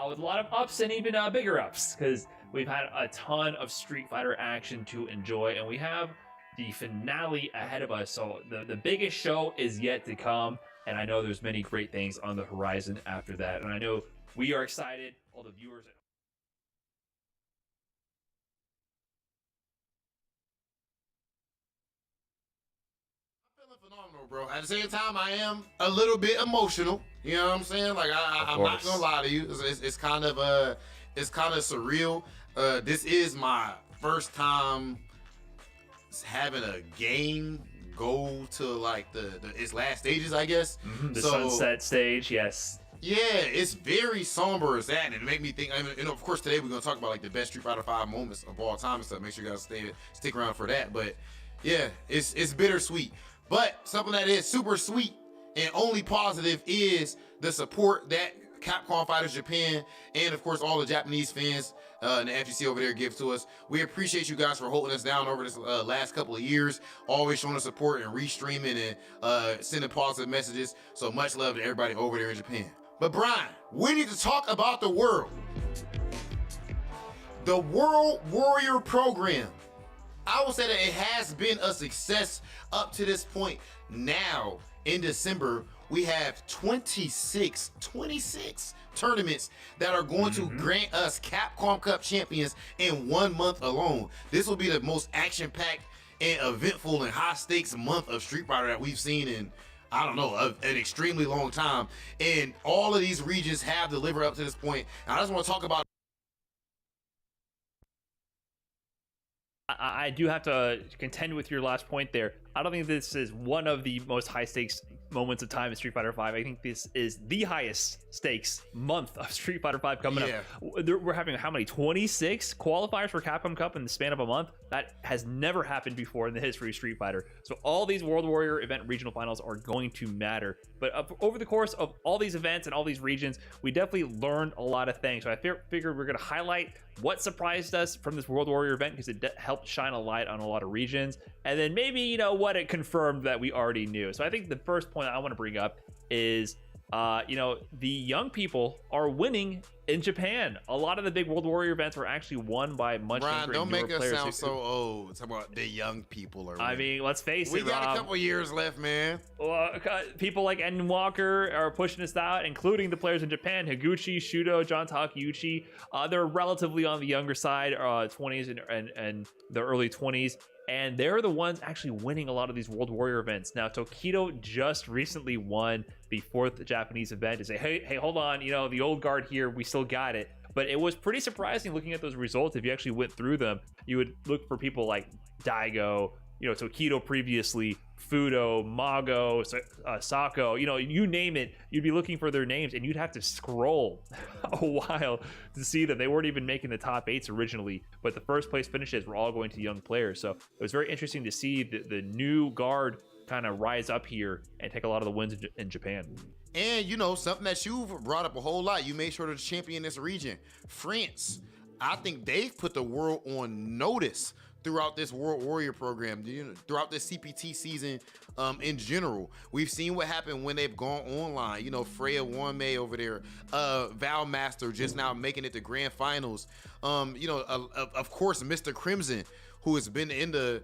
with a lot of ups and even bigger ups, because we've had a ton of Street Fighter action to enjoy, and we have the finale ahead of us. So the biggest show is yet to come, and I know there's many great things on the horizon after that, and I know we are excited, all the viewers at phenomenal, bro. At the same time, I am a little bit emotional. You know what I'm saying? Like I'm not gonna lie to you. It's kind of surreal. This is my first time having a game go to like its last stages, I guess. the sunset stage, yes. Yeah, it's very somber as that, and it made me think. I mean, you know, of course, today we're gonna talk about like the best Street Fighter V moments of all time and stuff. Make sure you guys stick around for that. But yeah, it's bittersweet. But something that is super sweet and only positive is the support that Capcom Fighters Japan and of course all the Japanese fans and the FGC over there give to us. We appreciate you guys for holding us down over this last couple of years, always showing us support and restreaming and sending positive messages. So much love to everybody over there in Japan. But Brian, we need to talk about the World Warrior program. I would say that it has been a success up to this point. Now, in December, we have 26 tournaments that are going to grant us Capcom Cup champions in 1 month alone. This will be the most action-packed and eventful and high-stakes month of Street Fighter that we've seen in, I don't know, an extremely long time. And all of these regions have delivered up to this point. And I just want to talk about I do have to contend with your last point there. I don't think this is one of the most high stakes moments of time in Street Fighter V. I think this is the highest stakes month of Street Fighter V coming up. We're having how many? 26 qualifiers for Capcom Cup in the span of a month? That has never happened before in the history of Street Fighter. So all these World Warrior event regional finals are going to matter. But over the course of all these events and all these regions, we definitely learned a lot of things. So I figured we're going to highlight what surprised us from this World Warrior event, because it helped shine a light on a lot of regions, and then maybe, you know, what it confirmed that we already knew. So I think the first point I want to bring up is you know, the young people are winning in Japan. A lot of the big World Warrior events were actually won by much younger don't make us players sound so old. Talk about the young people are winning. I mean, let's face it, we got a couple years left, man. People like Enden Walker are pushing us out, including the players in Japan, Higuchi, Shudo, John Takeuchi. They're relatively on the younger side, 20s and the early 20s. And they're the ones actually winning a lot of these World Warrior events. Now, Tokido just recently won the 4th Japanese event to say, hey, hold on, you know, the old guard here, we still got it. But it was pretty surprising looking at those results. If you actually went through them, you would look for people like Daigo, you know, Tokido previously, Fudo, Mago, Sako, you know, you name it, you'd be looking for their names, and you'd have to scroll a while to see them. They weren't even making the top 8s originally, but the first place finishes were all going to young players. So it was very interesting to see the new guard kind of rise up here and take a lot of the wins in Japan. And, you know, something that you've brought up a whole lot, you made sure to champion this region. France, I think they've put the world on notice throughout this World Warrior program, you know, throughout this CPT season in general. We've seen what happened when they've gone online. You know, Freya Wanmei over there, Val Master just now making it to grand finals. You know, of course, Mr. Crimson, who has been in the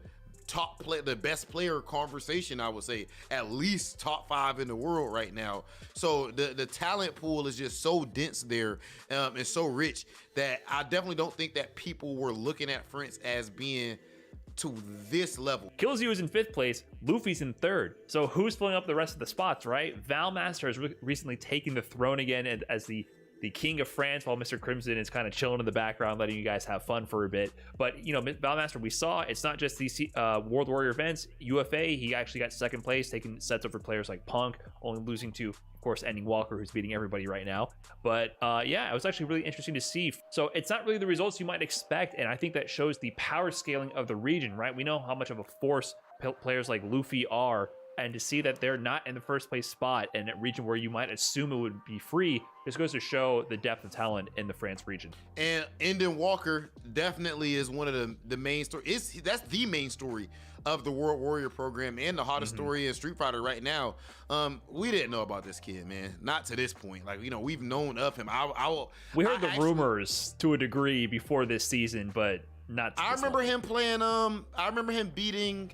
the best player conversation, I would say, at least top 5 in the world right now. So the talent pool is just so dense there and so rich that I definitely don't think that people were looking at France as being to this level. KnuckleDu is in 5th place, Luffy's in 3rd. So who's filling up the rest of the spots, right? Val Master has recently taken the throne again as the king of France, while Mr. Crimson is kind of chilling in the background, letting you guys have fun for a bit. But, you know, Valmaster, we saw it's not just these World Warrior events. UFA, he actually got 2nd place, taking sets over players like Punk, only losing to, of course, Ending Walker, who's beating everybody right now. But yeah, it was actually really interesting to see. So it's not really the results you might expect, and I think that shows the power scaling of the region, right? We know how much of a force players like Luffy are and to see that they're not in the first place spot in a region where you might assume it would be free, this goes to show the depth of talent in the France region. And Endon Walker definitely is one of the main stories. That's the main story of the World Warrior program and the hottest story in Street Fighter right now. We didn't know about this kid, man. Not to this point. Like, you know, we've known of him. We heard the rumors to a degree before this season, but not. I remember him playing. I remember him beating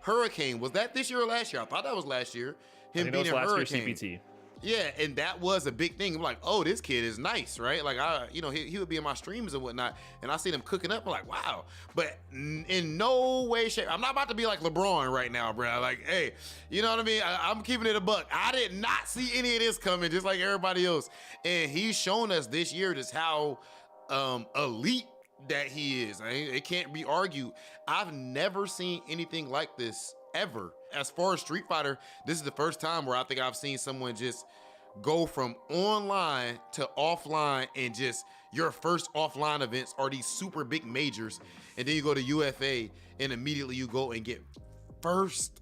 Hurricane. Was that this year or last year? I thought that was last year. Him beating Hurricane. CPT. Yeah, and that was a big thing. I'm like, oh, this kid is nice, right? Like, he would be in my streams and whatnot, and I seen him cooking up. I'm like, wow. But in no way, shape, I'm not about to be like LeBron right now, bro. Like, hey, you know what I mean? I'm keeping it a buck. I did not see any of this coming, just like everybody else. And he's shown us this year just how elite that he is. It can't be argued. I've never seen anything like this ever. As far as Street Fighter, this is the first time where I think I've seen someone just go from online to offline, and just your first offline events are these super big majors, and then you go to UFA and immediately you go and get first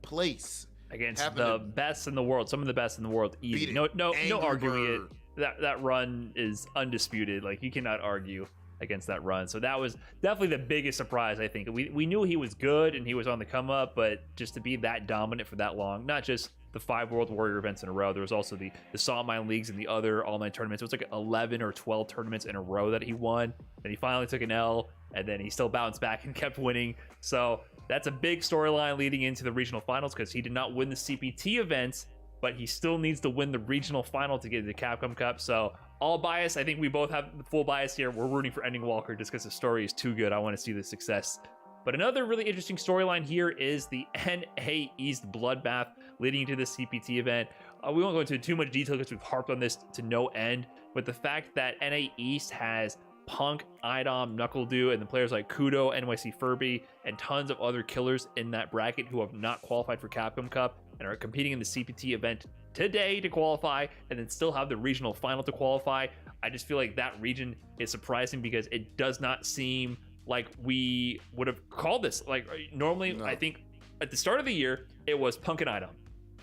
place against the best in the world, some of the best in the world. Easy. No arguing it. That run is undisputed. Like, you cannot argue against that run. So that was definitely the biggest surprise, I think. We knew he was good and he was on the come up, but just to be that dominant for that long, not just the 5 World Warrior events in a row, there was also the Salt Mine Leagues and the other all-night tournaments. It was like 11 or 12 tournaments in a row that he won, and he finally took an L, and then he still bounced back and kept winning. So that's a big storyline leading into the regional finals, because he did not win the CPT events, but he still needs to win the regional final to get to the Capcom Cup. So all bias, I think we both have the full bias here. We're rooting for Ending Walker just because the story is too good. I want to see the success. But another really interesting storyline here is the NA East bloodbath leading into the CPT event. We won't go into too much detail because we've harped on this to no end, but the fact that NA East has Punk, Idom, KnuckleDu, and the players like Kudo, NYC Furby, and tons of other killers in that bracket who have not qualified for Capcom Cup and are competing in the CPT event today to qualify, and then still have the regional final to qualify. I just feel like that region is surprising because it does not seem like we would have called this. Like, normally, no. I think at the start of the year, it was Punk and Idom.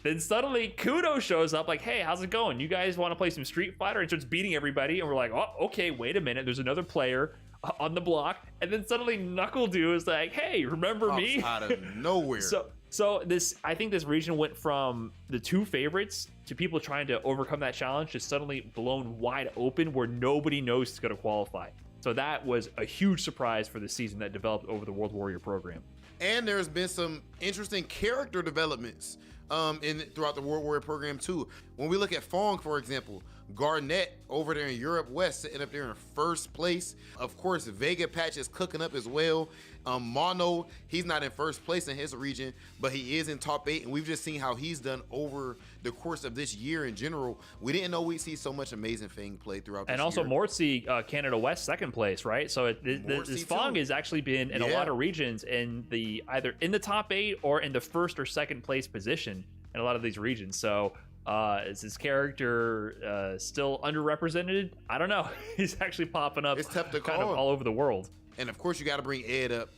Then suddenly Kudo shows up like, hey, how's it going? You guys want to play some Street Fighter? And starts beating everybody. And we're like, oh, okay, wait a minute. There's another player on the block. And then suddenly KnuckleDu is like, hey, remember me? Out of nowhere. So this, I think this region went from the 2 favorites to people trying to overcome that challenge to suddenly blown wide open where nobody knows who's going to qualify. So that was a huge surprise for the season that developed over the World Warrior program. And there's been some interesting character developments throughout the World Warrior program too. When we look at Fong, for example, Garnett over there in Europe West sitting up there in first place. Of course, Vega Patch is cooking up as well. Mono, he's not in first place in his region, but he is in top 8, and we've just seen how he's done over the course of this year in general. We didn't know we'd see so much amazing Fang play throughout this year. And also Mortzy, Canada West, second place, right? So this Fong has actually been in a lot of regions in either in the top 8 or in the first or second place position in a lot of these regions. So is his character still underrepresented? I don't know. He's actually popping up. It's tough to kind call. of all over the world. And of course, you got to bring Ed up.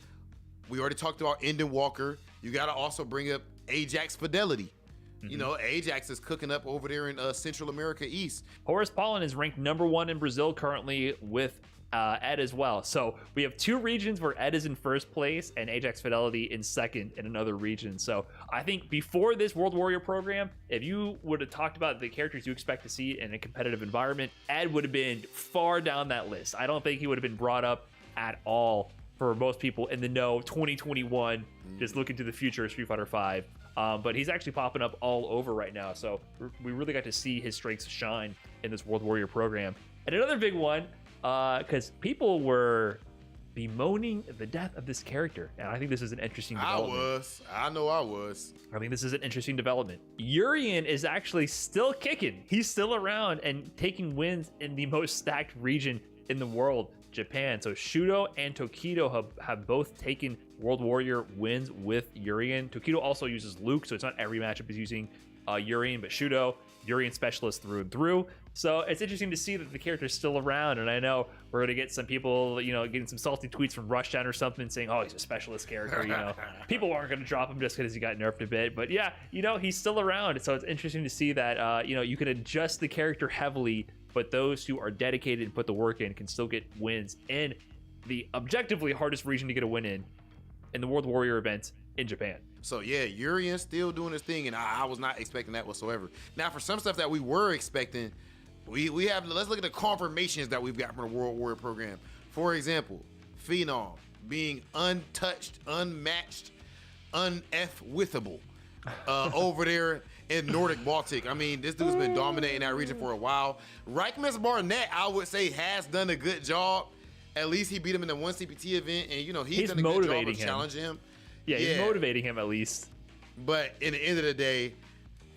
We already talked about Endon Walker. You got to also bring up Ajax Fidelity. Mm-hmm. You know, Ajax is cooking up over there in Central America East. Horace Pollen is ranked #1 in Brazil currently with Ed as well. So we have 2 regions where Ed is in first place and Ajax Fidelity in second in another region. So I think before this World Warrior program, if you would have talked about the characters you expect to see in a competitive environment, Ed would have been far down that list. I don't think he would have been brought up at all for most people in the know 2021, just looking to the future of Street Fighter V. But he's actually popping up all over right now. So we really got to see his strengths shine in this World Warrior program. And another big one, because people were bemoaning the death of this character. And I think this is an interesting development. I know I was. I think this is an interesting development. Urien is actually still kicking. He's still around and taking wins in the most stacked region in the world, Japan. So Shudo and Tokido have both taken World Warrior wins with Urien. Tokido also uses Luke, so it's not every matchup is using Urien, but Shudo Urian specialist through and through. So it's interesting to see that the character's still around, and I know we're gonna get some people, getting some salty tweets from Rushdown or something saying, "Oh, he's a specialist character." People aren't gonna drop him just because he got nerfed a bit, but yeah, he's still around. So it's interesting to see that you can adjust the character heavily, but those who are dedicated and put the work in can still get wins in the objectively hardest region to get a win in the World Warrior event in Japan. So yeah, Urian's still doing his thing, and I was not expecting that whatsoever. Now, for some stuff that we were expecting, we have, let's look at the confirmations that we've got from the World Warrior program. For example, Phenom being untouched, unmatched, un-F-withable over there in Nordic Baltic. I mean, this dude's been dominating that region for a while. Reichmus Barnett, I would say, has done a good job. At least he beat him in the one CPT event, and he's done a good job of challenging him. Yeah, he's motivating him at least. But in the end of the day,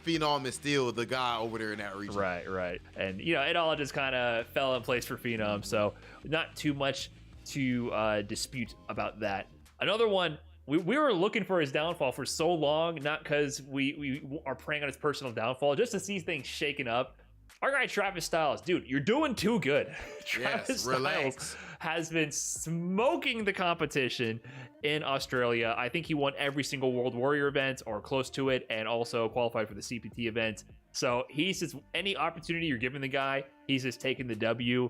Phenom is still the guy over there in that region. Right. And, it all just kind of fell in place for Phenom. So not too much to dispute about that. Another one, we were looking for his downfall for so long, not because we are preying on his personal downfall, just to see things shaken up. Our guy Travis Styles, dude, you're doing too good. Travis Styles has been smoking the competition in Australia. I think he won every single World Warrior event or close to it, and also qualified for the CPT event. So he's just, any opportunity you're giving the guy, he's just taking the W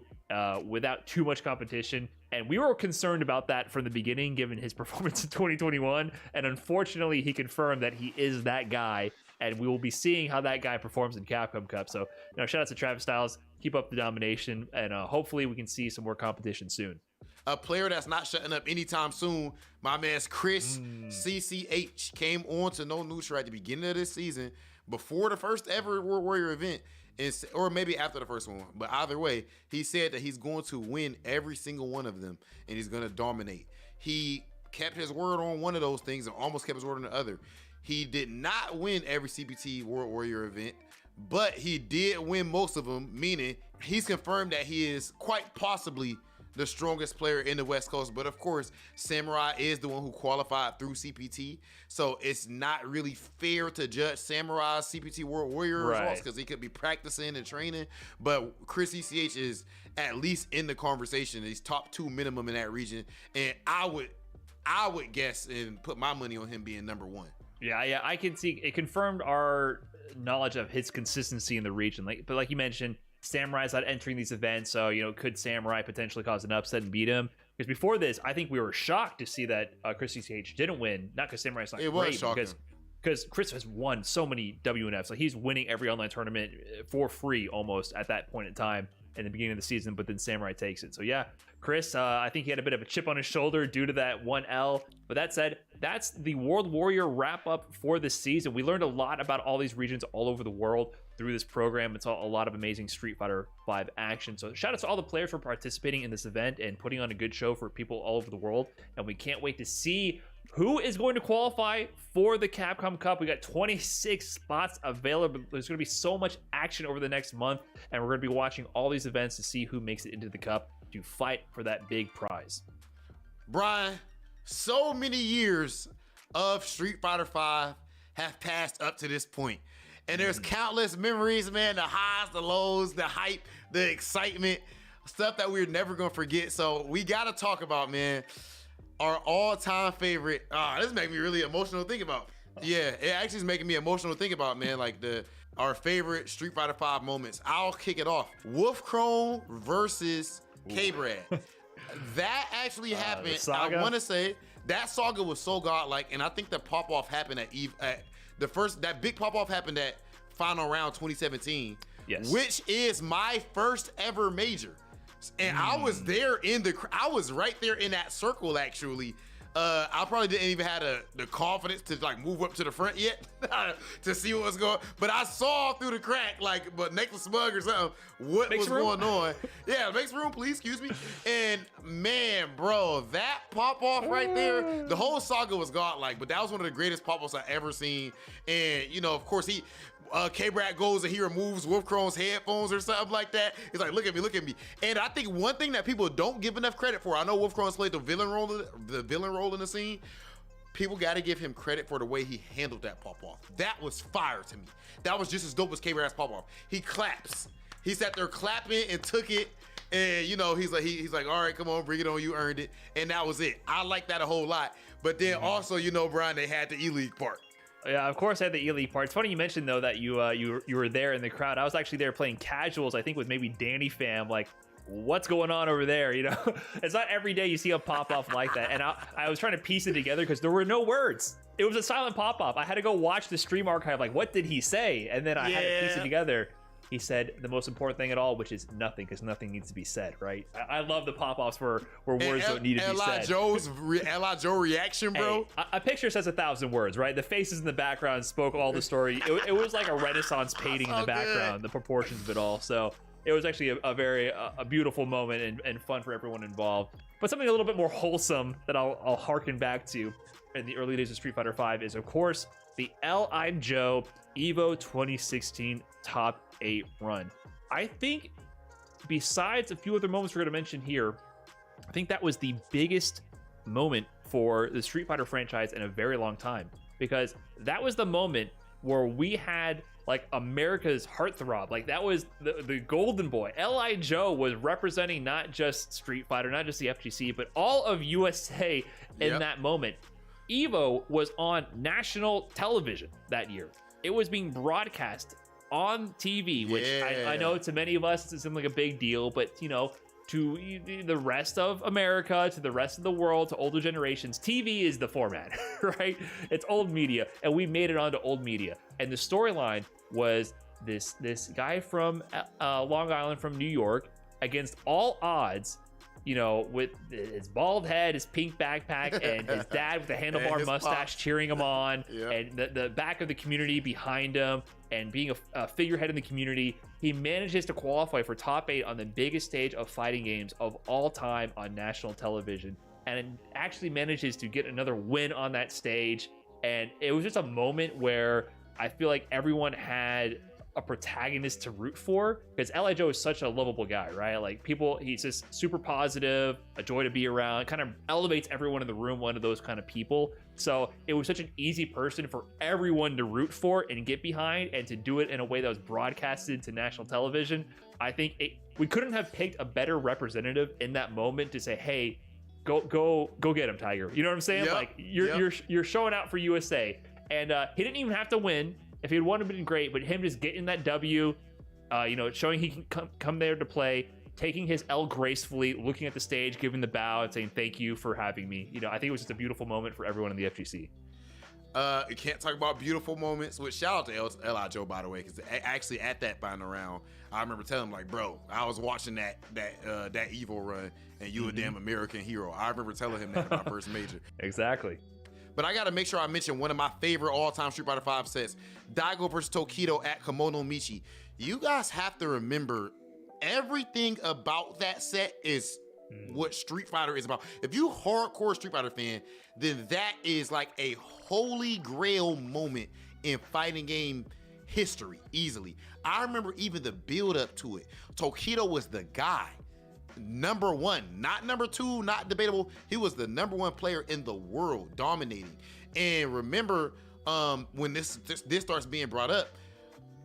without too much competition. And we were concerned about that from the beginning, given his performance in 2021. And unfortunately, he confirmed that he is that guy. And we will be seeing how that guy performs in Capcom Cup. So, shout out to Travis Styles. Keep up the domination, and hopefully we can see some more competition soon. A player that's not shutting up anytime soon, my man's Chris CCH came on to No Neutral at the beginning of this season, before the first ever World Warrior event, or maybe after the first one. But either way, he said that he's going to win every single one of them, and he's going to dominate. He kept his word on one of those things and almost kept his word on the other. He did not win every CPT World Warrior event, but he did win most of them, meaning he's confirmed that he is quite possibly the strongest player in the West Coast. But of course, Samurai is the one who qualified through CPT, so it's not really fair to judge Samurai's CPT World Warrior results because he could be practicing and training. But Chris ECH is at least in the conversation. He's top 2 minimum in that region, and I would guess and put my money on him being number 1. Yeah, I can see it confirmed our knowledge of his consistency in the region. But like you mentioned, Samurai's not entering these events, so could Samurai potentially cause an upset and beat him? Because before this, I think we were shocked to see that Chris CCH didn't win. Not because Samurai's not great, because Chris has won so many WNFs. Like, he's winning every online tournament for free almost at that point in time in the beginning of the season, but then Samurai takes it. So yeah, Chris, I think he had a bit of a chip on his shoulder due to that 1L. But that said, that's the World Warrior wrap up for this season. We learned a lot about all these regions all over the world through this program. It's a lot of amazing Street Fighter V action. So shout out to all the players for participating in this event and putting on a good show for people all over the world. And we can't wait to see who is going to qualify for the Capcom Cup. We got 26 spots available. There's going to be so much action over the next month, and we're going to be watching all these events to see who makes it into the cup to fight for that big prize. Brian, so many years of Street Fighter V have passed up to this point, and there's countless memories, man. The highs, the lows, the hype, the excitement, stuff that we're never going to forget. So we got to talk about, man, our all-time favorite. This makes me really emotional to think about. Yeah, it actually is making me emotional to think about, man. Like our favorite Street Fighter V moments. I'll kick it off. Wolf Chrome versus K-Brad. That actually happened. I want to say that saga was so godlike, and I think the pop-off happened at that big pop-off happened at Final Round 2017, which is my first ever major. And I was there I was right there in that circle, actually. I probably didn't even have the confidence to move up to the front yet to see what was going on. But I saw through the crack, but next to Smug or something, what was going on. Yeah, make some room, please, excuse me. And man, bro, that pop-off right there, the whole saga was godlike, but that was one of the greatest pop-offs I ever seen. And, of course, K-Brad goes and he removes Wolf Chrome's headphones or something like that. He's like, look at me. And I think one thing that people don't give enough credit for, I know Wolf Chrome's played the villain role in the scene. people got to give him credit for the way he handled that pop-off. That was fire to me. That was just as dope as K-Raz's pop-off. He claps. He sat there clapping and took it. And, you know, he's like, all right, come on, bring it on. You earned it. And that was it. I like that a whole lot. But then also, you know, Brian, they had the E-League part. Yeah, of course I had the E-League part. It's funny you mentioned, though, that you were there in the crowd. I was actually there playing casuals, I think, with maybe Danny Fam. Like, what's going on over there? You know, it's not every day you see a pop-off like that. And I was trying to piece it together because there were no words. It was a silent pop-off. I had to go watch the stream archive, like, what did he say? And then I had to piece it together. He said the most important thing at all, which is nothing, because nothing needs to be said, right? I love the pop-offs where words don't need to be said. L.I. Joe reaction, bro. Hey, a picture says 1,000 words, right? The faces in the background spoke all the story. It was like a Renaissance painting in the background, the proportions of it all. So it was actually a very beautiful moment and fun for everyone involved. But something a little bit more wholesome that I'll harken back to in the early days of Street Fighter V is, of course, the L.I. Joe Evo 2016 Top 8 run. I think, besides a few other moments we're going to mention here, I think that was the biggest moment for the Street Fighter franchise in a very long time, because that was the moment where we had like America's heartthrob. Like, that was the golden boy. L.I. Joe was representing not just Street Fighter, not just the FGC, but all of USA in that moment. Evo was on national television that year. It was being broadcast on TV, which I know to many of us it seems like a big deal, but, you know, to the rest of America, to the rest of the world, to older generations, TV is the format, right? It's old media, and we made it onto old media. And the storyline was this guy from Long Island, from New York, against all odds, you know, with his bald head, his pink backpack, and his dad with a handlebar mustache cheering him on, and the back of the community behind him, and being a figurehead in the community. He manages to qualify for top 8 on the biggest stage of fighting games of all time on national television, and actually manages to get another win on that stage. And it was just a moment where I feel like everyone had a protagonist to root for, because L.I. Joe is such a lovable guy, right? Like, he's just super positive, a joy to be around, kind of elevates everyone in the room, one of those kind of people. So it was such an easy person for everyone to root for and get behind, and to do it in a way that was broadcasted to national television. I think we couldn't have picked a better representative in that moment to say, hey, go get him, Tiger. You know what I'm saying? Like, you're showing out for USA. And he didn't even have to win. If he had won, it would have been great, but him just getting that W, you know, showing he can come there to play, taking his L gracefully, looking at the stage, giving the bow, and saying thank you for having me. You know, I think it was just a beautiful moment for everyone in the FGC. You can't talk about beautiful moments. Which, shout out to L.I. Joe, by the way, because actually at that final round, I remember telling him, like, bro, I was watching that Evo run, and you a damn American hero. I remember telling him that in my first major. Exactly. But I gotta make sure I mention one of my favorite all-time Street Fighter V sets, Daigo versus Tokido at Kimono Michi. You guys have to remember, everything about that set is what Street Fighter is about. If you hardcore Street Fighter fan, then that is like a holy grail moment in fighting game history, easily. I remember even the build up to it. Tokido was the guy. Number one, not number two, not debatable. He was the number one player in the world, dominating. And remember, when this starts being brought up,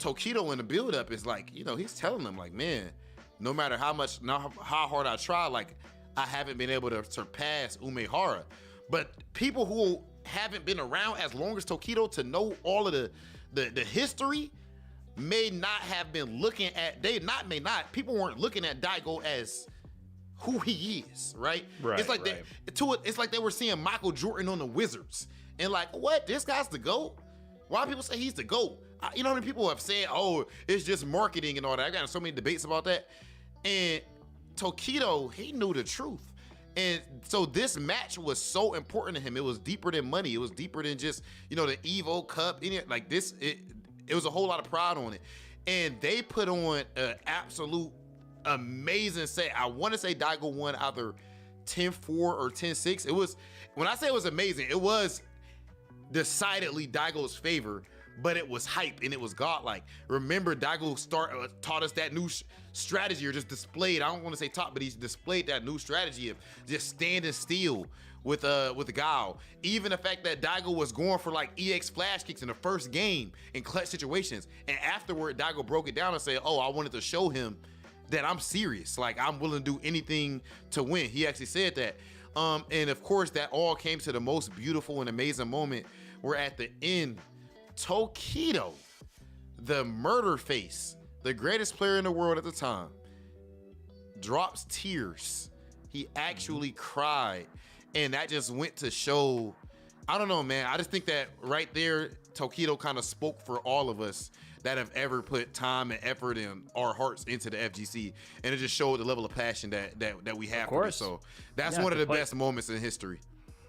Tokido in the build-up is like, you know, he's telling them, like, man, no matter how hard I try, like, I haven't been able to surpass Umehara. But people who haven't been around as long as Tokido to know all of the history may not have been looking at, people weren't looking at Daigo as who he is, right? It's like it's like they were seeing Michael Jordan on the Wizards, and like, what? This guy's the GOAT? Why people say he's the GOAT? You know how many people have said, oh, it's just marketing and all that. I got so many debates about that. And Tokido, he knew the truth. And so this match was so important to him. It was deeper than money. It was deeper than just, you know, the Evo Cup. Like this, it was a whole lot of pride on it. And they put on an absolute amazing set. I want to say Daigo won either 10-4 or 10-6. It was, when I say it was amazing, it was decidedly Daigo's favor. but it was hype and it was godlike. Remember, Daigo taught us that new strategy, or just displayed. I don't want to say taught, but he's displayed that new strategy of just standing still with the Gao. Even the fact that Daigo was going for like EX flash kicks in the first game in clutch situations, and afterward Daigo broke it down and said, "Oh, I wanted to show him that I'm serious. Like, I'm willing to do anything to win." He actually said that. And of course, that all came to the most beautiful and amazing moment where at the end, Tokido, the murder face, the greatest player in the world at the time, drops tears. He actually cried. And that just went to show, I don't know, man. I just think that right there, Tokido kind of spoke for all of us that have ever put time and effort and our hearts into the FGC. And it just showed the level of passion that we have for it. So that's one of the best moments in history.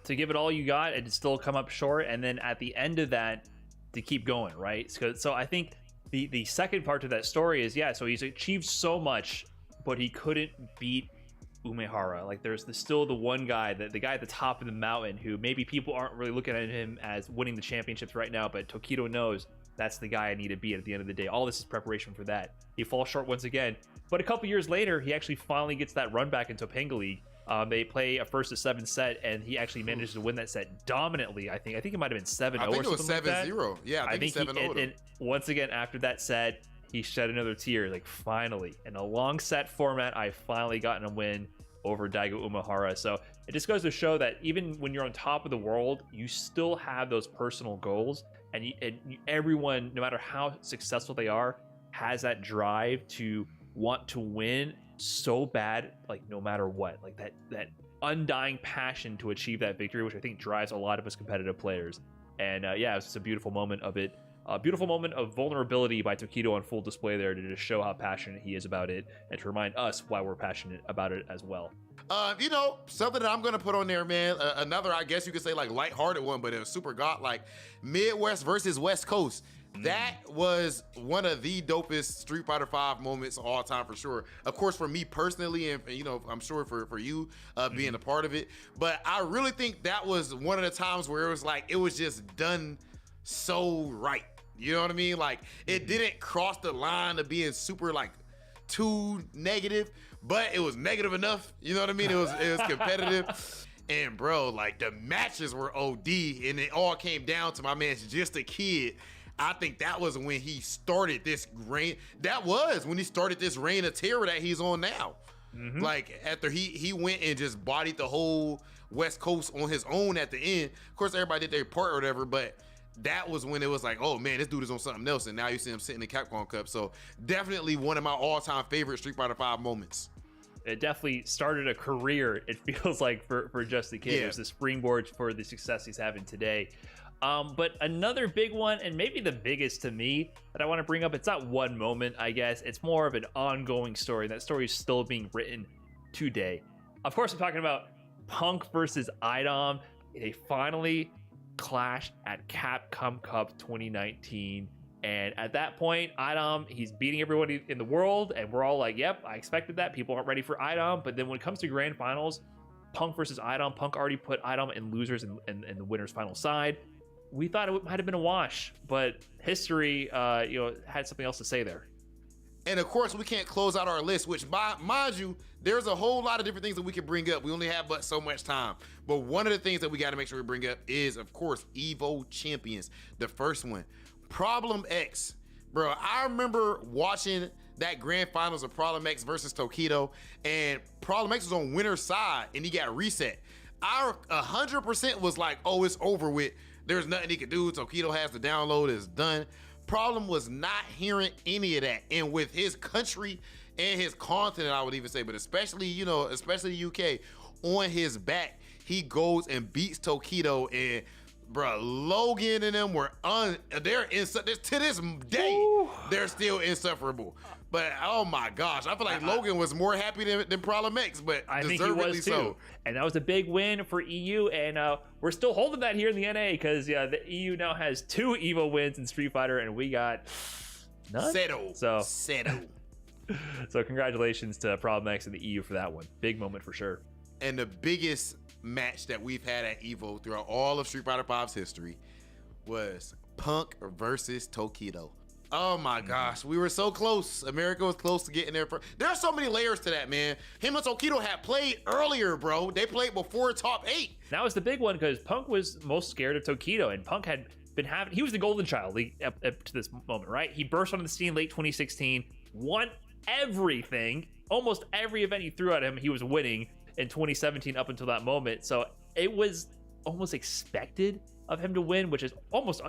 To give it all you got and still come up short. And then at the end of that, to keep going, right? So I think the second part to that story is, so he's achieved so much, but he couldn't beat Umehara. Like, there's still the one guy, the guy at the top of the mountain, who maybe people aren't really looking at him as winning the championships right now, but Tokido knows that's the guy I need to beat at the end of the day. All this is preparation for that. He falls short once again, but a couple years later, he actually finally gets that run back in Topanga League. They play a 1-7 set, and he actually manages to win that set dominantly. I think it might have been 7-0 I think or it was something 7-0. like that. Yeah, I think 7-0. And once again, after that set, he shed another tear. Like, finally, in a long set format, I finally gotten a win over Daigo Umehara. So it just goes to show that even when you're on top of the world, you still have those personal goals, and everyone, no matter how successful they are, has that drive to want to win so bad, like no matter what, like that undying passion to achieve that victory, which I think drives a lot of us competitive players. And it's just a beautiful moment of it. A beautiful moment of vulnerability by Tokido on full display there, to just show how passionate he is about it and to remind us why we're passionate about it as well. Something that I'm gonna put on there, man. Another, I guess you could say, like, lighthearted one, but it was super godlike. Midwest versus West Coast. That was one of the dopest Street Fighter V moments of all time, for sure. Of course, for me personally, and I'm sure for you being a part of it. But I really think that was one of the times where it was like, it was just done so right. You know what I mean? Like, it didn't cross the line of being super, like, too negative, but it was negative enough. You know what I mean? It was competitive. And bro, like, the matches were OD, and it all came down to my man's Just a Kid. I think that was when he started this reign. That was when he started this reign of terror that he's on now. Like, after he went and just bodied the whole West Coast on his own at the end. Of course, everybody did their part or whatever, but that was when it was like, oh man, this dude is on something else. And now you see him sitting in the Capcom Cup. So definitely one of my all-time favorite Street Fighter V moments. It definitely started a career, it feels like, for Just a Kid. Yeah. It was the springboard for the success he's having today. But another big one, and maybe the biggest to me, that I want to bring up, it's not one moment, I guess. It's more of an ongoing story. That story is still being written today. Of course, I'm talking about Punk versus Idom. They finally clashed at Capcom Cup 2019. And at that point, Idom, he's beating everybody in the world, and we're all like, yep, I expected that. People aren't ready for Idom. But then when it comes to grand finals, Punk versus Idom, Punk already put Idom in losers and the winner's final side. We thought it might have been a wash, but history had something else to say there. And of course, we can't close out our list, which, mind you, there's a whole lot of different things that we can bring up. We only have but so much time. But one of the things that we got to make sure we bring up is, of course, Evo Champions. The first one, Problem X. Bro, I remember watching that grand finals of Problem X versus Tokido, and Problem X was on winner's side, and he got reset. I 100% was like, oh, it's over with. There's nothing he could do. Tokido has the download. It's done. Problem was not hearing any of that. And with his country and his continent, I would even say, but especially the UK, on his back, he goes and beats Tokido. And bro, Logan and them were to this day, they're still insufferable. But oh my gosh, I feel like Logan was more happy than Problem X, but I think he was too. So. And that was a big win for EU, and we're still holding that here in the NA, because the EU now has 2 Evo wins in Street Fighter, and we got none. Settle. So congratulations to Problem X and the EU for that one. Big moment for sure. And the biggest match that we've had at Evo throughout all of Street Fighter V's history was Punk versus Tokido. Oh my gosh, we were so close. America was close to getting there. There are so many layers to that, man. Him and Tokido had played earlier, bro. They played before top 8. That was the big one because Punk was most scared of Tokido, and Punk had been he was the golden child up to this moment, right? He burst onto the scene late 2016, won everything, almost every event he threw at him, he was winning in 2017 up until that moment. So it was almost expected of him to win, which is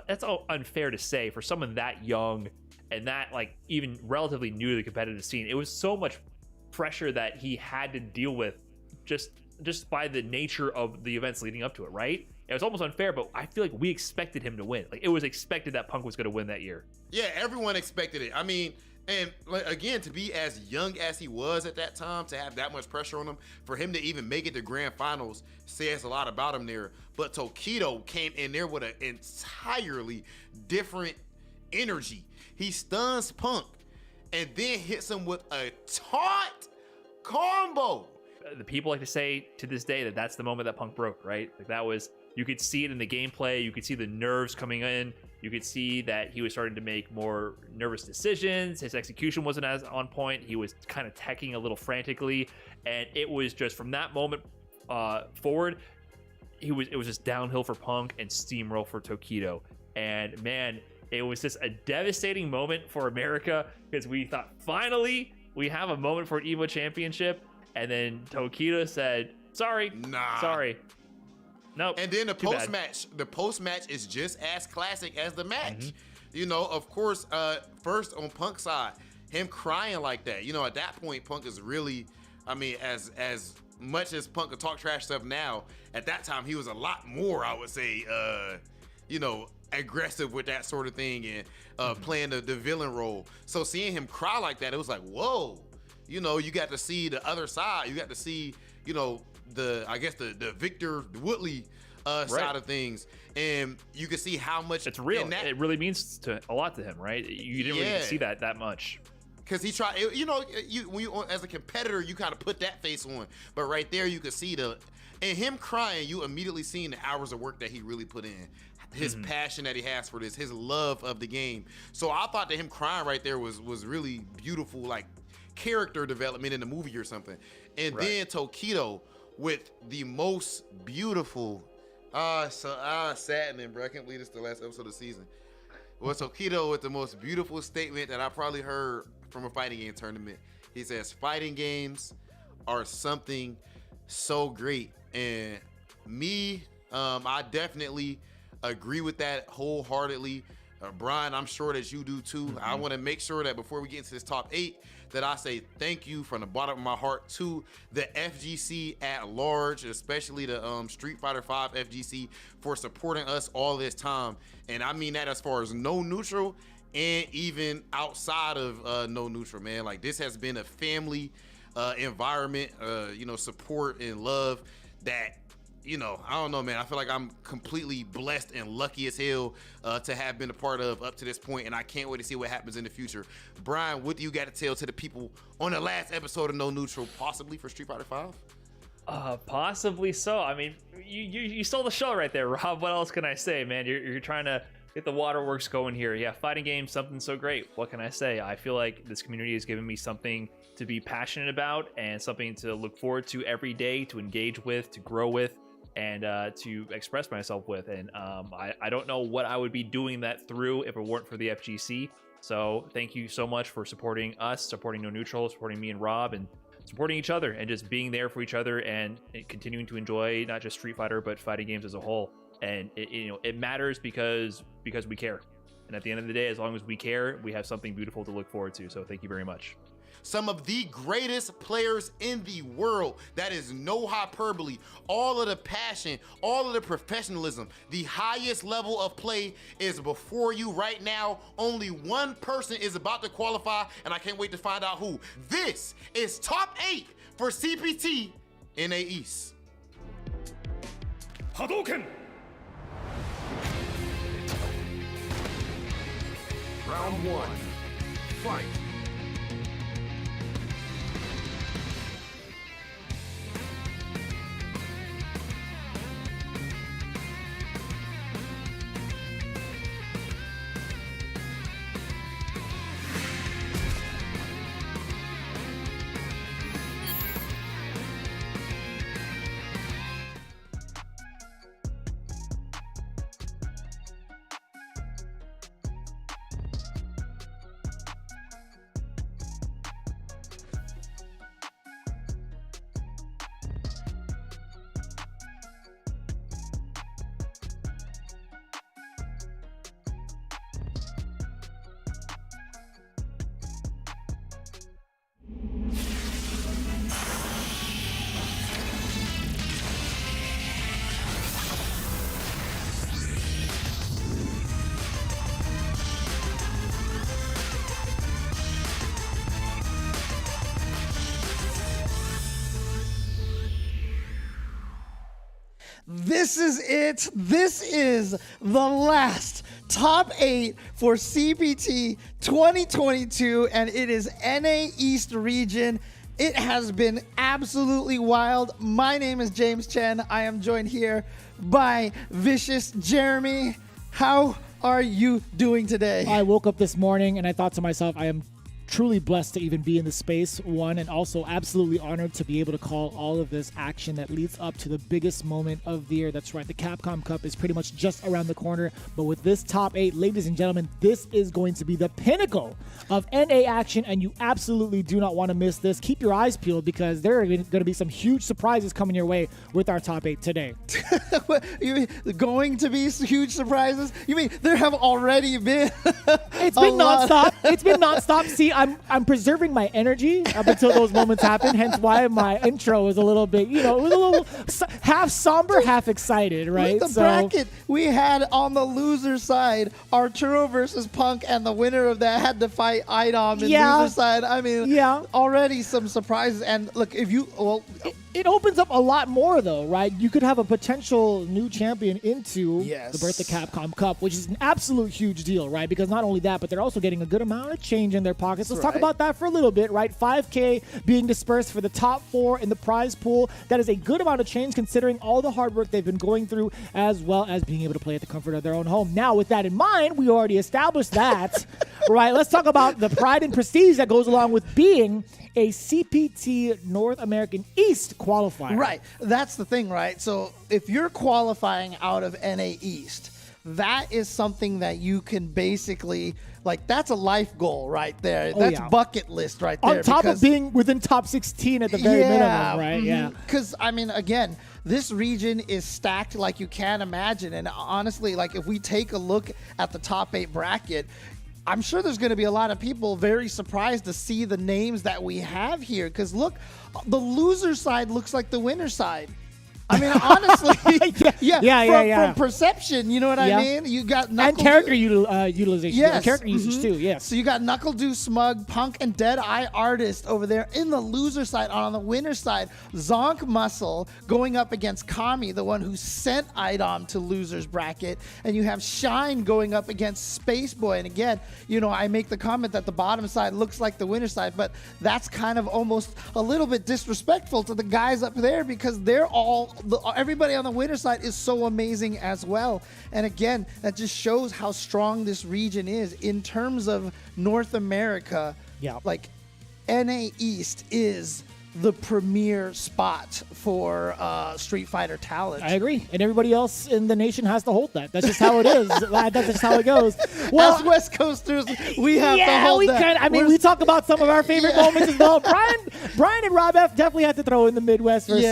that's unfair to say for someone that young and that like even relatively new to the competitive scene. It was so much pressure that he had to deal with just by the nature of the events leading up to it, right? It was almost unfair, but I feel like we expected him to win. Like it was expected that Punk was going to win that year. Yeah, everyone expected it. I mean, and like, again, to be as young as he was at that time, to have that much pressure on him, for him to even make it to grand finals says a lot about him there. But Tokido came in there with an entirely different energy. He stuns Punk and then hits him with a taunt combo. The people like to say to this day that that's the moment that Punk broke, right? Like that was, you could see it in the gameplay. You could see the nerves coming in. You could see that he was starting to make more nervous decisions. His execution wasn't as on point. He was kind of teching a little frantically. And it was just from that moment forward, it was just downhill for Punk and steamroll for Tokido. And man, it was just a devastating moment for America because we thought finally we have a moment for an Evo championship. And then Tokido said, sorry, nope. And then the post match is just as classic as the match. Mm-hmm. You know, of course, first on Punk's side, him crying like that. You know, at that point, Punk is really, I mean, as much as Punk could talk trash stuff now, at that time he was a lot more, I would say, you know, aggressive with that sort of thing and playing the villain role. So seeing him cry like that, it was like, whoa. You know, you got to see the other side. You got to see, you know, the Victor Woodley side of things, and you can see how much it's real. It really means a lot to him, right? You didn't really see that much. Because he tried, you know, when you as a competitor, you kind of put that face on, but right there you could see and him crying, you immediately seen the hours of work that he really put in, his passion that he has for this, his love of the game. So I thought that him crying right there was really beautiful, like character development in the movie or something. And then Tokido with the most beautiful, saddening, bro. I can't believe this is the last episode of the season. Well, Tokido with the most beautiful statement that I probably heard from a fighting game tournament. He says, fighting games are something so great. And me, I definitely agree with that wholeheartedly. Brian, I'm sure that you do too. I want to make sure that before we get into this top 8, that I say thank you from the bottom of my heart to the FGC at large, especially the Street Fighter V FGC, for supporting us all this time. And I mean that as far as no neutral and even outside of no neutral, man. Like, this has been a family environment, you know, support and love that, you know, I don't know, man. I feel like I'm completely blessed and lucky as hell to have been a part of up to this point, and I can't wait to see what happens in the future. Brian, what do you got to tell to the people on the last episode of No Neutral, possibly for Street Fighter V? Possibly so. I mean, you stole the show right there, Rob. What else can I say, man? You're trying to get the waterworks going here. Yeah, fighting games, something so great. What can I say? I feel like this community has given me something to be passionate about and something to look forward to every day, to engage with, to grow with, and to express myself with. And I don't know what I would be doing that through if it weren't for the FGC. So thank you so much for supporting us, supporting No Neutral, supporting me and Rob, and supporting each other, and just being there for each other, and continuing to enjoy not just Street Fighter, but fighting games as a whole. And it matters because we care. And at the end of the day, as long as we care, we have something beautiful to look forward to. So thank you very much. Some of the greatest players in the world. That is no hyperbole. All of the passion, all of the professionalism, the highest level of play is before you right now. Only one person is about to qualify, and I can't wait to find out who. This is top 8 for CPT NA East. Hadouken! Round 1. Fight! This is it. This is the last top 8 for CPT 2022, and it is NA East region. It has been absolutely wild. My name is James Chen. I am joined here by Vicious Jeremy. How are you doing today? I woke up this morning and I thought to myself, I am truly blessed to even be in the space, one, and also absolutely honored to be able to call all of this action that leads up to the biggest moment of the year. That's right, the Capcom Cup is pretty much just around the corner, but with this top 8, ladies and gentlemen, this is going to be the pinnacle of NA action, and you absolutely do not want to miss this. Keep your eyes peeled because there are going to be some huge surprises coming your way with our top 8 today. You mean going to be huge surprises? You mean there have already been? It's been nonstop. It's been nonstop. See, I'm preserving my energy up until those moments happen. Hence why my intro was a little bit, it was a little half somber, half excited, right? With the bracket we had on the loser side, Arturo versus Punk, and the winner of that had to fight Idom in loser side. I mean, already some surprises. And look, if you it opens up a lot more, though, right? You could have a potential new champion into the Birth of Capcom Cup, which is an absolute huge deal, right? Because not only that, but they're also getting a good amount of change in their pockets. Let's talk about that for a little bit, right? 5K being dispersed for the top 4 in the prize pool. That is a good amount of change considering all the hard work they've been going through, as well as being able to play at the comfort of their own home. Now, with that in mind, we already established that, right? Let's talk about the pride and prestige that goes along with being a CPT North American East qualifier. Right. That's the thing, right? So if you're qualifying out of NA East, that is something that you can basically, that's a life goal right there. That's bucket list right there. On top of being within top 16 at the very minimum, right? Yeah. Because, I mean, again, this region is stacked like you can't imagine. And honestly, if we take a look at the top 8 bracket, I'm sure there's going to be a lot of people very surprised to see the names that we have here. Because look, the loser side looks like the winner side. I mean, honestly, from perception, you know what I mean? You got KnuckleDu. And character utilization. Yes. Character usage too, yes. So you got KnuckleDu, Smug, Punk, and Deadeye Artist over there in the loser side. On the winner side, Zonk Muscle going up against Kami, the one who sent Idom to loser's bracket. And you have Shine going up against Space Boy. And again, I make the comment that the bottom side looks like the winner side, but that's kind of almost a little bit disrespectful to the guys up there because they're everybody on the winner side is so amazing as well. And again, that just shows how strong this region is in terms of North America. Yeah. NA East is the premier spot for Street Fighter talent. I agree. And everybody else in the nation has to hold that. That's just how it is. That's just how it goes. Well, as West Coasters, we have to hold that. We talk about some of our favorite moments as well. Brian and Rob F definitely had to throw in the Midwest versus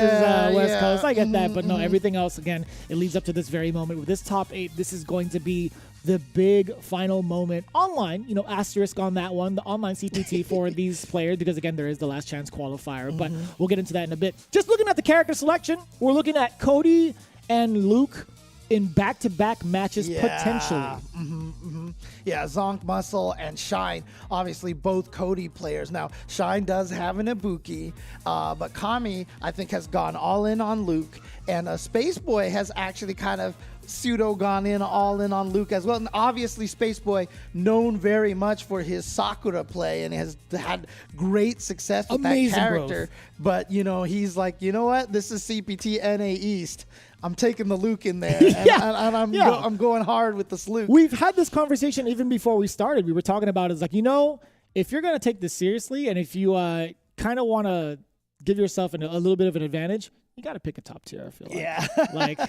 West Coast. I get that. But no, everything else, again, it leads up to this very moment. With this top 8, this is going to be the big final moment online, asterisk on that one, the online CPT for these players, because again, there is the last chance qualifier, but we'll get into that in a bit. Just looking at the character selection, we're looking at Cody and Luke in back-to-back matches potentially. Yeah, Zonk, Muscle, and Shine, obviously both Cody players. Now, Shine does have an Ibuki, but Kami, I think, has gone all in on Luke, and Space Boy has actually kind of pseudo gone all in on Luke as well. And obviously Space Boy known very much for his Sakura play and has had great success with that character. But he's like, you know what? This is CPT NA East. I'm taking the Luke in there, and I'm going hard with this Luke. We've had this conversation even before we started. We were talking about it. It's like, if you're going to take this seriously and if you kind of want to give yourself a little bit of an advantage, you got to pick a top tier, I feel like. Yeah.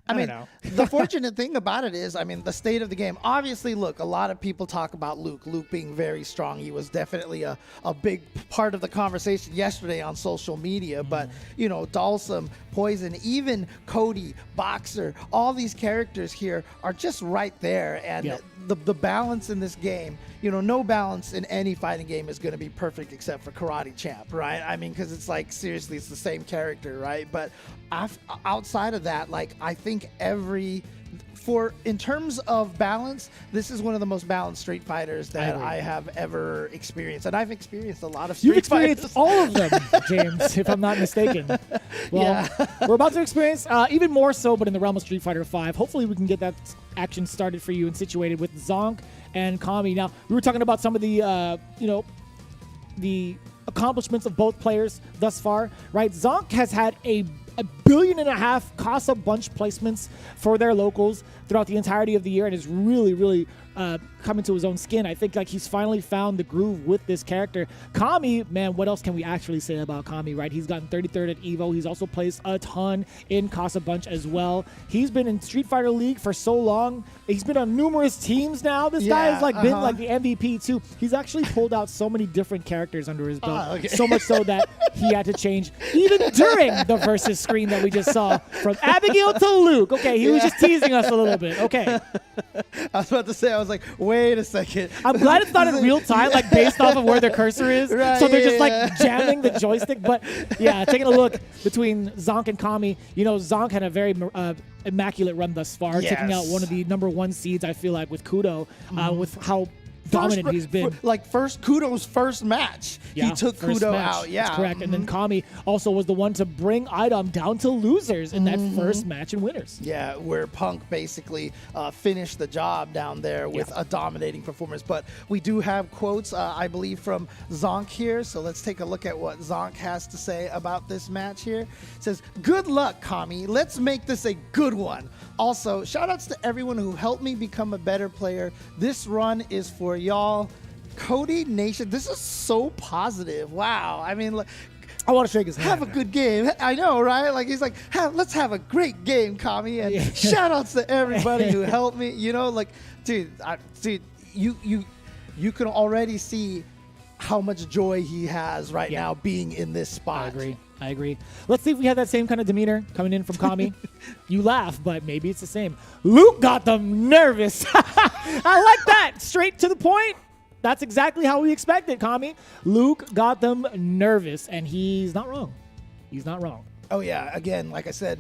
I don't know. The fortunate thing about it is, the state of the game. Obviously, look, a lot of people talk about Luke being very strong. He was definitely a big part of the conversation yesterday on social media. But, Dalsum, Poison, even Cody, Boxer, all these characters here are just right there. And the balance in this game, no balance in any fighting game is going to be perfect except for Karate Champ, right? Because it's seriously, it's the same character, right? But outside of that, I think in terms of balance, this is one of the most balanced Street Fighters that I have ever experienced, and I've experienced a lot of Street Fighters. You've experienced all of them, James, if I'm not mistaken. Well, we're about to experience even more so, but in the realm of Street Fighter V. Hopefully, we can get that action started for you and situated with Zonk and Kami. Now, we were talking about some of the, the accomplishments of both players thus far, right? Zonk has had a 1.5 billion Casa Bunch placements for their locals throughout the entirety of the year and is really, really coming to his own skin. I think like he's finally found the groove with this character. Kami, man, what else can we actually say about Kami, right? He's gotten 33rd at Evo. He's also placed a ton in Casa Bunch as well. He's been in Street Fighter League for so long. He's been on numerous teams now. This guy has like been like the MVP too. He's actually pulled out so many different characters under his belt. So much so that he had to change even during the versus screen that we just saw from Abigail to Luke. Okay, he was just teasing us a little bit. Okay. I was about to say, I was like, wait a second. I'm glad it's not in real time, like based off of where their cursor is. Right, so they're just like jamming the joystick. But yeah, taking a look between Zonk and Kami, you know, Zonk had a very immaculate run thus far, taking out one of the #1 seeds, I feel like, with Kudo, with how dominant he's been. Kudo's first match, he took Kudo out. Yeah, that's correct. And then Kami also was the one to bring Idom down to losers in that first match in winners. Yeah, where Punk basically finished the job down there with a dominating performance. But we do have quotes, I believe, from Zonk here. So let's take a look at what Zonk has to say about this match here. It says, "Good luck, Kami. Let's make this a good one. Also, shout outs to everyone who helped me become a better player. This run is for y'all. Cody Nation." This is so positive. Wow. I mean, I want to shake his hand. Have a good game. I know, right? Like, he's like, let's have a great game, Kami. And shout outs to everybody who helped me. You know, like, dude, you can already see how much joy he has right now being in this spot. I agree. Let's see if we have that same kind of demeanor coming in from Kami. You laugh, but maybe it's the same. Luke got them nervous. I like that. Straight to the point. That's exactly how we expected, Kami. Luke got them nervous, and he's not wrong. He's not wrong. Oh, yeah. Again, like I said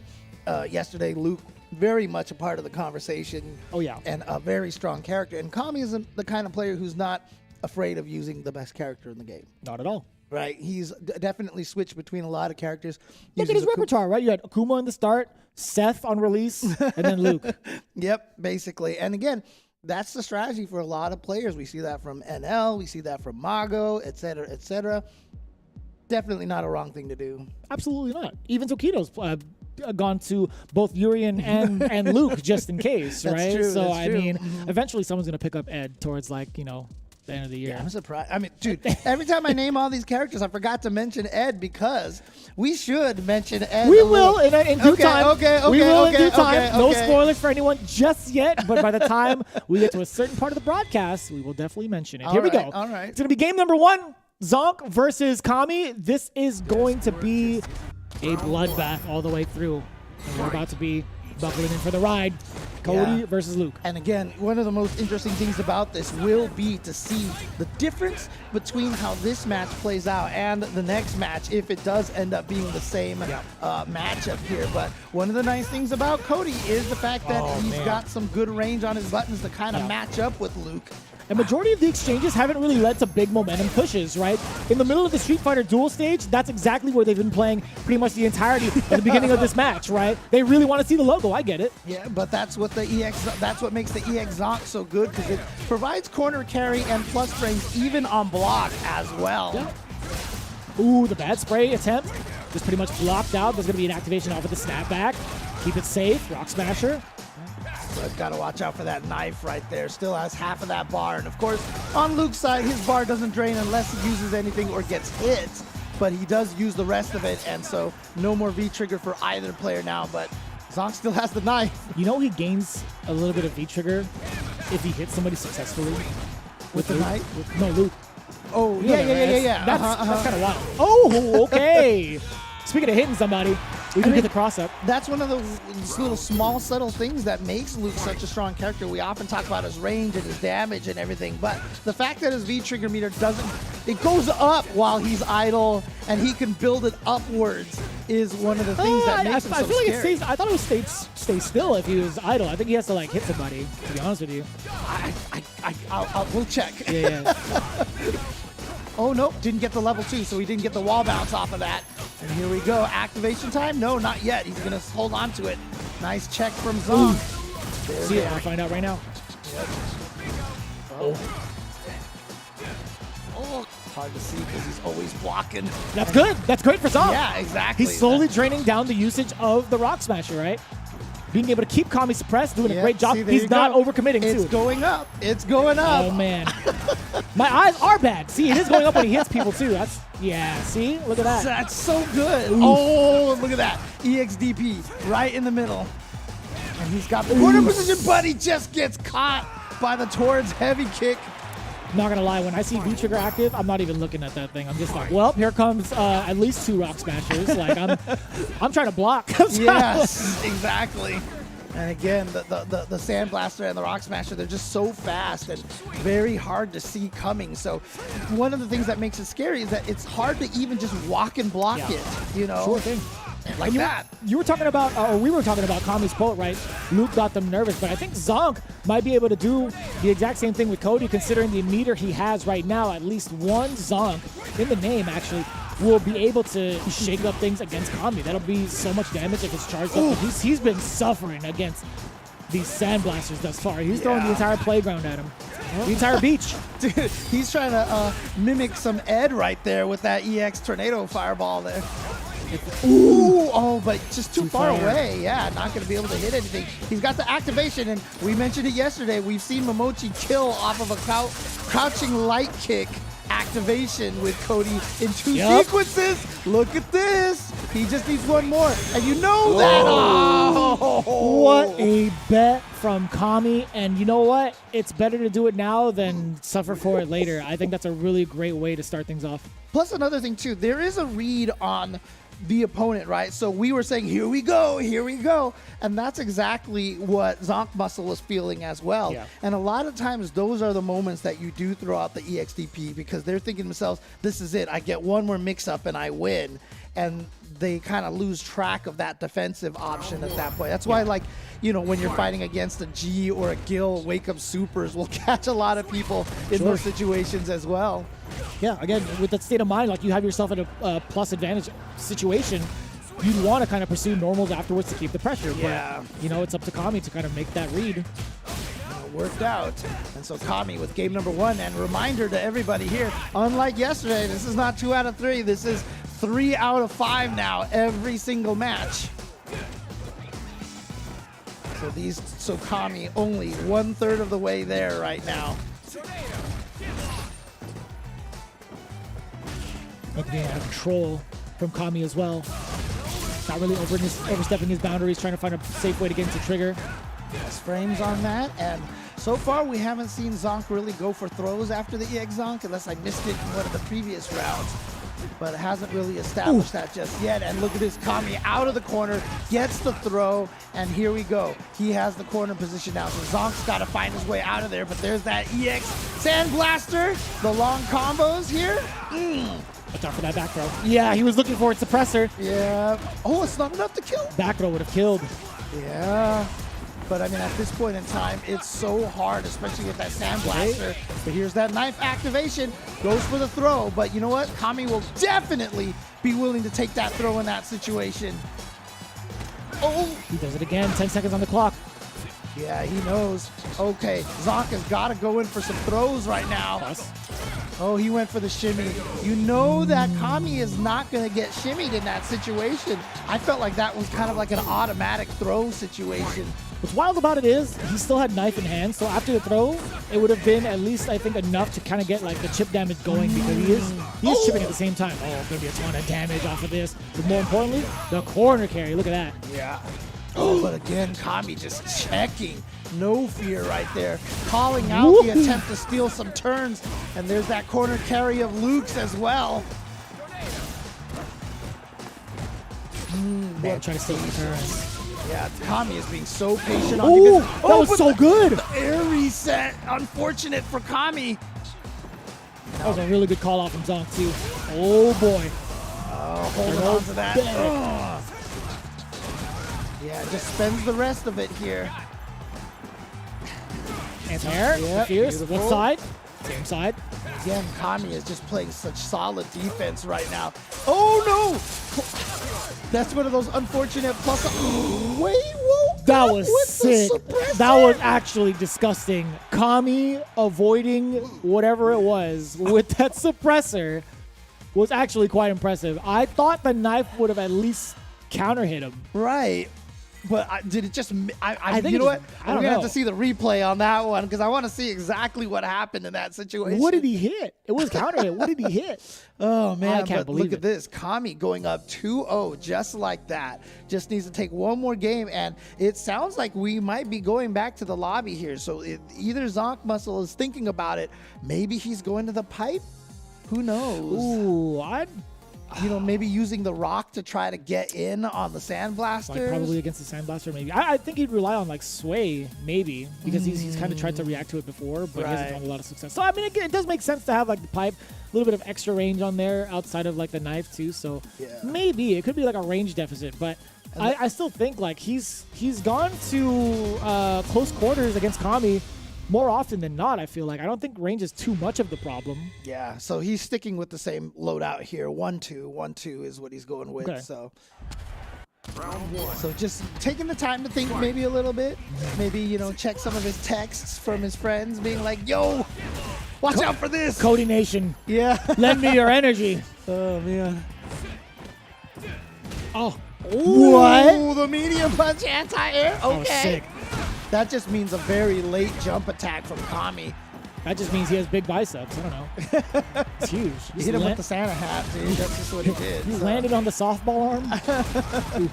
yesterday, Luke very much a part of the conversation. Oh, yeah. And a very strong character. And Kami is the kind of player who's not afraid of using the best character in the game. Not at all. Right, he's definitely switched between a lot of characters. Look at his repertoire, right? You had Akuma in the start, Seth on release, and then Luke. Yep, basically. And again, that's the strategy for a lot of players. We see that from NL, we see that from Mago, et cetera, et cetera. Definitely not a wrong thing to do. Absolutely not. Even Tokido's gone to both Urian and Luke just in case, that's right? True, so, that's true. mean, eventually someone's going to pick up Ed towards, like, you know, the end of the year. Yeah, I'm surprised. I mean, dude, every time I name all these characters, I forgot to mention Ed because we should mention Ed. We will in due time. Okay, we will in due time. Okay. No spoilers for anyone just yet, but by the time we get to a certain part of the broadcast, we will definitely mention it. Here we go. All right. It's going to be game #1, Zonk versus Kami. This is going to be a bloodbath all the way through. And we're about to be buckling in for the ride. Cody versus Luke. And again, one of the most interesting things about this will be to see the difference between how this match plays out and the next match, if it does end up being the same matchup here. But one of the nice things about Cody is the fact that he's got some good range on his buttons to kind of match up with Luke. And majority of the exchanges haven't really led to big momentum pushes, right? In the middle of the Street Fighter duel stage, that's exactly where they've been playing pretty much the entirety of the beginning of this match, right? They really want to see the logo. I get it. Yeah, but that's what that's what makes the EX Zonk so good, because it provides corner carry and plus frames even on block as well. Yeah. Ooh, the bad spray attempt just pretty much blocked out. There's going to be an activation off of the snapback. Keep it safe. Rock Smasher. But gotta watch out for that knife right there. Still has half of that bar. And of course, on Luke's side, his bar doesn't drain unless he uses anything or gets hit. But he does use the rest of it. And so no more V-trigger for either player now. But Zonk still has the knife. You know he gains a little bit of V-trigger if he hits somebody successfully. With the knife? No, Luke. Oh, yeah. That's kind of wild. Oh, okay. Speaking of hitting somebody, we can get the cross-up. That's one of those little small, subtle things that makes Luke such a strong character. We often talk about his range and his damage and everything, but the fact that his V-trigger meter it goes up while he's idle, and he can build it upwards is one of the things that makes him so I feel like scary. it stays. I thought it would stay still if he was idle. I think he has to like hit somebody. To be honest with you. We'll check. Yeah. Oh, no, didn't get the level 2, so he didn't get the wall bounce off of that. And here we go. Activation time? No, not yet. He's going to hold on to it. Nice check from Zonk. See it. We'll find out right now. Oh, hard to see because he's always blocking. That's good. That's great for Zonk. Yeah, exactly. He's slowly draining down the usage of the Rock Smasher, right? Being able to keep Kami suppressed, doing a great job. See, there He's you not go. overcommitting, It's too. going up. It's going up. Oh, man. My eyes are bad. See, it is going up when he hits people, too. That's, yeah, see? Look at that. That's so good. Oh, look at that. EXDP right in the middle. And he's got the corner position, but he just gets caught by the Torrid's heavy kick. Not gonna lie, when I see V-Trigger active, I'm not even looking at that thing. I'm just like, well, here comes at least 2 Rock Smashers. Like, I'm trying to block. Yes, exactly. And again, the Sandblaster and the Rock Smasher, they're just so fast and very hard to see coming. So one of the things that makes it scary is that it's hard to even just walk and block it, you know? Sure thing. Like that. You were talking about, or we were talking about Kami's quote, right? Luke got them nervous, but I think Zonk might be able to do the exact same thing with Cody, considering the meter he has right now. At least one Zonk, in the name actually, will be able to shake up things against Kami. That'll be so much damage if it's charged up. He's been suffering against these Sandblasters thus far. He's throwing the entire playground at him. The entire beach. Dude, he's trying to mimic some Ed right there with that EX Tornado Fireball there. Ooh, oh, but just too far away. Yeah, not going to be able to hit anything. He's got the activation, and we mentioned it yesterday. We've seen Momochi kill off of a crouching light kick activation with Cody in 2 sequences. Look at this. He just needs one more, and you know that. Oh, what a bet from Kami, and you know what? It's better to do it now than suffer for it later. I think that's a really great way to start things off. Plus another thing too, there is a read on the opponent, right? So we were saying, here we go. And that's exactly what Zonk Muscle was feeling as well. Yeah. And a lot of times those are the moments that you do throw out the EXDP because they're thinking to themselves, this is it. I get one more mix up and I win. And they kind of lose track of that defensive option at that point. That's why, like, you know, when you're fighting against a G or a Gil, Wake Up Supers will catch a lot of people in those situations as well. Yeah, again, with that state of mind, like you have yourself in a plus advantage situation, you'd want to kind of pursue normals afterwards to keep the pressure. Yeah. But, you know, it's up to Kami to kind of make that read. Worked out. And so Kami with game number 1, and reminder to everybody here, unlike yesterday, this is not 2 out of 3. This is 3 out of 5 now, every single match. So Kami only 1/3 of the way there right now. Looking at control from Kami as well. Not really overstepping his boundaries, trying to find a safe way to get into trigger. Yes, frames on that, and so far we haven't seen Zonk really go for throws after the EX Zonk, unless I missed it in one of the previous rounds. But it hasn't really established that just yet. And look at this, Kami out of the corner, gets the throw, and here we go. He has the corner position now, so Zonk's got to find his way out of there, but there's that EX Sandblaster, the long combos here. Watch out for that back throw. Yeah, he was looking for it, suppressor. Yeah. Oh, it's not enough to kill. Back throw would have killed. Yeah. But I mean, at this point in time, it's so hard, especially with that Sandblaster. But here's that knife activation. Goes for the throw. But you know what? Kami will definitely be willing to take that throw in that situation. Oh! He does it again. 10 seconds on the clock. Yeah, he knows. Okay, Zonk has got to go in for some throws right now. Plus. Oh, he went for the shimmy. You know that Kami is not going to get shimmied in that situation. I felt like that was kind of like an automatic throw situation. What's wild about it is he still had knife in hand, so after the throw, it would have been at least, I think, enough to kind of get like the chip damage going because he is chipping at the same time. Oh, going to be a ton of damage off of this. But more importantly, the corner carry. Look at that. Yeah. Oh, but again, Kami just checking. No fear right there. Calling out the attempt to steal some turns. And there's that corner carry of Luke's as well. Man, trying to steal some turns. Yeah, Kami is being so patient on Ooh, defense. that was so good. The air reset. Unfortunate for Kami. That was a really good call out from Zonk, too. Oh, boy. Holding on to that. Yeah, just spends the rest of it here. Anti-air, Yep, fierce. beautiful. What side? Same side. Again, Kami is just playing such solid defense right now. Oh no! That's one of those unfortunate plus. Wait, whoa! That was with sick. the suppressor. That was actually disgusting. Kami avoiding whatever it was with that suppressor was actually quite impressive. I thought the knife would have at least counter hit him. Right. But did it just? I think you it know just- what? I don't We're gonna have know. to see the replay on that one because I want to see exactly what happened in that situation. What did he hit? It was counter hit. What did he hit? Oh man! I can't but believe look it. at this, Kami going up 2-0 just like that. Just needs to take one more game, and it sounds like we might be going back to the lobby here. So either Zonk Muscle is thinking about it. Maybe he's going to the pipe. Who knows? Ooh, Maybe using the rock to try to get in on the Sandblasters. like probably against the Sandblaster, maybe. I think he'd rely on like Sway, maybe, because he's kind of tried to react to it before, but he hasn't Right. found a lot of success. So I mean, again, it does make sense to have like the pipe, a little bit of extra range on there outside of like the knife too. So Yeah. maybe it could be like a range deficit, but I still think like he's gone to close quarters against Kami more often than not. I feel like I don't think range is too much of the problem. Yeah, so he's sticking with the same loadout here. 1-2, 1-2 is what he's going with. Okay. So, Round one. so just taking the time to think maybe a little bit. Maybe check some of his texts from his friends, being like, "Yo, watch out for this." Cody Nation, Yeah. lend me your energy. Oh man. Oh, What? The medium punch anti-air. that was Okay. sick. That just means a very late jump attack from Kami. That just means he has big biceps. I don't know. It's huge. You hit him with the Santa hat, dude. That's just what he did. He so. landed on the softball arm.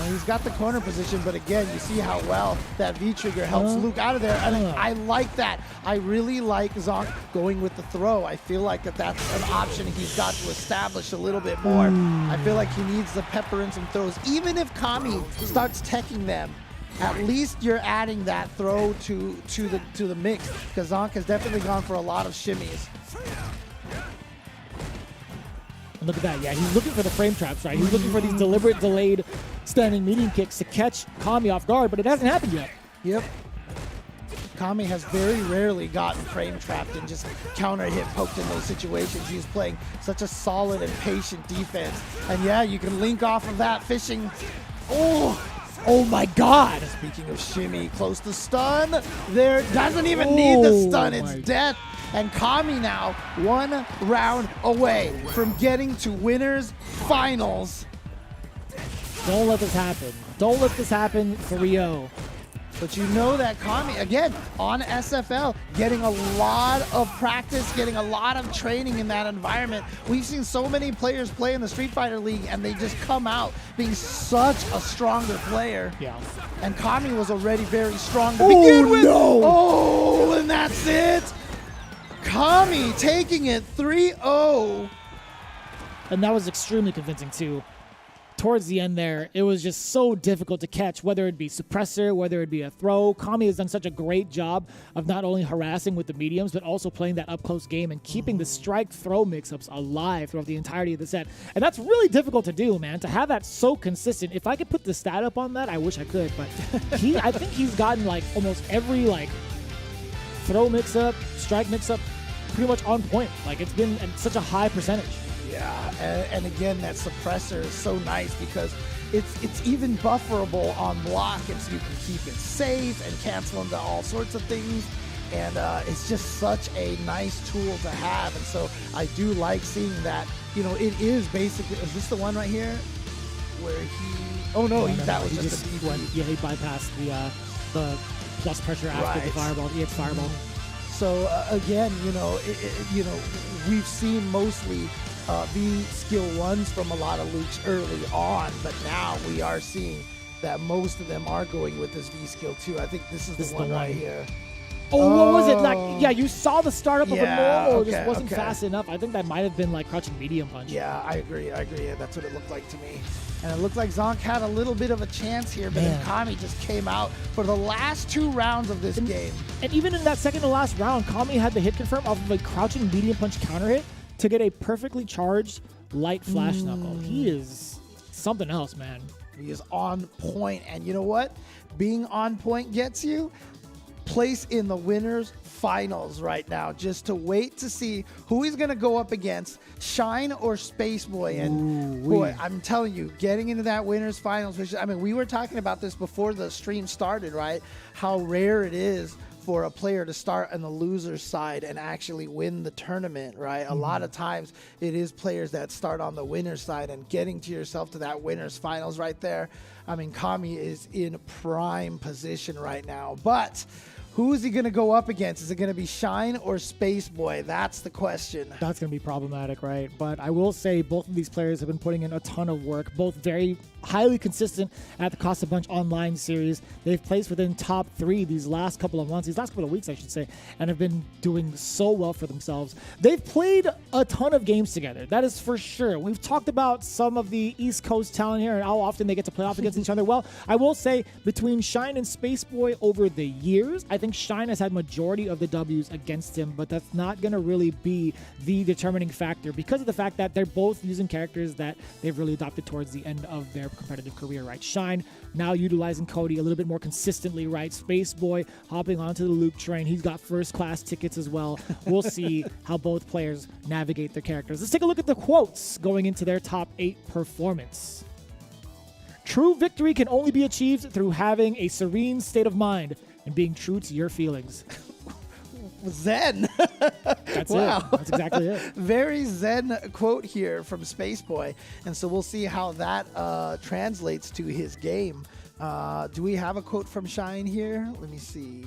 He's got the corner position, but again, you see how well that V-trigger helps Luke out of there. And I like that. I really like Zonk going with the throw. I feel like that's an option he's got to establish a little bit more. I feel like he needs to pepper in some throws. Even if Kami starts teching them, at least you're adding that throw to the mix, because Zonk has definitely gone for a lot of shimmies. And look at that. Yeah, he's looking for the frame traps, right? He's looking for these deliberate, delayed, standing medium kicks to catch Kami off guard, but it hasn't happened yet. Yep. Kami has very rarely gotten frame trapped and just counter hit poked in those situations. He's playing such a solid and patient defense. And yeah, you can link off of that fishing. Oh my God! Speaking of shimmy, close to stun. There doesn't even need the stun. Oh It's my- death. And Kami now 1 round away from getting to winners finals. Don't let this happen. Don't let this happen for Rio. But you know that Kami, again, on SFL, getting a lot of practice, getting a lot of training in that environment. We've seen so many players play in the Street Fighter League, and they just come out being such a stronger player. Yeah. And Kami was already very strong to begin with. no. Oh, and that's it. Kami taking it 3-0. And that was extremely convincing too. Towards the end there, it was just so difficult to catch, whether it be suppressor, whether it be a throw. Kami has done such a great job of not only harassing with the mediums, but also playing that up-close game and keeping the strike-throw mix-ups alive throughout the entirety of the set. And that's really difficult to do, man, to have that so consistent. If I could put the stat up on that, I wish I could, but I think he's gotten like almost every like throw mix-up, strike mix-up pretty much on point. Like it's been at such a high percentage. Yeah, and again, that suppressor is so nice because it's even bufferable on block, and so you can keep it safe and cancel into all sorts of things. And it's just such a nice tool to have. And so I do like seeing that. It is basically, is this the one right here where he? Oh no, that was he just a DP. he bypassed the plus pressure after the Right. fireball, the EX fireball. So again, we've seen mostly V-skill ones from a lot of Lukes early on, but now we are seeing that most of them are going with this V-skill too. I think this is the one right here. Oh, what was it? Like, yeah, you saw the startup of a normal, it just okay, wasn't okay. fast enough. I think that might have been like crouching medium punch. Yeah, I agree. Yeah, that's what it looked like to me. And it looked like Zonk had a little bit of a chance here, but then Man. Kami just came out for the last 2 rounds of this game. And even in that second to last round, Kami had the hit confirm off of a crouching medium punch counter hit to get a perfectly charged light flash knuckle. He is something else, man. He is on point, and you know what? Being on point gets you place in the winners finals right now, just to wait to see who he's going to go up against, Shine or Space Boy. And boy, I'm telling you, getting into that winners finals, which, I mean, we were talking about this before the stream started, right? How rare it is for a player to start on the loser side and actually win the tournament, right? A lot of times it is players that start on the winner's side, and getting to yourself to that winners finals right there. I mean, Kami is in prime position right now, but who is he going to go up against? Is it going to be Shine or Space Boy? That's the question. That's going to be problematic, right? But I will say both of these players have been putting in a ton of work, both very highly consistent at the Cost a Bunch online series. They've placed within top 3 these last couple of months, these last couple of weeks, I should say, and have been doing so well for themselves. They've played a ton of games together. That is for sure. We've talked about some of the East Coast talent here and how often they get to play off against each other. Well, I will say between Shine and Space Boy over the years, I think Shine has had majority of the W's against him, but that's not going to really be the determining factor because of the fact that they're both using characters that they've really adopted towards the end of their competitive career, right? Shine now utilizing Cody a little bit more consistently, right? Space Boy hopping onto the Luke train. He's got first class tickets as well. We'll see how both players navigate their characters. Let's take a look at the quotes going into their top 8 performance. True victory can only be achieved through having a serene state of mind and being true to your feelings. Zen. That's wow. it. That's exactly it. Very zen quote here from Space Boy. And so we'll see how that translates to his game. Do we have a quote from Shine here? Let me see.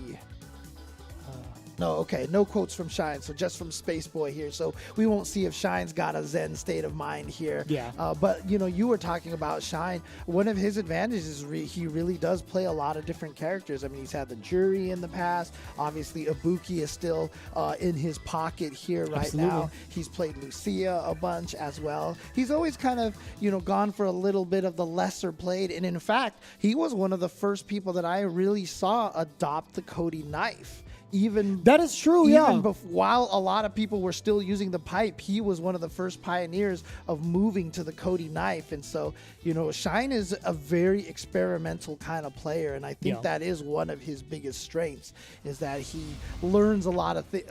No, okay, no quotes from Shine, so just from Space Boy here. So we won't see if Shine's got a zen state of mind here. Yeah. But, you know, you were talking about Shine. One of his advantages is he really does play a lot of different characters. I mean, he's had the Jury in the past. Obviously, Ibuki is still in his pocket here right now. He's played Lucia a bunch as well. He's always kind of, you know, gone for a little bit of the lesser played. And in fact, he was one of the first people that I really saw adopt the Cody knife. That is true, yeah. While a lot of people were still using the pipe, he was one of the first pioneers of moving to the Cody knife. And so, you know, Shine is a very experimental kind of player, and I think that is one of his biggest strengths, is that he learns a lot of things.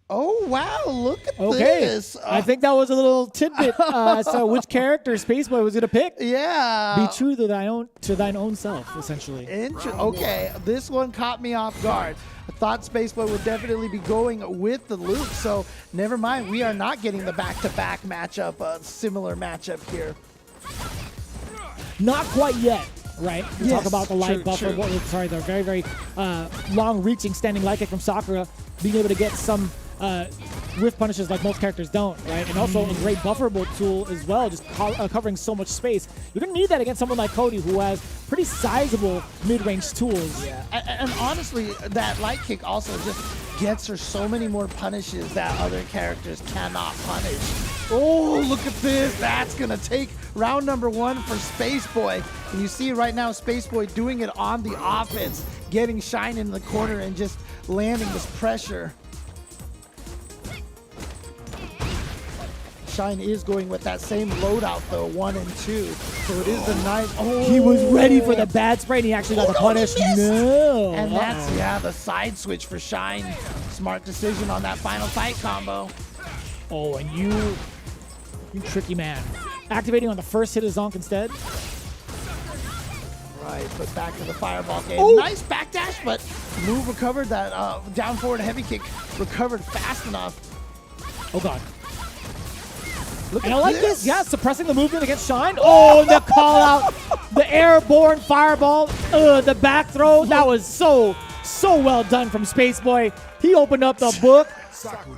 Oh, wow, look at this. I think that was a little tidbit as to which character Space Boy was going to pick. Yeah. Be true to thine own self, essentially. Okay, this one caught me off guard. I thought Space Boy would definitely be going with the Luke, so never mind. We are not getting the back-to-back matchup, a similar matchup here. Not quite yet. Right? We Yes, talk about the light true, buffer. true. Sorry, the very, very long-reaching standing light kick from Sakura, being able to get some whiff punishes like most characters don't, right? And also a great bufferable tool as well, just covering so much space. You're going to need that against someone like Cody, who has pretty sizable mid-range tools. Yeah, and honestly, that light kick also just gets her so many more punishes that other characters cannot punish. Oh, look at this. That's going to take round number 1 for Space Boy. And you see right now Space Boy doing it on the offense, getting Shine in the corner and just landing this pressure. Shine is going with that same loadout though, 1 and 2. So it is the knife. Oh, he was ready for the bad spray and he actually got the punish. No. And that's, the side switch for Shine. Smart decision on that final fight combo. Oh, and you tricky man. Activating on the first hit of Zonk instead. Right, but back to the fireball game. Oh. Nice backdash, but move recovered. That down forward heavy kick recovered fast enough. Oh, God. Look And at I like this. this. Yeah, suppressing the movement against Shine. Oh, the call out. The airborne fireball. The back throw. That was so well done from Space Boy. He opened up the book,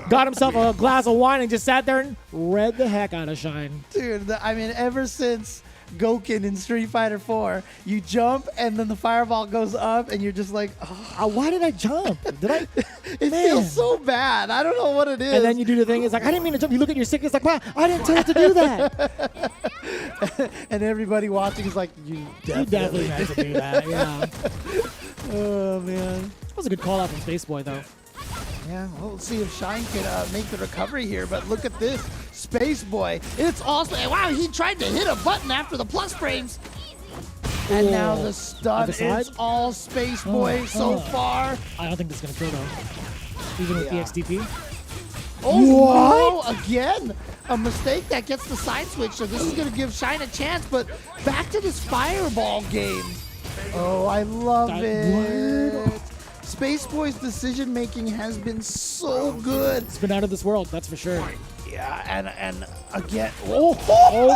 got himself a glass of wine, and just sat there and read the heck out of Shine. Dude, I mean, ever since Goken in Street Fighter 4, you jump and then the fireball goes up and you're just like, oh, Why did I jump? Did I? it feels so bad. I don't know what it is. And then you do the thing. It's like, I didn't mean to jump. You look at your stick. It's like, wow, I didn't tell it to do that. And everybody watching is like, you definitely meant to do that. Yeah. Oh, man. That was a good call out from Space Boy, though. Yeah, well, let's see if Shine can make the recovery here, but look at this. Space Boy. It's also, wow, he tried to hit a button after the plus frames. And now the stun is all Space Boy so far. I don't think this is going to kill, though. Even with the XTP. Oh, no, again. A mistake that gets the side switch, so this is going to give Shine a chance, but back to this fireball game. Oh, I love it. Space Boy's decision-making has been so good. It's been out of this world, that's for sure. Yeah, and again, oh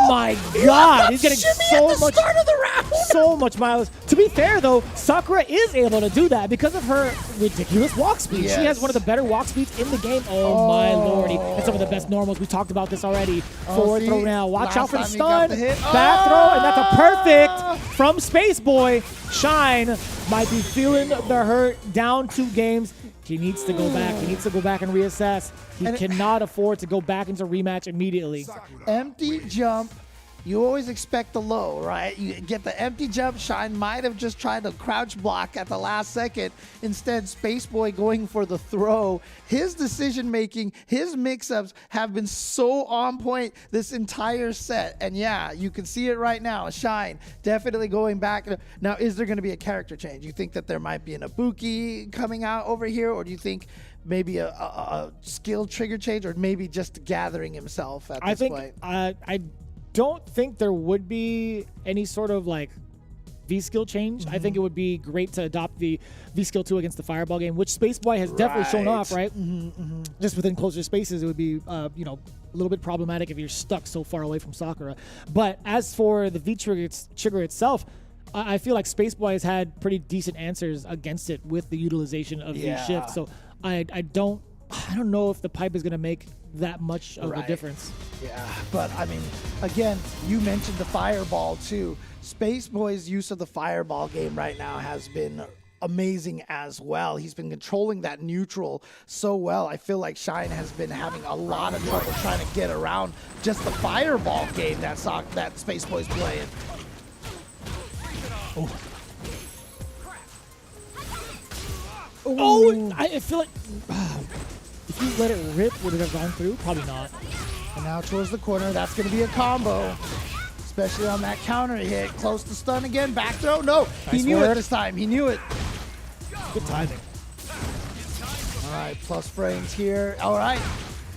my God, he's getting so much mileage. To be fair though, Sakura is able to do that because of her ridiculous walk speed. Yes. She has one of the better walk speeds in the game. Oh my lordy, and some of the best normals. We talked about this already. Forward throw now. Watch out for the stun. Back throw, and that's a perfect from Space Boy. Shine might be feeling the hurt. Down 2 games. He needs to go back. He needs to go back and reassess. He cannot afford to go back into rematch immediately. Empty jump. You always expect the low, right? You get the empty jump. Shine might have just tried to crouch block at the last second. Instead, Space Boy going for the throw. His decision-making, his mix-ups have been so on point this entire set. And yeah, you can see it right now. Shine definitely going back. Now, is there going to be a character change? You think that there might be an Ibuki coming out over here? Or do you think maybe a skill trigger change? Or maybe just gathering himself at this point? I don't think there would be any sort of like V-skill change. I think it would be great to adopt the V-skill 2 against the Fireball game, which Space Boy has definitely shown off, right? Just within closer spaces, it would be, you know, a little bit problematic if you're stuck so far away from Sakura. But as for the V-trigger itself, I feel like Space Boy has had pretty decent answers against it with the utilization of V-shift. So I don't know if the pipe is going to make that much of a difference. Yeah, but I mean, again, you mentioned the Fireball too. Space Boy's use of the Fireball game right now has been amazing as well. He's been controlling that neutral so well. I feel like Shine has been having a lot of trouble trying to get around just the Fireball game that Space Boy's playing. I feel like if you let it rip, would it have gone through? Probably not. And now towards the corner, that's going to be a combo. Especially on that counter hit. Close to stun again. Back throw. No, he knew it this time. He knew it. Good timing. All right, plus frames here. All right.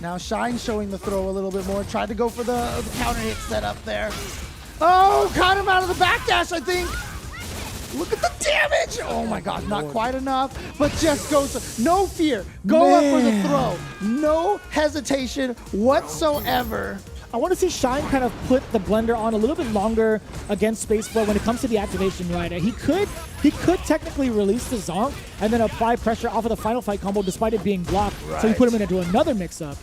Now Shine showing the throw a little bit more. Tried to go for the counter hit setup there. Oh, caught him out of the backdash, I think. Look at the damage! Oh my God, not quite enough, but just goes, no fear. Go up for the throw. No hesitation whatsoever. I want to see Shine kind of put the blender on a little bit longer against Space Boy when it comes to the activation, right? He could technically release the Zonk and then apply pressure off of the final fight combo despite it being blocked. Right. So he put him into another mix-up.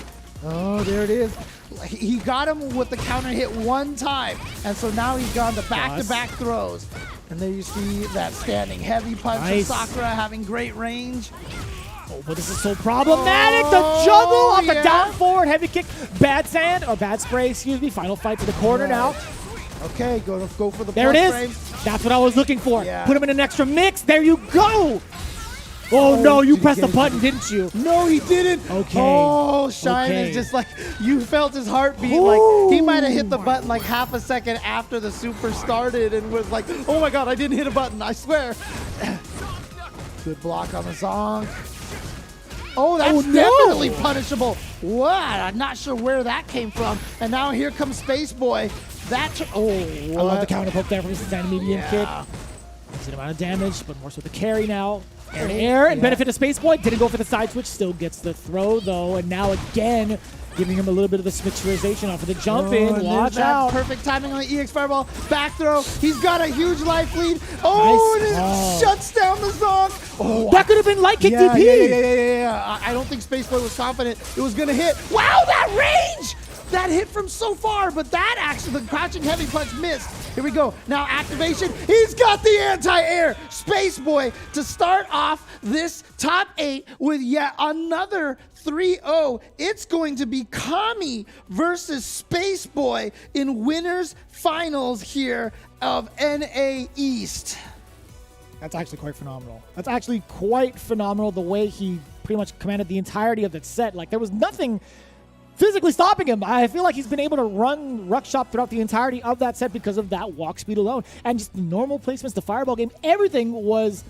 Oh, there it is. He got him with the counter hit one time, and so now he's gone to back-to-back throws. And there you see that standing heavy punch of Sakura having great range. Oh, but this is so problematic. The juggle off the down forward heavy kick. Bad spray, excuse me. Final fight to the corner now. Okay, go for the there it is. Frames. That's what I was looking for. Yeah. Put him in an extra mix. There you go. Oh no, you pressed the button, didn't you? No, he didn't. Okay. Oh, Shine is just like, you felt his heartbeat. Like, he might have hit the button like half a second after the super started and was like, oh my God, I didn't hit a button, I swear. Good block on the Zonk. Oh, that's definitely punishable. What? I'm not sure where that came from. And now here comes Space Boy. I love the counter poke there from his standing medium kick. Decent amount of damage, but more so the carry now. Air to air, and benefit of Space Boy. Didn't go for the side switch, still gets the throw though, and now again giving him a little bit of the switcherization off of the jump in. Watch out. Perfect timing on the EX Fireball. Back throw. He's got a huge life lead. Oh, nice. And it shuts down the Zonk. Oh, that could have been light kick DP. Yeah. I don't think Space Boy was confident it was going to hit. Wow, that range! That hit from so far, but that actually, the crouching heavy punch missed. Here we go. Now activation. He's got the anti-air. Space Boy to start off this top 8 with yet another 3-0. It's going to be Kami versus Space Boy in winners finals here of NA East. That's actually quite phenomenal. That's actually quite phenomenal, the way he pretty much commanded the entirety of that set. Like, there was nothing physically stopping him. I feel like he's been able to run ruck shop throughout the entirety of that set because of that walk speed alone. And just the normal placements, the fireball game, everything was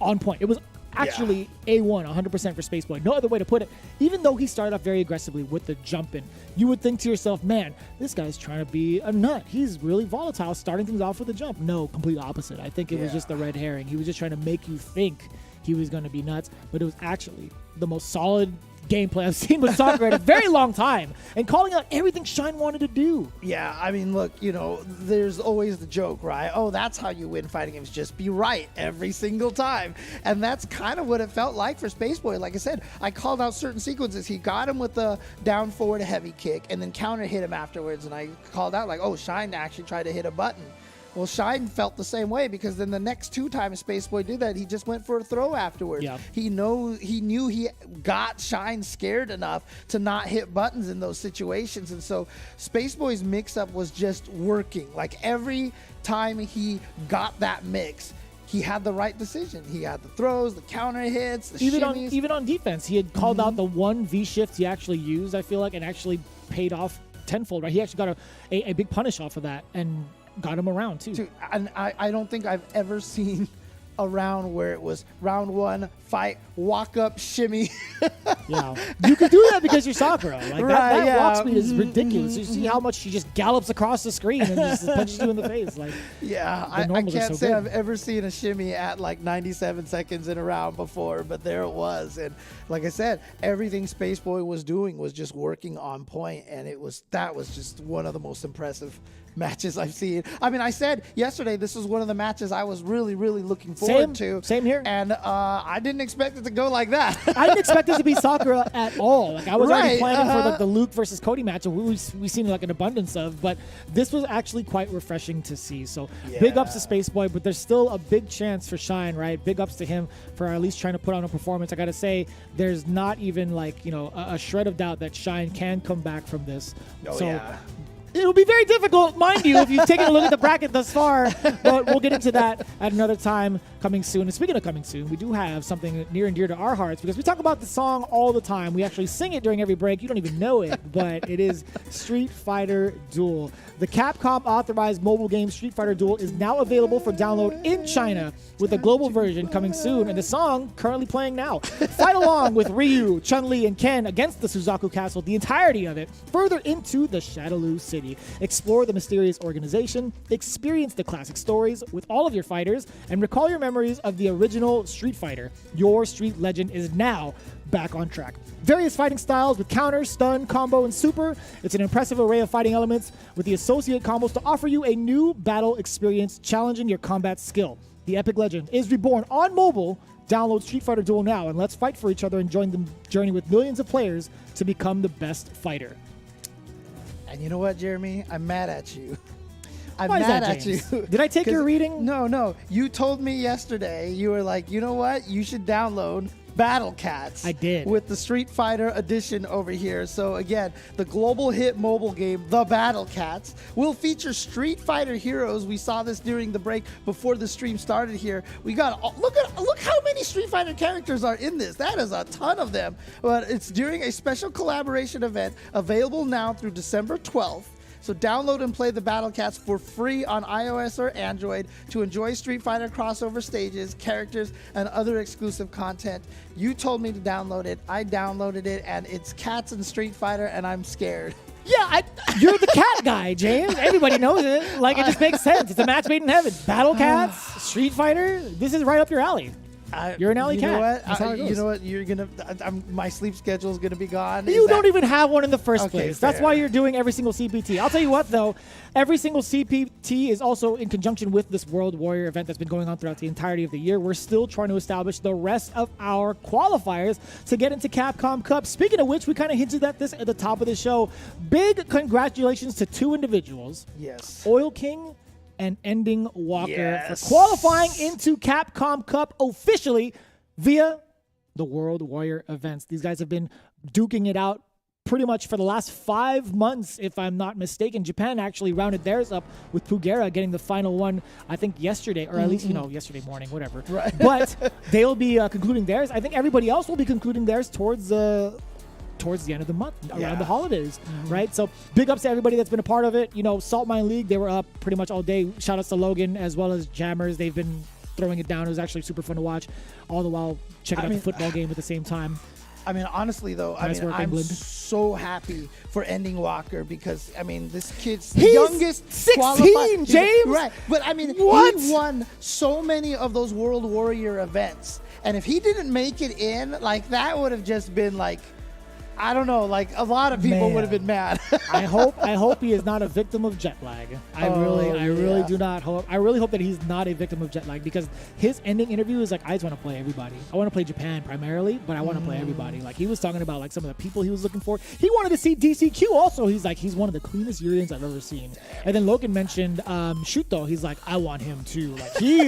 on point. It was actually A1, 100% for Spaceboy. No other way to put it. Even though he started off very aggressively with the jumping, you would think to yourself, man, this guy's trying to be a nut. He's really volatile, starting things off with a jump. No, complete opposite. I think it was just the red herring. He was just trying to make you think he was going to be nuts, but it was actually the most solid gameplay I've seen with soccer in a very long time, and calling out everything Shine wanted to do. Yeah, I mean, look, you know, there's always the joke, right? Oh, that's how you win fighting games. Just be right every single time. And that's kind of what it felt like for Spaceboy. Like I said, I called out certain sequences. He got him with the down forward heavy kick and then counter hit him afterwards. And I called out like, oh, Shine actually tried to hit a button. Well, Shine felt the same way, because then the next 2 times Spaceboy did that, he just went for a throw afterwards. Yeah. He knew he got Shine scared enough to not hit buttons in those situations. And so Spaceboy's mix-up was just working. Like, every time he got that mix, he had the right decision. He had the throws, the counter hits, the shimmies. Even on defense, he had called out the one V-shift he actually used, I feel like, and actually paid off tenfold, right? He actually got a big punish off of that and got him around too. Dude, and I don't think I've ever seen a round where it was round 1, fight, walk up, shimmy. Yeah, you could do that because you're Sakura. Like Right, that walk speed is ridiculous. You see how much she just gallops across the screen and just punches you in the face. Like, yeah, the I normals are can't so say good. I've ever seen a shimmy at like 97 seconds in a round before, but there it was. And like I said, everything Spaceboy was doing was just working on point, and that was just one of the most impressive matches I've seen. I mean, I said yesterday this was one of the matches I was really, really looking forward to. Same here. And I didn't expect it to go like that. I didn't expect it to be Sakura at all. Like, I was already Right, planning for the Luke versus Cody match, and we've seen like an abundance of, but this was actually quite refreshing to see. So big ups to Spaceboy, but there's still a big chance for Shine, right? Big ups to him for at least trying to put on a performance. I gotta say, there's not even like, you know, a shred of doubt that Shine can come back from this. It'll be very difficult, mind you, if you've taken a look at the bracket thus far, but we'll get into that at another time coming soon. And speaking of coming soon, we do have something near and dear to our hearts, because we talk about the song all the time. We actually sing it during every break. You don't even know it, but it is Street Fighter Duel. The Capcom authorized mobile game Street Fighter Duel is now available for download in China, with a global version coming soon, and the song currently playing now. Fight along with Ryu, Chun-Li, and Ken against the Suzaku Castle, the entirety of it, further into the Shadaloo City. Explore the mysterious organization, experience the classic stories with all of your fighters, and recall your memories of the original Street Fighter. Your Street legend is now back on track. Various fighting styles with counter, stun, combo, and super. It's an impressive array of fighting elements with the associate combos to offer you a new battle experience challenging your combat skill. The epic legend is reborn on mobile. Download Street Fighter Duel now, and let's fight for each other and join the journey with millions of players to become the best fighter. And you know what, Jeremy? I'm mad at you. I'm Why is mad that, at you. James? Did I take your reading? No. You told me yesterday, you were like, you know what? You should download Battle Cats. I did. With the Street Fighter edition over here. So again, the global hit mobile game, The Battle Cats, will feature Street Fighter heroes. We saw this during the break before the stream started here. We got, look how many Street Fighter characters are in this. That is a ton of them. But it's during a special collaboration event available now through December 12th. So download and play the Battle Cats for free on iOS or Android to enjoy Street Fighter crossover stages, characters, and other exclusive content. You told me to download it. I downloaded it, and it's cats and Street Fighter, and I'm scared. Yeah, you're the cat guy, James. Everybody knows it. Like, it just makes sense. It's a match made in heaven. Battle Cats, Street Fighter. This is right up your alley. You're an alley cat. Know what? That's how it goes. You know what? You're gonna. my sleep schedule is gonna be gone. You don't even have one in the first place. Fair. That's why you're doing every single CPT. I'll tell you what, though. Every single CPT is also in conjunction with this World Warrior event that's been going on throughout the entirety of the year. We're still trying to establish the rest of our qualifiers to get into Capcom Cup. Speaking of which, we kind of hinted at this at the top of the show. Big congratulations to 2 individuals. Yes. Oil King and Ending Walker for qualifying into Capcom Cup officially via the World Warrior events. These guys have been duking it out pretty much for the last 5 months, if I'm not mistaken. Japan actually rounded theirs up with Pugera getting the final one, I think yesterday, or at least, yesterday morning, whatever. Right. But they'll be concluding theirs. I think everybody else will be concluding theirs towards the end of the month, around the holidays, right? So big ups to everybody that's been a part of it. Salt Mine League, they were up pretty much all day. Shout outs to Logan as well as Jammers. They've been throwing it down. It was actually super fun to watch, all the while checking out the football game at the same time. I mean, honestly, though, I'm England. so happy for Ending Walker because, this kid's He's youngest 16, James! Right. But, he won so many of those World Warrior events. And if he didn't make it in, that would have just been, I don't know, a lot of people would have been mad. I hope he is not a victim of jet lag. I really do not hope. I really hope that he's not a victim of jet lag because his ending interview is I just want to play everybody. I want to play Japan primarily, but I want to play everybody. He was talking about some of the people he was looking for. He wanted to see DCQ also. He's one of the cleanest Urians I've ever seen. And then Logan mentioned Shuto. He's I want him too. He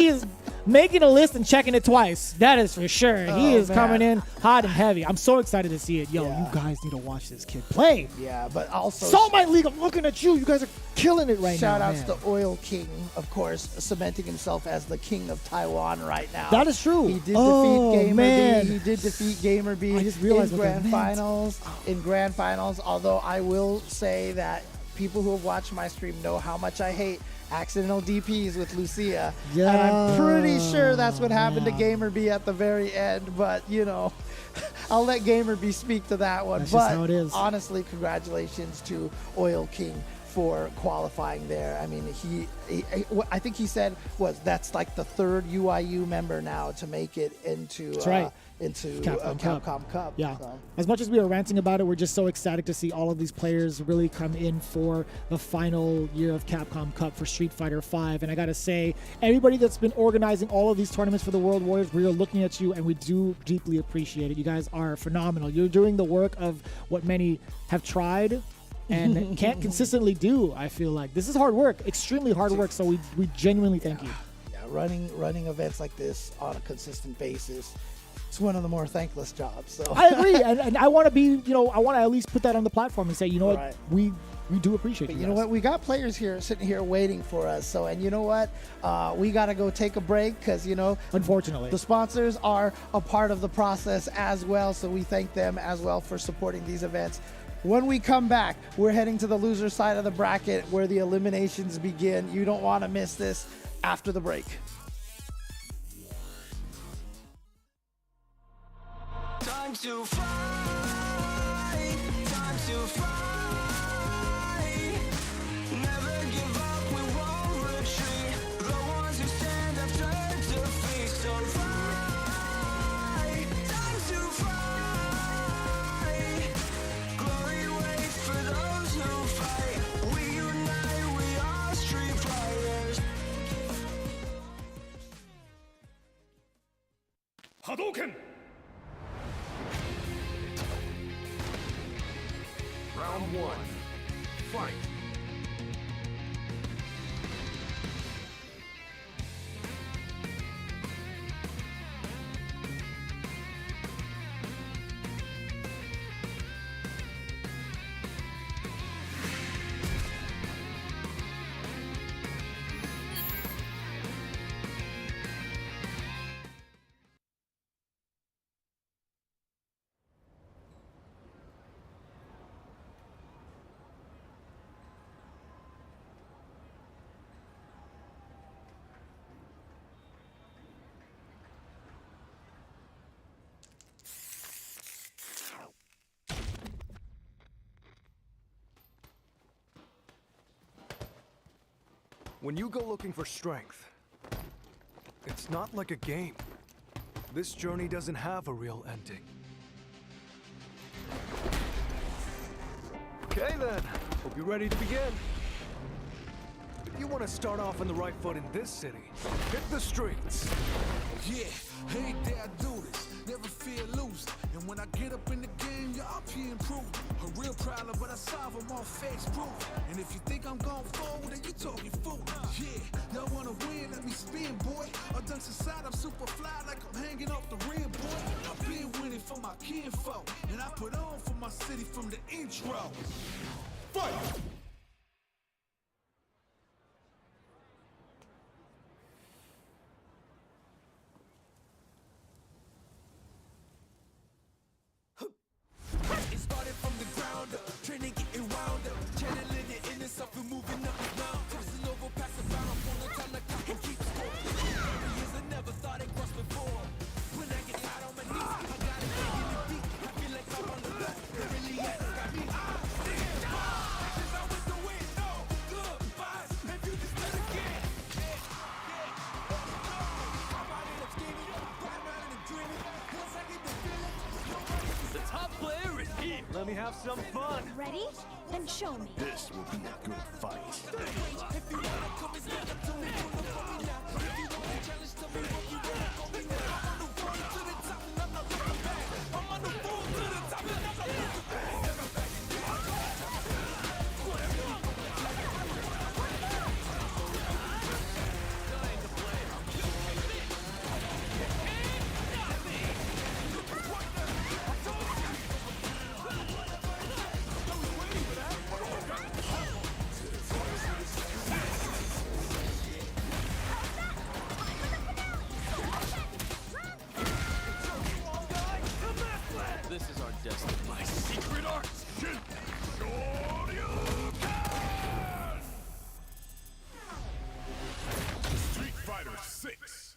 is making a list and checking it twice. That is for sure. He is coming in hot and heavy. I'm so excited to see it. Yo, you guys need to watch this kid play. Yeah, but also Salt Mine League, I'm looking at you. You guys are killing it right now. Shout outs to Oil King, of course, cementing himself as the king of Taiwan right now. That is true. He did defeat Gamer B. He did defeat Gamer B I just realized in what that grand finals. In grand finals, although I will say that people who have watched my stream know how much I hate accidental DPs with Lucia. Yeah. And I'm pretty sure that's what happened to Gamer B at the very end. But, I'll let Gamer B speak to that one. That's but just how it is. Honestly, congratulations to Oil King for qualifying there. I think he said that's the third UIU member now to make it into Capcom Cup. Yeah. So. As much as we were ranting about it, we're just so ecstatic to see all of these players really come in for the final year of Capcom Cup for Street Fighter V. And I got to say, everybody that's been organizing all of these tournaments for the World Warriors, we are looking at you and we do deeply appreciate it. You guys are phenomenal. You're doing the work of what many have tried and can't consistently do. I feel like this is hard work, extremely hard work. So we genuinely thank you. Yeah, running events like this on a consistent basis, it's one of the more thankless jobs. So I agree, and I want to be, I want to at least put that on the platform and say, what, we do appreciate but you you know guys. what? We got players here sitting here waiting for us. So, and you know what? We got to go take a break because, unfortunately, the sponsors are a part of the process as well. So we thank them as well for supporting these events. When we come back, we're heading to the loser side of the bracket where the eliminations begin. You don't want to miss this after the break. Time to fly, time to fly. Never give up, we won't retreat. The ones who stand have turned to defeat. So fly, time to fly. Glory waits for those who fight. We unite, we are street fighters. Hadouken! Round 1. Fight! When you go looking for strength, it's not like a game. This journey doesn't have a real ending. Okay then, hope you're ready to begin. If you want to start off on the right foot in this city, hit the streets. Yeah, hey there, I do this. Never fear losing. And when I get up in the game, y'all be improved. A real problem, but I solve them all facts proof. And if you think I'm going forward, then you talking fool. Yeah, y'all wanna win, let me spin, boy. All dunks aside, I'm super fly like I'm hanging off the rim, boy. I've been winning for for my kinfolk, and I put on for my city from the intro. Fight! It started from the ground up, training getting wound up, channeling it in itself and moving up and down, crossing over, passing around, I'm on the time the clock and keep score. Years I never thought it crossed before. When I get out on my knees, I got it digging it deep. I feel like I'm on the block, it really has got me. Since I went to win, no goodbyes, if you just let it get. I'm out in the scheming, riding around and dreaming. Once I get the feeling, The top player is here. Let me have some fun. Ready? Then show me. This will be a good fight. if you wanna come and stand up to me, pull up on me now. If you wanna challenge, tell me what you wanna call me now. I'm on the road to the top and I'm not looking back. I'm on the road to the top and I'm not looking back. This is our destiny. My secret art. Street Fighter 6.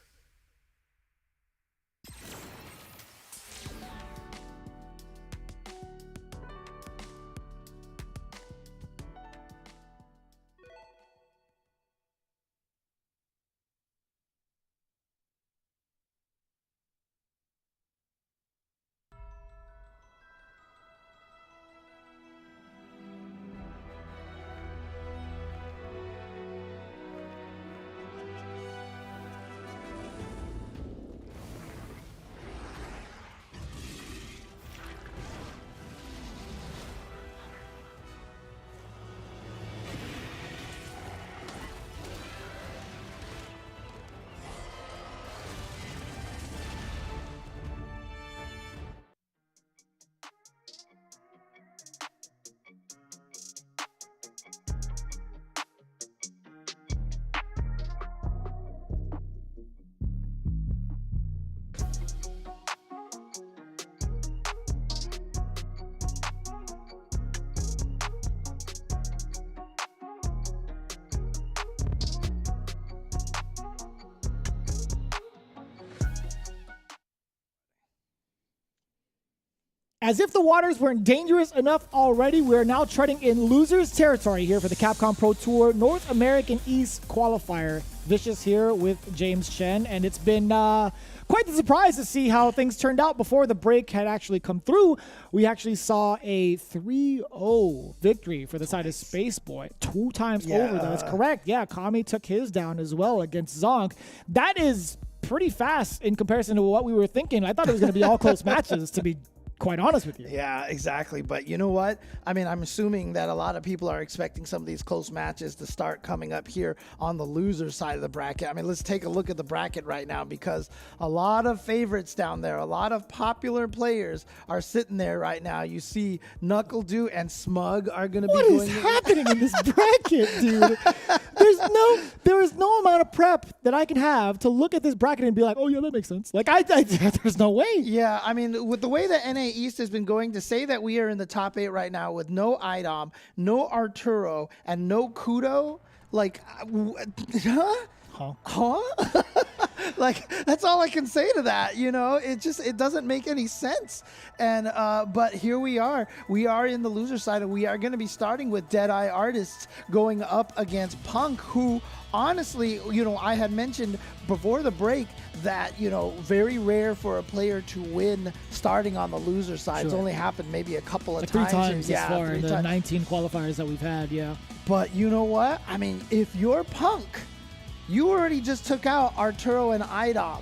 As if the waters weren't dangerous enough already, we are now treading in losers territory here for the Capcom Pro Tour North American East qualifier. Vicious here with James Chen, and it's been quite the surprise to see how things turned out before the break had actually come through. We actually saw a 3-0 victory for the side of Space Boy. 2 times over, that is correct. Yeah, Kami took his down as well against Zonk. That is pretty fast in comparison to what we were thinking. I thought it was going to be all close matches, to be quite honest with you. Yeah, exactly. But you know what? I mean, I'm assuming that a lot of people are expecting some of these close matches to start coming up here on the loser side of the bracket. I mean, let's take a look at the bracket right now, because a lot of favorites down there, a lot of popular players are sitting there right now. You see KnuckleDu and Smug are going to be going. What is happening in this bracket, dude? There is no amount of prep that I can have to look at this bracket and be like, oh yeah, that makes sense. Like there's no way. Yeah, I mean, with the way that NA East has been going, to say that we are in the top 8 right now with no IDOM, no Arturo, and no Kudo, like, huh? Like, that's all I can say to that. You know, it doesn't make any sense. And but here we are in the loser side, and we are going to be starting with Deadeye Artists going up against Punk, who honestly, you know, I had mentioned before the break that, you know, very rare for a player to win starting on the loser side. Sure. It's only happened maybe a couple of times. 3 times yeah, far in the 19 qualifiers that we've had, yeah. But you know what? I mean, if you're Punk, you already just took out Arturo and IDOM,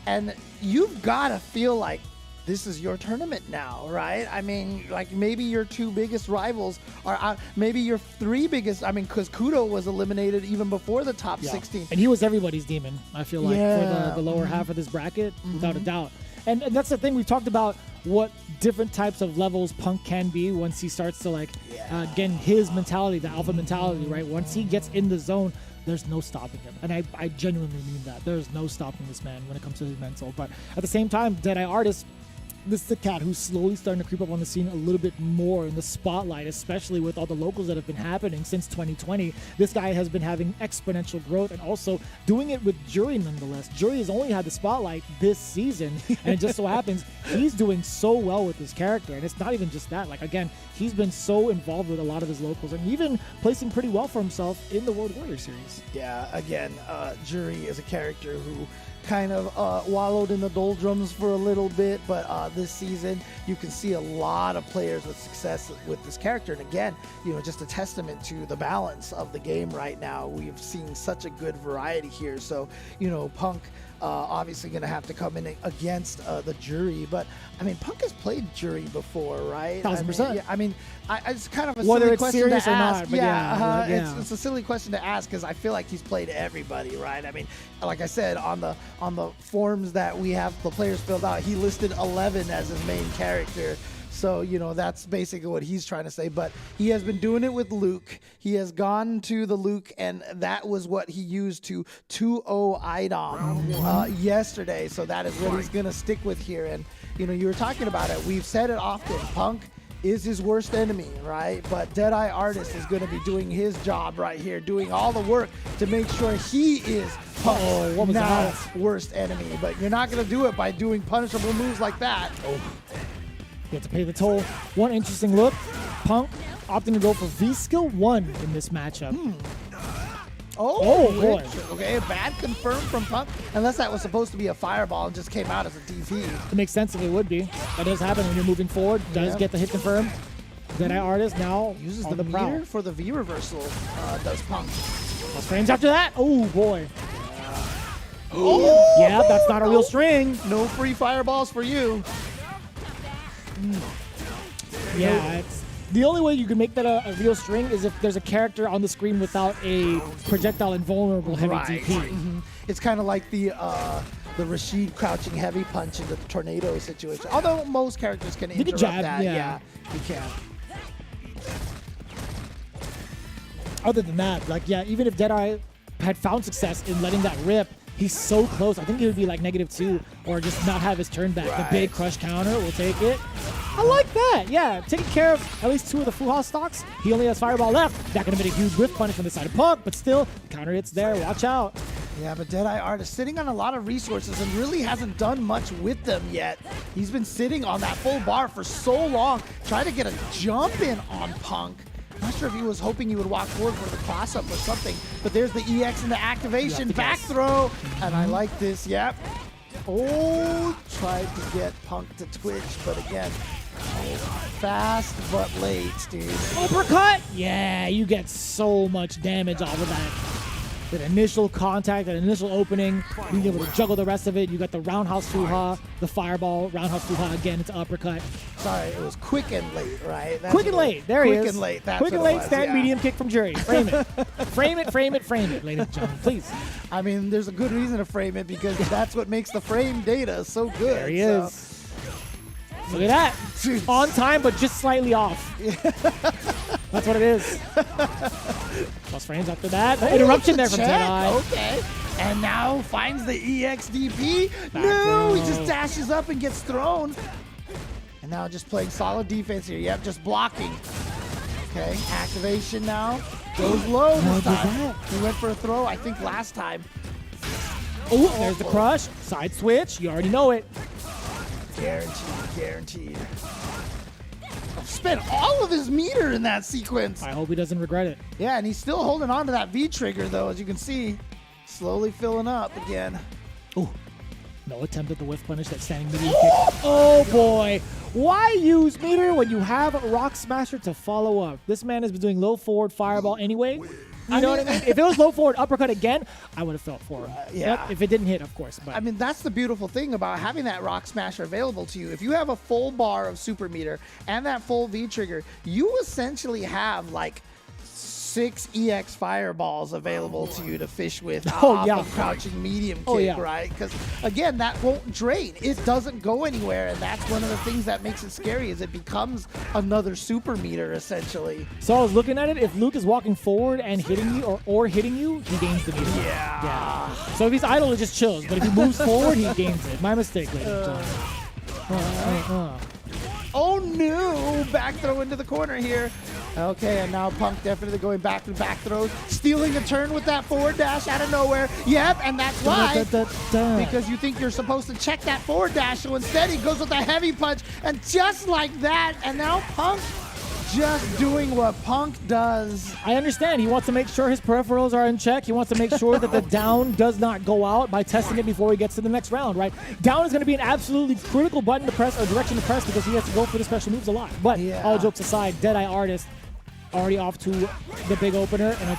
and you've got to feel like this is your tournament now, right? I mean, like, maybe your 2 biggest rivals are out. Maybe your 3 biggest, I mean, because Kudo was eliminated even before the top 16. And he was everybody's demon, I feel like, for the lower half of this bracket, without a doubt. And that's the thing we've talked about what different types of levels Punk can be once he starts to like again his mentality, the alpha mentality, right? Once he gets in the zone, there's no stopping him. And I genuinely mean that. There's no stopping this man when it comes to his mental. But at the same time, Deadeye Artist, this is a cat who's slowly starting to creep up on the scene a little bit more in the spotlight, especially with all the locals that have been happening since 2020. This guy has been having exponential growth and also doing it with Jury nonetheless. Jury has only had the spotlight this season, and it just so happens he's doing so well with his character. And it's not even just that. Like, again, he's been so involved with a lot of his locals and even placing pretty well for himself in the World Warrior Series. Yeah, again, Jury is a character who kind of wallowed in the doldrums for a little bit, but this season you can see a lot of players with success with this character. And again, you know, just a testament to the balance of the game right now. We've seen such a good variety here. So, you know, Punk obviously going to have to come in against the Jury, but I mean, Punk has played Jury before, right? 1000%. I mean, it's kind of a Whether silly it's question serious to or ask. not, but yeah. It's a silly question to ask because I feel like he's played everybody, right? I mean, like I said, on the forms that we have the players filled out, he listed 11 as his main character. So, you know, that's basically what he's trying to say. But he has been doing it with Luke. He has gone to the Luke, and that was what he used to 2-0 Idom yesterday. So that is what he's going to stick with here. And, you know, you were talking about it. We've said it often. Punk is his worst enemy, right? But Deadeye Artist is going to be doing his job right here, doing all the work to make sure he is Punk's now worst enemy. But you're not going to do it by doing punishable moves like that. You have to pay the toll. One interesting look, Punk opting to go for V-Skill 1 in this matchup. Oh boy. Okay, bad confirmed from Punk. Unless that was supposed to be a fireball and just came out as a DP. It makes sense if it would be. That does happen when you're moving forward. Does get the hit confirmed. Deadeye Artist now uses on the prowl. meter for the V reversal, does Punk. Plus frames after that. Oh, boy. Yeah, that's not a real string. No free fireballs for you. Yeah, it's the only way you can make that a real string is if there's a character on the screen without a projectile invulnerable heavy DP. It's kind of like the Rashid crouching heavy punch in the tornado situation. Although most characters can interrupt jab, that. yeah. You can. Other than that, like, yeah, even if Deadeye had found success in letting that rip, he's so close. I think it would be like -2 or just not have his turn back. The big crush counter will take it. I like that. Yeah, taking care of at least 2 of the Fuha stocks. He only has fireball left. That could have been a huge whiff punish on the side of Punk, but still, counter hits there. Watch out. Yeah, but Deadeye Artist sitting on a lot of resources and really hasn't done much with them yet. He's been sitting on that full bar for so long, trying to get a jump in on Punk. Not sure if he was hoping he would walk forward for the cross-up or something, but there's the EX and the activation, back throw, and I like this, yep. Oh, tried to get Punk to twitch, but again, fast but late, dude. Uppercut! Yeah, you get so much damage off of that. That initial contact, that initial opening, being able to juggle the rest of it. You got the roundhouse Fuha, the fireball, roundhouse Fuha again, it's uppercut. Sorry, it was quick and late, right? Quick and late, there he is. Quick and late, that's Quick and what it late, was, stand yeah. medium kick from Jury. Frame it. Frame it, frame it, frame it, ladies and gentlemen, please. I mean, there's a good reason to frame it because that's what makes the frame data so good. There he is. Look at that. Dude. On time, but just slightly off. That's what it is. Plus frames after that. Interruption there from Deadeye. Okay. And now finds the EXDP. Back No, throw. he just dashes up and gets thrown. And now just playing solid defense here. Yep, just blocking. Okay, activation now. Goes low this time. He went for a throw, I think, last time. Oh, there's the crush. Side switch. You already know it. Guaranteed, guaranteed. Spent all of his meter in that sequence. I hope he doesn't regret it. Yeah, and he's still holding on to that V trigger, though, as you can see. Slowly filling up again. Ooh. No attempt at the whiff punish, that standing medium kick. Oh boy. Why use meter when you have Rock Smasher to follow up? This man has been doing low forward fireball anyway. You know what I mean? If it was low forward uppercut again, I would have felt for him. Yeah. But if it didn't hit, of course. But I mean, that's the beautiful thing about having that Rock Smasher available to you. If you have a full bar of super meter and that full V trigger, you essentially have like 6 EX fireballs available to you to fish with Oh, off yeah. of crouching medium kick, Oh, yeah. right? Because again, that won't drain. It doesn't go anywhere, and that's one of the things that makes it scary. Is it becomes another super meter essentially. So I was looking at it. If Luke is walking forward and hitting you, or hitting you, he gains the meter. Yeah. So if he's idle, it just chills. But if he moves forward, he gains it. My mistake, ladies and gentlemen. Oh no! Back throw into the corner here. Okay, and now Punk definitely going back to back throws, stealing a turn with that forward dash out of nowhere. Yep, and that's why. Because you think you're supposed to check that forward dash, so instead he goes with a heavy punch, and just like that, and now Punk just doing what Punk does. I understand. He wants to make sure his peripherals are in check. He wants to make sure that the down does not go out by testing it before he gets to the next round, right? Down is going to be an absolutely critical button to press or direction to press because he has to go for the special moves a lot. But all jokes aside, Deadeye Artist already off to the big opener, and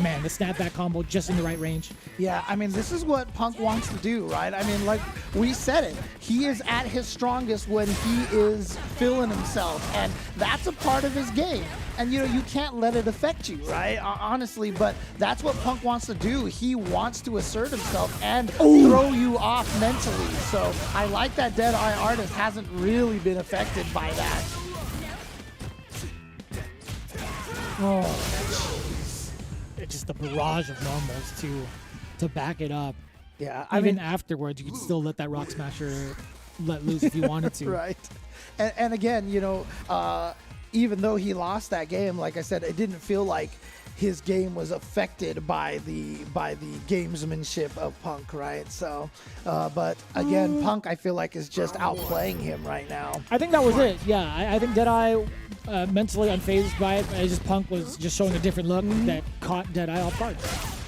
man, the snapback combo just in the right range. Yeah, I mean, this is what Punk wants to do, right? I mean, like we said it, he is at his strongest when he is feeling himself, and that's a part of his game. And, you know, you can't let it affect you, right? Honestly, but that's what Punk wants to do. He wants to assert himself and throw you off mentally. So I like that Deadeye Artist hasn't really been affected by that. Oh, jeez. It's just a barrage of normals to back it up. Yeah, I mean, afterwards, you could still let that Rock Smasher let loose if you wanted to. Right. And again, you know, even though he lost that game, like I said, it didn't feel like his game was affected by the gamesmanship of Punk, right? So, but again, Punk, I feel like, is just outplaying him right now. I think that was it. Yeah, I think Deadeye mentally unfazed by it. It's just Punk was just showing a different look that caught Deadeye off guard.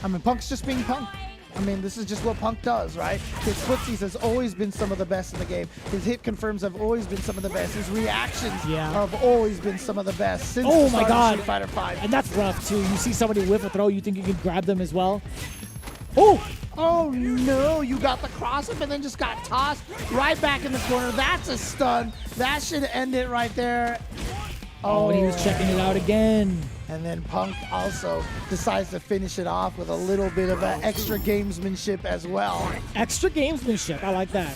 I mean, Punk's just being Punk. I mean, this is just what Punk does, right? His footsies has always been some of the best in the game. His hit confirms have always been some of the best. His reactions have always been some of the best since the start of Street Fighter V. And that's rough, too. You see somebody whiff a throw, you think you can grab them as well. Oh! Oh, no. You got the cross-up and then just got tossed right back in the corner. That's a stun. That should end it right there. Oh, and he was checking it out again. And then Punk also decides to finish it off with a little bit of an extra gamesmanship as well. Extra gamesmanship. I like that.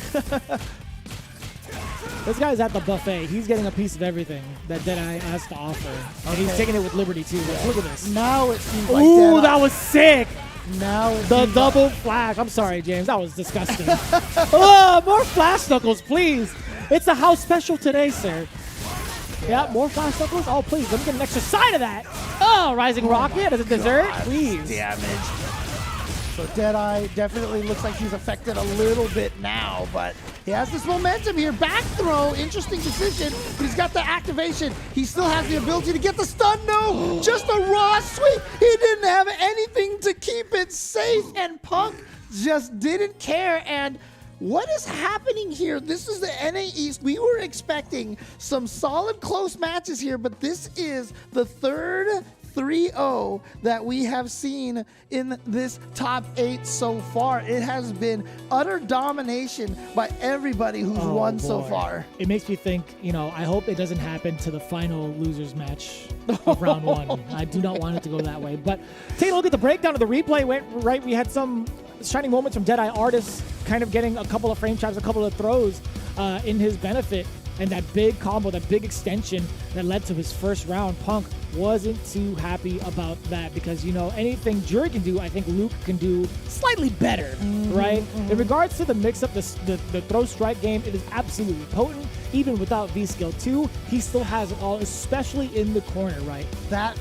This guy's at the buffet. He's getting a piece of everything that Deadeye has to offer. And he's taking it with liberty, too. Like, look at this. Now it seems like Ooh, that was sick. Now the double flash. I'm sorry, James. That was disgusting. Oh, more flash knuckles, please. It's a house special today, sir. Yeah, more flash knuckles? Oh, please, let me get an extra side of that. Oh, Rising Rocket as a dessert? Please. Damage. So Deadeye definitely looks like he's affected a little bit now, but he has this momentum here. Back throw, interesting decision, but he's got the activation. He still has the ability to get the stun. No, just a raw sweep. He didn't have anything to keep it safe, and Punk just didn't care. And what is happening here? This is the NA East. We were expecting some solid close matches here, but this is the third 3-0 that we have seen in this top 8 so far. It has been utter domination by everybody who's won so far. It makes me think, you know, I hope it doesn't happen to the final losers match of round 1. I do not want it to go that way. But take a look at the breakdown of the replay. Right, we had some shining moments from Deadeye Artist kind of getting a couple of frame traps, a couple of throws in his benefit. And that big combo, that big extension that led to his first round, Punk wasn't too happy about that because, you know, anything Jury can do, I think Luke can do slightly better, right? In regards to the mix-up, the throw strike game, it is absolutely potent. Even without V-Skill 2, he still has it all, especially in the corner, right? That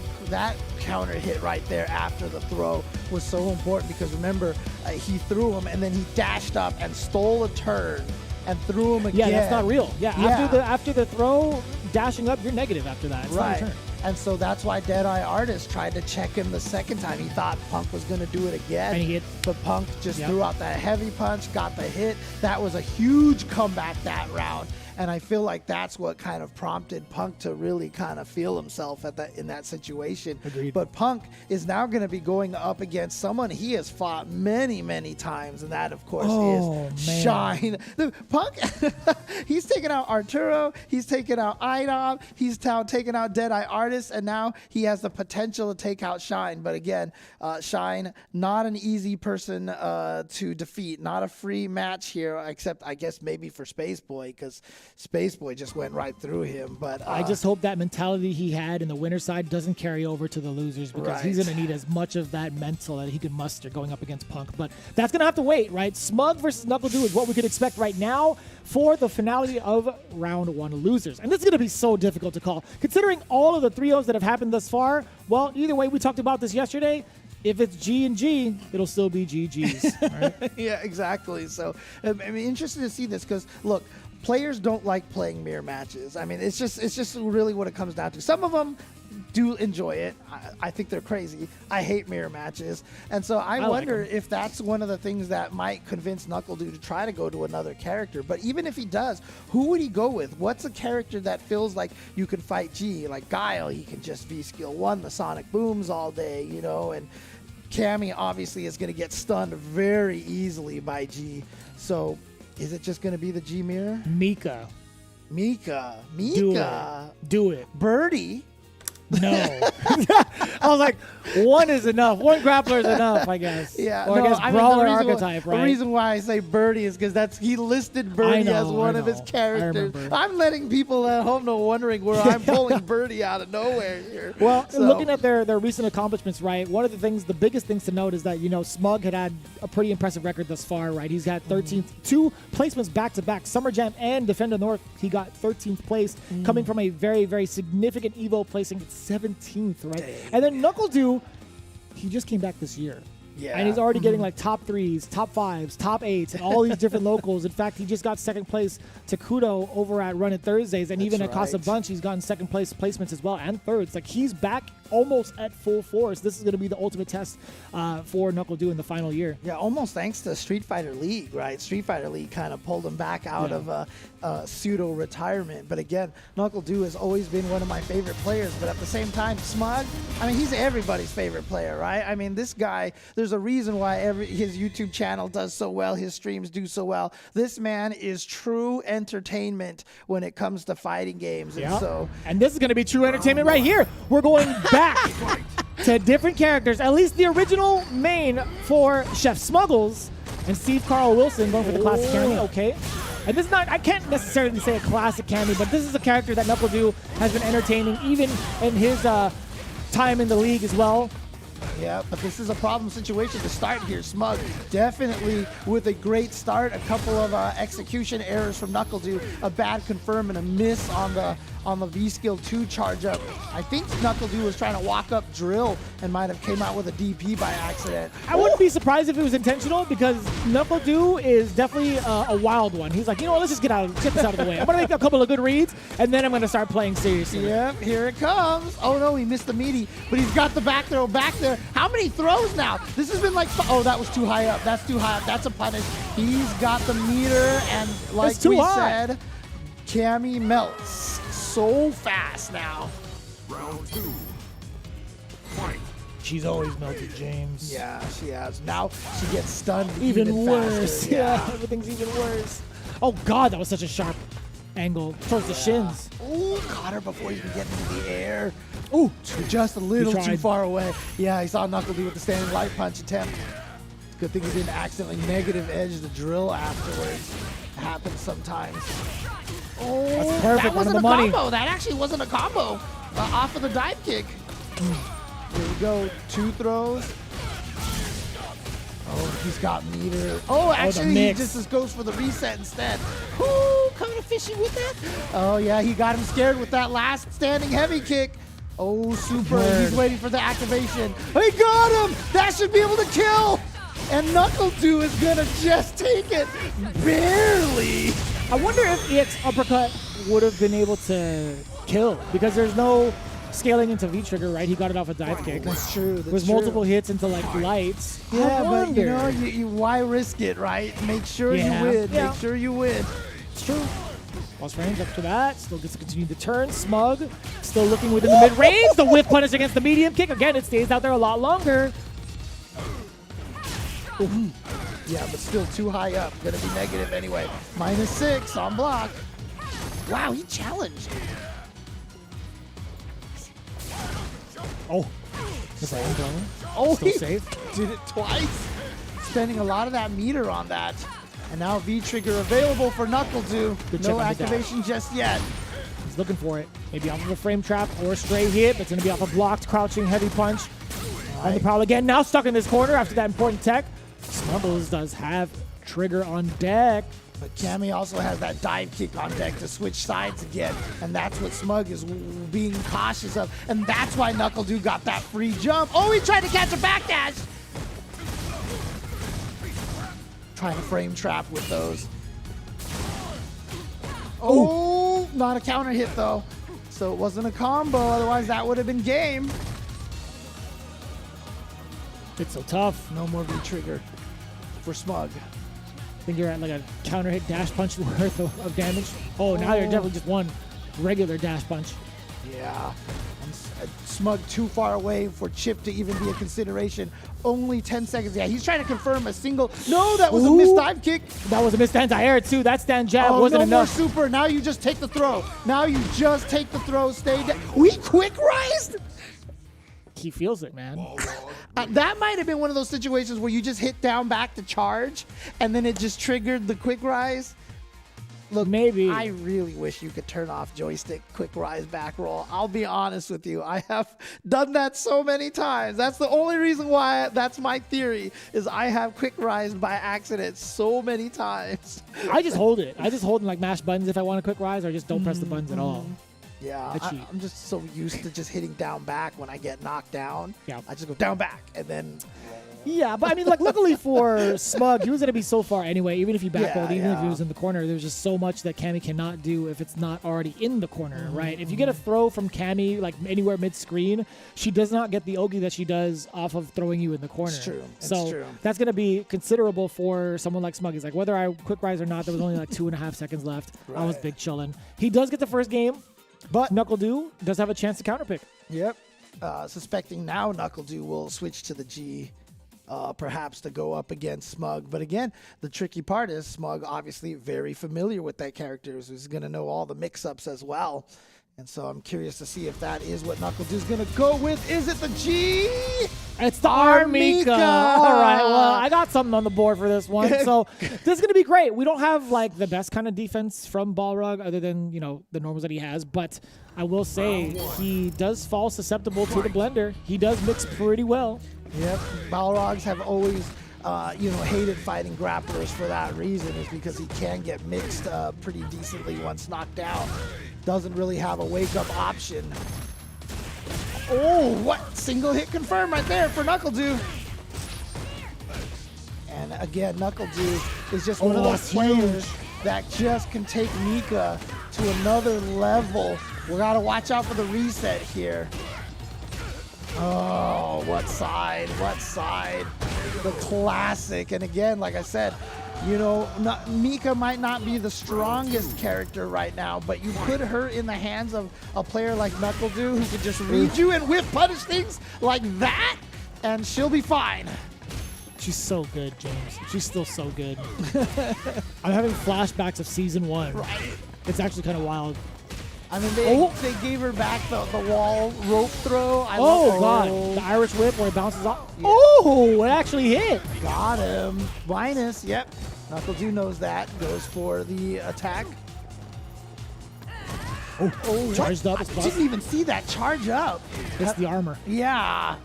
counter hit right there after the throw was so important because remember, he threw him and then he dashed up and stole a turn and threw him again. Yeah, that's not real. Yeah, after the throw, dashing up, you're negative after that. It's not a turn. And so that's why Deadeye Artist tried to check him the second time. He thought Punk was going to do it again. And he hit. But Punk just threw out that heavy punch, got the hit. That was a huge comeback that round. And I feel like that's what kind of prompted Punk to really kind of feel himself in that situation. Agreed. But Punk is now going to be going up against someone he has fought many, many times, and that, of course, is man. Shine. Punk, he's taken out Arturo, he's taken out Idom, he's now taken out Deadeye Artist, and now he has the potential to take out Shine. But again, Shine, not an easy person to defeat, not a free match here, except I guess maybe for Spaceboy, because Spaceboy just went right through him. But I just hope that mentality he had in the winner side doesn't carry over to the losers, because he's going to need as much of that mental that he can muster going up against Punk. But that's going to have to wait, right? Smug versus KnuckleDu is what we could expect right now for the finale of round 1 losers. And this is going to be so difficult to call. Considering all of the 3-0s that have happened thus far, well, either way, we talked about this yesterday. If it's G and G, it'll still be GG's. Right? Yeah, exactly. So I'm interested to see this because, look, players don't like playing mirror matches. I mean, it's just really what it comes down to. Some of them do enjoy it. I think they're crazy. I hate mirror matches. And so I wonder like if that's one of the things that might convince KnuckleDu to try to go to another character. But even if he does, who would he go with? What's a character that feels like you can fight G? Like Guile, he can just V-skill 1, the sonic booms all day, you know, and Cammy obviously is going to get stunned very easily by G. So is it just going to be the G mirror? Mika. Do it. Birdie. No. I was like, one is enough. One grappler is enough, I guess. Yeah. Or I guess brawler archetype, right? The reason why I say Birdie is because he listed Birdie as one of his characters. I'm letting people at home know, wondering where I'm pulling Birdie out of nowhere here. Well, looking at their recent accomplishments, right, one of the biggest things to note is that, you know, Smug had a pretty impressive record thus far, right? He's got 13th, 2 placements back-to-back. Summer Jam and Defender North, he got 13th place, coming from a very, very significant Evo placing at 17th, right? Dang. And then KnuckleDu, he just came back this year. Yeah. And he's already getting like top 3s, top 5s, top 8s, and all these different locals. In fact, he just got second place Tokido over at Run It Thursdays, and even at Casa Bunch, he's gotten second place placements as well, and thirds. Like, he's back almost at full force. This is going to be the ultimate test for KnuckleDu in the final year. Yeah, almost thanks to Street Fighter League, right? Street Fighter League kind of pulled him back out of pseudo-retirement. But again, KnuckleDu has always been one of my favorite players. But at the same time, Smug, I mean, he's everybody's favorite player, right? I mean, this guy, there's a reason why his YouTube channel does so well, his streams do so well. This man is true entertainment when it comes to fighting games. Yeah. And this is going to be true entertainment right here. We're going back to different characters, at least the original main for Chef Smuggles and Steve Carl Wilson going for the classic Cammy. Okay. And this is not, I can't necessarily say a classic Cammy, but this is a character that KnuckleDu has been entertaining even in his time in the league as well. Yeah, but this is a problem situation to start here. Smug definitely with a great start. A couple of execution errors from KnuckleDu, a bad confirm and a miss on the V-Skill 2 charge up. I think KnuckleDu was trying to walk up drill and might have came out with a DP by accident. I wouldn't be surprised if it was intentional, because KnuckleDu is definitely a wild one. He's like, you know what, let's just get this out of the way. I'm going to make a couple of good reads, and then I'm going to start playing seriously. Yep, here it comes. Oh no, he missed the meaty, but he's got the back throw back there. How many throws now? This has been like, oh, that was too high up. That's too high up. That's a punish. He's got the meter, and like we said, Cammy melts so fast now. Round 2. Fight. She's always melted, James. Yeah, she has. Now she gets stunned even worse. Faster. Yeah, everything's even worse. Oh God, that was such a sharp angle towards the shins. Ooh, caught her before he could get into the air. Ooh, just a little too far away. Yeah, he saw KnuckleDu with the standing light punch attempt. Good thing he didn't accidentally negative edge the drill afterwards. It happens sometimes. Oh, that's perfect. That wasn't a combo. That actually wasn't a combo. Off of the dive kick. Here we go. 2 throws. Oh, he's got meter. Oh, actually, he just goes for the reset instead. Ooh, kind of fishy with that. Oh, yeah, he got him scared with that last standing heavy kick. Oh, super. He's waiting for the activation. He got him. That should be able to kill. And KnuckleDu is going to just take it. Barely. I wonder if EX uppercut would have been able to kill, because there's no scaling into V-trigger, right? He got it off a dive kick. That's true. With multiple hits into like lights. Yeah, but you know, you why risk it, right? Make sure you win. Make sure you win. It's true. Pulse frames after that. Still gets to continue the turn. Smug still looking within the mid-range. The whiff punish against the medium kick. Again, it stays out there a lot longer. Yeah, but still too high up. Gonna be negative anyway. -6 on block. Wow, he challenged. Oh. Oh, Still he safe. did it twice. Spending a lot of that meter on that. And now V-trigger available for KnuckleDu. Good check No on the dash. activation just yet. He's looking for it. Maybe off of a frame trap or a stray hit, but it's going to be off a blocked, crouching, heavy punch. On the prowl again. Now stuck in this corner after that important tech. Smuggles does have trigger on deck. But Cammy also has that dive kick on deck to switch sides again. And that's what Smug is being cautious of. And that's why KnuckleDu got that free jump. Oh, he tried to catch a backdash. Trying to frame trap with those. Oh, not a counter hit though. So it wasn't a combo, otherwise that would have been game. It's so tough. No more V-trigger for Smug. I think you're at like a counter hit dash punch worth of damage. Oh, now you're definitely just one regular dash punch. Yeah. And Smug too far away for Chip to even be a consideration. Only 10 seconds. Yeah, he's trying to confirm a single. No, that was a missed dive kick. That was a missed anti-air too. That stand jab wasn't no enough. More super. Now you just take the throw. Now you just take the throw. Stay down. We quick rised. He feels it, man. That might have been one of those situations where you just hit down back to charge, and then it just triggered the quick rise. Look, maybe. I really wish you could turn off joystick quick rise back roll. I'll be honest with you. I have done that so many times. That's the only reason why that's my theory, is I have quick rise by accident so many times. I just hold it. I just hold and like mash buttons if I want a quick rise, or just don't press the buttons at all. Yeah, I'm just so used to just hitting down back when I get knocked down. Yeah. I just go down back and then. Yeah, but I mean, like, luckily for Smug, he was going to be so far anyway, even if he back rolled, even if he was in the corner, there's just so much that Cammy cannot do if it's not already in the corner, right? If you get a throw from Cammy, like, anywhere mid-screen, she does not get the Ogi that she does off of throwing you in the corner. It's true. So that's going to be considerable for someone like Smug. He's like, whether I quick rise or not, there was only like 2.5 seconds left. Right. I was big chillin'. He does get the first game, but KnuckleDu does have a chance to counterpick. Yep. Suspecting now KnuckleDu will switch to the G. Perhaps to go up against Smug. But again, the tricky part is Smug obviously very familiar with that character, so he's going to know all the mix-ups as well. And so I'm curious to see if that is what KnuckleDu's going to go with. Is it the G? It's the Armika. All right, well, I got something on the board for this one. So this is going to be great. We don't have like the best kind of defense from Balrog other than, you know, the normals that he has. But I will say he does fall susceptible to the blender. He does mix pretty well. Yep, Balrogs have always, hated fighting grapplers for that reason, is because he can get mixed pretty decently once knocked down. Doesn't really have a wake-up option. Oh, what? Single hit confirmed right there for KnuckleDu. And again, KnuckleDu is just one of those players that just can take Mika to another level. We gotta watch out for the reset here. Oh, what side? What side? The classic. And again, like I said, you know, Mika might not be the strongest character right now, but you put her in the hands of a player like KnuckleDu who could just read you and whiff punish things like that, and she'll be fine. She's so good, James. She's still so good. I'm having flashbacks of season 1. Right. It's actually kind of wild. I mean, they gave her back the wall rope throw. God. The Irish whip where it bounces off. Yeah. Oh, it actually hit. Got him. Minus, yep. KnuckleDu knows that. Goes for the attack. Charged up. I didn't even see that charge up. It's the armor. Yeah.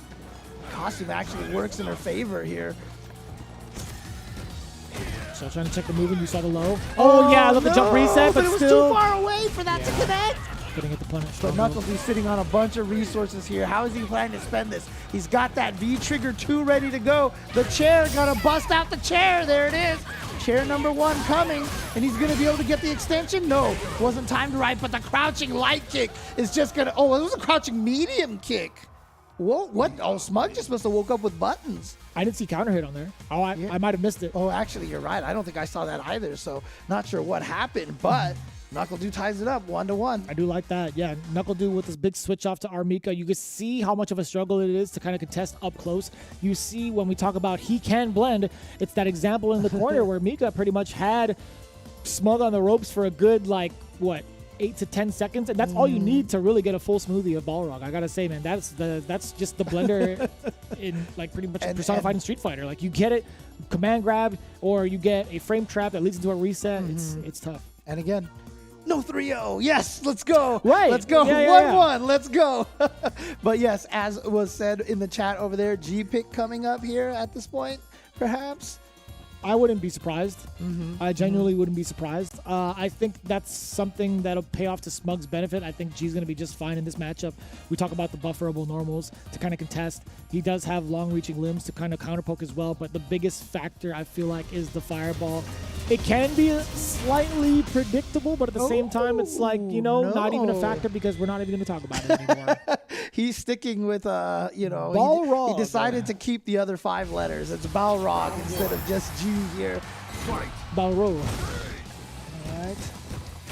Costume actually works in her favor here. So trying to check the movement. You saw the low. Oh yeah, I love the jump reset, but it was still too far away for that to connect. Couldn't get the punish. But KnuckleDu's sitting on a bunch of resources here. How is he planning to spend this? He's got that V-trigger 2 ready to go. The chair, gonna bust out the chair. There it is. Chair number 1 coming, and he's gonna be able to get the extension. No, wasn't timed right, but the crouching light kick is just gonna. Oh, it was a crouching medium kick. Whoa, what? Oh, Smug just must have woke up with buttons. I didn't see counter hit on there. Oh, I might have missed it. Oh, actually, you're right. I don't think I saw that either, so not sure what happened, but KnuckleDu ties it up 1-1. I do like that. Yeah, KnuckleDu with this big switch off to Armika. You can see how much of a struggle it is to kind of contest up close. You see when we talk about he can blend, it's that example in the corner where Mika pretty much had Smug on the ropes for a good, like, what, 8 to 10 seconds, and that's all you need to really get a full smoothie of Balrog. I gotta say, man, that's just the blender in, like, pretty much personified in Street Fighter. Like, you get it, command grab, or you get a frame trap that leads into a reset. It's tough. And again, no 3-0. Yes, let's go. Right. Let's go. Yeah, 1-1. Let's go. But yes, as was said in the chat over there, G-Pick coming up here at this point, perhaps. I wouldn't be surprised. I genuinely wouldn't be surprised. I think that's something that'll pay off to Smug's benefit. I think G's going to be just fine in this matchup. We talk about the bufferable normals to kind of contest. He does have long-reaching limbs to kind of counterpoke as well, but the biggest factor, I feel like, is the fireball. It can be slightly predictable, but at the same time, it's like, you know, not even a factor because we're not even going to talk about it anymore. He's sticking with, you know, Balrog. he decided to keep the other 5 letters. It's Balrog instead of just G here. Balrog. All right.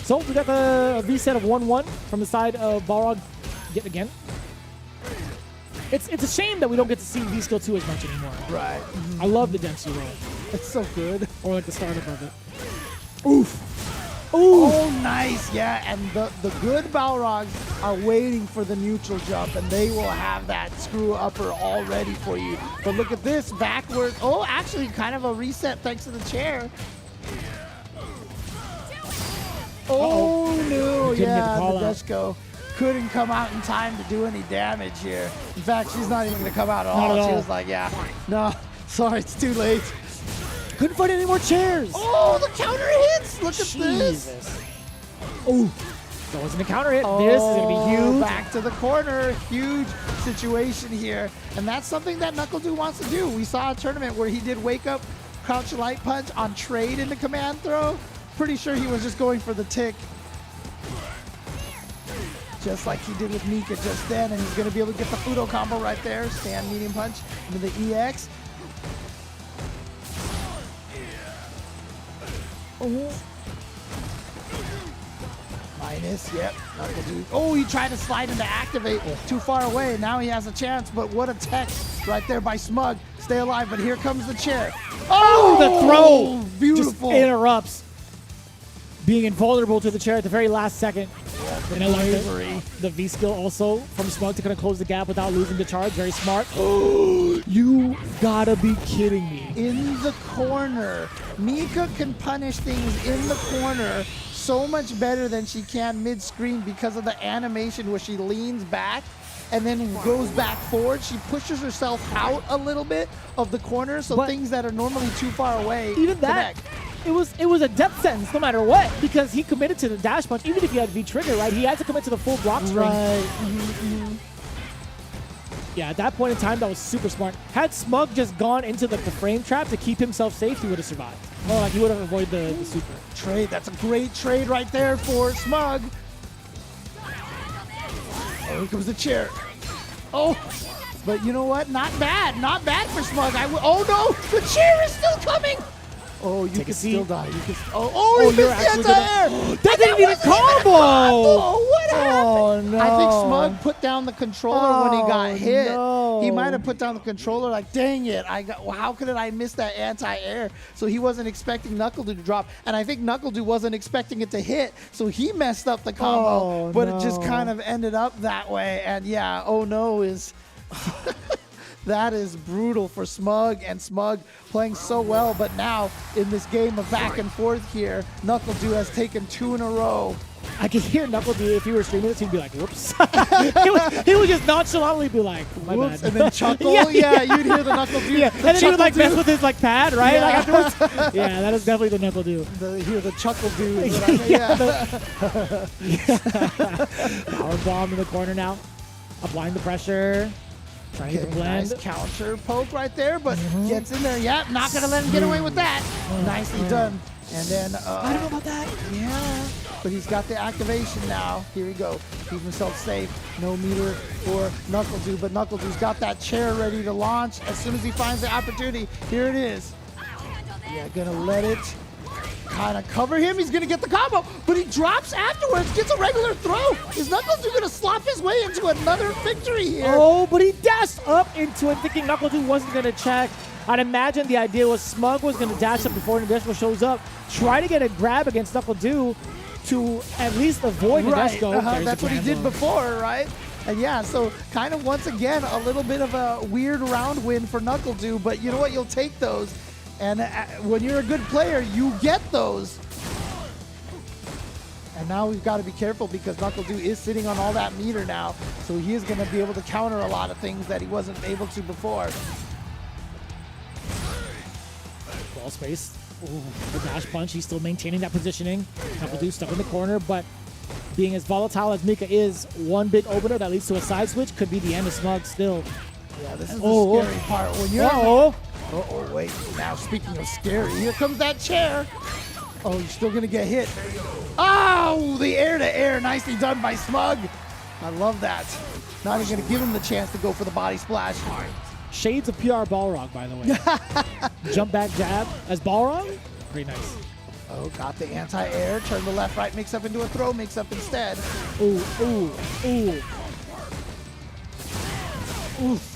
So we got a reset of 1-1 from the side of Balrog yet again. It's a shame that we don't get to see V-Skill 2 as much anymore. Right. I love the Dempsey roll. It's so good. Or like the startup of it. Oof. Oh, nice. Yeah, and the good Balrogs are waiting for the neutral jump, and they will have that screw upper all ready for you. But look at this, backward. Oh, actually kind of a reset thanks to the chair. Oh, no. Yeah, Nadeshko couldn't come out in time to do any damage here. In fact, she's not even going to come out at all. She was like, yeah, no, sorry, it's too late. Couldn't find any more chairs. Oh, the counter hits. Look at this. Oh, that wasn't a counter hit. This is going to be huge. Back to the corner. Huge situation here. And that's something that KnuckleDu wants to do. We saw a tournament where he did wake up, crouch light punch on trade into command throw. Pretty sure he was just going for the tick. Just like he did with Mika just then. And he's going to be able to get the Fudo combo right there. Stand medium punch into the EX. Oh. Minus, yep. KnuckleDu. Oh, he tried to slide into activate. Too far away. Now he has a chance, but what a tech right there by Smug. Stay alive, but here comes the chair. Oh, the throw! Beautiful. Just interrupts. Being invulnerable to the chair at the very last second. And I like the V-skill also from Smug to kind of close the gap without losing the charge. Very smart. You gotta be kidding me. In the corner. Mika can punish things in the corner so much better than she can mid-screen because of the animation where she leans back and then goes back forward. She pushes herself out a little bit of the corner, so things that are normally too far away even that connect. It was a death sentence no matter what, because he committed to the dash punch. Even if he had V-trigger, right, he had to commit to the full block string. Right. Yeah, at that point in time, that was super smart. Had Smug just gone into the frame trap to keep himself safe, he would have survived. Oh, like he would have avoided the super. Trade, that's a great trade right there for Smug. Oh, here comes the chair. Oh, but you know what? Not bad. Not bad for Smug. Oh no, the chair is still coming. Oh, you can still die. You can. Oh, he missed the anti-air. That didn't even combo. What happened? Oh no! I think Smug put down the controller when he got hit. No. He might have put down the controller like, dang it! How could I miss that anti-air? So he wasn't expecting KnuckleDu to drop, and I think KnuckleDu wasn't expecting it to hit, so he messed up the combo. But it just kind of ended up that way. And yeah, oh no is. That is brutal for Smug, and Smug playing so well, but now in this game of back and forth here, KnuckleDu has taken 2 in a row. I could hear KnuckleDu, if he were streaming this, he'd be like, whoops. he would just nonchalantly be like, my whoops, bad. And then chuckle. yeah, you'd hear the KnuckleDu. Yeah, and then he would like mess with his like pad, right? Yeah. Like afterwards. Yeah, that is definitely the KnuckleDu. Hear the chuckle-do. Power bomb in the corner now. Applying the pressure. Trying to blend. Nice counter poke right there, but gets in there. Yep, not going to let him get away with that. Nicely done. And then... I don't know about that. Yeah, but he's got the activation now. Here we go. Keep himself safe. No meter for KnuckleDu, but KnuckleDu's got that chair ready to launch as soon as he finds the opportunity. Here it is. Yeah, gonna let it kind of cover him. He's going to get the combo, but he drops afterwards, gets a regular throw. Is KnuckleDu going to slop his way into another victory here? Oh, but he dashed up into it, thinking KnuckleDu wasn't going to check. I'd imagine the idea was Smug was going to dash up before Nadeshko shows up, try to get a grab against KnuckleDu to at least avoid Nadeshko. That's what he did before, right? And yeah, so kind of once again, a little bit of a weird round win for KnuckleDu, but you know what? You'll take those. And when you're a good player, you get those. And now we've got to be careful because KnuckleDu is sitting on all that meter now, so he is going to be able to counter a lot of things that he wasn't able to before. Ball space. Ooh, the dash punch. He's still maintaining that positioning. KnuckleDu stuck in the corner, but being as volatile as Mika is, one big opener that leads to a side switch could be the end of Smug still. Yeah, this is the scary part. When you're Uh-oh, wait. Now, speaking of scary, here comes that chair. Oh, you're still going to get hit. Oh, the air-to-air. Nicely done by Smug. I love that. Not even going to give him the chance to go for the body splash. Shades of PR Balrog, by the way. Jump back jab as Balrog. Pretty nice. Oh, got the anti-air. Turn the left-right mix up into a throw mix-up instead. Ooh, ooh, ooh. Oof.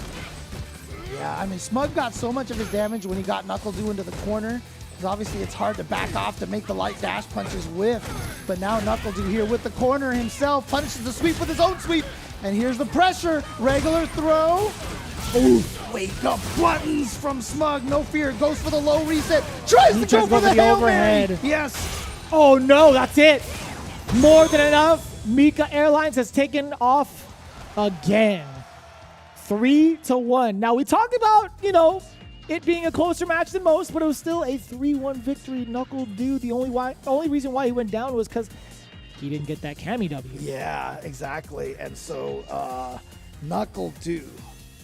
Yeah, I mean, Smug got so much of his damage when he got KnuckleDu into the corner. Because obviously it's hard to back off to make the light dash punches whiff. But now KnuckleDu here with the corner himself punishes the sweep with his own sweep. And here's the pressure. Regular throw. Oof. Wake up buttons from Smug. No fear. Goes for the low reset. Tries to go for the Hail Mary. Yes. Oh no, that's it. More than enough. Mika Airlines has taken off again. 3-1. Now we talked about, it being a closer match than most, but it was still a 3-1 victory. KnuckleDu, the only reason why he went down was because he didn't get that Cammy W. Yeah, exactly. And so KnuckleDu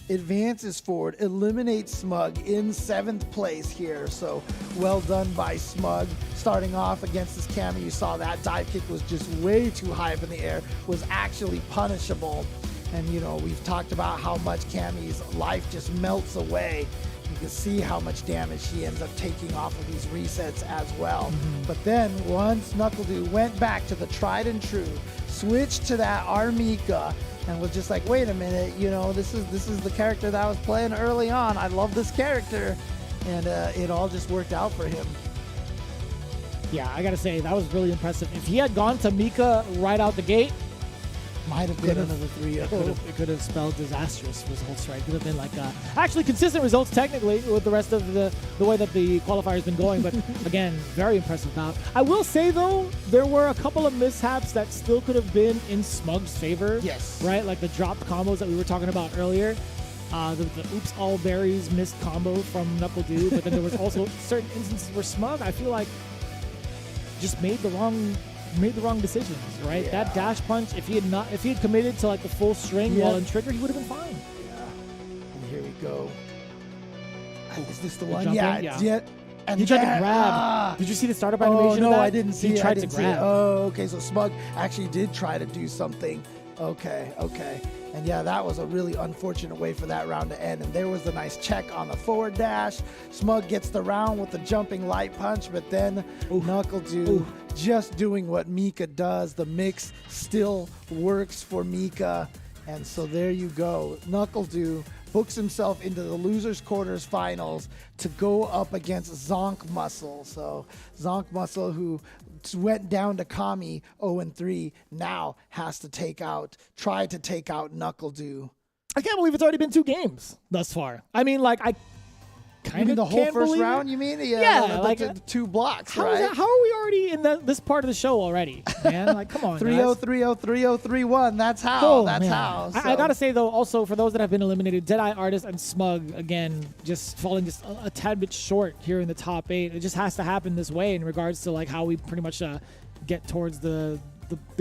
advances forward, eliminates Smug in 7th place here. So well done by Smug. Starting off against this Cammy, you saw that dive kick was just way too high up in the air, was actually punishable. And, we've talked about how much Cammy's life just melts away. You can see how much damage she ends up taking off of these resets as well. But then once KnuckleDu went back to the tried and true, switched to that Armika, and was just like, wait a minute, this is the character that I was playing early on. I love this character. And it all just worked out for him. Yeah, I got to say, that was really impressive. If he had gone to Mika right out the gate, might have been another 3-0. It could have spelled disastrous results, right? It could have been like actually consistent results technically with the rest of the way that the qualifier's been going. But again, very impressive bout. I will say though, there were a couple of mishaps that still could have been in Smug's favor. Yes. Right, like the dropped combos that we were talking about earlier. The oops all berries missed combo from KnuckleDu, but then there was also certain instances where Smug, I feel like, just made the wrong decisions, right? Yeah. That dash punch, if he had committed to like the full string while in trigger, he would have been fine. Yeah. And here we go. Is this the one? Jumping? Yeah. And he tried to grab. Did you see the startup animation? No, of that? I didn't see it. He tried to grab. Oh, okay. So Smug actually did try to do something. Okay. And yeah, that was a really unfortunate way for that round to end. And there was the nice check on the forward dash. Smug gets the round with the jumping light punch, but then KnuckleDu just doing what Mika does. The mix still works for Mika. And so there you go. KnuckleDu books himself into the losers quarters finals to go up against Zonk Muscle. So Zonk Muscle, who went down to Kami 0-3, now has to try to take out KnuckleDu. I can't believe it's already been 2 games thus far. I mean, like, I kind of the whole first round, you mean? Yeah, like the 2 blocks, how right? How are we already in this part of the show already, man? Like, come on, 3-0, 3-0, 3-0, 3-1. That's how. How. So. I gotta say though, also for those that have been eliminated, Deadeye, Artist, and Smug again just falling just a tad bit short here in the top 8. It just has to happen this way in regards to like how we pretty much get towards the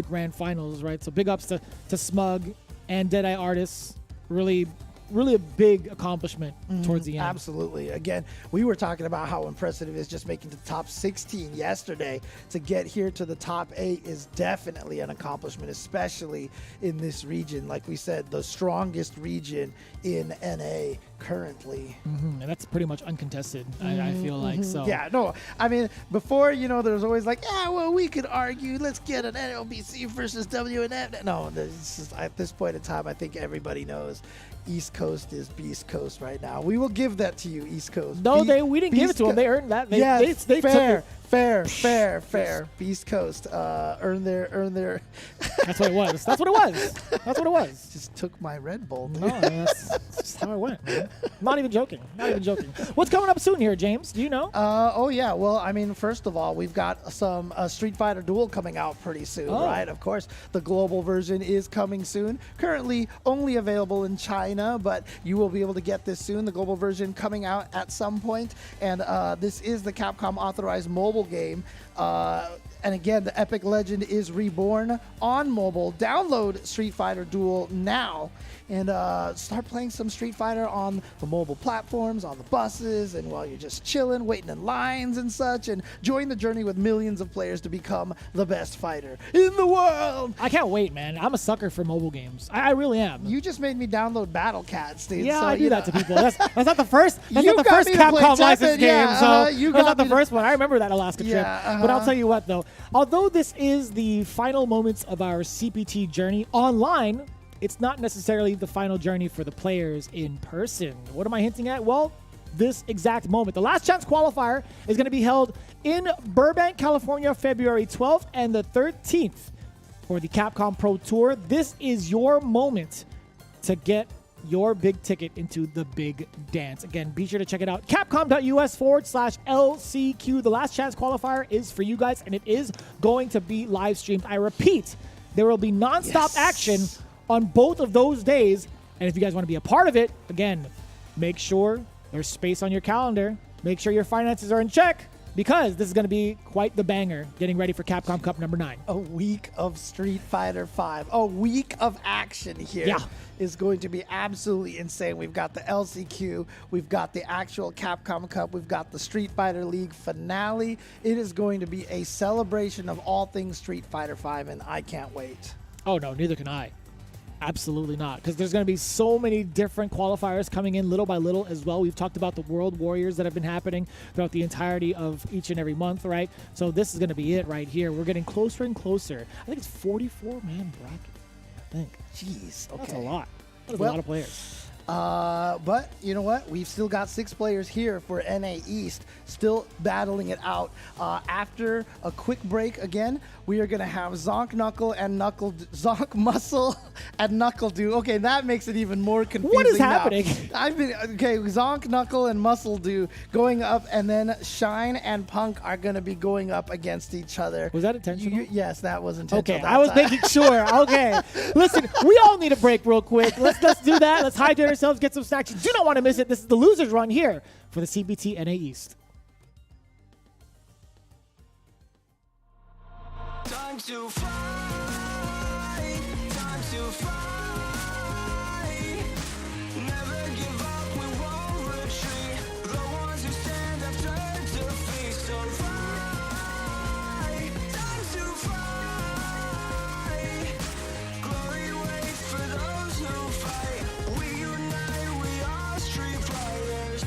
grand finals, right? So big ups to Smug and Deadeye, Artist, really really a big accomplishment towards the end. Absolutely. Again, we were talking about how impressive it is just making the top 16 yesterday. To get here to the top 8 is definitely an accomplishment, especially in this region. Like we said, the strongest region in NA currently. And that's pretty much uncontested, I feel like. So Yeah, no, I mean, before, there was always like, yeah, well, we could argue, let's get an NLBC versus WNF. No, at this point in time, I think everybody knows East Coast is Beast Coast right now. We will give that to you, East Coast. No, we didn't give it to them. They earned that. They fair, took it. fair. Beast Coast earn their. That's what it was. That's what it was. Just took my Red Bull. No, that's just how it went, man. Not even joking. What's coming up soon here, James? Do you know? Oh yeah. Well, I mean, first of all, we've got some Street Fighter Duel coming out pretty soon, right? Of course, the global version is coming soon. Currently only available in China, but you will be able to get this soon. The global version coming out at some point, and this is the Capcom authorized mobile game. And again, the epic legend is reborn on mobile. Download Street Fighter Duel now and start playing some Street Fighter on the mobile platforms, on the buses, and while you're just chilling, waiting in lines and such, and join the journey with millions of players to become the best fighter in the world. I can't wait, man. I'm a sucker for mobile games. I really am. You just made me download Battle Cats, dude. Yeah, so, I do that to people. That's not the first. That's You not the got first me to play Capcom licensed Tekken, game. yeah, So you that's got not the me to- first one. I remember that Alaska trip. Yeah, But I'll tell you what, though. Although this is the final moments of our CPT journey online, it's not necessarily the final journey for the players in person. What am I hinting at? Well, this exact moment. The last chance qualifier is going to be held in Burbank, California, February 12th and the 13th for the Capcom Pro Tour. This is your moment to get your big ticket into the big dance. Again, be sure to check it out. Capcom.us/LCQ. The last chance qualifier is for you guys, and it is going to be live streamed. I repeat, there will be nonstop action on both of those days. And if you guys want to be a part of it, again, make sure there's space on your calendar. Make sure your finances are in check, because this is going to be quite the banger getting ready for Capcom Cup number 9. A week of Street Fighter V. A week of action here is going to be absolutely insane. We've got the LCQ. We've got the actual Capcom Cup. We've got the Street Fighter League finale. It is going to be a celebration of all things Street Fighter V, and I can't wait. Oh, no, neither can I. Absolutely not, because there's going to be so many different qualifiers coming in little by little as well. We've talked about the World Warriors that have been happening throughout the entirety of each and every month, right? So this is going to be it right here. We're getting closer and closer. I think it's 44-man bracket, I think. Jeez, okay. That's a lot. That's a Well, lot of players. But you know what? We've still got 6 players here for NA East, still battling it out. After a quick break, again, we are going to have Zonk Knuckle and Zonk Muscle and KnuckleDu. Okay, that makes it even more confusing. What is now. happening? Zonk Knuckle and MuscleDu going up, and then Shine and Punk are going to be going up against each other. Was that intentional? Yes, that was intentional. Okay, I was making sure. Okay, listen, we all need a break real quick. Let's do that. Let's hydrate ourselves, get some snacks. You do not want to miss it. This is the losers run here for the CBT NA East. Time to fight, time to fight. Never give up, we won't retreat. The ones who stand up turn defeat. So fight, time to fight. Glory waits for those who fight. We unite, we are street fighters.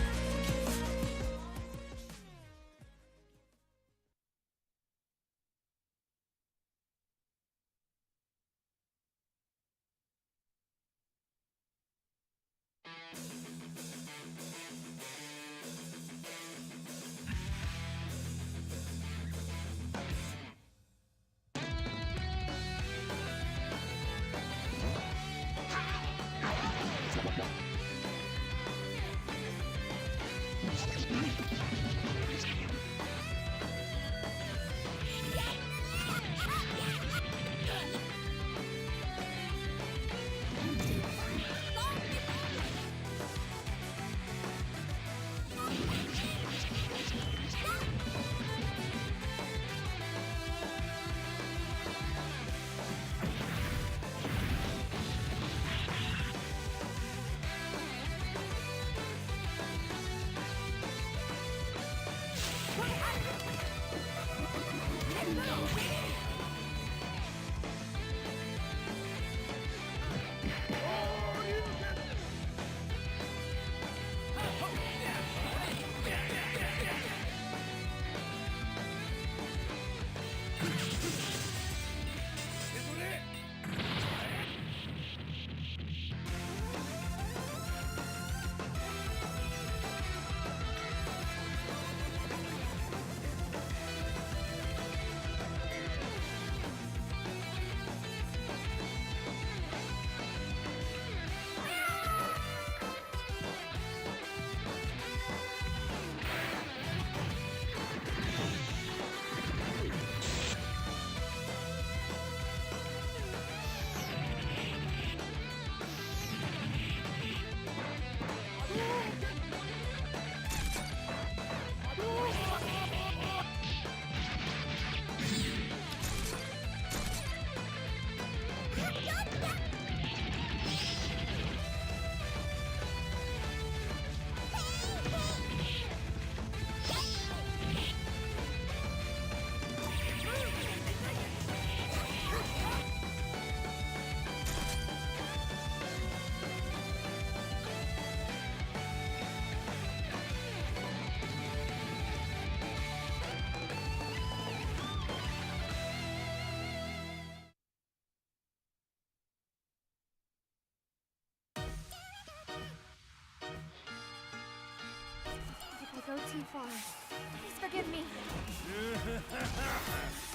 go too far. Please forgive me.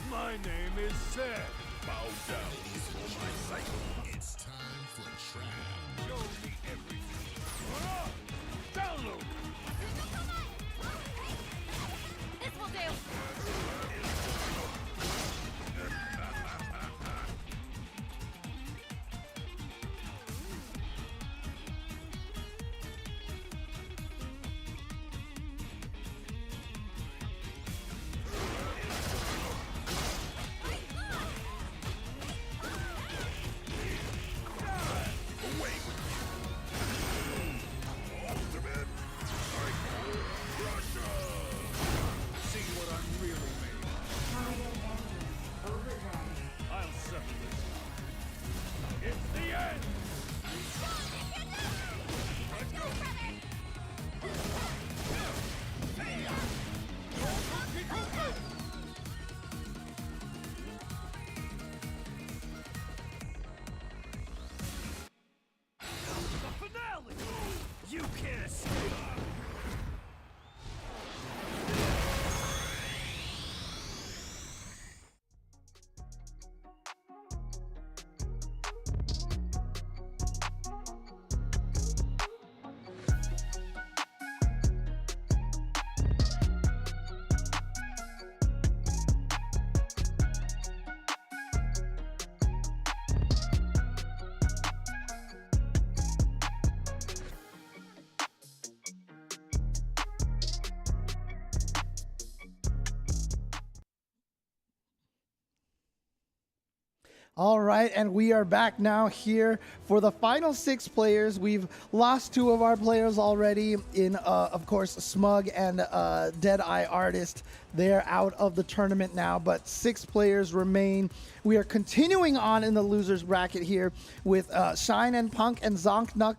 My name is Seth. Bow down for my cycle. It's time for trap. Show me everything. Download. This will do. See what I'm really made of. I'll settle this. It's the end. The finale. You can't escape. All right, and we are back now here for the final 6 players. We've lost 2 of our players already in, of course, Smug and Deadeye Artist. They're out of the tournament now, but 6 players remain. We are continuing on in the losers bracket here with Shine and Punk and Zonk.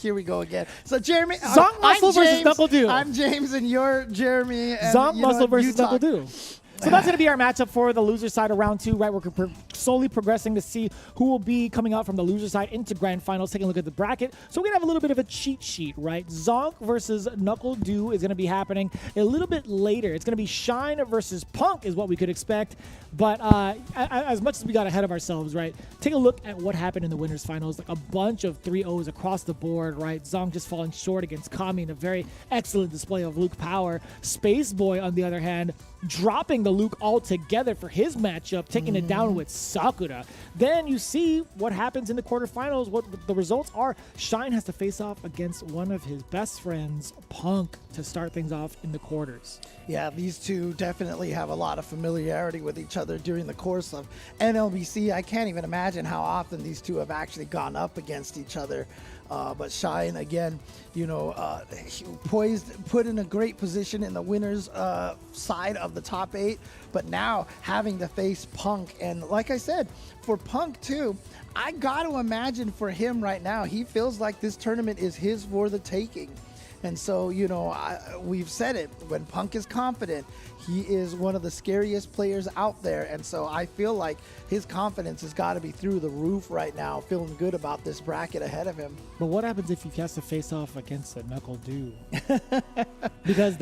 Here we go again. So Jeremy, Zonk Muscle versus KnuckleDu. I'm James, and you're Jeremy. And, Zonk Muscle versus Utah. KnuckleDu. So that's going to be our matchup for the loser side of round 2, right? We're slowly progressing to see who will be coming out from the loser side into grand finals, taking a look at the bracket. So we're going to have a little bit of a cheat sheet, right? Zonk versus KnuckleDu is going to be happening a little bit later. It's going to be Shine versus Punk is what we could expect. But as much as we got ahead of ourselves, right? Take a look at what happened in the winners finals. Like a bunch of 3-0s across the board, right? Zonk just falling short against Kami in a very excellent display of Luke power. Space Boy, on the other hand, dropping the Luke altogether for his matchup, taking it down with Sakura. Then you see what happens in the quarterfinals, what the results are. Shine has to face off against one of his best friends, Punk, to start things off in the quarters. Yeah, these two definitely have a lot of familiarity with each other during the course of NLBC. I can't even imagine how often these two have actually gone up against each other. But Shine, again, poised, put in a great position in the winners side of the top 8. But now having to face Punk. And like I said, for Punk too, I got to imagine for him right now, he feels like this tournament is his for the taking. And so, we've said it, when Punk is confident, he is one of the scariest players out there. And so I feel like his confidence has got to be through the roof right now, feeling good about this bracket ahead of him. But what happens if he has to face off against a KnuckleDu? Because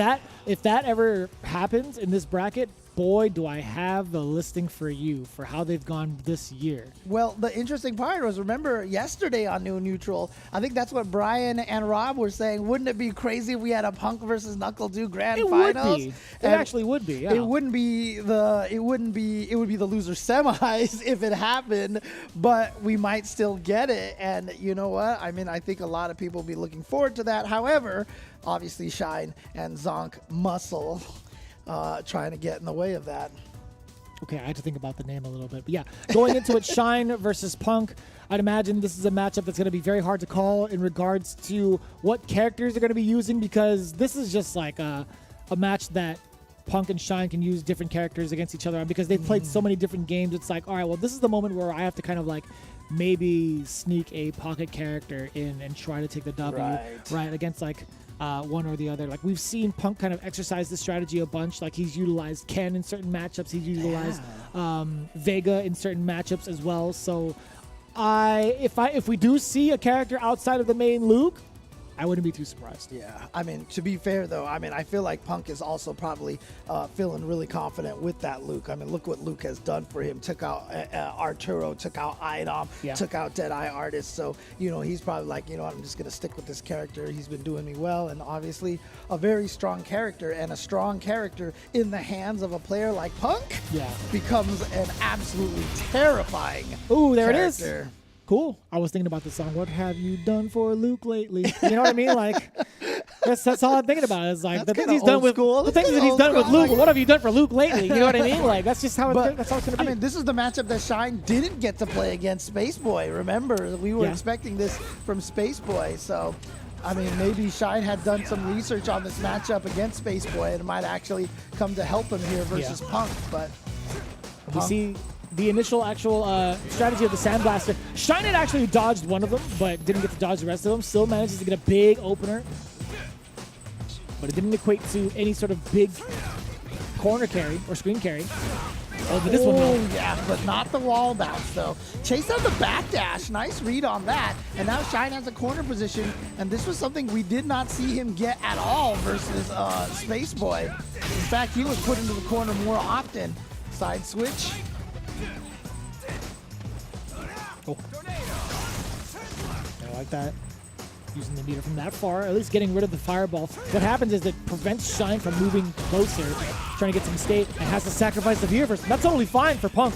if that ever happens in this bracket, boy, do I have the listing for you for how they've gone this year. Well, the interesting part was, remember yesterday on New Neutral, I think that's what Brian and Rob were saying. Wouldn't it be crazy if we had a Punk versus KnuckleDu grand finals? Would be. It actually would be. Yeah. It would be the loser semis if it happened, but we might still get it. And you know what? I mean, I think a lot of people will be looking forward to that. However, obviously Shine and Zonk Muscle trying to get in the way of that. Okay, I had to think about the name a little bit. But yeah, going into it, Shine versus Punk, I'd imagine this is a matchup that's going to be very hard to call in regards to what characters they're going to be using, because this is just like a match that Punk and Shine can use different characters against each other on, because they've played so many different games. It's like, all right, well, this is the moment where I have to kind of like maybe sneak a pocket character in and try to take the W, right against like one or the other. Like we've seen Punk kind of exercise this strategy a bunch. Like he's utilized Ken in certain matchups. He's utilized Vega in certain matchups as well. So if we do see a character outside of the main Luke, I wouldn't be too surprised. Yeah, I mean, to be fair though, I mean, I feel like Punk is also probably feeling really confident with that Luke. I mean, look what Luke has done for him. Took out Arturo, took out Idom, took out Deadeye Artist. So, you know, he's probably like, you know, I'm just going to stick with this character. He's been doing me well, and obviously a very strong character, and a strong character in the hands of a player like Punk becomes an absolutely terrifying Ooh, there character. it is. Cool. I was thinking about this song. What have you done for Luke lately? You know what I mean? Like, that's all I'm thinking about. It's like the things he's done with school. the things that he's done with Luke. What have you done for Luke lately? You know what I mean? Like, that's just how that's how it's gonna be. I mean, this is the matchup that Shine didn't get to play against Space Boy. Remember, we were expecting this from Space Boy. So, I mean, maybe Shine had done some research on this matchup against Space Boy, and it might actually come to help him here versus Punk. But we see the initial strategy of the Sandblaster. Shine had actually dodged one of them, but didn't get to dodge the rest of them. Still manages to get a big opener, but it didn't equate to any sort of big corner carry or screen carry. Oh, but this one, no. Yeah, but not the wall bounce, though. Chase out the backdash. Nice read on that. And now Shine has a corner position, and this was something we did not see him get at all versus Space Boy. In fact, he was put into the corner more often. Side switch. Oh. I like that. Using the meter from that far, at least getting rid of the fireball. What happens is it prevents Shine from moving closer, trying to get some state, and has to sacrifice the Viewerverse. That's totally fine for Punk.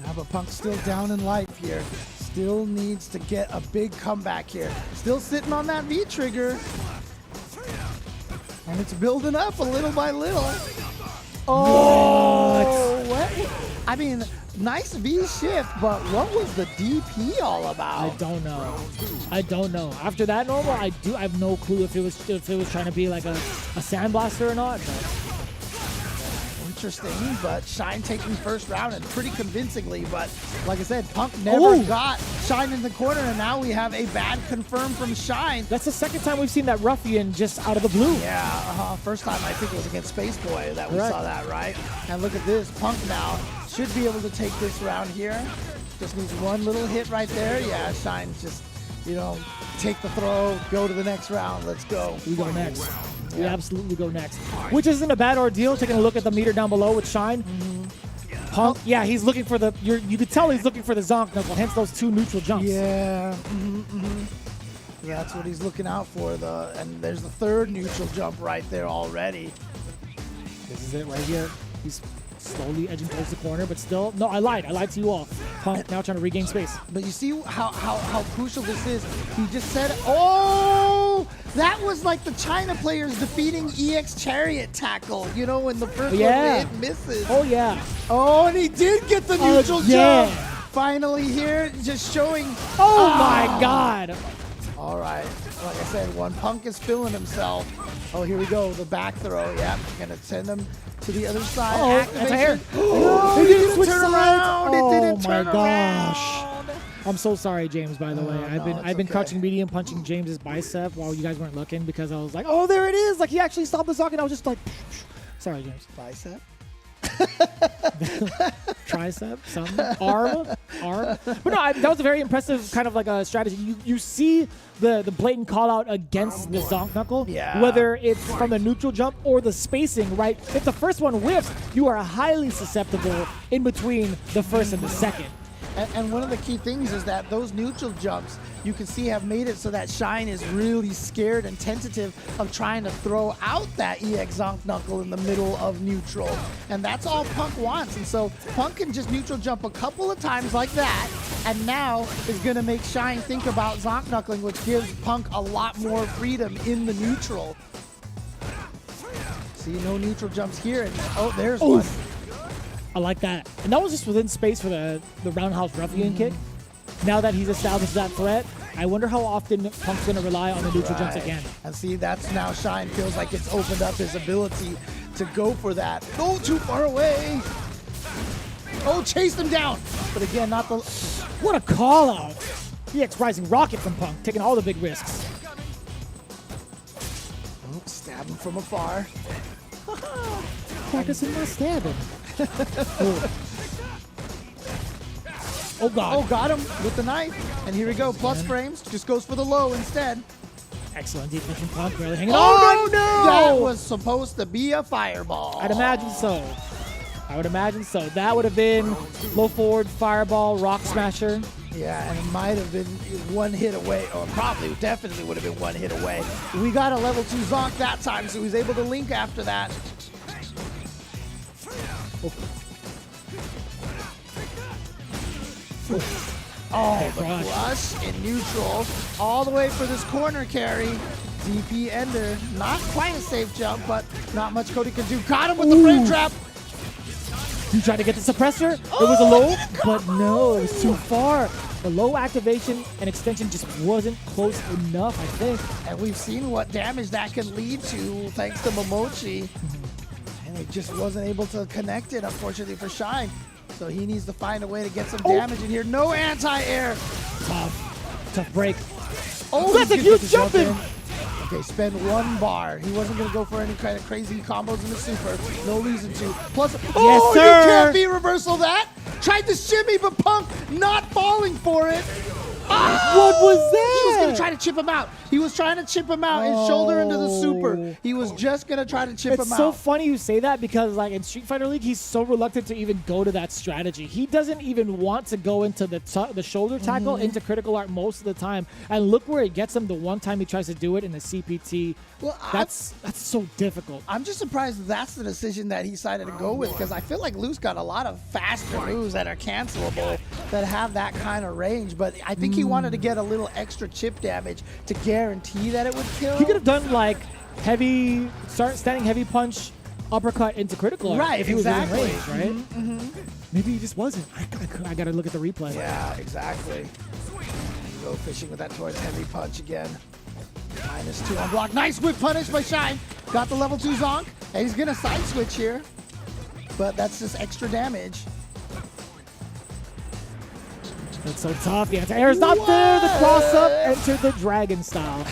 Now, but Punk's still down in life here. Still needs to get a big comeback here. Still sitting on that V trigger. And it's building up a little by little. Oh, what? I mean, nice V shift, but what was the DP all about? I don't know. I don't know. After that normal, I have no clue if it was trying to be like a Sandblaster or not. But. Interesting, but Shine taking first round and pretty convincingly. But like I said, Punk never got Shine in the corner, and now we have a bad confirm from Shine. That's the second time we've seen that ruffian just out of the blue. Yeah, first time I think it was against Space Boy that we saw that, right? And look at this, Punk now should be able to take this round here. Just needs one little hit right there. Yeah, Shine just, you know, take the throw, go to the next round. Let's go. We go next. We absolutely go next. Which isn't a bad ordeal, taking a look at the meter down below with Shine. Punk, yeah, he's looking for the, you could tell he's looking for the Zonk knuckle, hence those two neutral jumps. Yeah, that's what he's looking out for. And there's the third neutral jump right there already. This is it right here. He's slowly edging towards the corner, but still, no, I lied to you all. Punk now trying to regain space. But you see how crucial this is. He just said, oh, that was like the China players defeating EX Chariot tackle, you know, when the first one hit misses. Oh, yeah. Oh, and he did get the neutral jump. Finally here, just showing. Oh, my God. All right. Like I said, when Punk is feeling himself. Oh, here we go. The back throw. Yep. Gonna send him to the other side. Activation. Oh, it didn't turn around. It didn't turn gosh. I'm so sorry, James, by the way. I've been crouching medium punching James's bicep while you guys weren't looking because I was like, oh, there it is. Like, he actually stopped the socket. I was just like, sorry, James. Bicep? Tricep, something, arm. But no, that was a very impressive kind of like a strategy. You see the blatant call out against the Zonk knuckle, whether it's from the neutral jump or the spacing, right? If the first one whiffs, you are highly susceptible in between the first and the second. And one of the key things is that those neutral jumps, you can see, have made it so that Shine is really scared and tentative of trying to throw out that EX Zonk knuckle in the middle of neutral. And that's all Punk wants. And so Punk can just neutral jump a couple of times like that, and now is going to make Shine think about Zonk knuckling, which gives Punk a lot more freedom in the neutral. See, no neutral jumps here. And, oh, there's one. I like that. And that was just within space for the roundhouse ruffian kick. Now that he's established that threat, I wonder how often Punk's going to rely on the neutral jumps again. And see, that's now Shine feels like it's opened up his ability to go for that. Go too far away. Oh, chased him down. But again, not the... What a call out. EX Rising Rocket from Punk, taking all the big risks. Oh, stab him from afar. Practicing my stabbing. Oh, God. Oh, got him with the knife. And here we go. Plus frames. Just goes for the low instead. Excellent defense from Punk. Barely hanging on. Oh, No! That was supposed to be a fireball. I'd imagine so. I would imagine so. That would have been low forward, fireball, rock smasher. Yeah, and it might have been one hit away, or probably definitely would have been one hit away. We got a level 2 Zonk that time, so he was able to link after that. Oh, the crush in neutral, all the way for this corner carry. DP Ender, not quite a safe jump, but not much Cody can do. Got him with the frame trap. You tried to get the suppressor. It was a low, but no, it was too far. The low activation and extension just wasn't close enough, I think. And we've seen what damage that can lead to thanks to Momochi. And it just wasn't able to connect it, unfortunately, for Shine. So he needs to find a way to get some damage in here. No anti-air. Tough break. Oh, that's a huge jump in. Okay, spend 1 bar. He wasn't going to go for any kind of crazy combos in the super. No reason to. Plus, oh, sir. You can't be reversal that. Tried to shimmy, but Punk not falling for it. What was that? He was going to try to chip him out. He was trying to chip him out and shoulder into the super. He was just going to try to chip him out. It's so funny you say that because like in Street Fighter League, he's so reluctant to even go to that strategy. He doesn't even want to go into the shoulder tackle into critical art most of the time. And look where it gets him the one time he tries to do it in the CPT. Well, that's so difficult. I'm just surprised that's the decision that he decided to go with because I feel like Luke's got a lot of faster moves that are cancelable that have that kind of range. But I think he wanted to get a little extra chip damage to guarantee that it would kill. He could have done like standing heavy punch, uppercut into critical art right, if he was exactly. within range, right? Maybe he just wasn't. I got to look at the replay. Yeah, exactly. Go fishing with that towards heavy punch again. -2 on block. Nice whip punish by Shine. Got the level 2 Zonk. And he's going to side switch here. But that's just extra damage. That's so tough. The anti-air is not there. The cross-up entered the dragon style.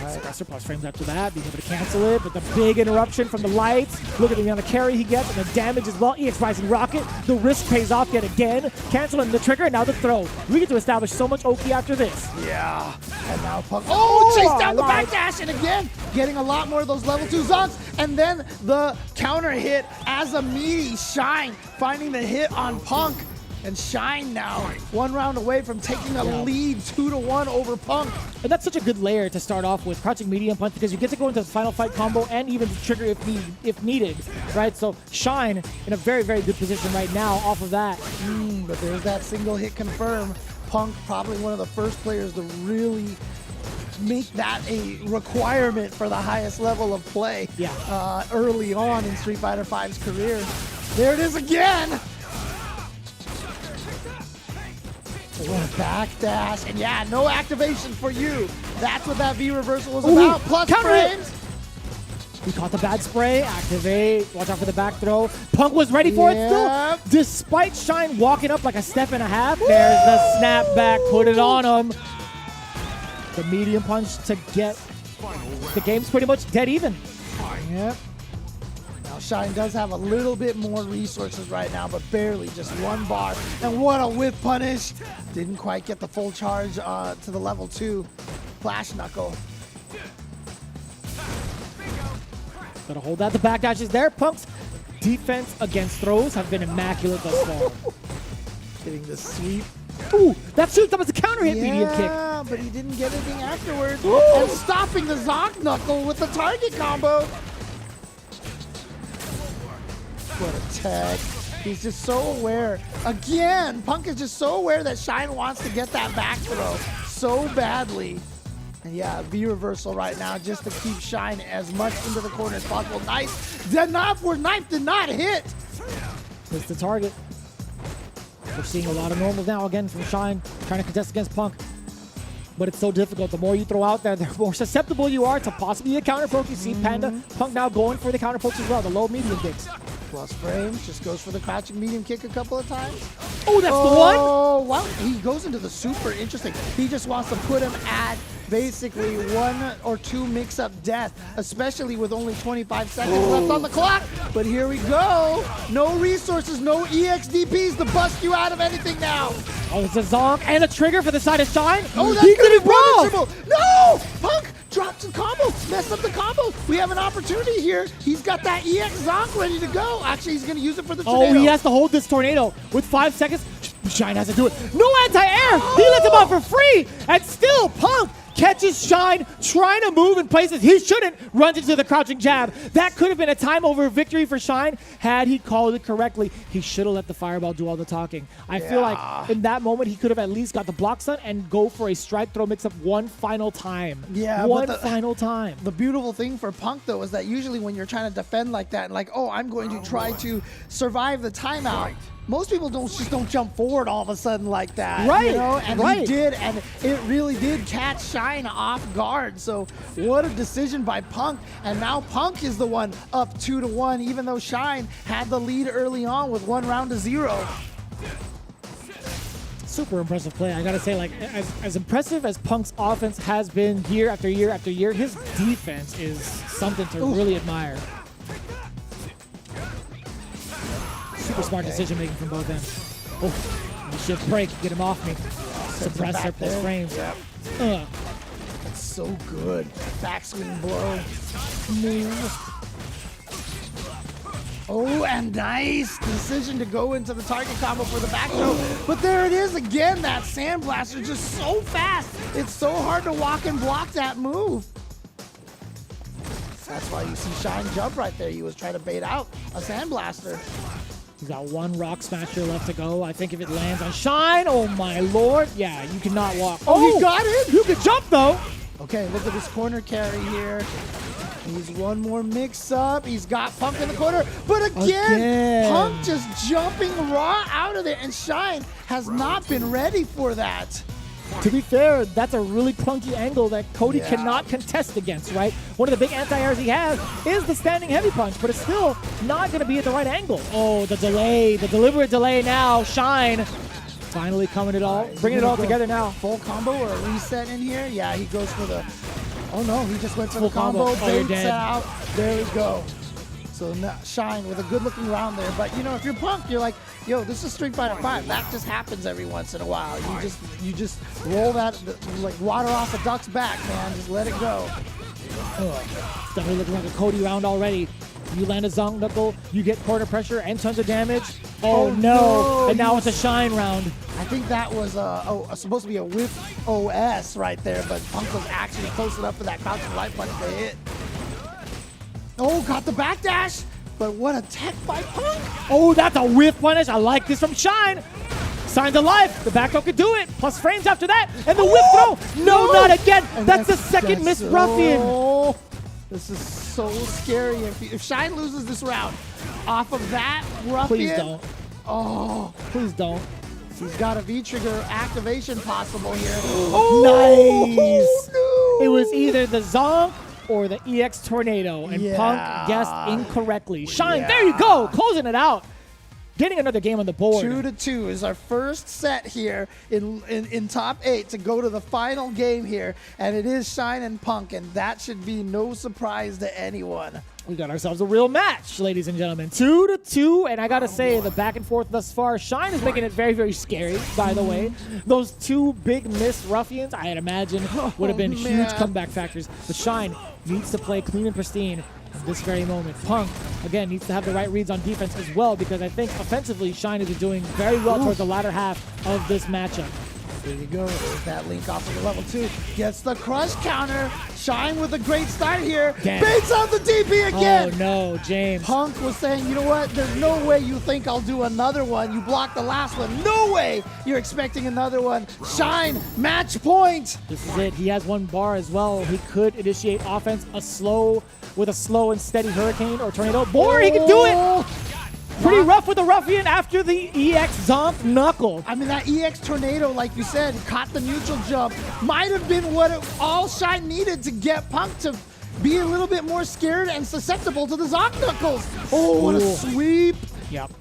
Suppressor plus frames after that, being able to cancel it, but the big interruption from the lights. Look at the amount of carry he gets and the damage as well. EX Rising Rocket, the risk pays off yet again. Canceling the trigger, and now the throw. We get to establish so much Oki after this. Yeah, and now Punk. Oh, chase down the backdash, and again, getting a lot more of those level 2 Zonks, and then the counter hit as a meaty Shine, finding the hit on Punk. And Shine now 1 round away from taking a lead 2-1 over Punk. And that's such a good layer to start off with, crouching medium punch, because you get to go into the final fight combo and even the trigger if needed, right? So Shine in a very, very good position right now off of that. But there's that single hit confirm. Punk probably one of the first players to really make that a requirement for the highest level of play early on in Street Fighter V's career. There it is again. What a backdash, and yeah, no activation for you. That's what that V reversal was about. Plus frames. He caught the bad spray. Activate. Watch out for the back throw. Punk was ready for it still. Despite Shine walking up like a step and a half, there's the snapback. Put it on him. The medium punch to get the game's pretty much dead even. Yep. Now Shine does have a little bit more resources right now, but barely, just 1 bar. And what a whip punish. Didn't quite get the full charge to the level 2 Flash Knuckle. Gotta hold that. The backdash is there. Punk's defense against throws have been immaculate thus far. Getting the sweep. Ooh, that shoots up as a counter hit medium kick. Yeah, but he didn't get anything afterwards. And stopping the Zonk Knuckle with the target combo. What a tag. He's just so aware. Again, Punk is just so aware that Shine wants to get that back throw so badly. And yeah, V reversal right now just to keep Shine as much into the corner as possible. Nice. Knife did not hit. Missed the target. We're seeing a lot of normals now again from Shine, trying to contest against Punk. But it's so difficult. The more you throw out there, the more susceptible you are to possibly a counter poke. You see Panda, Punk now going for the counter pokes as well, the low medium kicks. Plus frames, just goes for the crouching medium kick a couple of times. Oh, that's the one? Oh, wow. He goes into the super. Interesting. He just wants to put him at basically 1 or 2 mix-up death, especially with only 25 seconds left on the clock. But here we go. No resources, no EXDPs to bust you out of anything now. Oh, it's a Zonk and a trigger for the side of Shine. Oh, that's He gonna did be it wrong. punishable. No! Punk drops the combo, messed up the combo. We have an opportunity here. He's got that EX Zonk ready to go. Actually, he's gonna use it for the tornado. Oh, he has to hold this tornado with 5 seconds. Shine has to do it. No anti-air. He lets him off for free. And still, Punk catches Shine trying to move in places he shouldn't, runs into the crouching jab. That could have been a time over victory for Shine had he called it correctly. He should have let the fireball do all the talking. I feel like in that moment he could have at least got the block stun and go for a strike throw mix up one final time. Yeah, one but final time. The beautiful thing for Punk, though, is that usually when you're trying to defend like that, and like, oh, I'm going to try to survive the timeout, most people just don't jump forward all of a sudden like that. Right, You know? And right. he did, and it really did catch Shine off guard. So what a decision by Punk. And now Punk is the one up 2-1, even though Shine had the lead early on with 1 round to 0. Super impressive play. I gotta say, like, as impressive as Punk's offense has been year after year after year, his defense is something to really admire. Super smart decision making from both ends. Oh, the shift break, get him off me. Suppress surplus frames. That's so good. Backswing blow. Move. Oh, and nice decision to go into the target combo for the back throw. But there it is again, that Sandblaster just so fast. It's so hard to walk and block that move. That's why you see Shine jump right there. He was trying to bait out a Sandblaster. He's got 1 Rock Smasher left to go. I think if it lands on Shine, oh my lord. Yeah, you cannot walk. Oh, he got it? You can jump though. Okay, look at this corner carry here. He's 1 more mix up. He's got Punk in the corner. But again, Punk just jumping raw out of there. And Shine has not been ready for that. To be fair, that's a really clunky angle that Cody cannot contest against, right? One of the big anti-airs he has is the standing heavy punch, but it's still not going to be at the right angle. Oh, the delay, the deliberate delay now. Shine finally coming bringing it all together now. Full combo or a reset in here? Yeah, he goes for the... Oh no, he just went for Full the combo, combo. Oh, you're baits dead. out. There we go. So now Shine with a good looking round there. But you know, if you're Punk, you're like, yo, this is Street Fighter V. That just happens every once in a while. You just roll that like water off a duck's back, man. Just let it go. It's definitely looking like a Cody round already. You land a Zonk Knuckle, you get corner pressure and tons of damage. Oh no! And now it's a Shine round. I think that was supposed to be a whip OS right there, but Punk was actually close enough for that crouching light punch to hit. Oh, got the backdash, but what a tech by Punk! Oh, that's a whiff punish. I like this from Shine. Signs of life. The back throw could do it. Plus frames after that. And the whip throw. No, not again. And That's the second missed ruffian. This is so scary. If Shine loses this round off of that ruffian. Please don't. Oh, Please don't. he's got a V-trigger activation possible here. Oh, nice. No. It was either the Zonk or the EX Tornado, and Yeah. Punk guessed incorrectly. Shine, there you go, closing it out. Getting another game on the board. 2-2 is our first set here in top 8 to go to the final game here, and it is Shine and Punk, and that should be no surprise to anyone. We got ourselves a real match, ladies and gentlemen. 2-2, and I gotta say, the back and forth thus far, Shine is making it very, very scary, by the way. Those 2 big missed ruffians, I had imagined, would have been huge comeback factors. But Shine needs to play clean and pristine at this very moment. Punk, again, needs to have the right reads on defense as well, because I think offensively, Shine is doing very well towards the latter half of this matchup. There you go. There's that link off of the level 2. Gets the crush counter. Shine with a great start here. Damn. Baits out the DP again. Oh no, James. Punk was saying, you know what? There's no way you think I'll do another one. You blocked the last one. No way you're expecting another one. Shine, match point. This is it. He has 1 bar as well. He could initiate offense with a slow and steady hurricane or tornado. Or he can do it. Pretty rough with the ruffian after the EX Zonk Knuckle. I mean, that EX Tornado, like you said, caught the neutral jump. Might have been what all Shine needed to get Punk to be a little bit more scared and susceptible to the Zonk Knuckles. Oh, what a sweep. Yep.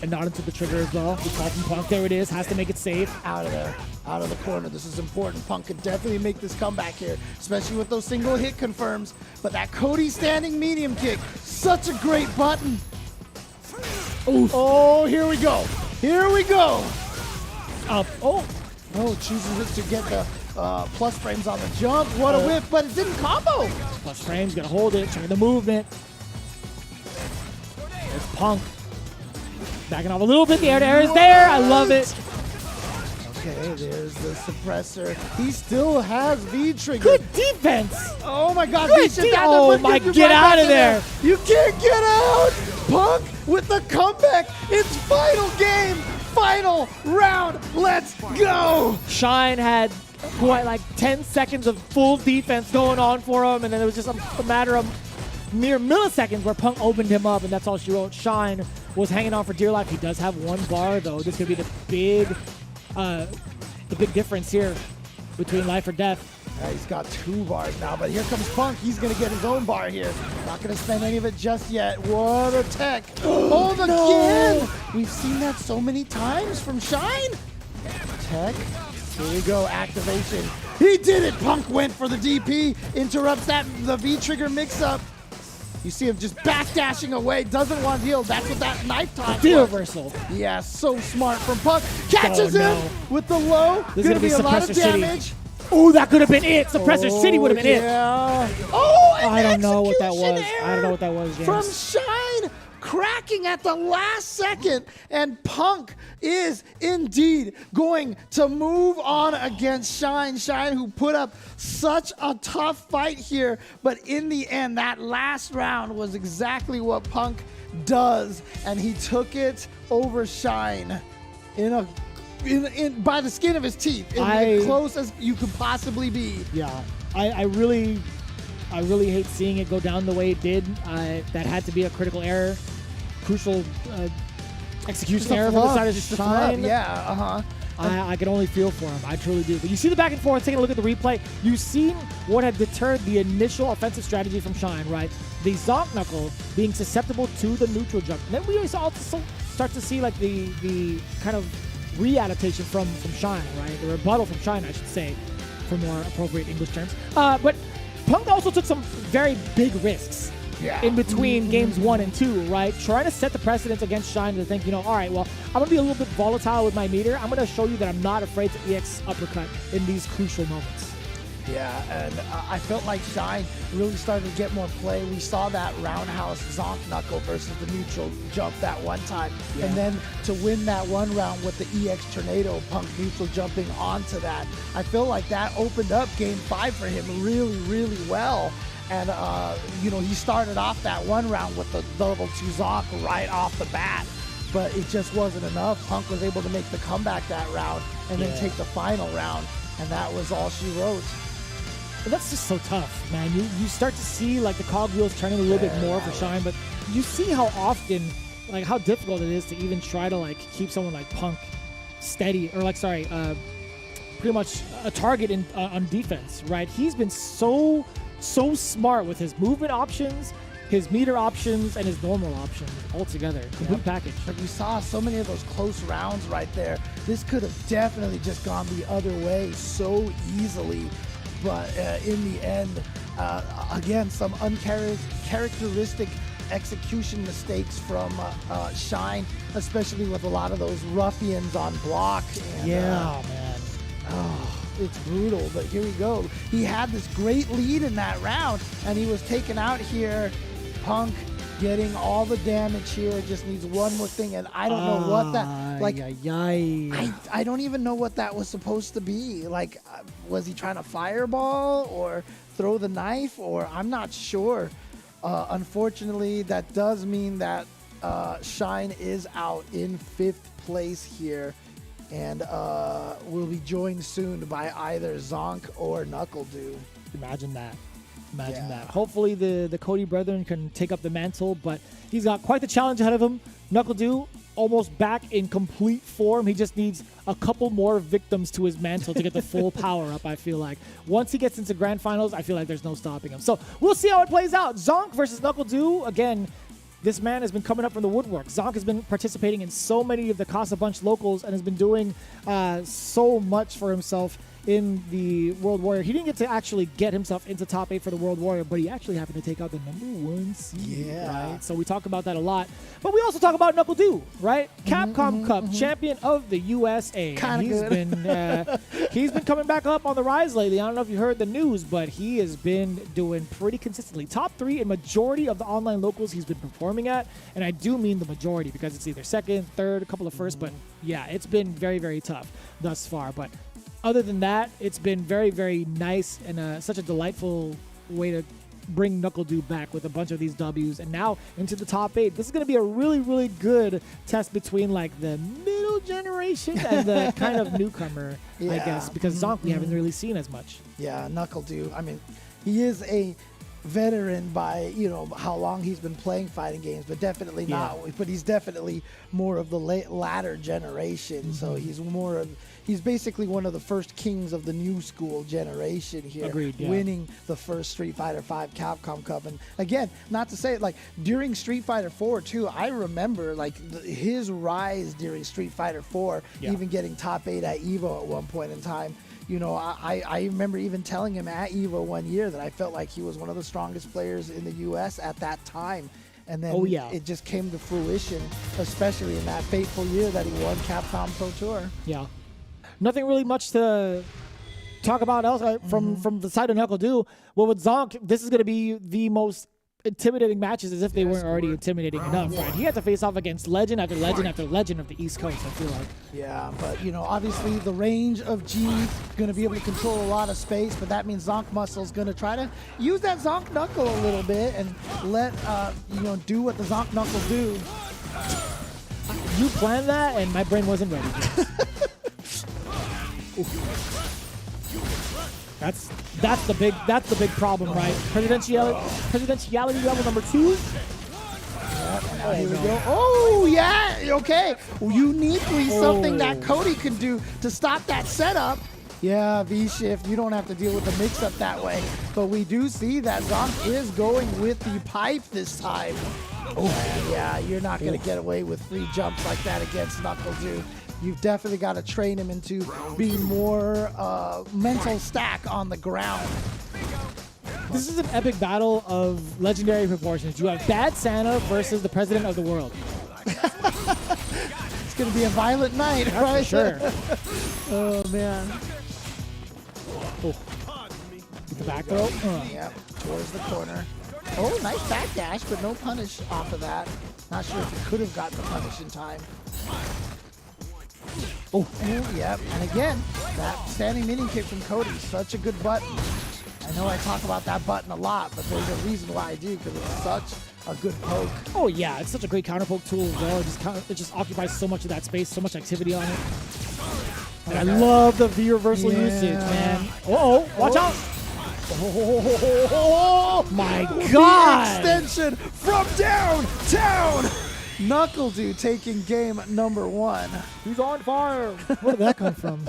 And not into the trigger as well. We call from Punk. There it is. Has to make it safe. Out of there, out of the corner. This is important. Punk could definitely make this comeback here, especially with those single hit confirms. But that Cody standing medium kick, such a great button. Oof. Oh, here we go. Here we go. Up. Oh. Oh, chooses it to get the plus frames on the jump. What a whip, but it didn't combo. Plus frames, gonna hold it, checking the movement. There's Punk. Backing off a little bit, the air to air is there. I love it. Okay, there's the suppressor. He still has V-trigger. Good defense. Oh my God, Good V-trigger. oh my, get out of there. You can't get out. Punk with the comeback. It's final game, final round. Let's go. Shine had quite like 10 seconds of full defense going on for him, and then it was just a matter of mere milliseconds where Punk opened him up, and that's all she wrote. Shine was hanging on for dear life. He does have one bar, though. This could be the big difference here between life or death. Yeah, he's got 2 bars now, but here comes Punk. He's going to get his own bar here. Not going to spend any of it just yet. What a tech. Oh, again. We've seen that so many times from Shine. Tech. Here we go. Activation. He did it. Punk went for the DP. Interrupts the V-trigger mix-up. You see him just backdashing away. Doesn't want to deal. That's what that knife time The was. reversal. Yeah, so smart from Punk. Catches him with the low. This is Gonna be a lot of Suppressor City. damage. Oh, that could have been it. Suppressor City would have been it. Yeah. Oh, and I don't know what that was. execution I don't know what that was, James. From Shine, cracking at the last second. And Punk is indeed going to move on against Shine. Shine, who put up such a tough fight here. But in the end, that last round was exactly what Punk does. And he took it over Shine by the skin of his teeth, as close as you could possibly be. Yeah, I really hate seeing it go down the way it did. That had to be a critical error, crucial execution error from the side of Shine. Yeah, I can only feel for him. I truly do. But you see the back and forth, taking a look at the replay. You've seen what had deterred the initial offensive strategy from Shine, right? The Zonk knuckle being susceptible to the neutral jump. And then we also start to see like the kind of re-adaptation from Shine, right? The rebuttal from Shine, I should say, for more appropriate English terms. But Punk also took some very big risks in between games 1 and 2, right? Trying to set the precedence against Shine to think, all right, well, I'm going to be a little bit volatile with my meter. I'm going to show you that I'm not afraid to EX uppercut in these crucial moments. Yeah, and I felt like Shine really started to get more play. We saw that roundhouse Zonk knuckle versus the neutral jump that one time. Yeah. And then to win that one round with the EX tornado, Punk neutral jumping onto that. I feel like that opened up game 5 for him really, really well. And, he started off that one round with the level 2 Zonk right off the bat. But it just wasn't enough. Punk was able to make the comeback that round and then take the final round. And that was all she wrote. But that's just so tough, man. You start to see like the cogwheels turning a little bit more for Shine, but you see how often, like how difficult it is to even try to like keep someone like Punk steady, or like pretty much a target on defense, right? He's been so smart with his movement options, his meter options, and his normal options altogether. Complete package. But you saw so many of those close rounds right there. This could have definitely just gone the other way so easily. But in the end, again, some uncharacteristic execution mistakes from Shine, especially with a lot of those ruffians on block. And, man. It's brutal, but here we go. He had this great lead in that round, and he was taken out here. Punk getting all the damage here, just needs one more thing, and I don't know what that, like, I don't even know what that was supposed to be. Like, was he trying to fireball or throw the knife, or I'm not sure. Unfortunately, that does mean that Shine is out in 5th place here, and will be joined soon by either Zonk or KnuckleDu. Imagine that. Imagine that. Hopefully the Cody brethren can take up the mantle, but he's got quite the challenge ahead of him. KnuckleDu almost back in complete form. He just needs a couple more victims to his mantle to get the full power up, I feel like. Once he gets into grand finals, I feel like there's no stopping him. So we'll see how it plays out. Zonk versus KnuckleDu. Again, this man has been coming up from the woodwork. Zonk has been participating in so many of the Casa Bunch locals and has been doing so much for himself in the World Warrior. He didn't get to actually get himself into top 8 for the World Warrior, but he actually happened to take out the #1 seed. Yeah. Right? So we talk about that a lot. But we also talk about KnuckleDu, right? Capcom Cup champion of the USA. He's been coming back up on the rise lately. I don't know if you heard the news, but he has been doing pretty consistently. Top 3 in majority of the online locals he's been performing at. And I do mean the majority because it's either second, third, a couple of first. But yeah, it's been very, very tough thus far. But other than that, it's been very, very nice and such a delightful way to bring KnuckleDu back with a bunch of these W's and now into the top 8. This is going to be a really, really good test between like the middle generation and the kind of newcomer, I guess, because Zonk we haven't really seen as much. Yeah, KnuckleDu. I mean, he is a veteran by how long he's been playing fighting games, but definitely not. But he's definitely more of the latter generation. So he's basically one of the first kings of the new school generation here. Agreed, yeah. Winning the first Street Fighter V Capcom Cup. And again, not to say it, like during Street Fighter 4 too, I remember like his rise during Street Fighter 4, even getting top 8 at Evo at one point in time. I remember even telling him at Evo one year that I felt like he was one of the strongest players in the U.S. at that time. And then it just came to fruition, especially in that fateful year that he won Capcom Pro Tour. Yeah. Nothing really much to talk about else from the side of KnuckleDu. Well, with Zonk, this is going to be the most intimidating matches as if they weren't already intimidating enough, right? He had to face off against legend after legend after legend of the East Coast, I feel like. Yeah, but, obviously the range of G going to be able to control a lot of space, but that means Zonk Muscle's going to try to use that Zonk Knuckle a little bit and let, do what the Zonk Knuckle do. You planned that, and my brain wasn't ready. That's the big problem, right? Presidentiality level number 2. Here we go. Oh yeah, okay. Uniquely something that Cody can do to stop that setup. Yeah, V-shift. You don't have to deal with the mix-up that way. But we do see that Zonk is going with the pipe this time. Oh yeah, you're not gonna get away with free jumps like that against KnuckleDu. You've definitely got to train him into being more mental stack on the ground. This is an epic battle of legendary proportions. You have Bad Santa versus the president of the world. It's going to be a violent night, right? For sure. Oh, man. Oh. The back throw. Yep, towards the corner. Oh, nice backdash, but no punish off of that. Not sure if he could have gotten the punish in time. Oh, yep. And again, that standing minion kick from Cody, such a good button. I know I talk about that button a lot, but there's a reason why I do, because it's such a good poke. Oh yeah, it's such a great counter poke tool as well. It just occupies so much of that space, so much activity on it. And I love the V reversal usage, man. Uh-oh, watch out! Oh my God! The extension from downtown! KnuckleDu taking game number 1. He's on fire. Where did that come from?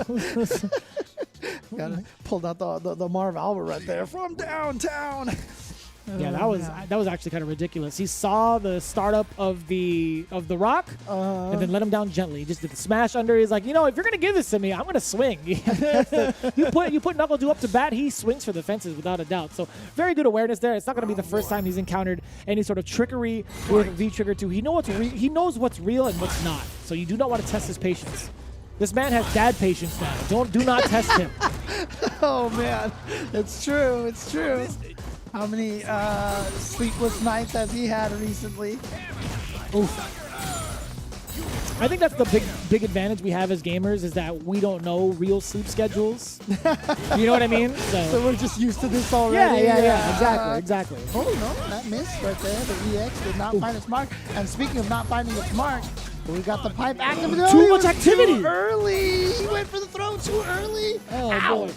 Pulled out the Marv Albert right there from downtown. Yeah, that was actually kind of ridiculous. He saw the startup of the rock and then let him down gently. He just did the smash under. He's like, if you're gonna give this to me, I'm gonna swing. You put KnuckleDu up to bat, he swings for the fences without a doubt. So very good awareness there. It's not gonna be the first time he's encountered any sort of trickery with V-Trigger 2. He knows what's real and what's not. So you do not want to test his patience. This man has dad patience now. Do not test him. Oh man, it's true. It's true. How many sleepless nights has he had recently? Oof. I think that's the big advantage we have as gamers is that we don't know real sleep schedules. You know what I mean? So we're just used to this already. Yeah. Exactly. Oh no, that missed right there. The EX did not find its mark. And speaking of not finding its mark, we got the pipe active. Too much activity. Too early. He went for the throw too early. Oh, ow. Boy.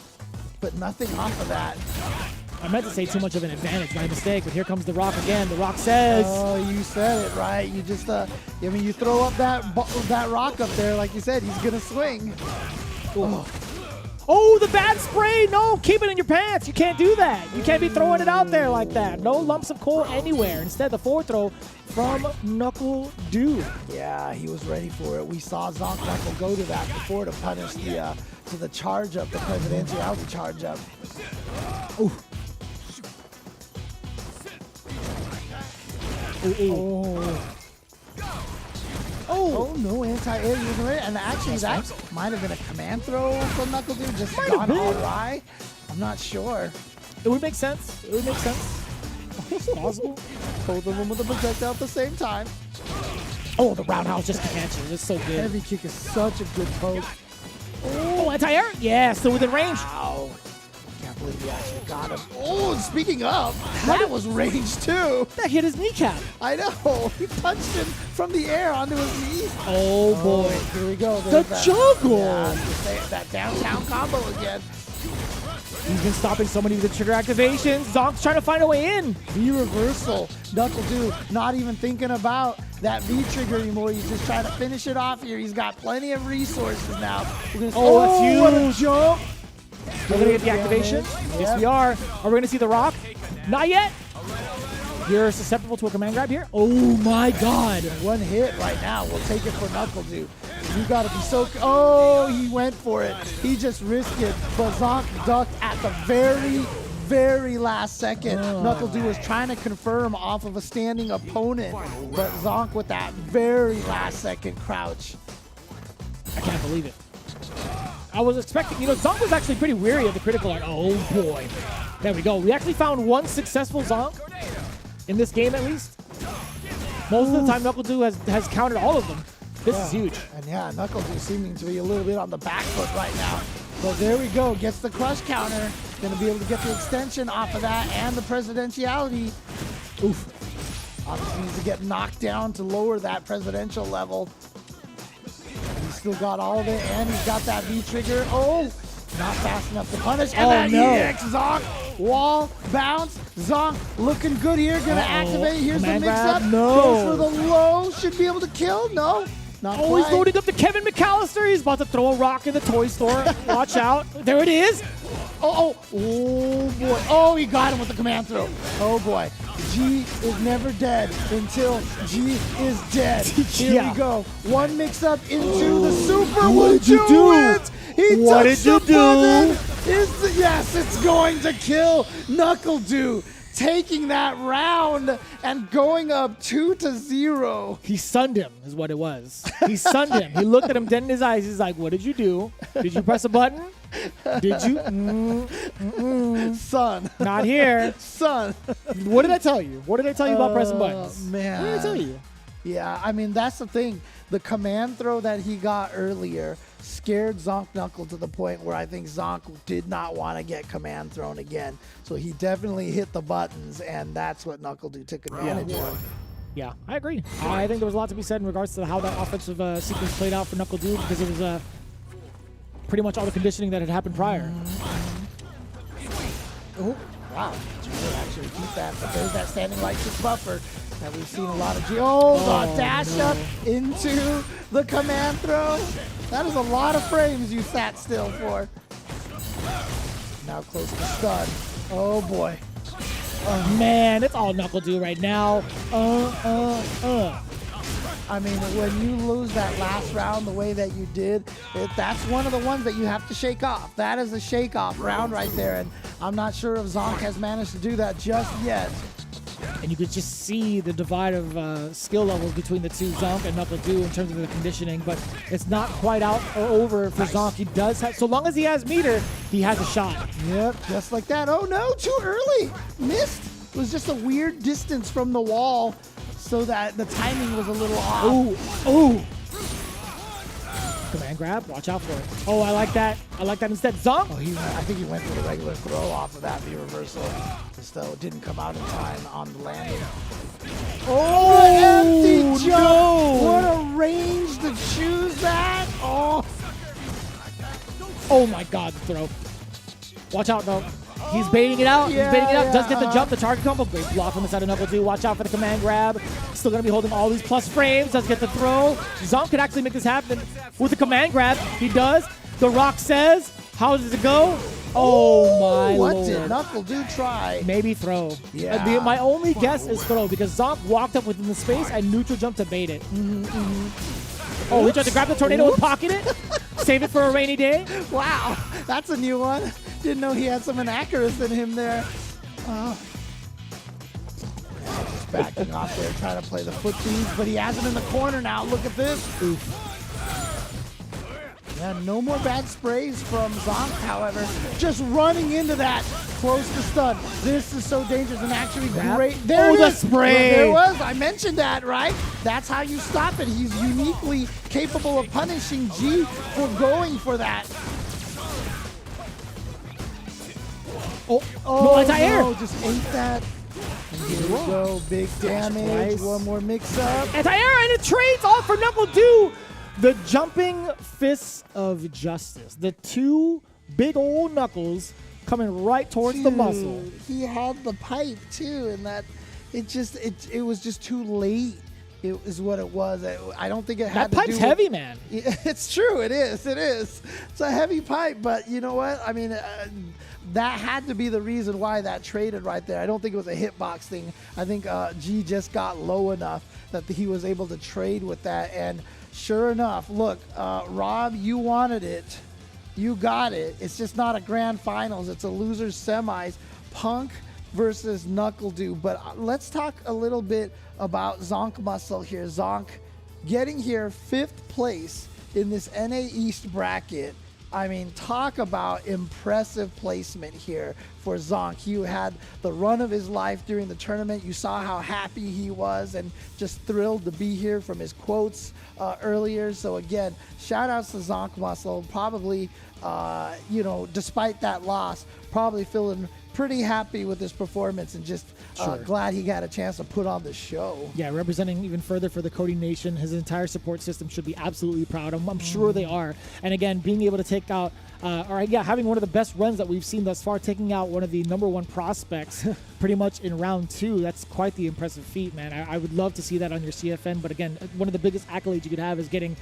But nothing off of that. I meant to say too much of an advantage, my mistake, but here comes the rock again. The rock says... Oh, you said it right. You just, you throw up that rock up there, like you said, he's going to swing. Oh. Oh, the bad spray. No, keep it in your pants. You can't do that. You can't be throwing it out there like that. No lumps of coal anywhere. Instead, the forward throw from KnuckleDu. Yeah, he was ready for it. We saw Zonk Knuckle go to that before to punish the charge up, the presidentiality charge up. Ooh. Oh, no anti-air using it. And actually, that might have been a command throw from KnuckleDu, just gone all awry. I'm not sure. It would make sense. It would make sense. It's possible. Both of them with the projectile at the same time. Oh, the roundhouse just can't you. It's so good. Heavy kick is such a good poke. Oh, anti-air? Yeah, still within range. Wow. Can't believe he actually got him. Oh, and speaking of, that was range too. That hit his kneecap. I know. He punched him from the air onto his knees. Oh, boy. Here we go. The juggle. Yeah, that downtown combo again. He's been stopping so many of the trigger activations. Zonk's trying to find a way in. V-reversal. KnuckleDu not even thinking about that V-trigger anymore. He's just trying to finish it off here. He's got plenty of resources now. Oh, that's huge. What a jump. We're going to get the activation. Yes, we are. Are we going to see the rock? Not yet. You're susceptible to a command grab here. Oh, my God. One hit right now. We'll take it for KnuckleDu. You got to be so... Oh, he went for it. He just risked it. But Zonk ducked at the very, very last second. KnuckleDu was trying to confirm off of a standing opponent. But Zonk with that very last second crouch. I can't believe it. I was expecting... You know, Zonk was actually pretty weary of the critical art. Oh, boy. There we go. We actually found one successful Zonk in this game, at least. Most of the time, KnuckleDu has countered all of them. This is huge. And yeah, KnuckleDu seeming to be a little bit on the back foot right now. But there we go. Gets the crush counter. Going to be able to get the extension off of that and the presidentiality. Oof. Obviously needs to get knocked down to lower that presidential level. He's still got all of it, and he's got that V-trigger. Oh, not fast enough to punish. And that EX Zonk. Wall, bounce. Zonk looking good here. Gonna activate. Here's the mix-up. No. Goes for the low. Should be able to kill. No. Not Oh, quite. he's loading up to Kevin McAllister. He's about to throw a rock in the toy store. Watch out. There it is. Oh, boy. Oh, he got him with the command throw. Oh, boy. G is never dead until G is dead. Here we go. One mix-up into the super. What did you do? It. He What did touched you the do? button. Yes, it's going to kill KnuckleDu. Taking that round and going up 2-0. He sunned him, is what it was. He sunned him. He looked at him dead in his eyes. He's like, what did you do? Did you press a button? Did you? Son. Not here. Son. What did I tell you? What did I tell you about pressing buttons? Man. What did I tell you? Yeah, I mean, that's the thing. The command throw that he got earlier scared Zonk Knuckle to the point where I think Zonk did not want to get command thrown again. So he definitely hit the buttons, and that's what KnuckleDu took advantage of. Yeah, I agree. I think there was a lot to be said in regards to how that offensive sequence played out for KnuckleDu because it was pretty much all the conditioning that had happened prior. Oh, wow. Did you actually keep that? But there's that standing light kick buffer that we've seen a lot of. The dash up into the command throw. That is a lot of frames you sat still for. Now close to stun. Oh boy. Oh man, it's all KnuckleDu right now. I mean, when you lose that last round the way that you did, that's one of the ones that you have to shake off. That is a shake-off round right there, and I'm not sure if Zonk has managed to do that just yet. And you could just see the divide of skill levels between the two, Zonk and KnuckleDu, in terms of the conditioning, but it's not quite out or over for Zonk. He does have, so long as he has meter, he has a shot. Yep, just like that. Oh no, too early. Missed. It was just a weird distance from the wall, so that the timing was a little off. Ooh. Command grab, watch out for it. Oh, I like that. I like that instead. Zonk. Oh, I think he went for the regular throw off of that V reversal. Just though it didn't come out in time on the landing. Oh, empty jump. No. What a range to choose that. Oh my God, the throw. Watch out, though. He's baiting it out. He's baiting it out. Does get the jump, the target combo. Great block from the side of KnuckleDu. Watch out for the command grab. Still going to be holding all these plus frames. Does get the throw. Zonk could actually make this happen with the command grab. He does. The rock says, How does it go? Oh my What lord. did KnuckleDu try? Maybe throw. Yeah. My only guess is throw because Zonk walked up within the space and neutral jumped to bait it. Oh, he tried to grab the tornado and pocket it. Save it for a rainy day. Wow, that's a new one. Didn't know he had some inaccuracy in him there. Just backing off there, trying to play the footsies, but he has him in the corner now. Look at this. Oof. Yeah, no more bad sprays from Zonk, however. Just running into that, close to stun. This is so dangerous and actually great. There it the is. spray. There it was. I mentioned that, right? That's how you stop it. He's uniquely capable of punishing G for going for that. No, anti-air. No, just ate that. And here we go. Big damage. twice. One more mix-up. Anti-air, and it trades off for KnuckleDu. The jumping fists of justice. The two big old knuckles coming right towards the muscle. He had the pipe too, and that it was just too late. It is what it was. I don't think it had That to pipe's do heavy, man. It's true. It is. It is. It's a heavy pipe, but you know what? I mean, that had to be the reason why that traded right there. I don't think it was a hitbox thing. I think G just got low enough that he was able to trade with that. And sure enough, look, Rob, you wanted it. You got it. It's just not a grand finals. It's a losers semis. Punk versus KnuckleDu. But let's talk a little bit about Zonk Muscle here. Zonk getting here 5th place in this NA East bracket. I mean, talk about impressive placement here for Zonk. He had the run of his life during the tournament. You saw how happy he was and just thrilled to be here from his quotes earlier. So again, shout outs to Zonk Muscle. Probably, despite that loss, probably feeling pretty happy with his performance and just glad he got a chance to put on the show. Yeah, representing even further for the Cody Nation. His entire support system should be absolutely proud. I'm sure they are. And again, being able to take out, having one of the best runs that we've seen thus far, taking out one of the #1 prospects pretty much in round 2. That's quite the impressive feat, man. I would love to see that on your CFN. But again, one of the biggest accolades you could have is getting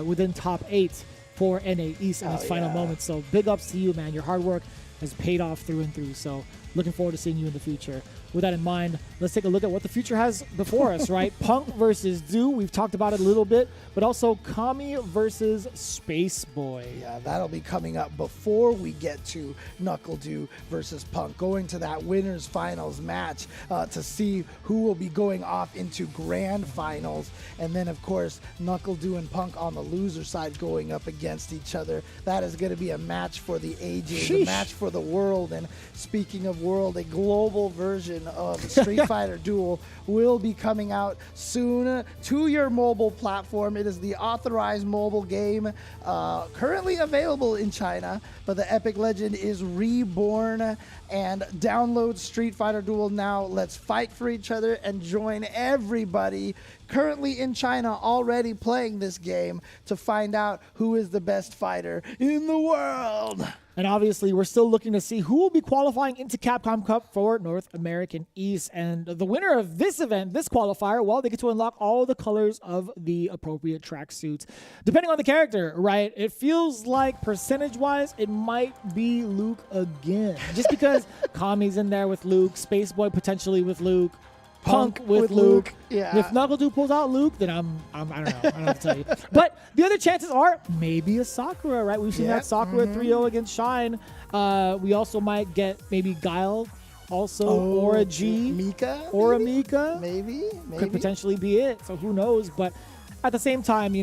within top 8 for NA East in its final moments. So big ups to you, man. Your hard work has paid off through and through. So looking forward to seeing you in the future. With that in mind, let's take a look at what the future has before us, right? Punk versus Du, we've talked about it a little bit, but also Kami versus Space Boy. Yeah, that'll be coming up before we get to KnuckleDu versus Punk, going to that winners finals match to see who will be going off into grand finals. And then, of course, KnuckleDu and Punk on the loser side going up against each other. That is going to be a match for the ages, a match for the world. And speaking of world, a global version of Street Fighter Duel will be coming out soon to your mobile platform. It is the authorized mobile game currently available in China, but the Epic Legend is reborn. And download Street Fighter Duel now. Let's fight for each other and join everybody currently in China already playing this game to find out who is the best fighter in the world. And obviously, we're still looking to see who will be qualifying into Capcom Cup for North American East. And the winner of this event, this qualifier, well, they get to unlock all the colors of the appropriate tracksuits. Depending on the character, right? It feels like percentage-wise, it might be Luke again. Just because Kami's in there with Luke, Space Boy potentially with Luke, Punk with Luke. Yeah. If KnuckleDu pulls out Luke, then I don't know. I don't know what to tell you. But the other chances are maybe a Sakura, right? We've seen that Sakura 3-0 against Shine. We also might get maybe Guile also, or a G. Mika? Or a Mika. Maybe. Could potentially be it. So who knows? But at the same time,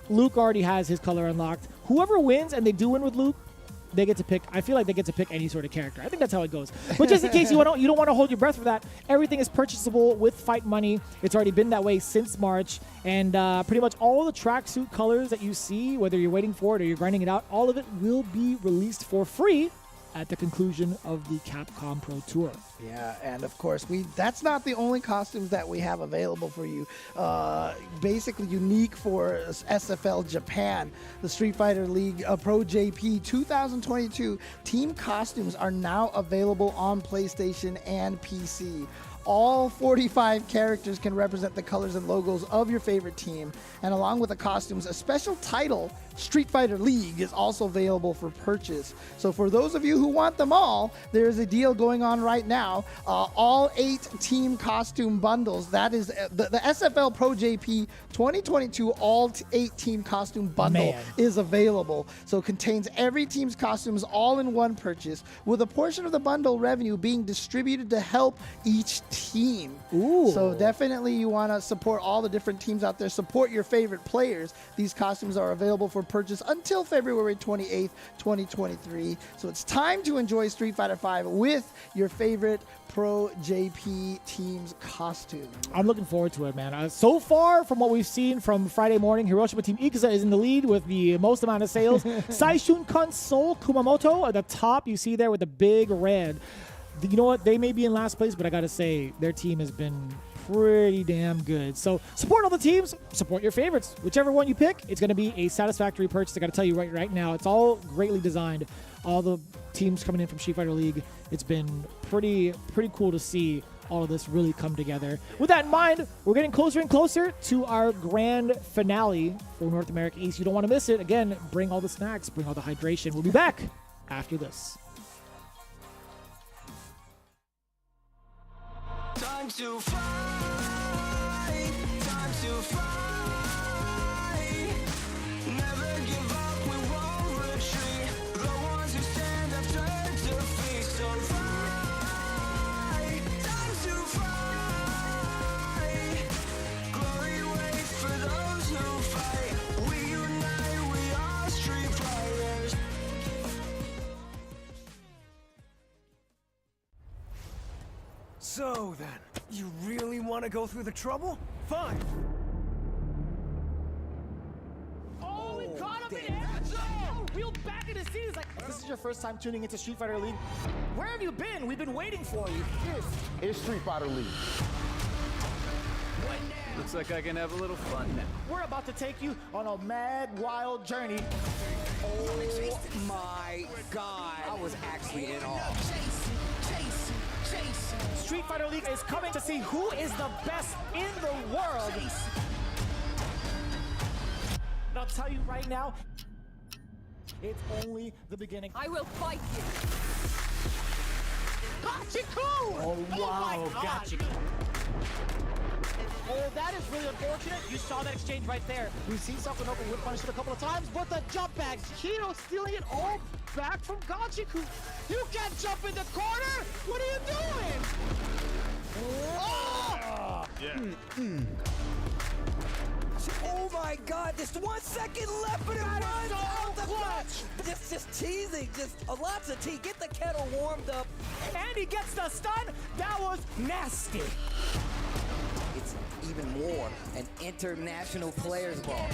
Luke already has his color unlocked. Whoever wins, and they do win with Luke, they get to pick. I feel like they get to pick any sort of character. I think that's how it goes. But just in case you don't want to hold your breath for that, everything is purchasable with fight money. It's already been that way since March, and pretty much all the tracksuit colors that you see, whether you're waiting for it or you're grinding it out, all of it will be released for free at the conclusion of the Capcom Pro Tour. Yeah, and of course, that's not the only costumes that we have available for you. Basically unique for SFL Japan, the Street Fighter League Pro JP 2022 team costumes are now available on PlayStation and PC. All 45 characters can represent the colors and logos of your favorite team, and along with the costumes, a special title Street Fighter League is also available for purchase. So for those of you who want them all, there's a deal going on right now. All 8 team costume bundles. That is the SFL Pro JP 2022 all 8 team costume bundle is available. So it contains every team's costumes all in one purchase, with a portion of the bundle revenue being distributed to help each team. Ooh. So definitely you want to support all the different teams out there. Support your favorite players. These costumes are available for purchase until February 28th, 2023. So it's time to enjoy Street Fighter V with your favorite Pro JP team's costume. I'm looking forward to it, man. So far, from what we've seen from Friday morning, Hiroshima Team Ikusa is in the lead with the most amount of sales. Saishun Console Kumamoto at the top, you see there with the big red. You know what? They may be in last place, but I got to say, their team has been pretty damn good. So support all the teams, support your favorites. Whichever one you pick, it's going to be a satisfactory purchase. I got to tell you right now, it's all greatly designed. All the teams coming in from Street Fighter League, it's been pretty cool to see all of this really come together. With that in mind, we're getting closer and closer to our grand finale for North America East. You don't want to miss it. Again, bring all the snacks, bring all the hydration. We'll be back after this. Time to fight, time to fight. Never give up, we won't retreat. The ones who stand up turn to feast. So fight, time to fight. Glory waits for those who fight. We unite, we are street fighters. So then, you really want to go through the trouble? Fine. Oh, we caught up in action! Real back in the scenes. Like, this is your first time tuning into Street Fighter League. Where have you been? We've been waiting for you. It's Street Fighter League. Looks like I can have a little fun now. We're about to take you on a mad, wild journey. Oh my God. I was actually in awe. Street Fighter League is coming to see who is the best in the world. And I'll tell you right now, it's only the beginning. I will fight you. Gachiku! Oh wow, Gachiku. Oh, that is really unfortunate. You saw that exchange right there. We've seen Sakunoka whip punish it a couple of times, but the jump back, Hiro stealing it all back from Gachiku. You can't jump in the corner! What are you doing? Oh! Oh my God, just 1 second left and it runs out the clutch. Just teasing, just lots of tea. Get the kettle warmed up. And he gets the stun. That was nasty. It's even more an international players ball.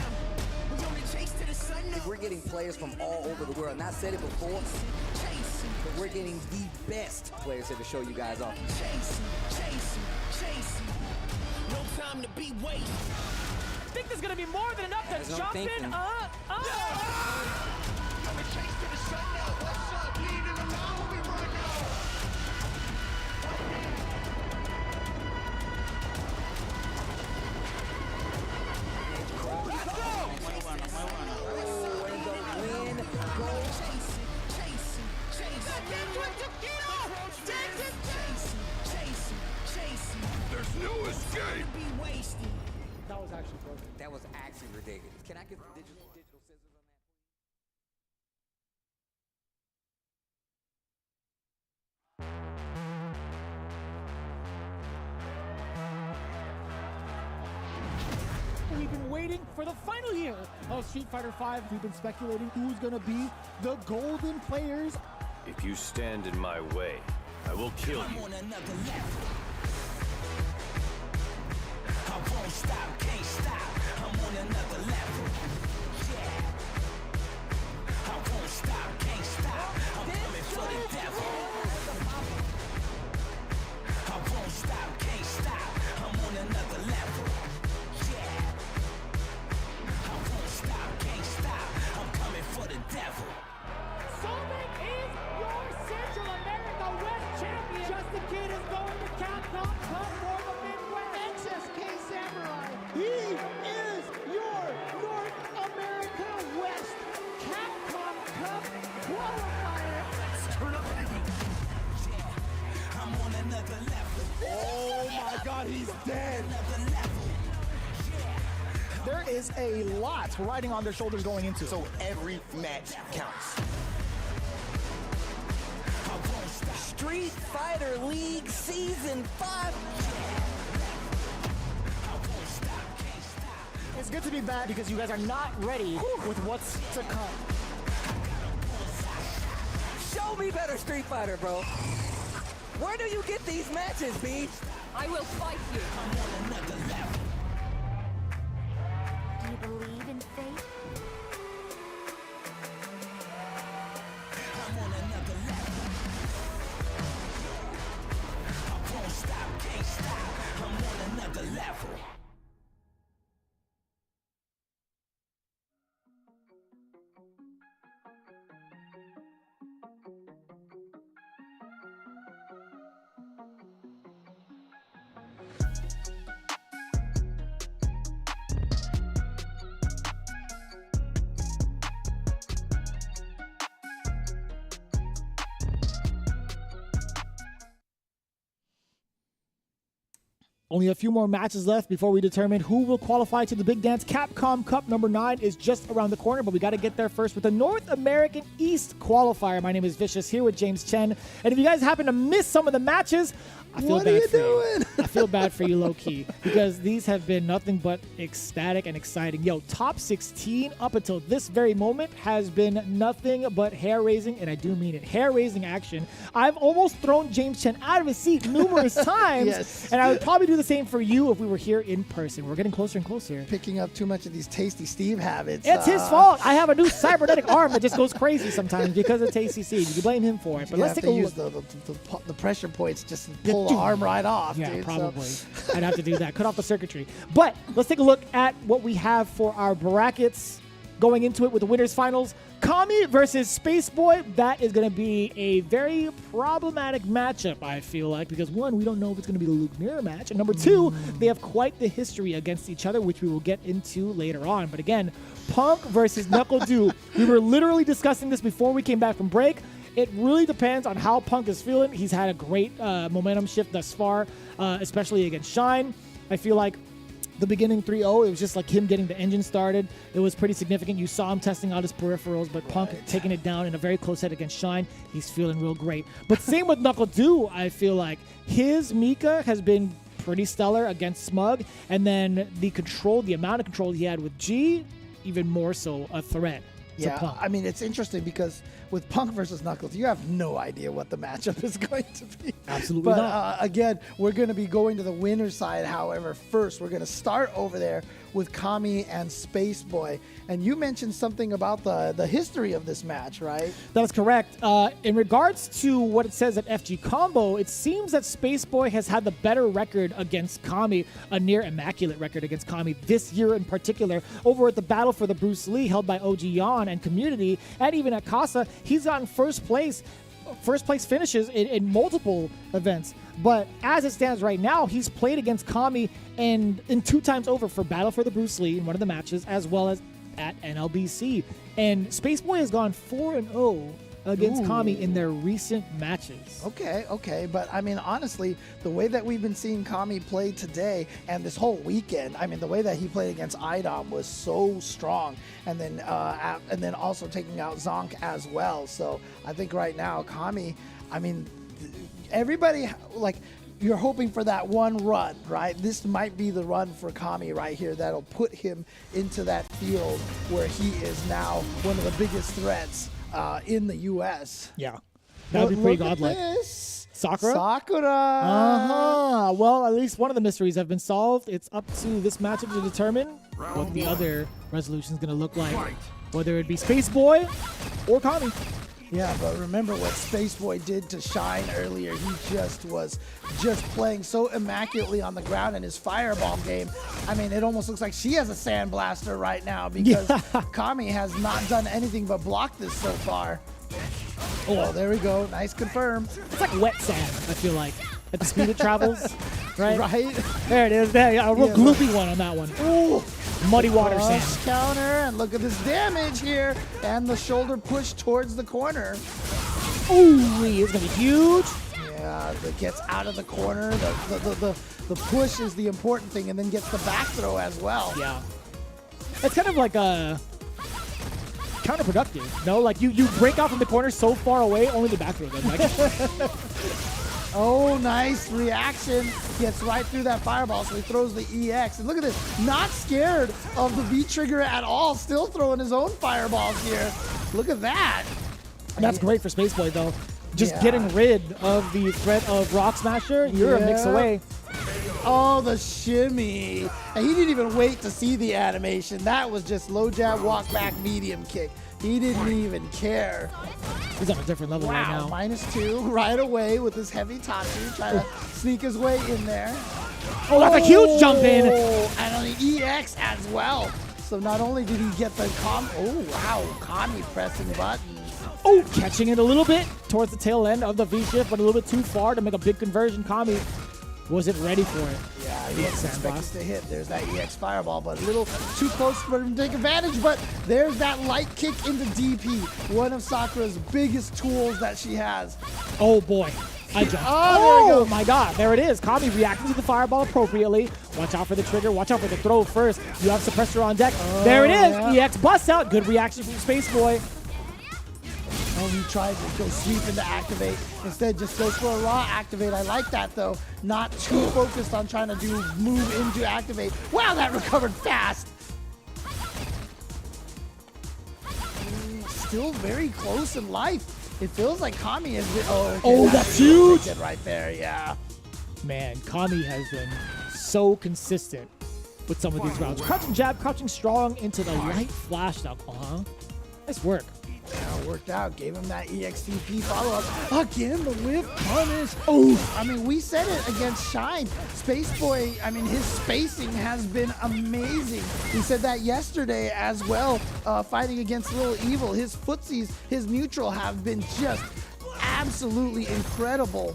We're getting players from all over the world. And I said it before, but we're getting the best players here to show you guys off. No time to be wasted. I think there's gonna be more than enough to jump in. There's no escape. That was actually broken. That was actually ridiculous. Can I get the digital scissors on that? We've been waiting for the final year of Street Fighter V. We've been speculating who's gonna be the golden players. If you stand in my way, I will kill you. I'm on another level. I won't stop, can't stop. I'm on another level. Yeah. I won't stop, can't stop. I'm coming for the devil. I won't stop, can't stop. I'm on another level. Yeah. I won't stop, can't stop. I'm coming for the devil. Zonk is your Central America West champion. Justin Kidd is going to Capcom Cup for the Midwest. SSK Samurai. He is your Oh my God, he's dead. There is a lot riding on their shoulders going into it. So every match counts. Street Fighter League Season 5. It's good to be bad because you guys are not ready with what's to come. Show me better Street Fighter, bro. Where do you get these matches, B? I will fight you. Do you believe in fate? I'm on another level. I won't stop, can't stop. I'm on another level. Only a few more matches left before we determine who will qualify to the big dance. Capcom Cup number 9 is just around the corner, but we got to get there first with the North American East qualifier. My name is Vicious, here with James Chen. And if you guys happen to miss some of the matches, I feel bad for you. I feel bad for you, low-key, because these have been nothing but ecstatic and exciting. Yo, top 16 up until this very moment has been nothing but hair-raising, and I do mean it, hair-raising action. I've almost thrown James Chen out of his seat numerous times, Yes. and I would probably do the same for you if we were here in person. We're getting closer and closer. Picking up too much of these Tasty Steve habits. It's his fault. I have a new cybernetic arm that just goes crazy sometimes because of Tasty Steve. You can blame him for it. But let's take a look. The pressure points just to pull the arm right off. Yeah, dude, probably. I'd have to do that. Cut off the circuitry. But let's take a look at what we have for our brackets going into it with the winners finals. Kami versus Space Boy. That is going to be a very problematic matchup, I feel like, because one, we don't know if it's going to be the Luke Mirror match, and number two, they have quite the history against each other, which we will get into later on. But again, Punk versus KnuckleDu. We were literally discussing this before we came back from break. It really depends on how Punk is feeling. He's had a great momentum shift thus far, especially against Shine. I feel like the beginning 3-0, it was just like him getting the engine started. It was pretty significant. You saw him testing out his peripherals, but Punk taking it down in a very close set against Shine. He's feeling real great. But same with KnuckleDu, I feel like. His Mika has been pretty stellar against Smug, and then the amount of control he had with G, even more so a threat. Yeah, I mean, it's interesting because with Punk versus Knuckles, you have no idea what the matchup is going to be. Absolutely but, not. Again, we're going to be going to the winner's side. However, first, we're going to start over there with Kami and Space Boy. And you mentioned something about the history of this match, right? That is correct. In regards to what it says at FG Combo, it seems that Space Boy has had the better record against Kami, a near immaculate record against Kami this year in particular. Over at the Battle for the Bruce Lee held by OG Yan and Community, and even at Casa, he's gotten first place finishes in multiple events. But as it stands right now, he's played against Kami and in 2 times over for Battle for the Bruce Lee in one of the matches, as well as at NLBC. And Space Boy has gone 4-0 against Kami in their recent matches. Okay. But, I mean, honestly, the way that we've been seeing Kami play today and this whole weekend, I mean, the way that he played against IDOM was so strong. And then also taking out Zonk as well. So I think right now, Kami, I mean, everybody, like, you're hoping for that one run, right? This might be the run for Kami right here that'll put him into that field where he is now one of the biggest threats in the U.S. Yeah, that would be pretty godlike. Sakura? Well, at least one of the mysteries have been solved. It's up to this matchup to determine what the other resolution is going to look like, whether it be Space Boy or Kami. Yeah, but remember what Space Boy did to Shine earlier. He was playing so immaculately on the ground in his fireball game. I mean, it almost looks like she has a sandblaster right now because Kami has not done anything but block this so far. Oh, there we go. Nice confirm. It's like wet sand, I feel like, at the speed it travels, right? Right? There it is. There, a real gloopy one on that one. Ooh, Muddy water Cross sand. counter, and look at this damage here. And the shoulder push towards the corner. Ooh, it's gonna be huge. Yeah, that gets out of the corner. The push is the important thing, and then gets the back throw as well. Yeah. It's kind of like a counterproductive. No, like you break out from the corner so far away, only the back throw then. Like, oh, nice reaction. Gets right through that fireball, so he throws the EX. And look at this, not scared of the V-trigger at all. Still throwing his own fireballs here. Look at that. that's great for Space Boy though. Just getting rid of the threat of Rock Smasher, you're a mix away. Oh, the shimmy. And he didn't even wait to see the animation. That was just low jab, walk back, medium kick. He didn't even care. He's on a different level right now. -2 right away with his heavy Tatsu, trying to sneak his way in there. Oh, that's a huge jump in. And on the EX as well. So not only did he get the Kami pressing buttons. Oh, catching it a little bit towards the tail end of the V-shift, but a little bit too far to make a big conversion. Kami wasn't ready for it. Yeah, he wasn't expected to hit. There's that EX fireball, but a little too close for him to take advantage. But there's that light kick into DP, one of Sakura's biggest tools that she has. Oh boy. I jumped. Oh, there we go. My God, there it is. Kami reacting to the fireball appropriately. Watch out for the trigger. Watch out for the throw first. You have suppressor on deck. There it is. Yeah. EX busts out. Good reaction from Space Boy. Oh, he tried to go sweep into activate. Instead, just goes for a raw activate. I like that, though. Not too focused on trying to move into activate. Wow, that recovered fast. Still very close in life. It feels like Kami is... Oh, that's huge. Right there, yeah. Man, Kami has been so consistent with some of these rounds. Crouching jab, crouching strong into the light flash now. Nice work. Yeah, worked out. Gave him that EXTP follow-up. Again, the whip punish. Oh, I mean, we said it against Shine. Space Boy, I mean, his spacing has been amazing. We said that yesterday as well, fighting against Little Evil. His footsies, his neutral have been just absolutely incredible.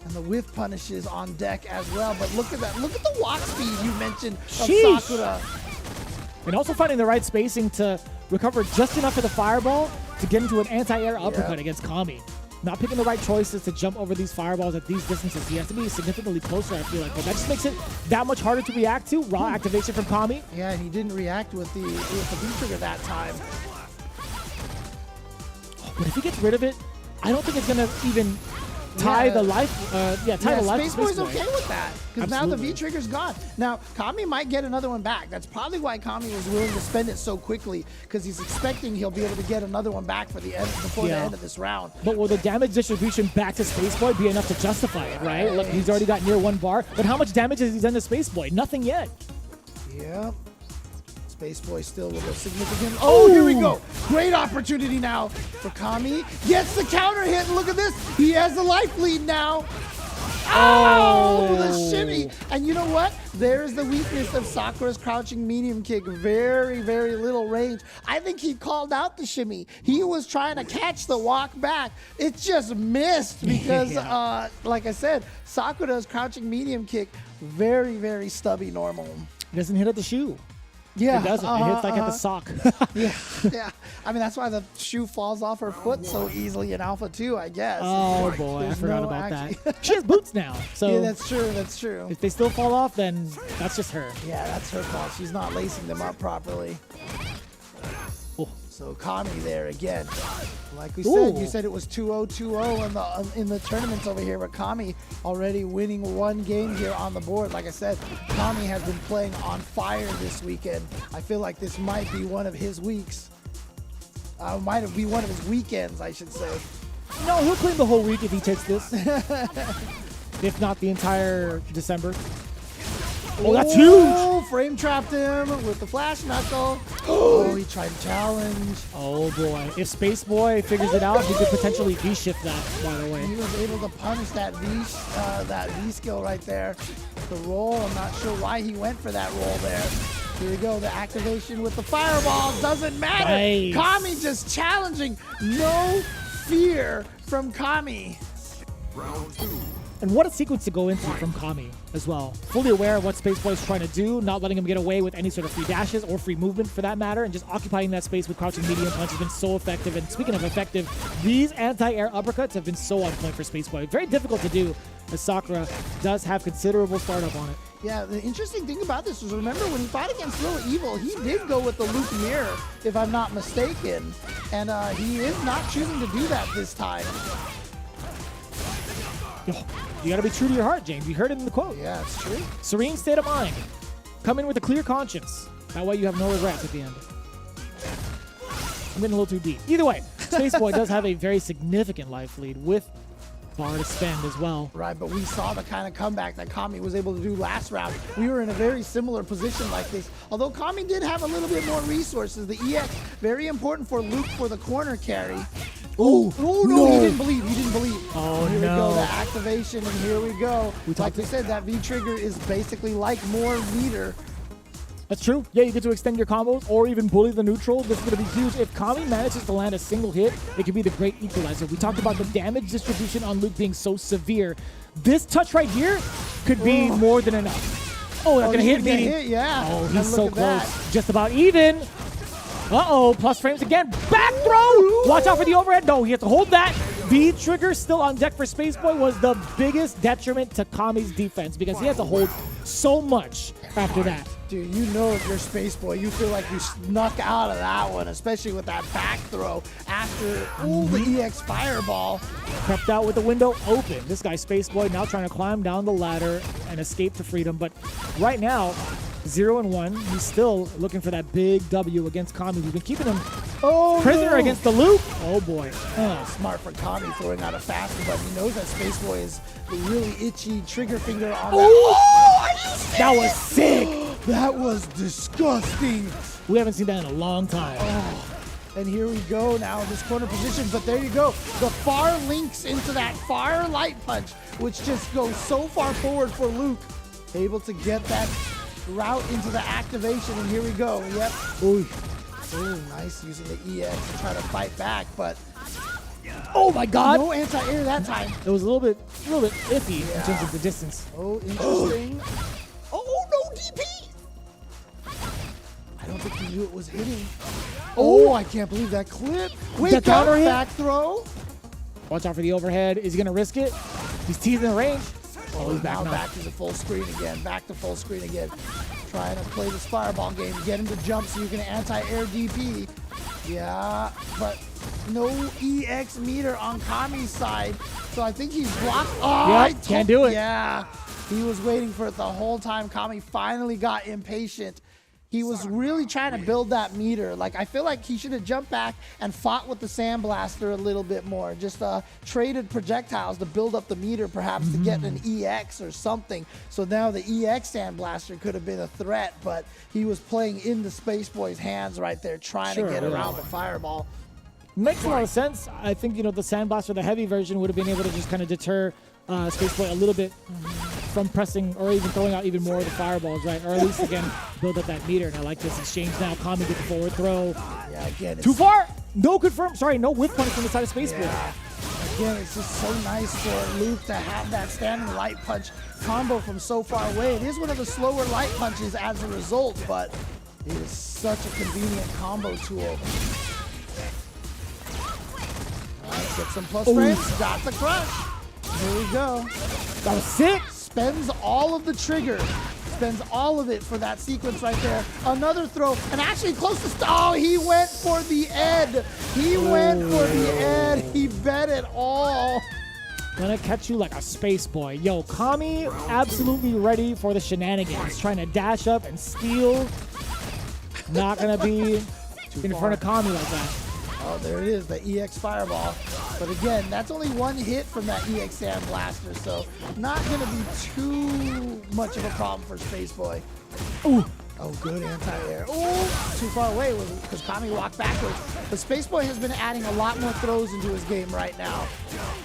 And the whiff punishes on deck as well. But look at that. Look at the walk speed you mentioned of Sakura. And also finding the right spacing to recover just enough of the fireball to get into an anti-air uppercut against Kami. Not picking the right choices to jump over these fireballs at these distances. He has to be significantly closer, I feel like. But that just makes it that much harder to react to. Raw activation from Kami. Yeah, and he didn't react with the V-trigger that time. But if he gets rid of it, I don't think it's going to even tie the life. Tie the life. Space Boy's okay with that because now the V-trigger's gone. Now Kami might get another one back. That's probably why Kami was willing to spend it so quickly because he's expecting he'll be able to get another one back for the end before the end of this round. But will the damage distribution back to Space Boy be enough to justify it? Right? Look, he's already got near 1 bar. But how much damage has he done to Space Boy? Nothing yet. Yeah. Space Boy still a little significant. Oh, here we go. Great opportunity now for Kami. Gets the counter hit. Look at this. He has the life lead now. Oh, the shimmy. And you know what? There's the weakness of Sakura's crouching medium kick. Very, very little range. I think he called out the shimmy. He was trying to catch the walk back. It just missed because, like I said, Sakura's crouching medium kick, very, very stubby normal. He doesn't hit at the shoe. Yeah, it doesn't. It hits like at the sock. yeah. I mean, that's why the shoe falls off her foot so easily in Alpha 2, I guess. Oh boy, I forgot about that. She has boots now, so yeah, that's true. That's true. If they still fall off, then that's just her. Yeah, that's her fault. She's not lacing them up properly. Oh. So Kami there again. Like we said, you said it was 2-0 in the tournaments over here, but Kami already winning 1 game here on the board. Like I said, Kami has been playing on fire this weekend. I feel like this might be one of his weeks. Might be one of his weekends, I should say. No, he'll clean the whole week if he takes this. If not the entire December. Oh, that's huge! Frame trapped him with the flash knuckle. Oh, he tried to challenge. Oh boy. If Space Boy figures it out, he could potentially V-shift that, by the way. He was able to punish that V skill right there. The roll, I'm not sure why he went for that roll there. Here we go, the activation with the fireball. Doesn't matter. Nice. Kami just challenging. No fear from Kami. Round 2. And what a sequence to go into from Kami as well. Fully aware of what Spaceboy is trying to do, not letting him get away with any sort of free dashes or free movement for that matter, and just occupying that space with crouching medium punch has been so effective. And speaking of effective, these anti-air uppercuts have been so on point for Spaceboy. Very difficult to do, as Sakura does have considerable startup on it. Yeah, the interesting thing about this was, remember when he fought against Lil Evil, he did go with the loop mirror, if I'm not mistaken. And he is not choosing to do that this time. You gotta be true to your heart, James. You heard it in the quote. Yeah, it's true. Serene state of mind. Come in with a clear conscience. That way you have no regrets at the end. I'm getting a little too deep. Either way, Spaceboy does have a very significant life lead with bar to spend as well. Right, but we saw the kind of comeback that Kami was able to do last round. We were in a very similar position like this. Although Kami did have a little bit more resources. The EX, very important for Luke for the corner carry. Oh, no, he didn't believe. He didn't believe. Oh, here no. we go, the activation, and here we go. Like we said, that V-trigger is basically like more meter. That's true. Yeah, you get to extend your combos or even bully the neutral. This is going to be huge. If Kami manages to land a single hit, it could be the great equalizer. We talked about the damage distribution on Luke being so severe. This touch right here could be more than enough. Oh, that's going to hit me. Yeah. Oh, he's so close. Just about even. Uh-oh, plus frames again. Back throw! Watch out for the overhead. No, he has to hold that. V-trigger still on deck for Spaceboy was the biggest detriment to Kami's defense because he had to hold so much after that. Dude, you know if you're Spaceboy, you feel like you snuck out of that one, especially with that back throw after the EX fireball. Crept out with the window open. This guy, Spaceboy, now trying to climb down the ladder and escape to freedom. But right now, 0-1. He's still looking for that big W against Kami. We've been keeping him prisoner against the loop. Oh, boy. Smart for Kami throwing out a faster, but he knows that Spaceboy is a really itchy trigger finger on that. That was sick. That was disgusting. We haven't seen that in a long time. And here we go now in this corner position, but there you go. The far links into that far light punch, which just goes so far forward for Luke. Able to get that route into the activation, and here we go. Yep. Ooh, nice using the EX to try to fight back, but oh my God! No anti-air that time. It was a little bit iffy in terms of the distance. Oh, interesting. Oh no, DP! I don't think he knew it was hitting. Oh, I can't believe that clip. Wait, counter back throw. Watch out for the overhead. Is he gonna risk it? He's teasing the range. Oh, he's back to the full screen again. Back to full screen again. Trying to play this fireball game. Get him to jump so you can anti-air DP. Yeah, but no EX meter on Kami's side. So I think he's blocked. Oh, yeah, can't do it. Yeah, he was waiting for it the whole time. Kami finally got impatient. He was really trying to build that meter. Like, I feel like he should have jumped back and fought with the Sandblaster a little bit more. Just traded projectiles to build up the meter, perhaps to get an EX or something. So now the EX Sandblaster could have been a threat, but he was playing into Spaceboy's hands right there, trying to get around the fireball. Makes a lot of sense. I think, the Sandblaster, the heavy version, would have been able to just kind of deter Spaceboy a little bit from pressing or even throwing out even more of the fireballs, right? Or at least, again, build up that meter. And I like this exchange now. Kami get the forward throw. Yeah, again. Too far! No confirm. Sorry, no whiff punish from the side of Spaceboy. Yeah. Again, it's just so nice for Luke to have that standing light punch combo from so far away. It is one of the slower light punches as a result, but it is such a convenient combo tool. All right, get some plus frames. Got the crush. Here we go. That was sick. Spends all of the trigger. Spends all of it for that sequence right there. Another throw, and actually close to oh, he went for the Ed. He went for the Ed. He bet it all. Gonna catch you like a Spaceboy. Yo, Kami absolutely ready for the shenanigans. Trying to dash up and steal. Not gonna be in front of Kami like that. Oh, there it is, the EX Fireball. But again, that's only one hit from that EX Sandblaster, so not going to be too much of a problem for Spaceboy. Ooh. Oh, good anti-air. Oh, too far away because Kami walked backwards. But Spaceboy has been adding a lot more throws into his game right now.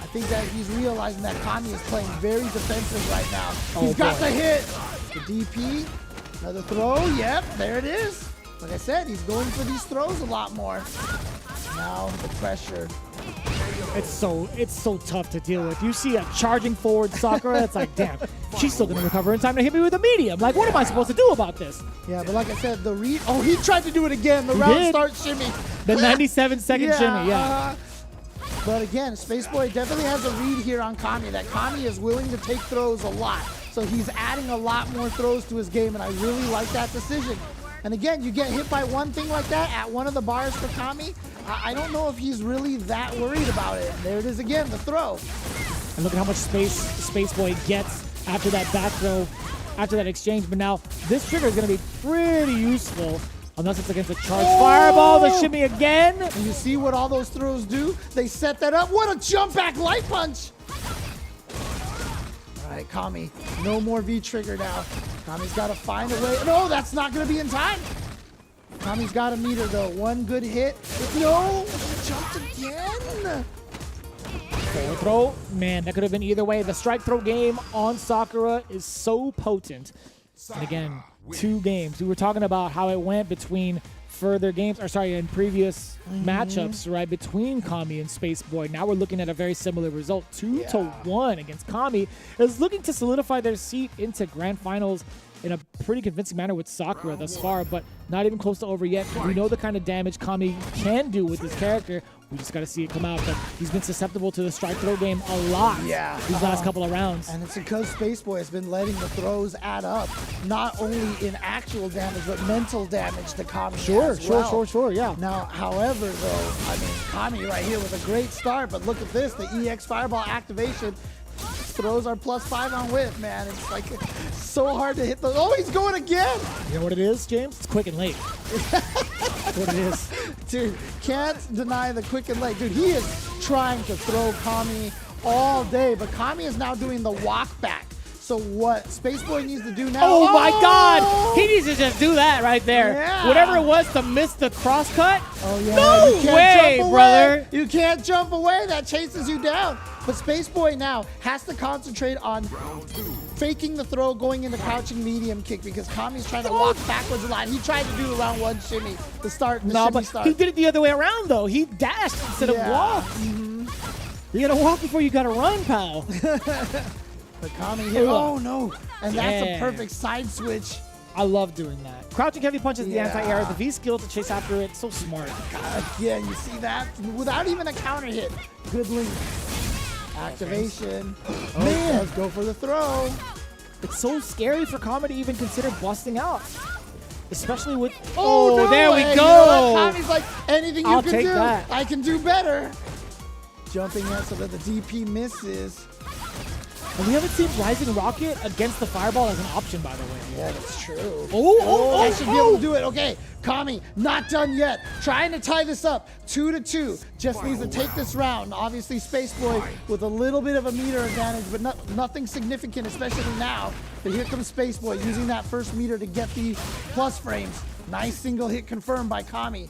I think that he's realizing that Kami is playing very defensive right now. He's got the hit. The DP, another throw. Yep, there it is. Like I said, he's going for these throws a lot more. Now the pressure. It's so tough to deal with. You see a charging forward Sakura, it's like, damn, she's still gonna recover in time to hit me with a medium. Like, what am I supposed to do about this? Yeah, but like I said, the read. Oh, he tried to do it again. The round start shimmy. The 97-second shimmy, yeah. But again, Spaceboy definitely has a read here on Kami. That Kami is willing to take throws a lot. So he's adding a lot more throws to his game, and I really like that decision. And again, you get hit by one thing like that at one of the bars for Kami. I don't know if he's really that worried about it. And there it is again, the throw. And look at how much space Spaceboy gets after that back throw, after that exchange. But now this trigger is going to be pretty useful unless it's against a charged fireball. The shimmy again. And you see what all those throws do? They set that up. What a jump back light punch. All right, Kami, no more V trigger now. Kami's got to find a way. No, that's not going to be in time. Kami's got a meter though. One good hit. No, he jumped again. Forward throw, man, that could have been either way. The strike throw game on Sakura is so potent. And again, 2 games. We were talking about how it went between further games, or sorry, in previous matchups, right, between Kami and Spaceboy. Now we're looking at a very similar result. 2-1 against Kami is looking to solidify their seat into grand finals in a pretty convincing manner with Sakura thus far, but not even close to over yet. We know the kind of damage Kami can do with his character. We just got to see it come out, but he's been susceptible to the strike throw game a lot these last couple of rounds. And it's because Spaceboy has been letting the throws add up, not only in actual damage, but mental damage to Kami Sure, yeah. Now, however, though, I mean, Kami right here with a great start, but look at this, the EX Fireball activation. Throws are +5 on whip, man. It's like so hard to hit those. Oh, he's going again. You know what it is, James? It's quick and late. That's what it is. Dude, can't deny the quick and late. Dude, he is trying to throw Kami all day, but Kami is now doing the walk back. So what Spaceboy needs to do now? Oh my God! He needs to just do that right there. Yeah. Whatever it was to miss the cross cut. Oh yeah. No way, brother. You can't jump away. That chases you down. But Spaceboy now has to concentrate on faking the throw, going into crouching medium kick because Kami's trying to walk backwards a lot. He tried to do around 1 shimmy to start. No, but he did it the other way around though. He dashed instead of walked. You gotta walk before you gotta run, pal. But Kami hit. Oh no! And that's a perfect side switch. I love doing that. Crouching heavy punch is the anti-air. The V skill to chase after it. So smart. God, yeah, you see that? Without even a counter hit. Good link. Activation. Oh, man, let's go for the throw. It's so scary for Kami to even consider busting out. Especially with... Oh, no, there we go. You know what? Kami's like, anything you can do, that. I can do better. Jumping in so that the DP misses. And we haven't seen Rising Rocket against the Fireball as an option, by the way. Yeah, that's true. I should be able to do it. Okay, Kami, not done yet. Trying to tie this up. 2-2. Just needs to take this round. Obviously, Spaceboy with a little bit of a meter advantage, but nothing significant, especially now. But here comes Spaceboy using that first meter to get the plus frames. Nice single hit confirmed by Kami.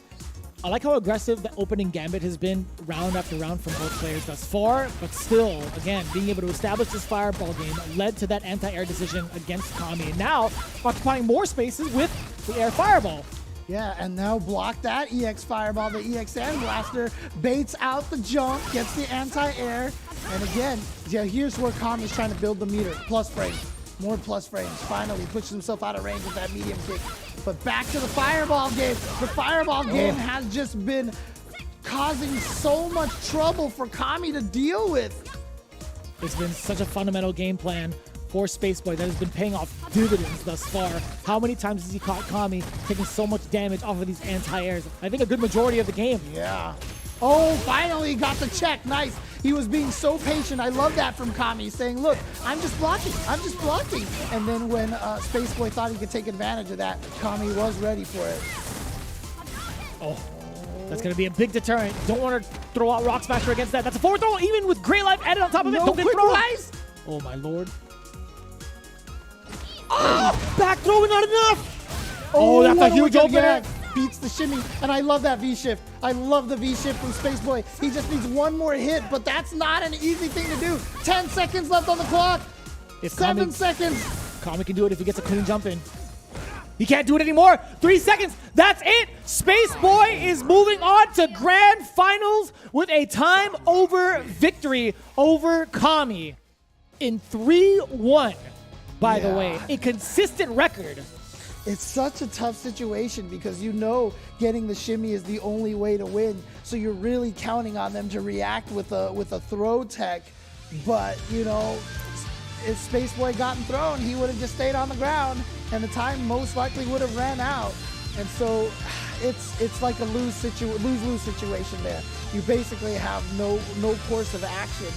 I like how aggressive the opening gambit has been round after round from both players thus far, but still, again, being able to establish this fireball game led to that anti-air decision against Kami, and now occupying more spaces with the air fireball. Yeah, and now block that EX Fireball. The EX Sand Blaster baits out the jump, gets the anti-air, and again, yeah, here's where Kami's trying to build the meter. Plus frames. More plus frames. Finally pushes himself out of range with that medium kick. But back to the fireball game. The fireball game has just been causing so much trouble for Kami to deal with. It's been such a fundamental game plan for Spaceboy that has been paying off dividends thus far. How many times has he caught Kami taking so much damage off of these anti-airs? I think a good majority of the game. Yeah. Oh, finally got the check. Nice. He was being so patient. I love that from Kami, saying, look, I'm just blocking. I'm just blocking. And then when Spaceboy thought he could take advantage of that, Kami was ready for it. Oh, that's going to be a big deterrent. Don't want to throw out Rock Smasher against that. That's a forward throw, even with Great Life added on top of it. No Don't get quick thrown. rise. Oh, my Lord. Oh, back throw, not enough. Oh, that's a huge opener. Beats the shimmy, and I love that V-shift. I love the V-shift from Spaceboy. He just needs one more hit, but that's not an easy thing to do. 10 seconds left on the clock. 7 seconds. Kami can do it if he gets a clean jump in. He can't do it anymore. 3 seconds. That's it. Space Boy is moving on to grand finals with a time over victory over Kami in 3-1, by the way. A consistent record. It's such a tough situation because you know getting the shimmy is the only way to win. So you're really counting on them to react with a throw tech. But, you know, if Space Boy gotten thrown, he would have just stayed on the ground and the time most likely would have ran out. And so it's like a lose-lose situation there. You basically have no course of action.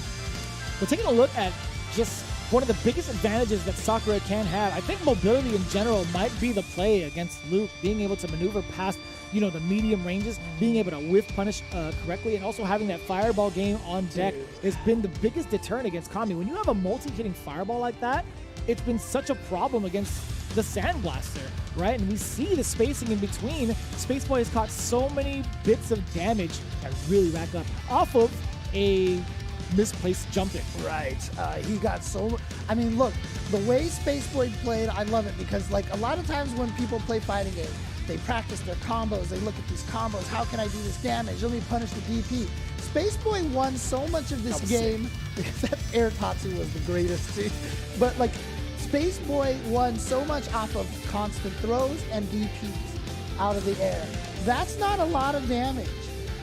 We're taking a look at just one of the biggest advantages that Sakura can have. I think mobility in general might be the play against Luke, being able to maneuver past, you know, the medium ranges, being able to whiff punish correctly, and also having that fireball game on deck has been the biggest deterrent against Kami. When you have a multi-hitting fireball like that, it's been such a problem against the Sandblaster, right? And we see the spacing in between. Space Boy has caught so many bits of damage that really rack up off of a misplaced jumping. Right. He got so... I mean, look, the way Space Boy played, I love it because, like, a lot of times when people play fighting games, they practice their combos, they look at these combos, how can I do this damage? Let me punish the DP. Space Boy won so much of this game. That Air Tatsu was the greatest, too. But, like, Space Boy won so much off of constant throws and DPs out of the air. That's not a lot of damage.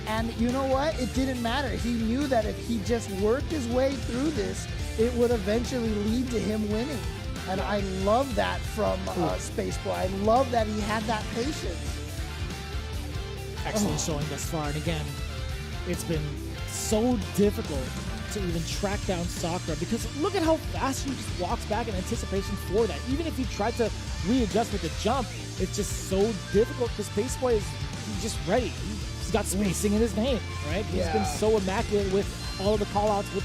And you know what? It didn't matter. He knew that if he just worked his way through this, it would eventually lead to him winning. And I love that from Space Boy. I love that he had that patience. Excellent showing thus far. And again, it's been so difficult to even track down Sakura because look at how fast he just walks back in anticipation for that. Even if he tried to readjust with the jump, it's just so difficult because Space Boy is just ready. He's got spacing in his name, right? He's been so immaculate with all of the call-outs with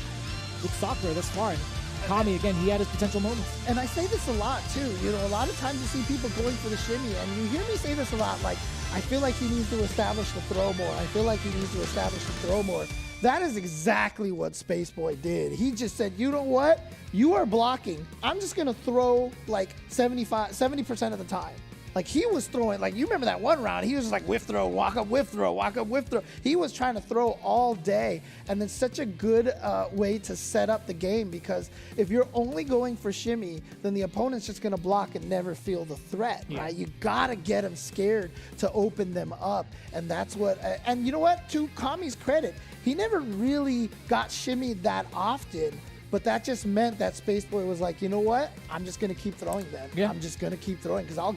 Sakura thus far. And Kami, again, he had his potential moments. And I say this a lot, too. You know, a lot of times you see people going for the shimmy, and you hear me say this a lot, like, I feel like he needs to establish the throw more. I feel like he needs to establish the throw more. That is exactly what Space Boy did. He just said, you know what? You are blocking. I'm just going to throw, like, 70% of the time. Like, he was throwing, like, you remember that one round, he was just like whiff throw, walk up, whiff throw, walk up, whiff throw. He was trying to throw all day. And it's such a good way to set up the game because if you're only going for shimmy, then the opponent's just going to block and never feel the threat, right? You got to get them scared to open them up. And that's what, and you know what? To Kami's credit, he never really got shimmied that often. But that just meant that Space Boy was like, you know what? I'm just gonna keep throwing then. I'm just gonna keep throwing because I'll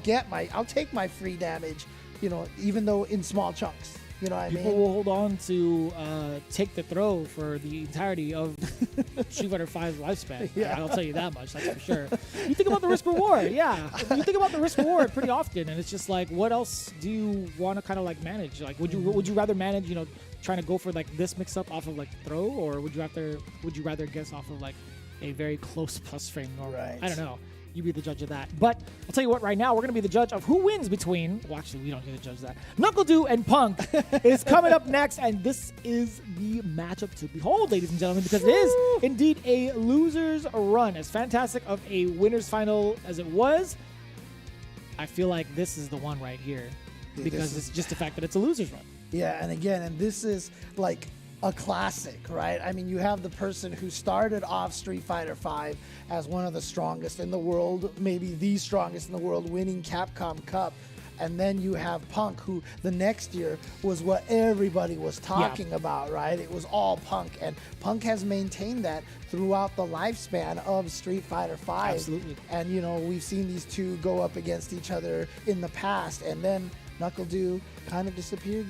take my free damage, you know, even though in small chunks. You know what I mean? People will hold on to take the throw for the entirety of Street Fighter V's lifespan. I'll tell you that much, that's for sure. You think about the risk reward, You think about the risk reward pretty often, and it's just like, what else do you want to kind of like manage? Like, would you rather manage, you know, trying to go for like this mix up off of like throw, or would you rather guess off of like a very close plus frame normal? I don't know. You be the judge of that. But I'll tell you what, right now, we're going to be the judge of who wins between... Well, actually, we don't get to judge that. KnuckleDu and Punk is coming up next, and this is the matchup to behold, ladies and gentlemen, because it is indeed a loser's run. As fantastic of a winner's final as it was, I feel like this is the one right here, because it's just the fact that it's a loser's run. Yeah, and again, and this is like a classic, right? I mean, you have the person who started off Street Fighter V as one of the strongest in the world, maybe the strongest in the world, winning Capcom Cup. And then you have Punk, who the next year was what everybody was talking about, right? It was all Punk. And Punk has maintained that throughout the lifespan of Street Fighter V. Absolutely. And, you know, we've seen these two go up against each other in the past. And then KnuckleDu kind of disappeared.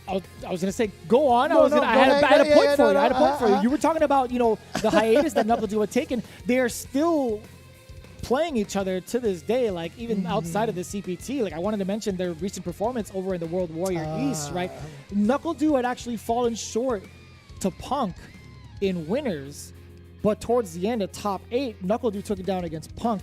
I was going to say, go on. I had a point for you. I had a point for you. You were talking about, you know, the hiatus that KnuckleDu had taken. They're still playing each other to this day, like even outside of the CPT. Like I wanted to mention their recent performance over in the World Warrior East, right? KnuckleDu had actually fallen short to Punk in winners, but towards the end of top 8, KnuckleDu took it down against Punk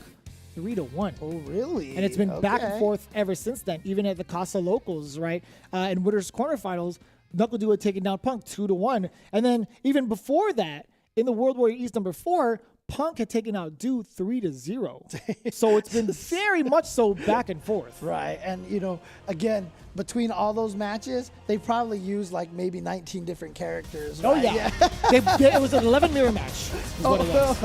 3-1. Oh, really? And it's been back and forth ever since then, even at the Casa Locals, right? In Winners Quarterfinals, KnuckleDu had taken down Punk 2-1. And then even before that, in the World Warrior East number 4, Punk had taken out Du 3-0. So it's been very much so back and forth. Right. And, you know, again, between all those matches, they probably used like maybe 19 different characters. Oh, right? yeah. It was an 11 mirror match. Is what it was.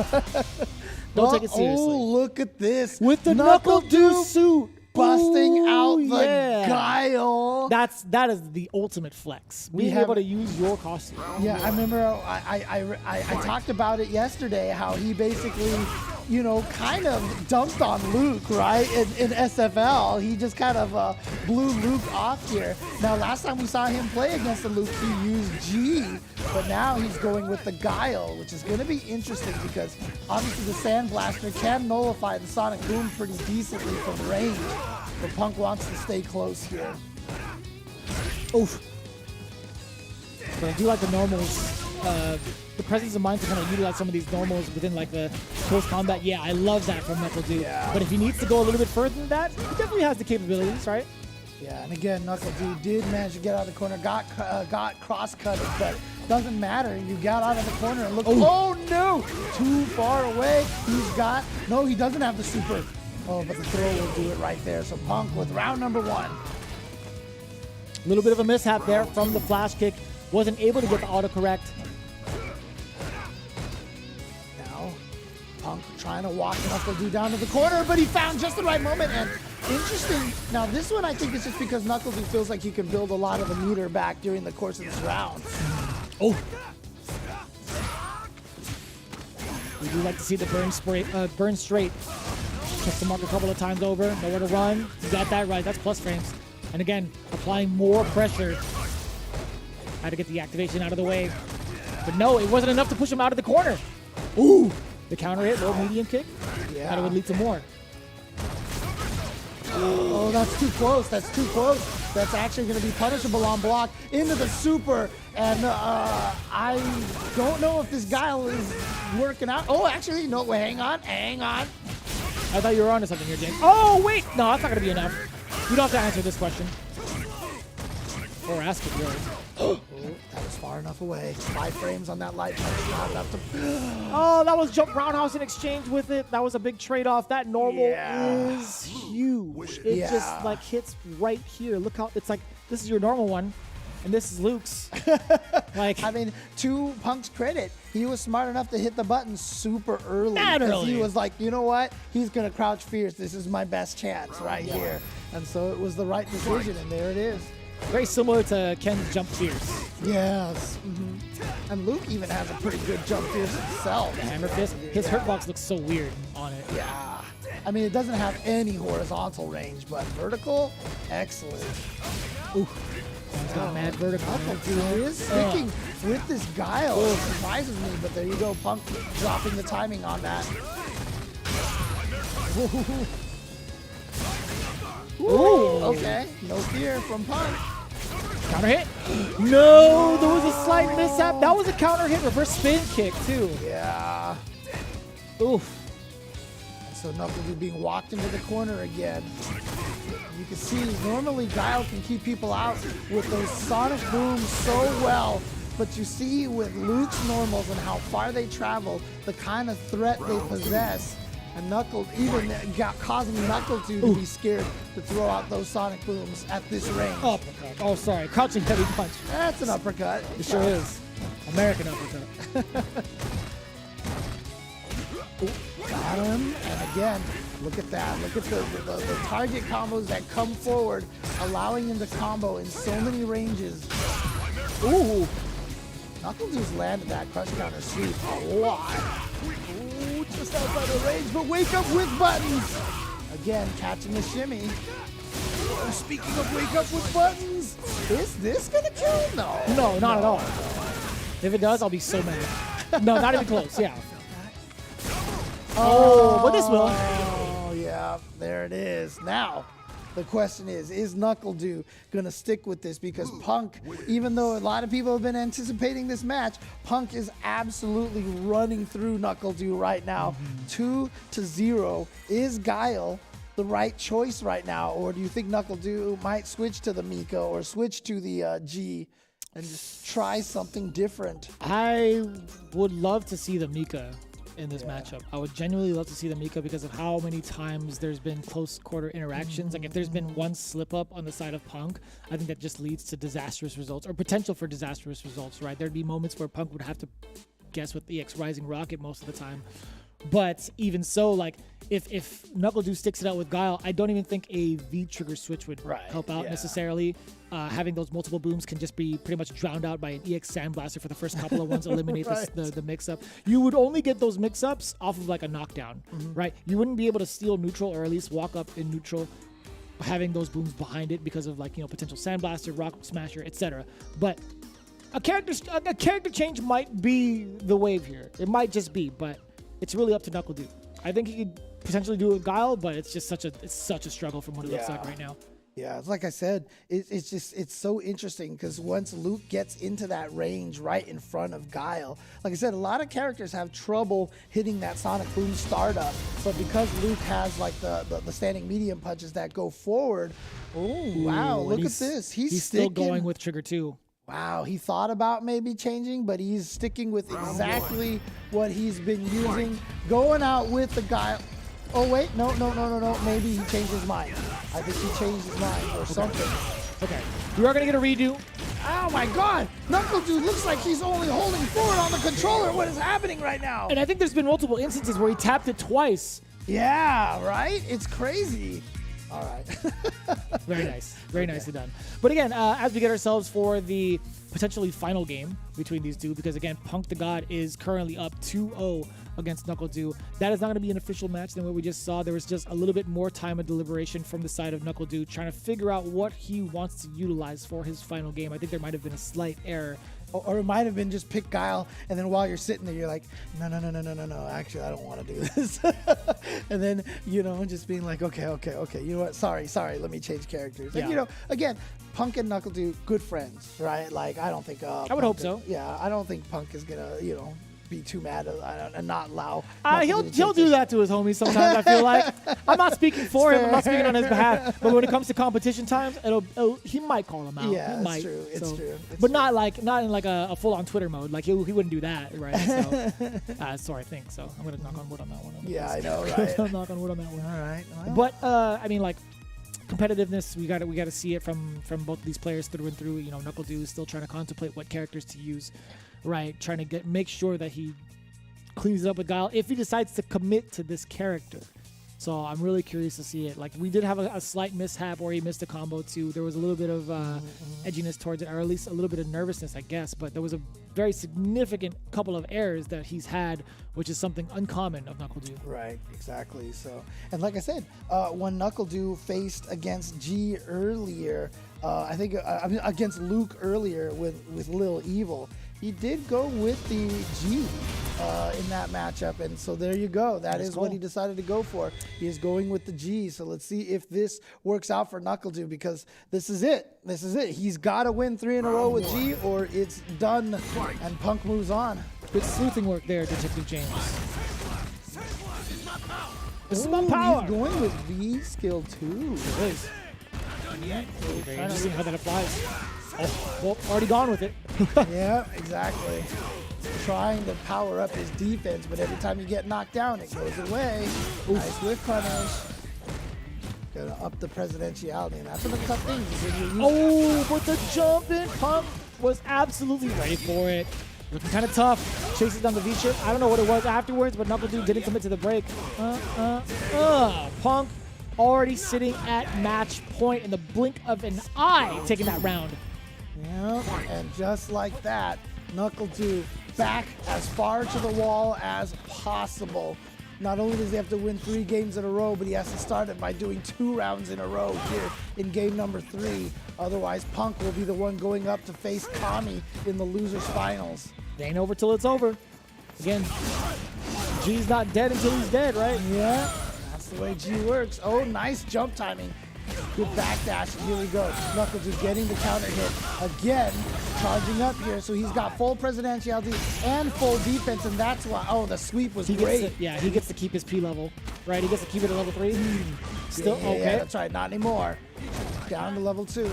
Don't take it seriously. Oh, look at this. With the KnuckleDu suit. Busting out the yeah. guile. That is the ultimate flex. Being able to use your costume. Yeah, I remember I talked about it yesterday, how he basically, you know, kind of dumped on Luke, right? In SFL, he just kind of blew Luke off here. Now, last time we saw him play against the Luke, he used G, but now he's going with the guile, which is going to be interesting because obviously the Sand Blaster can nullify the Sonic Boom pretty decently from range. But Punk wants to stay close here. Oof. But I do like the normals. The presence of mind to kind of utilize some of these normals within like the close combat. Yeah, I love that from KnuckleDu. Yeah. But if he needs to go a little bit further than that, he definitely has the capabilities, right? Yeah, and again, KnuckleDu did manage to get out of the corner, got cross-cutted, but doesn't matter. You got out of the corner and look. Oh no! Too far away. No, he doesn't have the super. Oh, but the throw will do it right there. So Punk with round number 1. A little bit of a mishap there from the flash kick. Wasn't able to get the autocorrect. Now, Punk trying to walk KnuckleDu down to the corner, but he found just the right moment. And interesting. Now, this one I think is just because KnuckleDu feels like he can build a lot of the meter back during the course of this round. Oh. We do like to see the burn straight. Check the mark a couple of times over. Nowhere to run. You got that right. That's plus frames. And again, applying more pressure. Had to get the activation out of the way. But no, it wasn't enough to push him out of the corner. Ooh! The counter hit, low medium kick. Yeah. Thought it would lead to more. Oh, that's too close. That's too close. That's actually going to be punishable on block into the super. And I don't know if this guile is working out. Oh, actually, no, hang on. I thought you were onto something here, James. Oh, wait! No, that's not going to be enough. You don't have to answer this question. Or ask it, really. Oh, that was far enough away. 5 frames on that light punch, not enough to... Oh, that was jump roundhouse in exchange with it. That was a big trade-off. That normal is huge. It just, like, hits right here. Look how... It's like, this is your normal one, and this is Luke's. Like, I mean, to Punk's credit, he was smart enough to hit the button super early. Because he was like, you know what? He's going to crouch fierce. This is my best chance right here. And so it was the right decision, and there it is. Very similar to Ken's jump fierce. Yes. And Luke even has a pretty good jump fierce himself. The hammer fist. His hurtbox looks so weird on it. Yeah. I mean, it doesn't have any horizontal range, but vertical, excellent. Ooh. He's got mad vertical. He is sticking with this guile. It surprises me, but there you go. Punk dropping the timing on that. Ooh, okay. No fear from Punk. Counter hit. No, there was a slight mishap. That was a counter hit, reverse spin kick, too. Yeah. Oof. So KnuckleDu being walked into the corner again. You can see normally Guile can keep people out with those sonic booms so well, but you see with Luke's normals and how far they travel, the kind of threat they possess, and even causing KnuckleDu to be scared to throw out those sonic booms at this range. Uppercut. Oh, sorry. Crouching heavy punch. That's an uppercut. It sure is. American uppercut. Got him, and again, look at that. Look at the target combos that come forward, allowing him to combo in so many ranges. Ooh! KnuckleDu's landed that crush counter sweep a lot. Ooh, just outside the range, but wake up with buttons! Again, catching the shimmy. Oh, speaking of wake up with buttons, is this gonna kill? No. No, not at all. If it does, I'll be so mad. No, not even close, yeah. Oh, but this will. Oh, yeah, there it is. Now, the question is KnuckleDu going to stick with this? Because Punk, even though a lot of people have been anticipating this match, Punk is absolutely running through KnuckleDu right now. 2-0. Is Guile the right choice right now? Or do you think KnuckleDu might switch to the Miko or switch to the G and just try something different? I would love to see the Mika. in this matchup. I would genuinely love to see the Mika because of how many times there's been close quarter interactions. Like if there's been one slip up on the side of Punk, I think that just leads to disastrous results or potential for disastrous results, right? There'd be moments where Punk would have to guess with EX Rising Rocket most of the time. But even so, like if KnuckleDu sticks it out with Guile, I don't even think a V trigger switch would help out necessarily. Having those multiple booms can just be pretty much drowned out by an EX Sandblaster for the first couple of ones, eliminate the mix-up. You would only get those mix-ups off of like a knockdown, right? You wouldn't be able to steal neutral or at least walk up in neutral having those booms behind it because of like, you know, potential Sandblaster, Rock Smasher, etc. But a character change might be the wave here. It might just be, but it's really up to KnuckleDu. I think he could potentially do it with Guile, but it's just such a struggle from what it looks like right now. Yeah, it's like I said, it's so interesting because once Luke gets into that range right in front of Guile, like I said, a lot of characters have trouble hitting that Sonic Boom startup, but because Luke has like the standing medium punches that go forward, wow, look at this. He's still going with trigger 2. Wow, he thought about maybe changing, but he's sticking with exactly what he's been using. Going out with the Guile. Oh, wait, no. Maybe he changed his mind. I think he changed his mind or something. Okay, we are going to get a redo. Oh, my God. KnuckleDu looks like he's only holding forward on the controller. What is happening right now? And I think there's been multiple instances where he tapped it twice. Yeah, right? It's crazy. All right. Very nice. Very nicely done. But again, as we get ourselves for the potentially final game between these two, because again, Punk the God is currently up 2-0 against KnuckleDu. That is not going to be an official match than what we just saw. There was just a little bit more time of deliberation from the side of KnuckleDu, trying to figure out what he wants to utilize for his final game. I think there might have been a slight error. Or it might have been just pick Guile, and then while you're sitting there, you're like, no, actually, I don't want to do this. And then, you know, just being like, okay, you know what, sorry, let me change characters. And, you know, again, Punk and KnuckleDu, good friends, right? Like, I don't think... I would hope so. Yeah, I don't think Punk is going to, you know, be too mad and not allow. He'll do that to his homies sometimes. I feel like I'm not speaking for him. I'm not speaking on his behalf. But when it comes to competition times, he might call him out. Yeah, he might. True. It's true. But not in like a full on Twitter mode. Like he wouldn't do that, right? So, so I think so. I'm gonna knock on wood on that one. Yeah, I know, right? Knock on wood on that one. All right. Well. But I mean, like competitiveness, we got to see it from both of these players through and through. You know, KnuckleDu is still trying to contemplate what characters to use, right? Trying to make sure that he cleans it up with Guile if he decides to commit to this character. So I'm really curious to see it. Like we did have a slight mishap where he missed a combo too. There was a little bit of edginess towards it, or at least a little bit of nervousness, I guess. But there was a very significant couple of errors that he's had, which is something uncommon of KnuckleDu. Right, exactly. So, and like I said, when KnuckleDu faced against G earlier, I think against Luke earlier with Lil Evil, he did go with the G in that matchup, and so there you go. That is what he decided to go for. He is going with the G. So let's see if this works out for KnuckleDu, because this is it. He's got to win 3 in a row with G, or it's done, and Punk moves on. Good sleuthing work there, Detective James. This is my power. He's going with V skill too. It is. Very interesting how that applies. Oh, well, already gone with it. Yeah, exactly. Trying to power up his defense, but every time you get knocked down, it goes away. Nice whiff punish. Gonna up the presidentiality, and that's one of the tough things. But the jump in, Punk was absolutely ready for it. Looking kind of tough. Chases down the V-chip. I don't know what it was afterwards, but KnuckleDu didn't commit to the break. Punk already sitting at match point in the blink of an eye, taking that round. Yeah, and just like that, KnuckleDu back as far to the wall as possible. Not only does he have to win 3 games in a row, but he has to start it by doing 2 rounds in a row here in game number 3. Otherwise, Punk will be the one going up to face Kami in the losers finals. It ain't over till it's over. Again, G's not dead until he's dead, right? Yeah, that's the way G works. Oh, nice jump timing. Good backdash, and here we go. KnuckleDu getting the counter hit again, charging up here. So he's got full presidentiality and full defense, and that's why. Oh, the sweep was great. He gets to keep his P level, right? He gets to keep it at level 3. Still yeah, okay. Yeah, that's right. Not anymore. Down to level 2.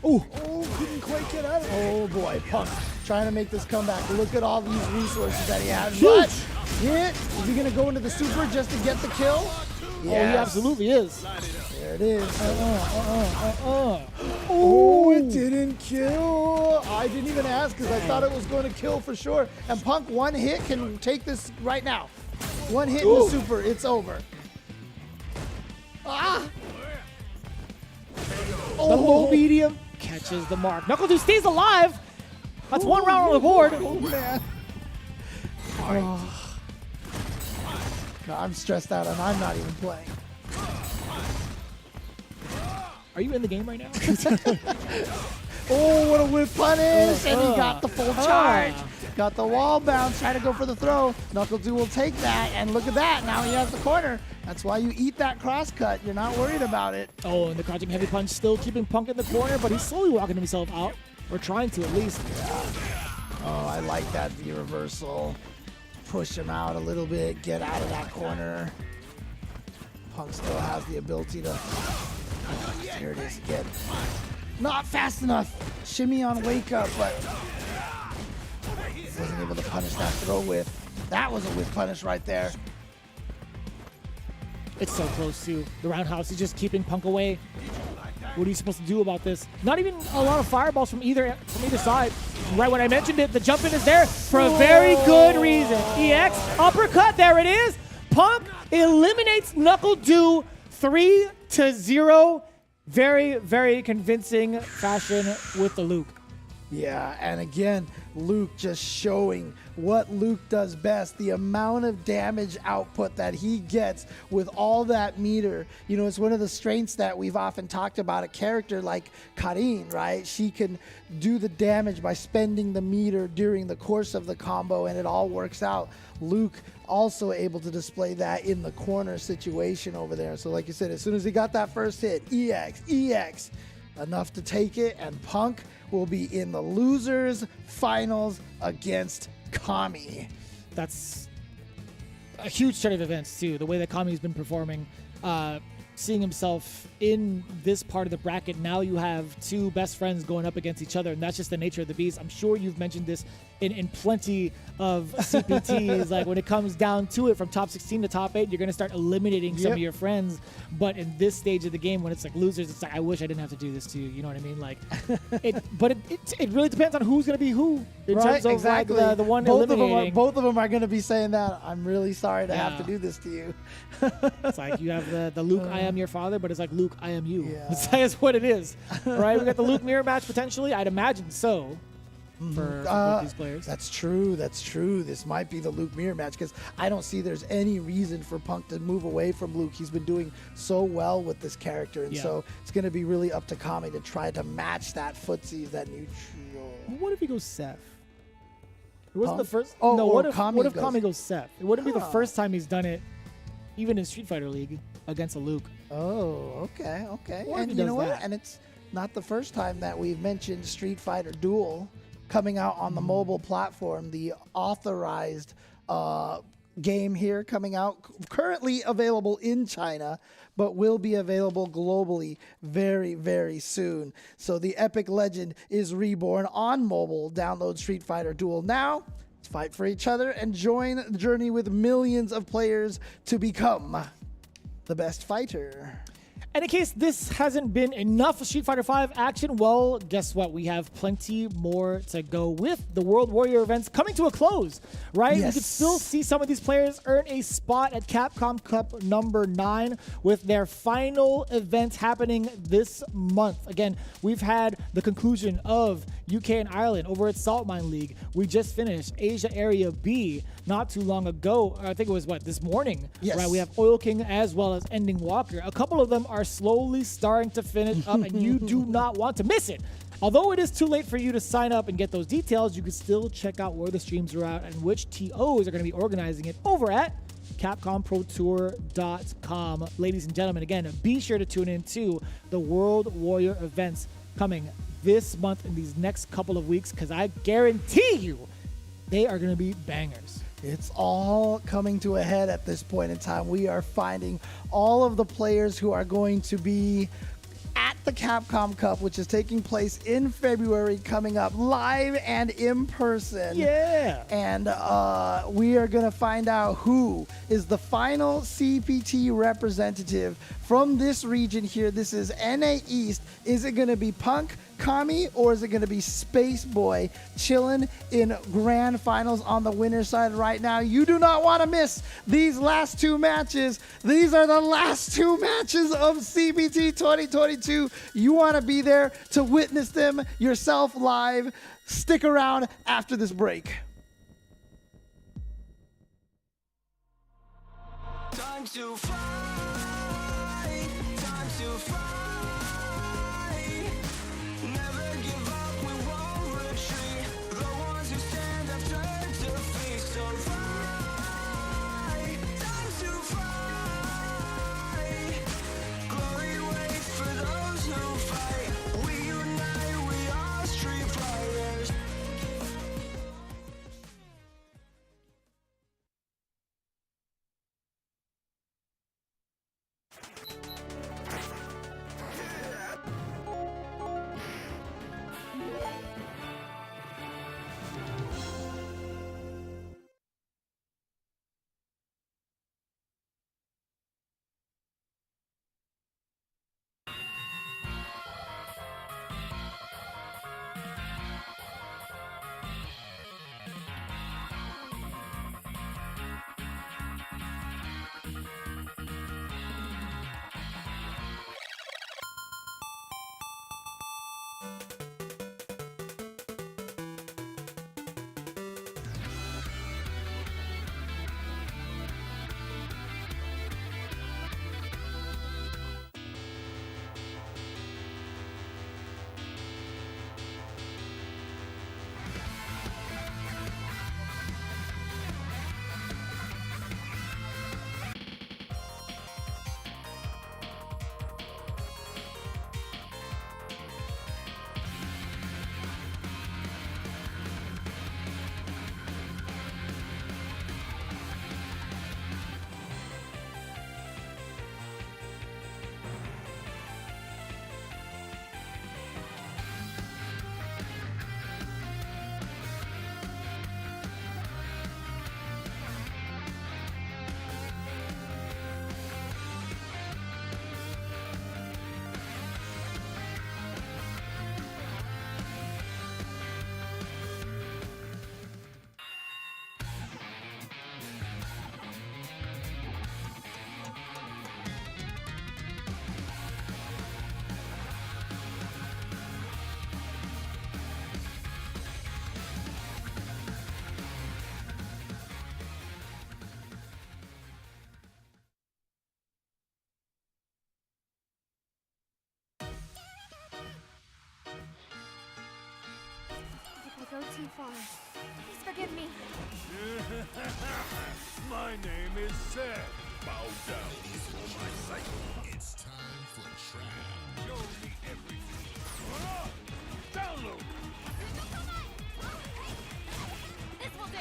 Ooh. Oh, couldn't quite get out of it. Oh boy, Punk trying to make this comeback. Look at all these resources that he has. But hit. Is he gonna go into the super just to get the kill? Yes. Oh, he absolutely is. There it is. Oh, it didn't kill. I didn't even ask because I thought it was going to kill for sure. And Punk, one hit can take this right now. One hit in the super, it's over. Ah! The low medium catches the mark. KnuckleDu stays alive. That's one round on the board. Oh, man. Oh. God, I'm stressed out and I'm not even playing. Are you in the game right now? Oh, what a whip punish! And he got the full charge. Got the wall bounce, trying to go for the throw. KnuckleDu will take that, and look at that. Now he has the corner. That's why you eat that cross cut. You're not worried about it. Oh, and the crouching heavy punch still keeping Punk in the corner, but he's slowly walking himself out. Or trying to, at least. Oh, I like that V reversal. Push him out a little bit, get out of that corner. Punk still has the ability to... There it is again. Not fast enough. Shimmy on wake up, but wasn't able to punish that throw with. That was a whip punish right there. It's so close too. The roundhouse is just keeping Punk away. What are you supposed to do about this? Not even a lot of fireballs from either side. Right when I mentioned it, the jump in is there for a very good reason. EX uppercut, there it is. Punk eliminates KnuckleDu 3-0. Very, very convincing fashion with the Luke. Yeah, and again, Luke just showing what Luke does best, the amount of damage output that he gets with all that meter. You know, it's one of the strengths that we've often talked about a character like Karin, right? She can do the damage by spending the meter during the course of the combo, and it all works out. Luke also able to display that in the corner situation over there. So like you said, as soon as he got that first hit, EX, enough to take it, and Punk will be in the losers finals against Kami. That's a huge turn of events too. The way that Kami's been performing, seeing himself in this part of the bracket. Now you have two best friends going up against each other, and that's just the nature of the beast. I'm sure you've mentioned this in plenty of CPTs. Like when it comes down to it, from top 16 to top 8, you're going to start eliminating some of your friends. But in this stage of the game, when it's like losers, it's like, I wish I didn't have to do this to you. You know what I mean? Like, it really depends on who's going to be who in terms of exactly. like the one eliminating. Both of them are going to be saying that. I'm really sorry to have to do this to you. It's like you have the Luke, I am your father, but it's like Luke, I am you. Yeah. That's what it is, right? We got the Luke mirror match potentially. I'd imagine so. For both these players. That's true. This might be the Luke mirror match because I don't see there's any reason for Punk to move away from Luke. He's been doing so well with this character, and so it's going to be really up to Kami to try to match that footsie, that neutral. What if he goes Seth? It wasn't the first. Oh, no. What if Kami goes Seth? It wouldn't be the first time he's done it, even in Street Fighter League against a Luke. Oh, okay. What And you know what? And it's not the first time that we've mentioned Street Fighter Duel coming out on the mobile platform, the authorized game here coming out, currently available in China, but will be available globally very, very soon. So the epic legend is reborn on mobile. Download Street Fighter Duel now. Let's fight for each other and join the journey with millions of players to become the best fighter. And in case this hasn't been enough Street Fighter V action, well, guess what? We have plenty more to go with the World Warrior events coming to a close, right? Yes. We can still see some of these players earn a spot at Capcom Cup number 9 with their final event happening this month. Again, we've had the conclusion of UK and Ireland over at Salt Mine League. We just finished Asia Area B not too long ago. I think it was, this morning? Yes. Right? We have Oil King as well as Ending Walker. A couple of them are slowly starting to finish up, and you do not want to miss it. Although it is too late for you to sign up and get those details, you can still check out where the streams are at and which TOs are going to be organizing it over at CapcomProTour.com. Ladies and gentlemen, again, be sure to tune in to the World Warrior events coming this month in these next couple of weeks, because I guarantee you they are going to be bangers. It's all coming to a head at this point in time. We are finding all of the players who are going to be at the Capcom Cup, which is taking place in February, coming up live and in person. Yeah. And we are going to find out who is the final CPT representative from this region here. This is NA East. Is it going to be Punk, Kami, or is it going to be Space Boy chilling in grand finals on the winner's side right now? You do not want to miss these last two matches. These are the last two matches of CPT 2022. You want to be there to witness them yourself live. Stick around after this break. Time to fly, time to fly. Never give up, we won't retreat. The ones who stand have turned to feast. So fly, time to fly. Glory waits for those who fight. We unite, we are street fighters. Go too far. Please forgive me. My name is Seth. Bow down for my cycle. It's time for trash. Show me everything. Download. This will do.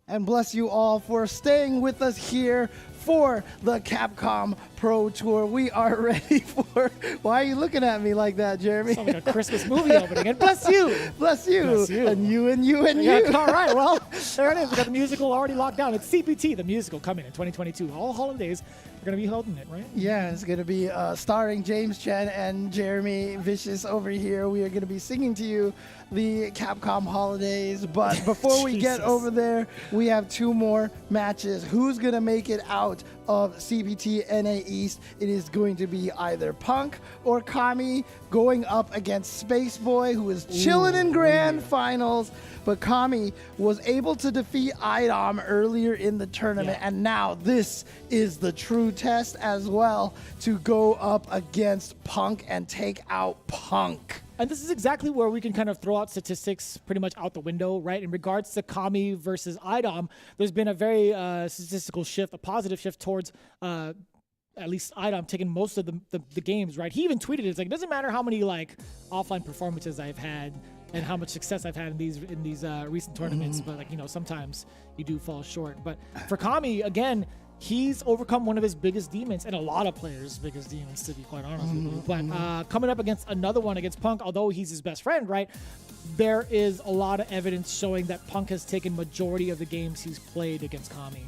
And bless you all for staying with us here for the Capcom Pro Tour. We are ready for... Why are you looking at me like that, Jeremy? Sounds like a Christmas movie opening. And bless you. Bless you. Bless you. And you and you and Yeah, you. all right, well, there it is. We got the musical already locked down. It's CPT, the musical, coming in 2022. All holidays, we're going to be holding it, right? Yeah, it's going to be starring James Chen and Jeremy Vicious over here. We are going to be singing to you the Capcom holidays. But before we get over there, we have 2 more matches. Who's going to make it out of CPT NA East? It is going to be either Punk or Kami going up against Space Boy, who is chilling in grand finals. But Kami was able to defeat Idom earlier in the tournament, and now this is the true test as well, to go up against Punk and take out Punk. And this is exactly where we can kind of throw out statistics pretty much out the window, right? In regards to Kami versus Idom, there's been a very statistical shift, a positive shift towards at least Idom taking most of the games, right? He even tweeted it. It's like, it doesn't matter how many like offline performances I've had and how much success I've had in these recent tournaments, but like, you know, sometimes you do fall short. But for Kami, again, he's overcome one of his biggest demons, and a lot of players' biggest demons, to be quite honest with you. But coming up against another one, against Punk, although he's his best friend, right? There is a lot of evidence showing that Punk has taken majority of the games he's played against Kami.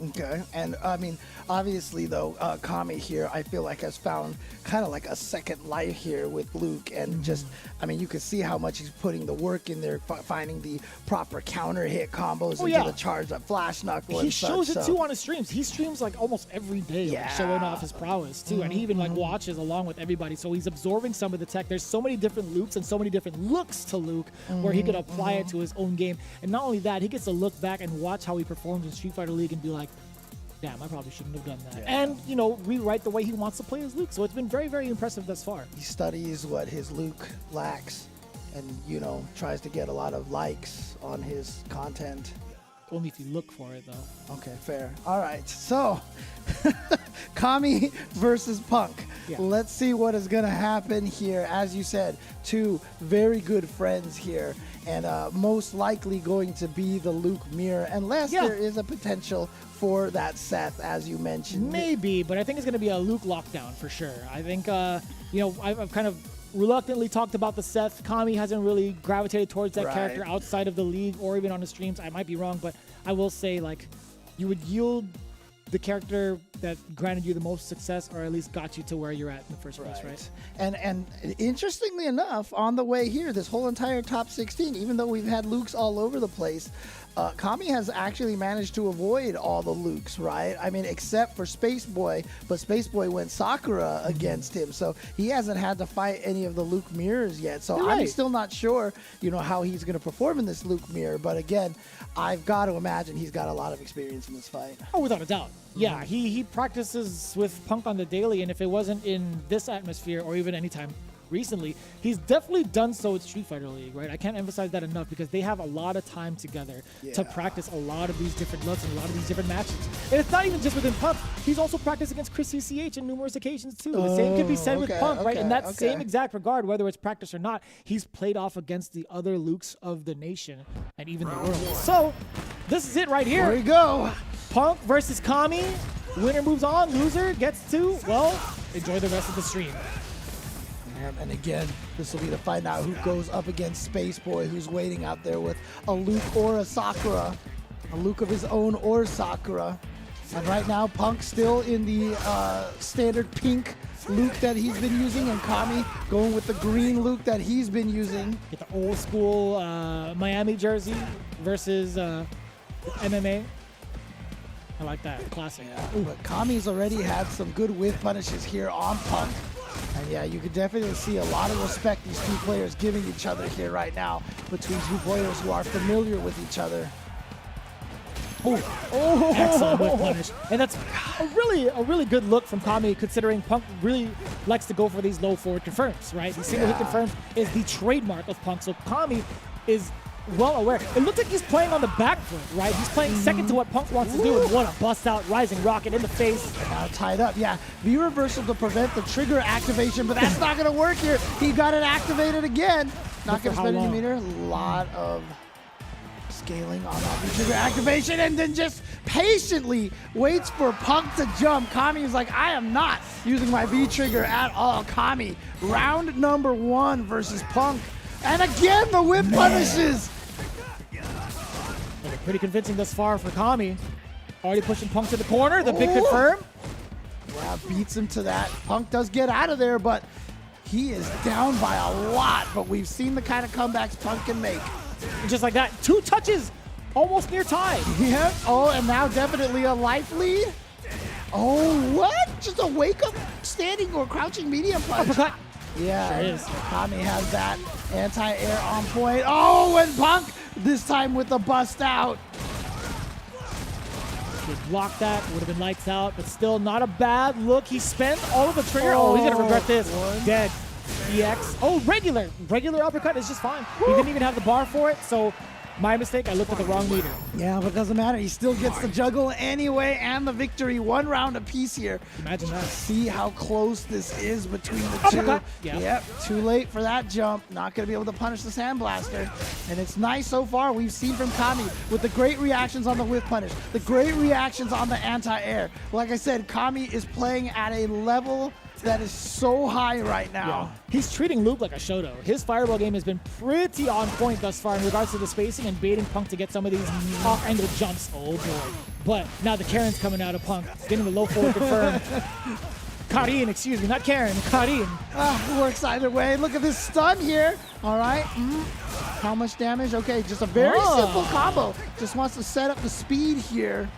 Okay, and I mean, obviously though, Kami here, I feel like has found kind of like a second life here with Luke, and just, I mean, you can see how much he's putting the work in there, finding the proper counter hit combos into the charged up flash knuckle. He shows it too on his streams. He streams like almost every day, like, showing off his prowess too, and he even like watches along with everybody. So he's absorbing some of the tech. There's so many different loops and so many different looks to Luke, where he could apply it to his own game. And not only that, he gets to look back and watch how he performs in Street Fighter League and be like, damn, I probably shouldn't have done that. And, you know, rewrite the way he wants to play his Luke. So it's been very, very impressive thus far. He studies what his Luke lacks and, you know, tries to get a lot of likes on his content. Only if you look for it, though. Okay, fair. All right, so Kami versus Punk. Let's see what is going to happen here. As you said, 2 very good friends here, and most likely going to be the Luke mirror, unless there is a potential for that Seth, as you mentioned. Maybe, but I think it's going to be a Luke lockdown for sure. I think, you know, I've kind of reluctantly talked about the Seth. Kami hasn't really gravitated towards that character outside of the league or even on the streams. I might be wrong, but I will say, like, you would yield the character that granted you the most success, or at least got you to where you're at in the first place, right? And interestingly enough, on the way here, this whole entire top 16, even though we've had Lukes all over the place, Kami has actually managed to avoid all the Lukes, right? I mean, except for Space Boy, but Space Boy went Sakura against him, so he hasn't had to fight any of the Luke mirrors yet. So I'm still not sure, you know, how he's going to perform in this Luke mirror, but again, I've got to imagine he's got a lot of experience in this fight. Oh, without a doubt. Yeah, he practices with Punk on the daily, and if it wasn't in this atmosphere or even anytime recently, he's definitely done so with Street Fighter League, right? I can't emphasize that enough because they have a lot of time together to practice a lot of these different looks and a lot of these different matches. And it's not even just within Punk. He's also practiced against Chris CCH on numerous occasions too. The same could be said with Punk, right? In that same exact regard, whether it's practice or not, he's played off against the other Lukes of the nation and even the world. So this is it right here. Here we go. Punk versus Kami. Winner moves on. Loser gets to, well, enjoy the rest of the stream. And again, this will be to find out who goes up against Space Boy, who's waiting out there with a Luke or a Sakura. A Luke of his own or Sakura. And right now, Punk's still in the standard pink Luke that he's been using, and Kami going with the green Luke that he's been using. Get the old school Miami jersey versus MMA. I like that. Classic. But Kami's already had some good whiff punishes here on Punk. And yeah, you can definitely see a lot of respect these 2 players giving each other here right now, between 2 players who are familiar with each other. Oh, excellent whip punish. And that's a really good look from Kami, considering Punk really likes to go for these low forward confirms, right? The single hit confirms is the trademark of Punk. So Kami is well aware. It looks like he's playing on the back foot, right? He's playing second to what Punk wants to do, and what a bust out rising rocket in the face. And now tied up. Yeah, V-reversal to prevent the trigger activation, but that's not going to work here. He got it activated again. Not going to spend any meter. A lot of Scaling on that V-trigger activation and then just patiently waits for Punk to jump. Kami is like, I am not using my V-trigger at all. Kami, round number 1 versus Punk. And again, the whip punishes. Pretty convincing thus far for Kami. Already pushing Punk to the corner. The big confirm. Yeah, beats him to that. Punk does get out of there, but he is down by a lot. But we've seen the kind of comebacks Punk can make. And just like that, 2 touches, almost near tied. Yep. Oh, and now definitely a life lead. Oh, what? Just a wake-up standing or crouching medium punch. Uppercut. Yeah, Sure is. Kami has that anti-air on point. Oh, and Punk this time with the bust out. Could block that, would have been lights out, but still not a bad look. He spent all of the trigger. Oh, he's gonna regret this. Dead. EX. Oh, regular uppercut is just fine. He didn't even have the bar for it, so my mistake, I looked at the wrong meter. Yeah, but it doesn't matter. He still gets the juggle anyway and the victory. 1 round apiece here. Imagine that. See how close this is between the Uppercut. two. Yeah. Yep, too late for that jump. Not going to be able to punish the Sandblaster. And it's nice so far. We've seen from Kami with the great reactions on the whiff punish, the great reactions on the anti-air. Like I said, Kami is playing at a level that is so high right now. Yeah. He's treating Luke like a Shoto. His fireball game has been pretty on point thus far in regards to the spacing and baiting Punk to get some of these off-angle jumps. Oh boy. But now the Karen's coming out of Punk. Getting the low forward confirmed. Karin, excuse me, not Karen, Karin. Works either way. Look at this stun here. All right. How much damage? Okay, just a very simple combo. Just wants to set up the speed here.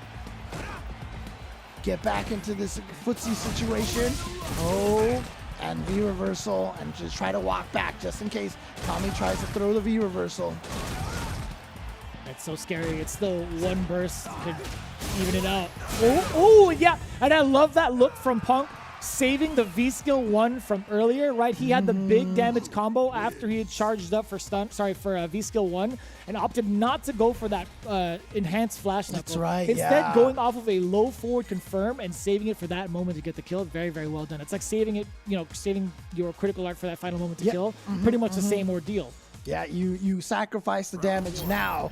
Get back into this footsie situation. Oh, and V reversal, and just try to walk back just in case Kami tries to throw the V reversal. That's so scary. It's still 1 burst to even it out. Oh, yeah. And I love that look from Punk, saving the V skill 1 from earlier, right? He had the big damage combo after he had charged up for V skill 1 and opted not to go for that enhanced flash knuckle. That's right, Instead, going off of a low forward confirm and saving it for that moment to get the kill. Very, very well done. It's like saving it, saving your critical art for that final moment to kill. Pretty much the same ordeal. Yeah, you sacrifice the damage now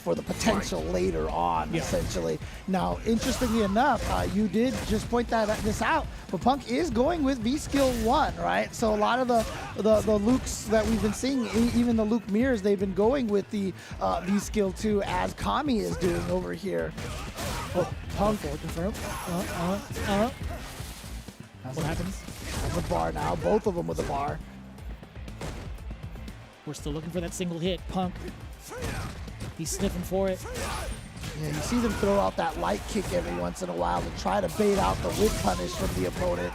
for the potential later on, essentially. Now, interestingly enough, you did just point this out, but Punk is going with V skill 1, right? So a lot of the Lukes that we've been seeing, even the Luke mirrors, they've been going with the V skill 2 as Kami is doing over here. Oh, Punk confirm. What happens? Has a bar now. Both of them with a bar. We're still looking for that single hit. Punk, he's sniffing for it. Yeah, you see them throw out that light kick every once in a while to try to bait out the whip punish from the opponent.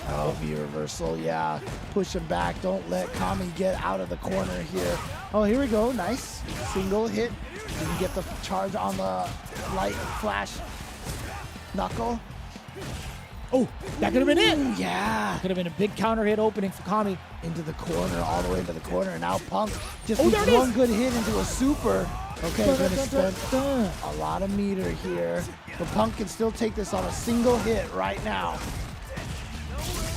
Oh, V reversal, yeah. Push him back. Don't let Kami get out of the corner here. Oh, here we go. Nice. Single hit. Didn't get the charge on the light flash knuckle. Oh, that could have been it. Yeah. Could have been a big counter hit opening for Kami. Into the corner, all the way into the corner. And now Punk just needs one good hit into a super. Okay, gonna spend a lot of meter here. But Punk can still take this on a single hit right now.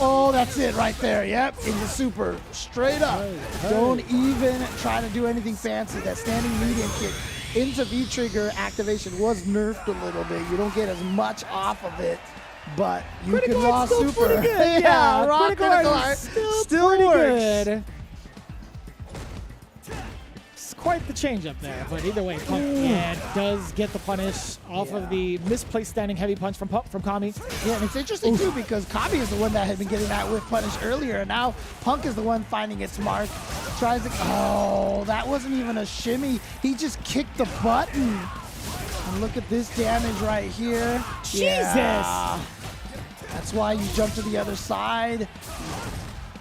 Oh, that's it right there. Yep, into super. Straight up. Don't even try to do anything fancy. That standing medium kick into V-trigger activation was nerfed a little bit. You don't get as much off of it. But you can raw super. Yeah, raw critical art still works. Good. It's quite the change up there, but either way, Punk does get the punish off of the misplaced standing heavy punch from Kami. Yeah, and it's interesting too because Kami is the one that had been getting that whiff punish earlier, and now Punk is the one finding its mark. Tries to. Oh, that wasn't even a shimmy. He just kicked the button. And look at this damage right here. Jesus! Yeah. That's why you jump to the other side.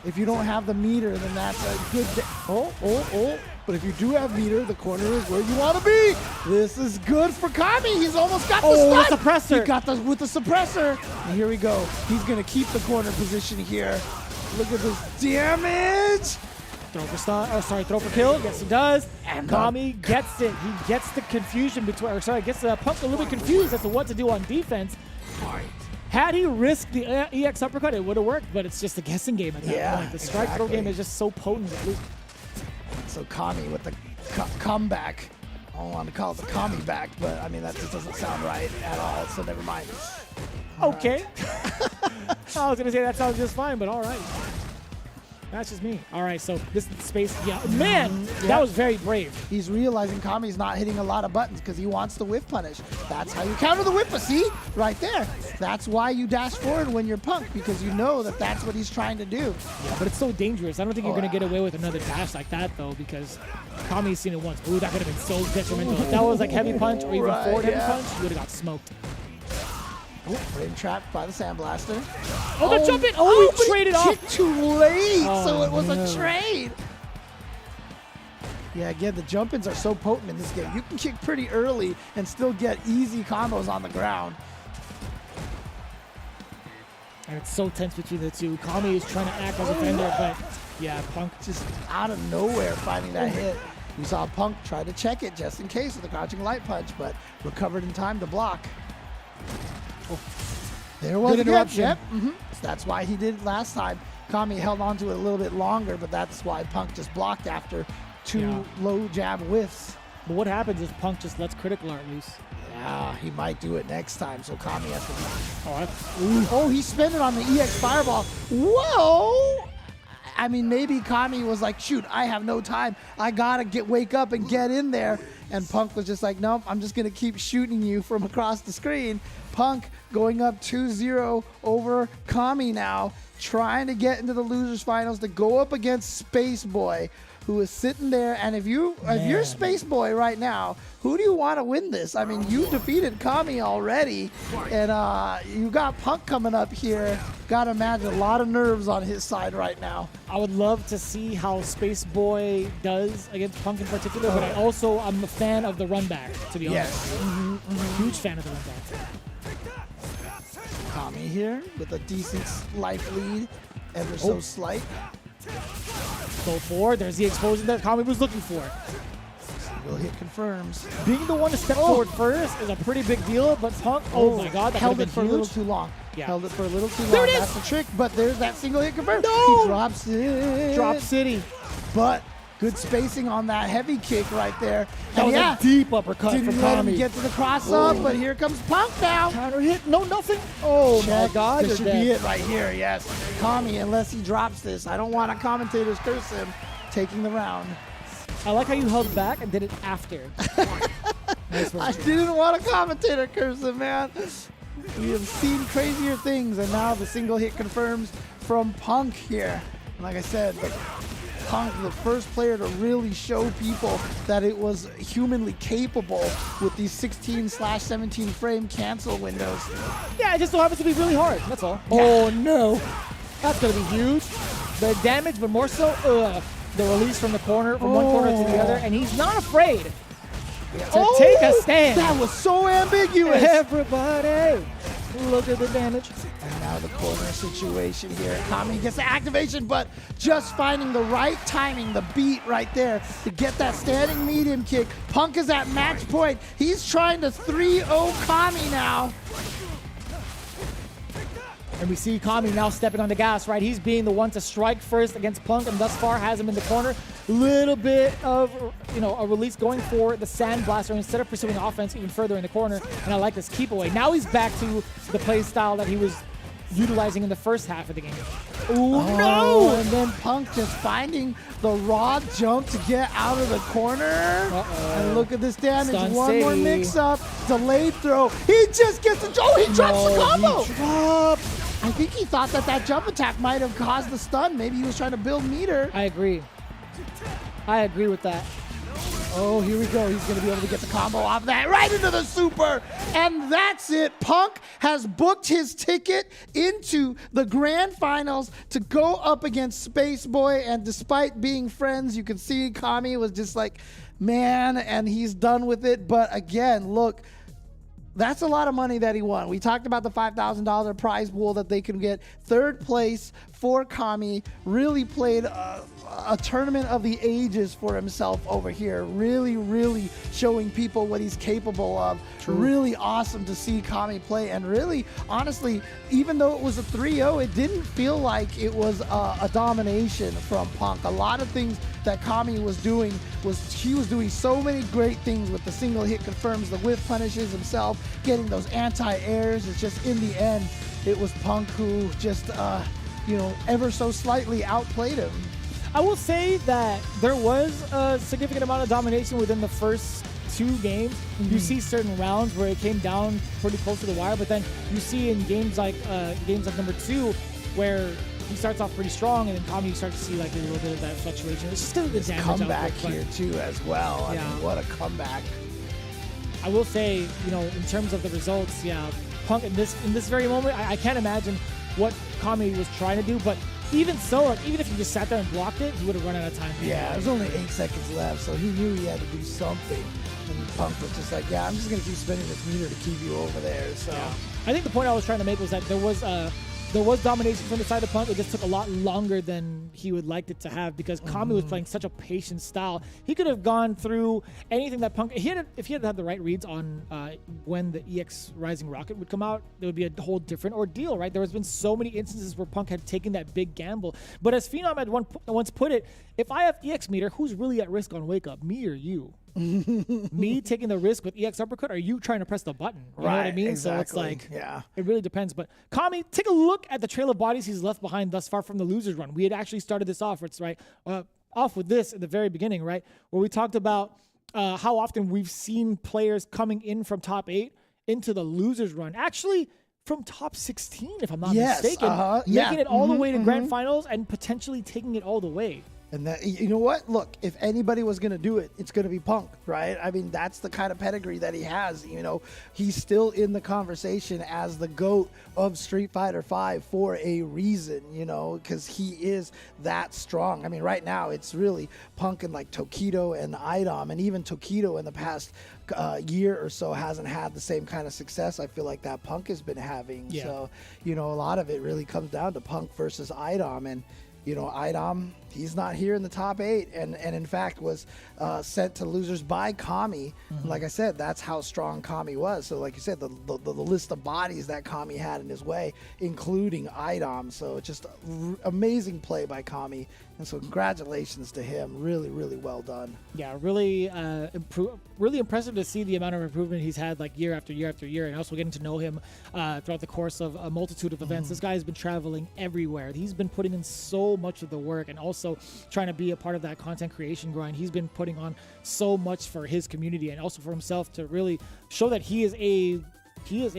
If you don't have the meter, then that's a good. Oh. But if you do have meter, the corner is where you want to be. This is good for Kami. He's almost got the stun. The suppressor. He got with the suppressor. And here we go. He's going to keep the corner position here. Look at this damage. Throw for stun. Oh, sorry, throw for kill. Yes, he does. And Kami gets it. He gets the confusion between. Or sorry, gets Punk a little bit confused as to what to do on defense. Had he risked the EX uppercut, it would have worked, but it's just a guessing game at that point. The strike throw game is just so potent. So Kami with the comeback. I don't want to call it the commie back, but I mean, that just doesn't sound right at all, so never mind. Okay. I was going to say that sounds just fine, but all right. That's just me. All right, so this is the space. Yeah, man, that was very brave. He's realizing Kami's not hitting a lot of buttons because he wants the whiff punish. That's how you counter the whiff, see? Right there. That's why you dash forward when you're Punk, because you know that that's what he's trying to do. Yeah, but it's so dangerous. I don't think you're going to get away with another dash like that, though, because Kami's seen it once. Ooh, that could have been so detrimental. If that was like heavy punch or even forward heavy punch, you would have got smoked. Oh, frame trapped by the Sandblaster. Oh, the jump in! Oh, he traded off. Kicked too late, so it was no. a trade. Yeah, again, the jump-ins are so potent in this game. You can kick pretty early and still get easy combos on the ground. And it's so tense between the two. Kami is trying to act as a defender, but yeah, Punk just out of nowhere finding that hit. We saw Punk try to check it just in case with a crouching light punch, but recovered in time to block. Oh, there was good interruption. Yep. So that's why he did it last time. Kami held on to it a little bit longer, but that's why Punk just blocked after two low jab whiffs. But what happens is Punk just lets critical art loose. Yeah, he might do it next time, so Kami has to be. Oh, oh, he spent it on the EX Fireball. Whoa! I mean, maybe Kami was like, shoot, I have no time. I gotta wake up and get in there. And Punk was just like, nope, I'm just gonna keep shooting you from across the screen. Punk going up 2-0 over Kami now, trying to get into the losers finals to go up against Space Boy, who is sitting there. And if you're Space Boy right now, who do you want to win this? I mean, you defeated Kami already, and you got Punk coming up here. Gotta imagine a lot of nerves on his side right now. I would love to see how Space Boy does against Punk in particular, but I'm a fan of the run back, to be honest. Yes. Huge fan of the run back. Kami here with a decent life lead, ever so slight. Go forward. There's the explosion that Kami was looking for. Single hit confirms. Being the one to step forward first is a pretty big deal, but Punk, oh my god, that held it for huge. a little too long. Yeah. Held it for a little too long. There it is. That's the trick, but there's that single hit confirmed. No! He drops it. Drop City. But good spacing on that heavy kick right there. That was a deep uppercut didn't from let Kami. him get to the cross up, but here comes Punk now. Counter hit, no nothing. Oh my god, This you're should dead. be it right here, yes. Kami, unless he drops this. I don't want a commentator's curse him taking the round. I like how you held back and did it after. Nice work. I didn't want a commentator curse him, man. We have seen crazier things, and now the single hit confirms from Punk here. And like I said, Punk, the first player to really show people that it was humanly capable with these 16/17 frame cancel windows. Yeah, it just so happens to be really hard. That's all. Yeah. Oh no, that's gonna be huge. The damage, but more so the release from the corner, from one corner to the other, and he's not afraid to take a stand. That was so ambiguous. Everybody, look at the damage. And now the corner situation here. Kami gets the activation, but just finding the right timing, the beat right there to get that standing medium kick. Punk is at match point. He's trying to 3-0 Kami now. And we see Kami now stepping on the gas, right? He's being the one to strike first against Punk, and thus far has him in the corner. Little bit of, a release going for the Sandblaster instead of pursuing offense even further in the corner. And I like this keep away. Now he's back to the play style that he was utilizing in the first half of the game. Ooh, no! And then Punk just finding the raw jump to get out of the corner. And look at this damage. Stun One more City. mix-up. Delayed throw. He just gets the... Oh, he drops the combo! He dropped. I think he thought that jump attack might have caused the stun. Maybe he was trying to build meter. I agree. I agree with that. Oh, here we go. He's going to be able to get the combo off that right into the super. And that's it. Punk has booked his ticket into the grand finals to go up against Space Boy. And despite being friends, you can see Kami was just like, man, and he's done with it. But again, look, that's a lot of money that he won. We talked about the $5,000 prize pool that they can get. Third place for Kami. Really played a tournament of the ages for himself over here. Really showing people what he's capable of. Really awesome to see Kami play. And really, honestly, even though it was a 3-0, it didn't feel like it was a domination from Punk. A lot of things that Kami was doing he was doing so many great things with the single hit confirms, the whiff punishes himself, getting those anti-airs. It's just in the end, it was Punk who just, ever so slightly outplayed him. I will say that there was a significant amount of domination within the first 2 games. You see certain rounds where it came down pretty close to the wire, but then you see in games like number 2 where he starts off pretty strong, and then Kami, you start to see like a little bit of that fluctuation. It's just because of the damage comeback output, here too as well. I mean, what a comeback. I will say, in terms of the results, Punk in this very moment, I can't imagine what Kami was trying to do, but even so, like, even if he just sat there and blocked it, he would have run out of time. Yeah, there's only 8 seconds left, so he knew he had to do something. And Punk was just like, I'm just going to keep spinning this meter to keep you over there. So I think the point I was trying to make was that there was domination from the side of Punk. It just took a lot longer than he would like it to have because Kami was playing such a patient style. He could have gone through anything that Punk... If he had had the right reads on when the EX Rising Rocket would come out, it would be a whole different ordeal, right? There has been so many instances where Punk had taken that big gamble. But as Phenom had once put it, if I have EX meter, who's really at risk on Wake Up, me or you? Me taking the risk with EX uppercut, or are you trying to press the button? You know what I mean? Exactly. So it's like, it really depends. But Kami, take a look at the trail of bodies he's left behind thus far from the losers run. We had actually started this off, off with this at the very beginning, right? Where we talked about how often we've seen players coming in from top 8 into the losers run. Actually, from top 16, if I'm not mistaken, making it all the way to grand finals and potentially taking it all the way. And that, you know what? Look, if anybody was going to do it, it's going to be Punk, right? I mean, that's the kind of pedigree that he has. He's still in the conversation as the GOAT of Street Fighter V for a reason, because he is that strong. I mean, right now, it's really Punk and like Tokido and Idom, and even Tokido in the past year or so hasn't had the same kind of success I feel like that Punk has been having. So, a lot of it really comes down to Punk versus Idom, and Idom, he's not here in the top 8, and in fact was sent to losers by Kami. Like I said, that's how strong Kami was. So like you said, the list of bodies that Kami had in his way, including Idom. So just amazing play by Kami. And so congratulations to him. Really, really well done. Yeah, really really impressive to see the amount of improvement he's had like year after year after year, and also getting to know him throughout the course of a multitude of events. This guy has been traveling everywhere. He's been putting in so much of the work and also trying to be a part of that content creation grind. He's been putting on so much for his community and also for himself to really show that he is a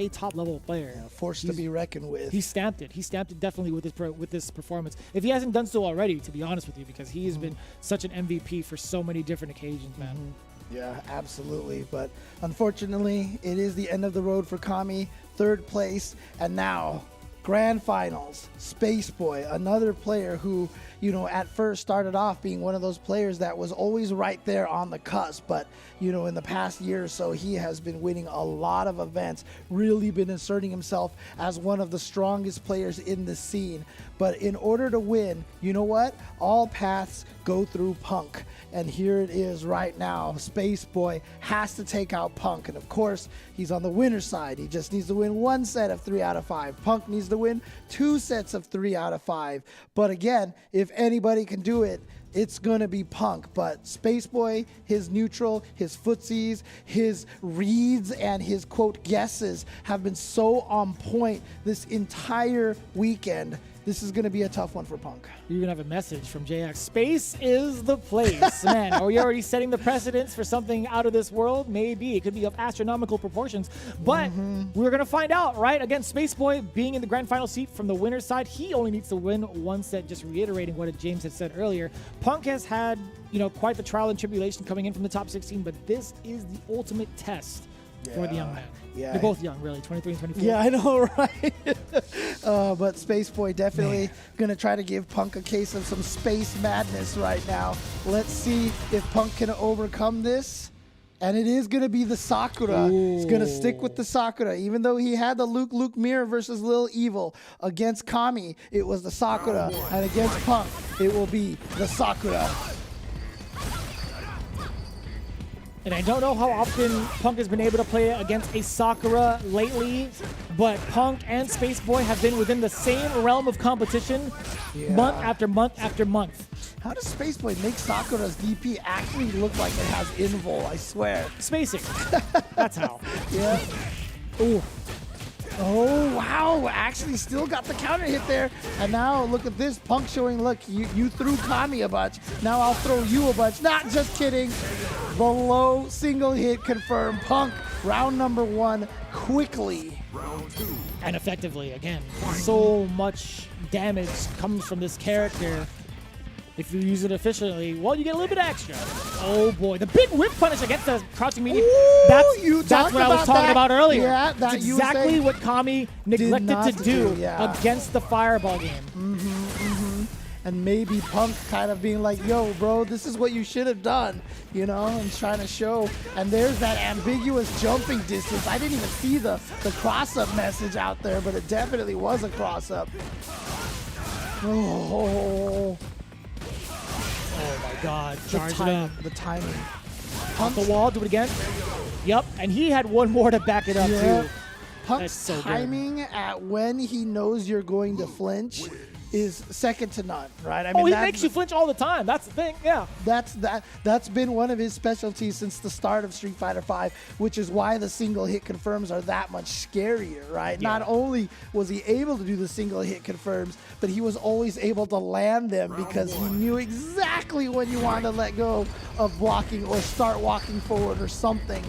top level player. Forced to be reckoned with. He stamped it. He stamped it definitely with this performance. If he hasn't done so already, to be honest with you, because he has been such an MVP for so many different occasions, man. Yeah, absolutely. But unfortunately, it is the end of the road for Kami. 3rd place, and now grand finals. Space Boy, another player who, at first started off being one of those players that was always right there on the cusp. But, in the past year or so, he has been winning a lot of events, really been asserting himself as one of the strongest players in the scene. But in order to win, you know what? All paths go through Punk. And here it is right now. Space Boy has to take out Punk. And of course, he's on the winner's side. He just needs to win 1 set of 3 out of 5. Punk needs to win 2 sets of 3 out of 5. But again, if anybody can do it, it's going to be Punk. But Space Boy, his neutral, his footsies, his reads, and his quote guesses have been so on point this entire weekend. This is going to be a tough one for Punk. You even have a message from JX. Space is the place. Man, are we already setting the precedence for something out of this world? Maybe. It could be of astronomical proportions. But we're going to find out, right? Again, Space Boy being in the grand final seat from the winner's side, he only needs to win 1 set, just reiterating what James had said earlier. Punk has had, quite the trial and tribulation coming in from the top 16, but this is the ultimate test for the young man. Yeah. They're both young, really, 23 and 24. Yeah, I know, right? But Space Boy definitely going to try to give Punk a case of some space madness right now. Let's see if Punk can overcome this. And it is going to be the Sakura. He's going to stick with the Sakura. Even though he had the Luke mirror versus Lil Evil against Kami, it was the Sakura. And against Punk, it will be the Sakura. And I don't know how often Punk has been able to play against a Sakura lately, but Punk and Space Boy have been within the same realm of competition month after month after month. How does Space Boy make Sakura's DP actually look like it has invul? I swear. Spacing. That's how. Yeah. Ooh. Oh, wow. Actually still got the counter hit there. And now look at this. Punk showing, look, you threw Kami a bunch. Now I'll throw you a bunch. Not just kidding. The low single hit confirmed. Punk, round number 1, quickly. And effectively, again. So much damage comes from this character. If you use it efficiently, well, you get a little bit extra. Oh boy, the big whip punish against the crouching medium. That's what I was talking about earlier. Yeah, that's exactly what Kami neglected to do against the fireball game. And maybe Punk kind of being like, yo, bro, this is what you should have done, you know, and trying to show. And there's that ambiguous jumping distance. I didn't even see the cross-up message out there, but it definitely was a cross-up. Oh my God, charge it up. The timing. Off the wall, do it again. Yep, and he had one more to back it up too. Punk's so timing at when he knows you're going to flinch is second to none, right? I mean, he makes you flinch all the time. That's the thing, yeah. That's been one of his specialties since the start of Street Fighter V, which is why the single hit confirms are that much scarier, right? Yeah. Not only was he able to do the single hit confirms, but he was always able to land them because he knew exactly when you wanted to let go of blocking or start walking forward or something.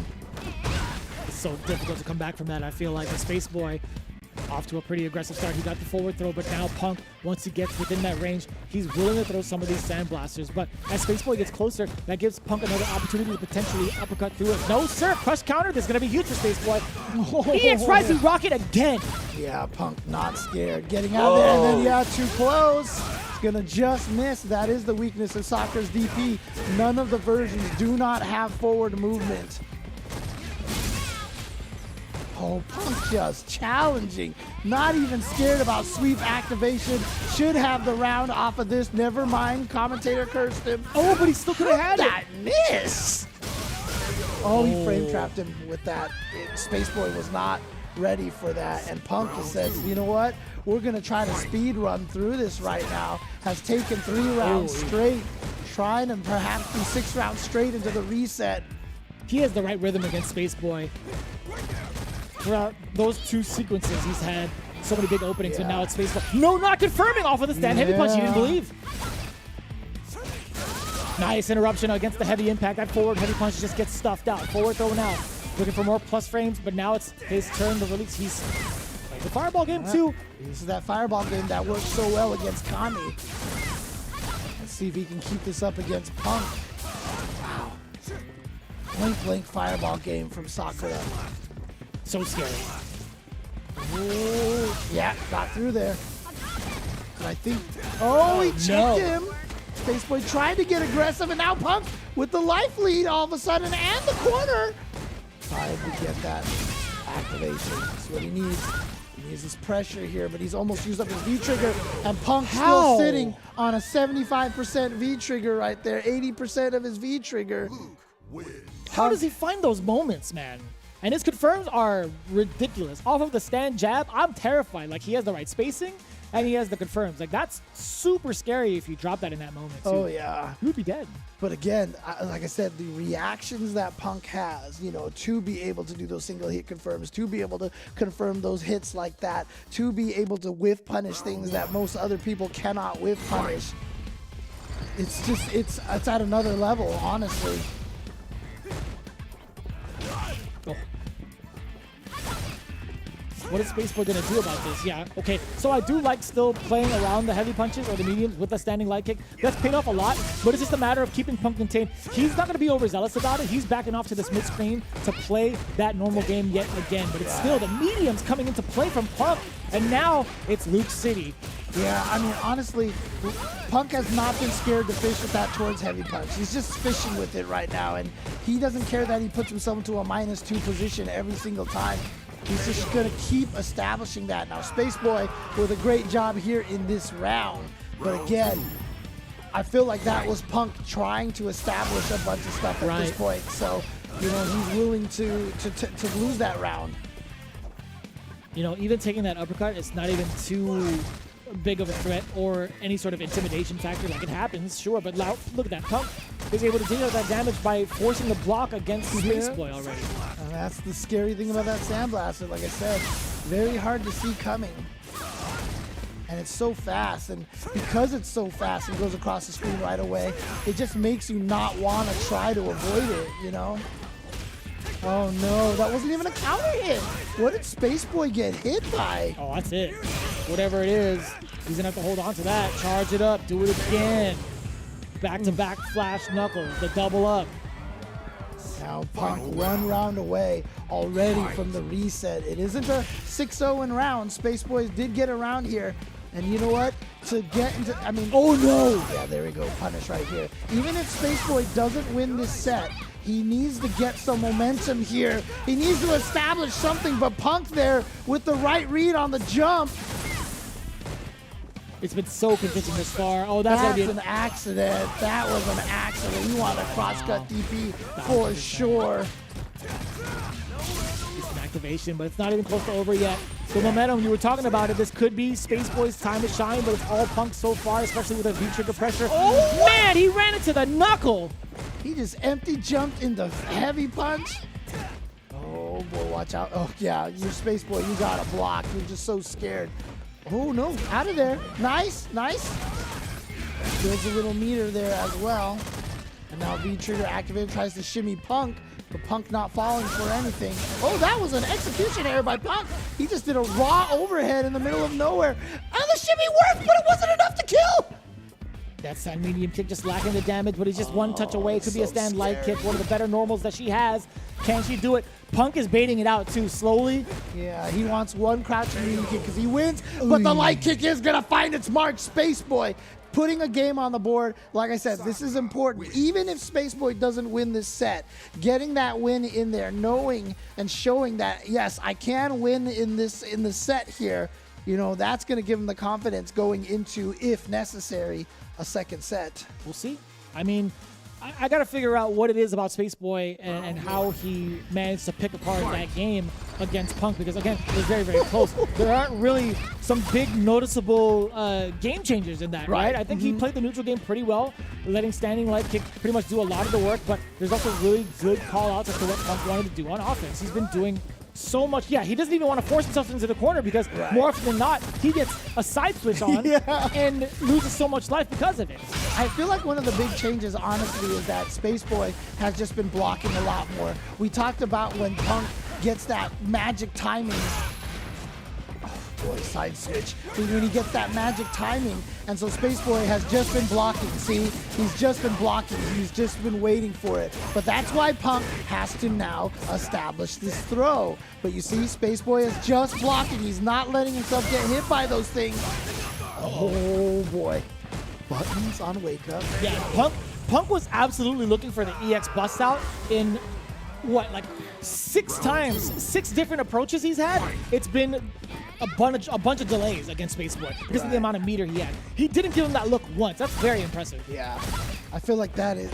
It's so difficult to come back from that. I feel like the Space Boy off to a pretty aggressive start. He got the forward throw, but now Punk, once he gets within that range, he's willing to throw some of these sand blasters. But as Space Boy gets closer, that gives Punk another opportunity to potentially uppercut through it. No, sir. Crush counter. This is going to be huge for Space Boy. EX Rising Rocket again. Yeah, Punk not scared. Getting out there, and then, too close. It's going to just miss. That is the weakness of Sakura's DP. None of the versions do not have forward movement. Oh, Punk just challenging. Not even scared about sweep activation. Should have the round off of this. Never mind. Commentator cursed him. Oh, but he still could have had that miss. Oh, he frame trapped him with that. Space Boy was not ready for that. And Punk just says, you know what? We're going to try to speed run through this right now. Has taken 3 rounds straight. Trying to perhaps do 6 rounds straight into the reset. He has the right rhythm against Space Boy. Throughout those 2 sequences, he's had so many big openings, and now it's Space Boy. No, not confirming off of the stand heavy punch. He didn't believe. Nice interruption against the heavy impact. That forward heavy punch just gets stuffed out. Forward throw now. Looking for more plus frames, but now it's his turn to release. He's playing the fireball game too. This is that fireball game that works so well against Kami. Let's see if he can keep this up against Punk. Wow. Blank fireball game from Sakura. So scary. Ooh, yeah, got through there. And I think, he checked him. Space Boy trying to get aggressive, and now Punk with the life lead all of a sudden, and the corner. Trying to get that activation. That's what he needs. He needs his pressure here, but he's almost used up his V-trigger, and Punk still sitting on a 75% V-trigger right there, 80% of his V-trigger. How does he find those moments, man? And his confirms are ridiculous. Off of the stand jab, I'm terrified. Like, he has the right spacing, and he has the confirms. Like, that's super scary if you drop that in that moment, too. Oh, yeah. You would be dead. But again, like I said, the reactions that Punk has, you know, to be able to do those single hit confirms, to be able to confirm those hits like that, to be able to whiff punish things that most other people cannot whiff punish. It's just, it's at another level, honestly. What is Space Boy going to do about this? Yeah, okay. So I do like still playing around the heavy punches or the mediums with the standing light kick. That's paid off a lot, but it's just a matter of keeping Punk contained. He's not going to be overzealous about it. He's backing off to this mid-screen to play that normal game yet again. But it's still the mediums coming into play from Punk. And now it's Luke City. Yeah, I mean, honestly, Punk has not been scared to fish with that towards heavy punch. He's just fishing with it right now, and he doesn't care that he puts himself into a -2 position every single time. He's just going to keep establishing that. Now, Spaceboy with a great job here in this round, but again, I feel like that was Punk trying to establish a bunch of stuff at this point, so, you know, he's willing to lose that round. You know, even taking that uppercut, it's not even too big of a threat or any sort of intimidation factor. Like, it happens, sure, but look at that. Punk is able to deal that damage by forcing the block against Spaceboy already. And that's the scary thing about that Sandblaster, like I said. Very hard to see coming. And it's so fast, and because it's so fast and goes across the screen right away, it just makes you not want to try to avoid it, you know? Oh no, that wasn't even a counter hit. What did Spaceboy get hit by? Oh, that's it. Whatever it is, he's gonna have to hold on to that. Charge it up, do it again. Back-to-back flash knuckles, the double up. Now Punk 1 round away already from the reset. It isn't a 6-0 in rounds. Spaceboys did get around here. And you know what? To get into, I mean, oh no! Yeah, there we go, punish right here. Even if Spaceboy doesn't win this set, he needs to get some momentum here. He needs to establish something, but Punk there with the right read on the jump. It's been so convincing this far. Oh, that's an accident. That was an accident. You want a cross-cut DP for sure. It's an activation, but it's not even close to over yet. The momentum, you were talking about it, this could be Spaceboy's time to shine, but it's all Punk so far, especially with a V-trigger pressure. Oh, man, he ran into the knuckle. He just empty jumped into heavy punch. Oh, boy, watch out. Oh, yeah, you're Spaceboy. You got to block. You're just so scared. Oh, no, out of there. Nice, nice. There's a little meter there as well. And now V-trigger activated, tries to shimmy Punk. But Punk not falling for anything. Oh, that was an execution error by Punk. He just did a raw overhead in the middle of nowhere. And the shimmy worked, but it wasn't enough to kill. That stand medium kick just lacking the damage, but he's just one touch away. It could be a stand light kick, one of the better normals that she has. Can she do it? Punk is baiting it out too, slowly. Yeah, he wants one crouch medium kick because he wins, but the light kick is going to find its mark. Spaceboy putting a game on the board. Like I said, this is important. Even if Spaceboy doesn't win this set, getting that win in there, knowing and showing that, yes, I can win in the set here, you know, that's going to give him the confidence going into, if necessary, a second set. We'll see. I mean, I got to figure out what it is about Spaceboy and how he managed to pick apart that game against Punk, because, again, it was very, very close. There aren't really some big noticeable game changers in that, right? I think he played the neutral game pretty well, letting standing light kick pretty much do a lot of the work, but there's also really good call-outs as to what Punk wanted to do on offense. He's been doing so much. Yeah, he doesn't even want to force himself into the corner because more often than not, he gets a side switch on and loses so much life because of it. I feel like one of the big changes, honestly, is that Spaceboy has just been blocking a lot more. We talked about when Punk gets that magic timing. Oh boy, side switch. When he gets that magic timing, and so Spaceboy has just been blocking. See, he's just been blocking. He's just been waiting for it. But that's why Punk has to now establish this throw. But you see, Spaceboy is just blocking. He's not letting himself get hit by those things. Oh6 buttons on wake up. Yeah, Punk was absolutely looking for the EX bust out in what, like 6 times, 6 different approaches he's had. It's been a bunch of delays against Spaceboy because of the amount of meter he had. He didn't give him that look once. That's very impressive. Yeah, I feel like that is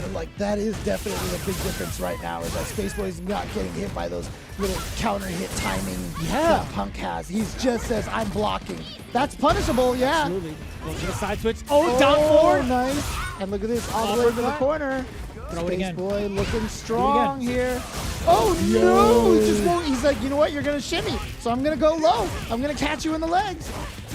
definitely the big difference right now, is that Spaceboy is not getting hit by those little counter hit timing that Punk has. He's just says, I'm blocking. That's punishable, yeah. Absolutely. Go to the side switch. Oh, down forward. Nice. And look at this, all the way to the corner. Throw it again. Spaceboy looking strong here. Oh no! He just won't. He's like, you know what? You're gonna shimmy, so I'm gonna go low. I'm gonna catch you in the legs.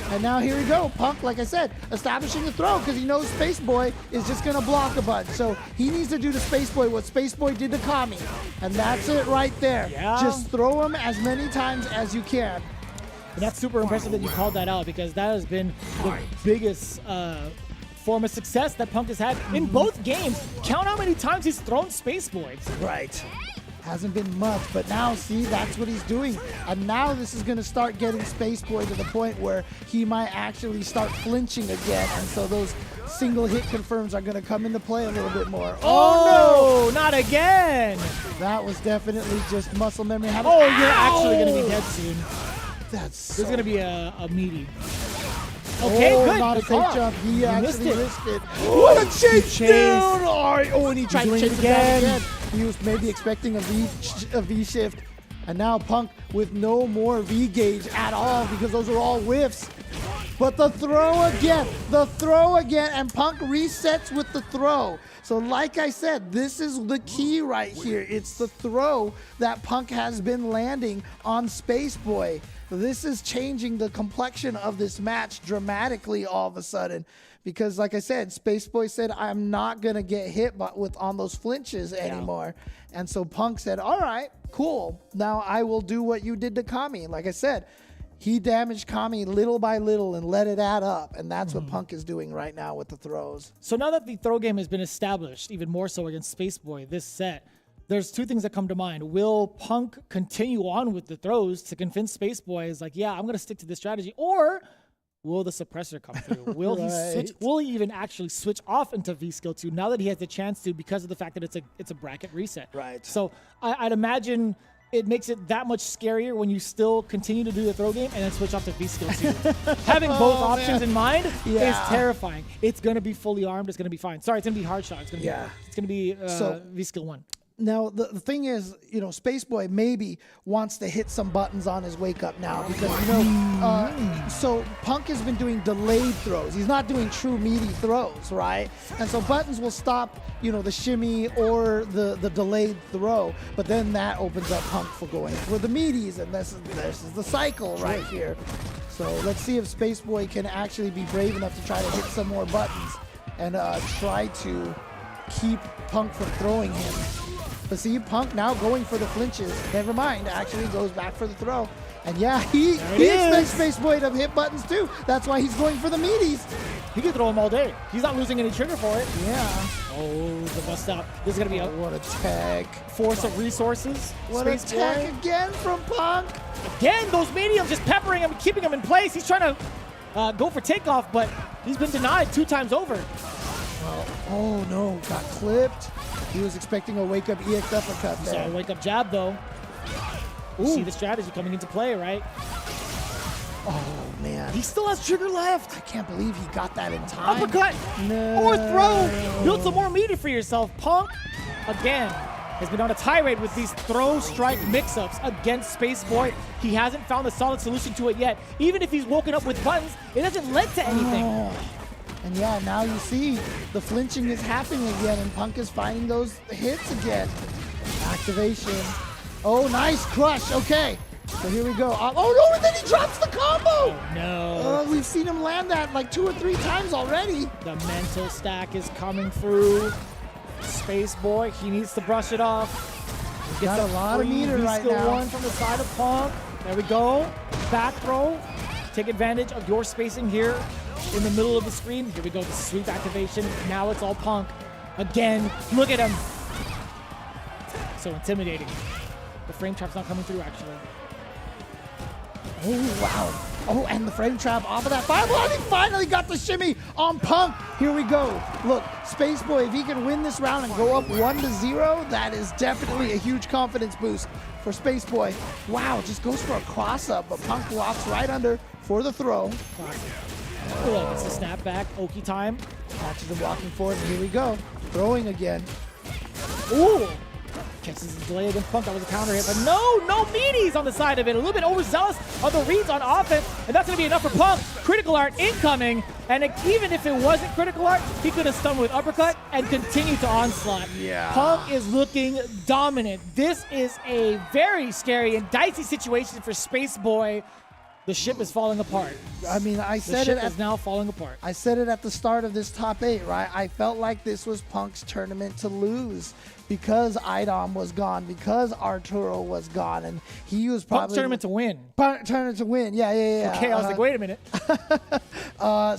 And now here we go. Punk, like I said, establishing the throw because he knows Spaceboy is just gonna block a bunch. So he needs to do to Spaceboy what Spaceboy did to Kami, and that's it right there. Yeah. Just throw him as many times as you can. And that's super impressive that you called that out, because that has been the biggest form of success that Punk has had in both games. Count how many times he's thrown Spaceboy. Right. Hasn't been much, but now see, that's what he's doing. And now this is gonna start getting Space Boy to the point where he might actually start flinching again. And so those single hit confirms are gonna come into play a little bit more. Oh, no, not again. That was definitely just muscle memory. Oh, you're actually gonna be dead soon. That's There's gonna be a meaty. Okay, good. Not a Good fake call. jump. He You actually missed it. risked it. What a chase down! Oh, and he tried to doing chase it it down again. again. He was maybe expecting a V shift. And now Punk with no more V gauge at all because those are all whiffs. But the throw again, and Punk resets with the throw. So like I said, this is the key right here. It's the throw that Punk has been landing on Space Boy. This is changing the complexion of this match dramatically all of a sudden. Because like I said, Space Boy said, I'm not going to get hit on those flinches anymore. And so Punk said, all right, cool. Now I will do what you did to Kami. Like I said, he damaged Kami little by little and let it add up. And that's what Punk is doing right now with the throws. So now that the throw game has been established, even more so against Space Boy this set, there's two things that come to mind. Will Punk continue on with the throws to convince Space Boy is like, yeah, I'm going to stick to this strategy? Or will the suppressor come through? Will he switch? Will he even actually switch off into V skill 2 now that he has the chance to because of the fact that it's a bracket reset? Right. So I'd imagine it makes it that much scarier when you still continue to do the throw game and then switch off to V skill 2. Having both options in mind is terrifying. It's going to be fully armed. It's going to be fine. Sorry, it's going to be hard shot. It's going to be V skill 1. Now, the thing is, Space Boy maybe wants to hit some buttons on his wake up now because, so Punk has been doing delayed throws. He's not doing true meaty throws, right? And so buttons will stop, the shimmy or the delayed throw, but then that opens up Punk for going for the meaties, and this is the cycle right here. So let's see if Space Boy can actually be brave enough to try to hit some more buttons and try to keep Punk from throwing him. But see, Punk now going for the flinches. Never mind, actually goes back for the throw. And yeah, he expects Space Boy to hit buttons too. That's why he's going for the meaties. He can throw them all day. He's not losing any trigger for it. Yeah. Oh, the bust out. This is going to be a what a tag. Force of resources. What a tag again from Punk. Again, those mediums just peppering him, keeping him in place. He's trying to go for takeoff, but he's been denied 2 times over. Well, oh no, got clipped. He was expecting a wake-up EX uppercut there. Saw a wake-up jab, though. You see the strategy coming into play, right? Oh, man. He still has trigger left. I can't believe he got that in time. Uppercut. No. Or throw. Build some more meter for yourself. Punk, again, has been on a tirade with these throw-strike mix-ups against Space Boy. He hasn't found a solid solution to it yet. Even if he's woken up with buttons, it hasn't led to anything. Oh. And yeah, now you see the flinching is happening again, and Punk is finding those hits again. Activation. Oh, nice crush. Okay. So here we go. Oh, no, and then he drops the combo. Oh, no. We've seen him land that like 2 or 3 times already. The mental stack is coming through. Space Boy, he needs to brush it off. He's got a lot of meter right now. One from the side of Punk. There we go. Back throw. Take advantage of your spacing here in the middle of the screen. Here we go, the sweep activation. Now it's all Punk. Again, look at him. So intimidating. The frame trap's not coming through, actually. Oh, wow. Oh, and the frame trap off of that fireball. And he finally got the shimmy on Punk. Here we go. Look, Space Boy, if he can win this round and go up 1-0, that is definitely a huge confidence boost for Space Boy. Wow, just goes for a cross-up, but Punk walks right under for the throw. Look, it's a snapback. Oki time. Catches him walking forward, and here we go. Throwing again. Ooh! Catches his delay against Punk. That was a counter hit, but no meaties on the side of it. A little bit overzealous on the reads on offense, and that's going to be enough for Punk. Critical art incoming, and even if it wasn't critical art, he could have stunned with uppercut and continued to onslaught. Yeah. Punk is looking dominant. This is a very scary and dicey situation for Space Boy. The ship is falling apart. I mean, I The said ship it is now falling apart. I said it at the start of this top 8, right? I felt like this was Punk's tournament to lose because Idom was gone, because Arturo was gone, and he was probably Punk's tournament to win. Tournament to win. Yeah. Okay, I was like, wait a minute.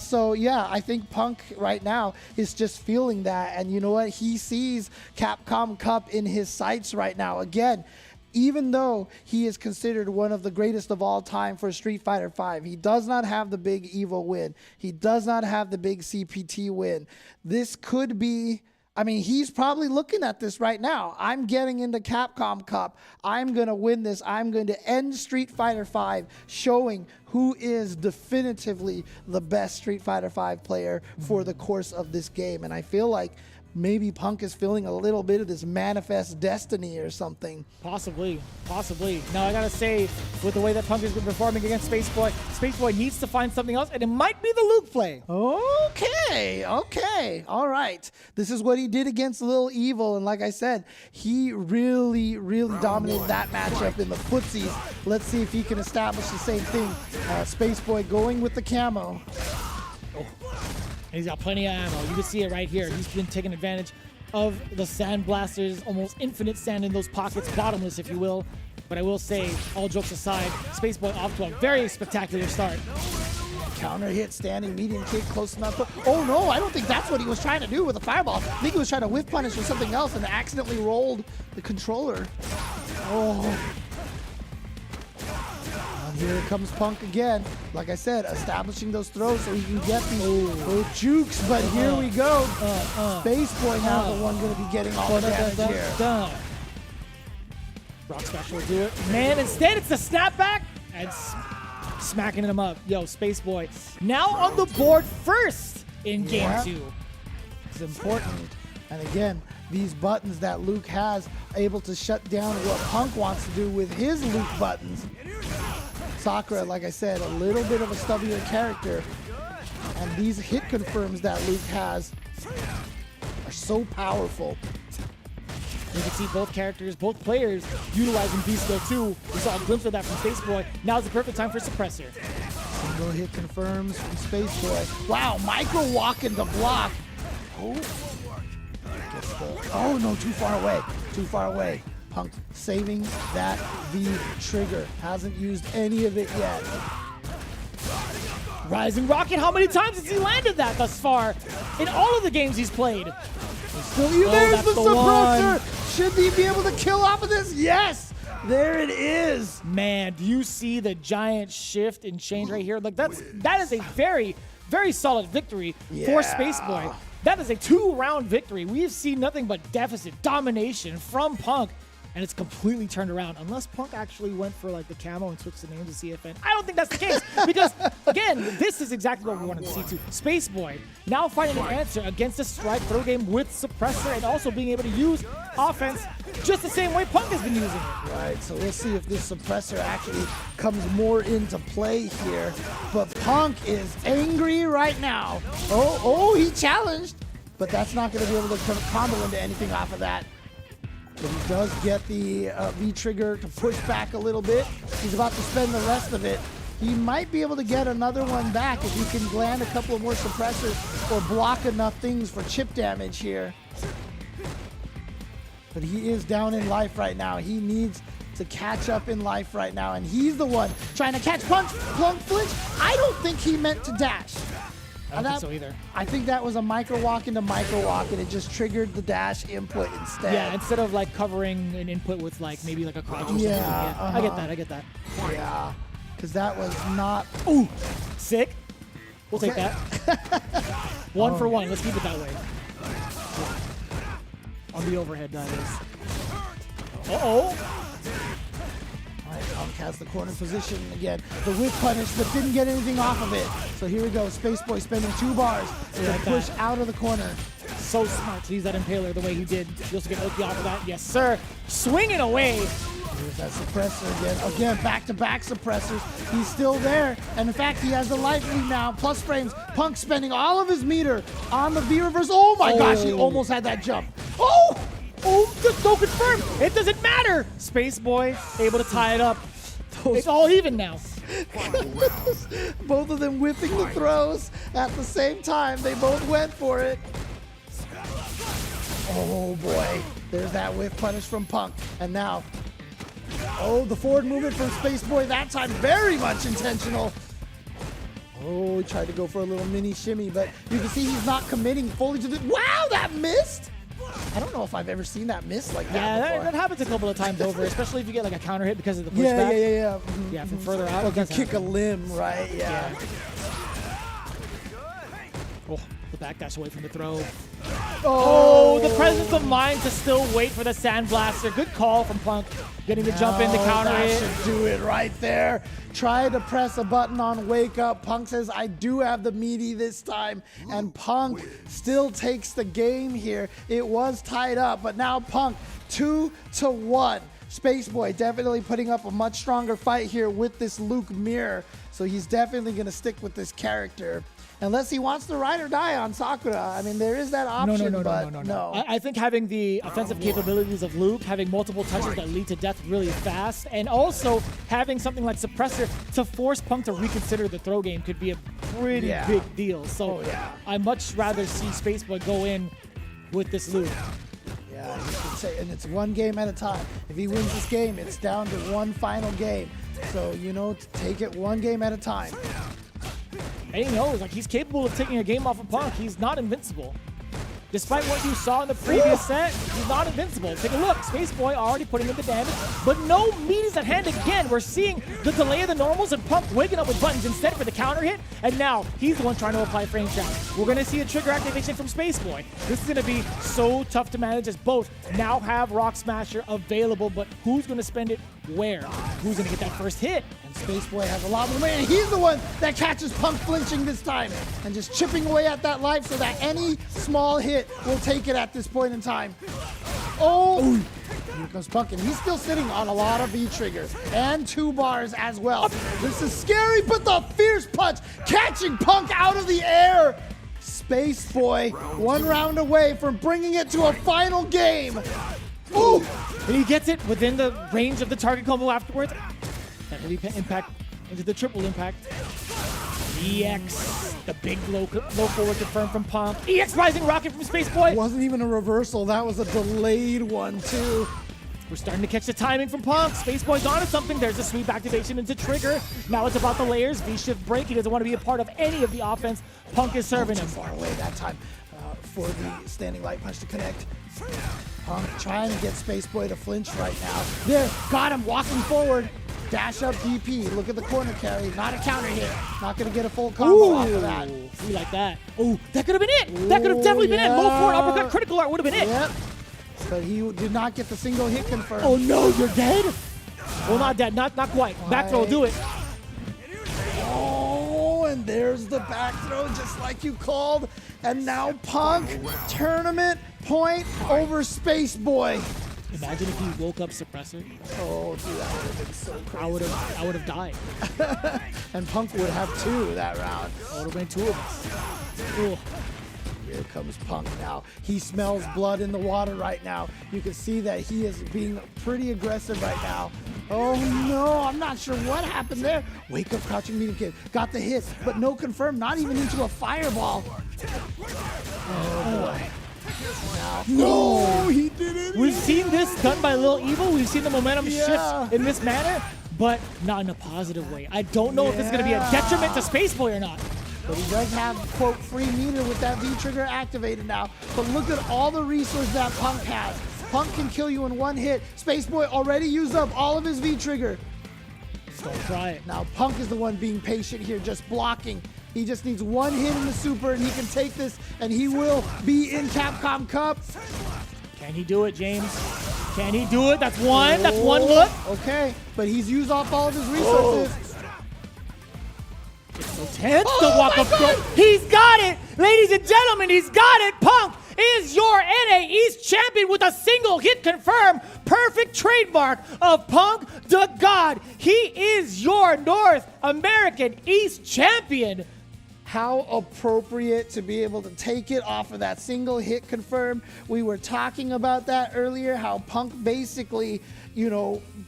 So yeah, I think Punk right now is just feeling that, and you know what? He sees Capcom Cup in his sights right now. Again, even though he is considered one of the greatest of all time for Street Fighter V, he does not have the big Evo win. He does not have the big CPT win. This could be, I mean, he's probably looking at this right now. I'm getting into Capcom Cup. I'm going to win this. I'm going to end Street Fighter V, showing who is definitively the best Street Fighter V player for the course of this game. And I feel like maybe Punk is feeling a little bit of this manifest destiny or something. Possibly. Now, I gotta say, with the way that Punk has been performing against Spaceboy needs to find something else, and it might be the Luke play. Okay. All right. This is what he did against Lil Evil, and like I said, he really dominated that matchup in the footsies. Let's see if he can establish the same thing. Spaceboy going with the camo. And he's got plenty of ammo. You can see it right here. He's been taking advantage of the sand blasters, almost infinite sand in those pockets, bottomless, if you will. But I will say, all jokes aside, Spaceboy off to a very spectacular start. Counter hit, standing medium kick, close enough. Oh no, I don't think that's what he was trying to do with the fireball. I think he was trying to whiff punish or something else and accidentally rolled the controller. Oh. Here comes Punk again. Like I said, establishing those throws so he can get the jukes. But here we go. Spaceboy now the one going to be getting all the damage here. Rock Smash will do it. Man, instead it's the snapback and smacking him up. Yo, Spaceboy now on the board first in game 2. It's important. And again, these buttons that Luke has, able to shut down what Punk wants to do with his Luke buttons. Sakura, like I said, a little bit of a stubbier character, and these hit confirms that Luke has are so powerful. You can see both characters, both players utilizing V-Skill 2. We saw a glimpse of that from Spaceboy. Now's the perfect time for Suppressor. Single hit confirms from Spaceboy. Wow, micro walk into block. Oh no, too far away. Punk saving that V trigger. Hasn't used any of it yet. Rising Rocket, how many times has he landed that thus far in all of the games he's played? There's the suppressor! Should he be able to kill off of this? Yes! There it is! Man, do you see the giant shift and change right here? Like that is a very, very solid victory for Spaceboy. That is a 2-round victory. We've seen nothing but deficit, domination from Punk, and it's completely turned around. Unless Punk actually went for like the camo and switched the name to CFN. I don't think that's the case because, again, this is exactly what we wanted to see too. Spaceboy now finding an answer against a strike throw game with Suppressor and also being able to use offense just the same way Punk has been using it. Right, so we'll see if this Suppressor actually comes more into play here. But Punk is angry right now. Oh, he challenged, but that's not going to be able to combo into anything off of that. But he does get the V-trigger to push back a little bit. He's about to spend the rest of it. He might be able to get another one back if he can land a couple of more suppressors or block enough things for chip damage here. But he is down in life right now. He needs to catch up in life right now, and he's the one trying to catch Punk flinch. I don't think he meant to dash. I don't think so either. I think that was a micro walk into micro walk, and it just triggered the dash input instead. Yeah, instead of like covering an input with like maybe like a crouch or something. Yeah, I get that. Yeah, because that was not. Ooh, sick. We'll take that. One for one. Let's keep it that way. On the overhead, that is. Punk has the corner position again. The whip punish, but didn't get anything off of it. So here we go. Spaceboy spending 2 bars to push out of the corner. So smart to use that impaler the way he did. You also get Oki off of that. Yes, sir. Swinging away. Here's that suppressor again. Again, back-to-back suppressors. He's still there. And in fact, he has the life lead now. Plus frames. Punk spending all of his meter on the V-reverse. Oh my gosh, he almost had that jump. Just don't confirm. It doesn't matter. Spaceboy able to tie it up. It's all even now. Both of them whipping the throws at the same time. They both went for it. Oh boy, there's that whiff punish from Punk. And now, oh, the forward movement from Space Boy that time, very much intentional. Oh, he tried to go for a little mini shimmy, but you can see he's not committing fully to the, wow, that missed? I don't know if I've ever seen that miss like that Yeah, before. that happens a couple of times over, especially if you get like a counter hit because of the pushback. Yeah. Yeah, from further out. Like you it does kick a happen. limb, right? Yeah. Oh, the backdash away from the throw. Oh, The presence of mind to still wait for the Sandblaster. Good call from Punk. Getting the jump in, the counter that hit. should do it right there. Try to press a button on Wake Up. Punk says, I do have the meaty this time. And Punk still takes the game here. It was tied up, but now Punk 2-1. Space Boy definitely putting up a much stronger fight here with this Luke mirror. So he's definitely going to stick with this character. Unless he wants to ride or die on Sakura. I mean, there is that option, no. I think having the offensive capabilities of Luke, having multiple touches that lead to death really fast, and also having something like Suppressor to force Punk to reconsider the throw game could be a pretty big deal. So I'd much rather see Spaceboy go in with this Luke. Yeah, you can say, and it's one game at a time. If he wins this game, it's down to one final game. So, you know, take it one game at a time. And he knows, like, he's capable of taking a game off of Punk. He's not invincible. Despite what you saw in the previous set, he's not invincible. Take a look. Spaceboy already putting in the damage, but no meat at hand again. We're seeing the delay of the normals and Punk waking up with buttons instead for the counter hit, and now he's the one trying to apply frame trap. We're going to see a trigger activation from Spaceboy. This is going to be so tough to manage as both now have Rock Smasher available, but who's going to spend it where? Who's going to get that first hit? And Spaceboy has a lot more weight, and he's the one that catches Punk flinching this time and just chipping away at that life so that any small hit will take it at this point in time. Oh! Here comes Punk, and he's still sitting on a lot of V-triggers and 2 bars as well. This is scary, but the fierce punch catching Punk out of the air. Spaceboy, 1 round away from bringing it to a final game. Ooh! And he gets it within the range of the target combo afterwards. That really impact into the triple impact. EX, the big low forward confirmed from Punk. EX rising rocket from Spaceboy. It wasn't even a reversal. That was a delayed one, too. We're starting to catch the timing from Punk. Spaceboy's onto something. There's a sweep activation into trigger. Now it's about the layers. V-shift break. He doesn't want to be a part of any of the offense. Punk is serving him. Far away that time for the standing light punch to connect. Punk trying to get Spaceboy to flinch right now. There, got him walking forward. Dash up DP. Look at the corner carry. Not a counter hit. Not going to get a full combo off of that. See like that. Oh, that could have been it. That could have definitely been it. Low forward uppercut critical art would have been it. Yep. But he did not get the single hit confirmed. Oh no, you're dead? Well, not dead. Not quite. Back throw, do it. Oh, and there's the back throw just like you called. And now Punk, tournament point over Spaceboy. Imagine if he woke up Suppressor. Oh, dude, that would have been so crazy. I would have died. And Punk would have 2 that round. I would have been 2 of us. Ooh. Here comes Punk now. He smells blood in the water right now. You can see that he is being pretty aggressive right now. Oh no, I'm not sure what happened there. Wake up, crouching medium kick. Got the hit, but no confirm, not even into a fireball. Oh boy. No, he did it. We've seen this done by Lil Evil. We've seen the momentum shift in this manner, but not in a positive way. I don't know if this is going to be a detriment to Spaceboy or not. But he does have, quote, free meter with that V-trigger activated now. But look at all the resources that Punk has. Punk can kill you in 1 hit. Spaceboy already used up all of his V-trigger. Don't try it. Now Punk is the one being patient here, just blocking. He just needs 1 hit in the super and he can take this and he will be in Capcom Cup. Can he do it, James? Can he do it? That's one. That's 1 look. Okay, but he's used off all of his resources. It's so tense to walk up throw. He's got it! Ladies and gentlemen, he's got it! Punk is your NA East champion with a single hit confirmed. Perfect trademark of Punk the God. He is your North American East champion. how appropriate to be able to take it off of that single hit confirm. We were talking about that earlier, how Punk basically,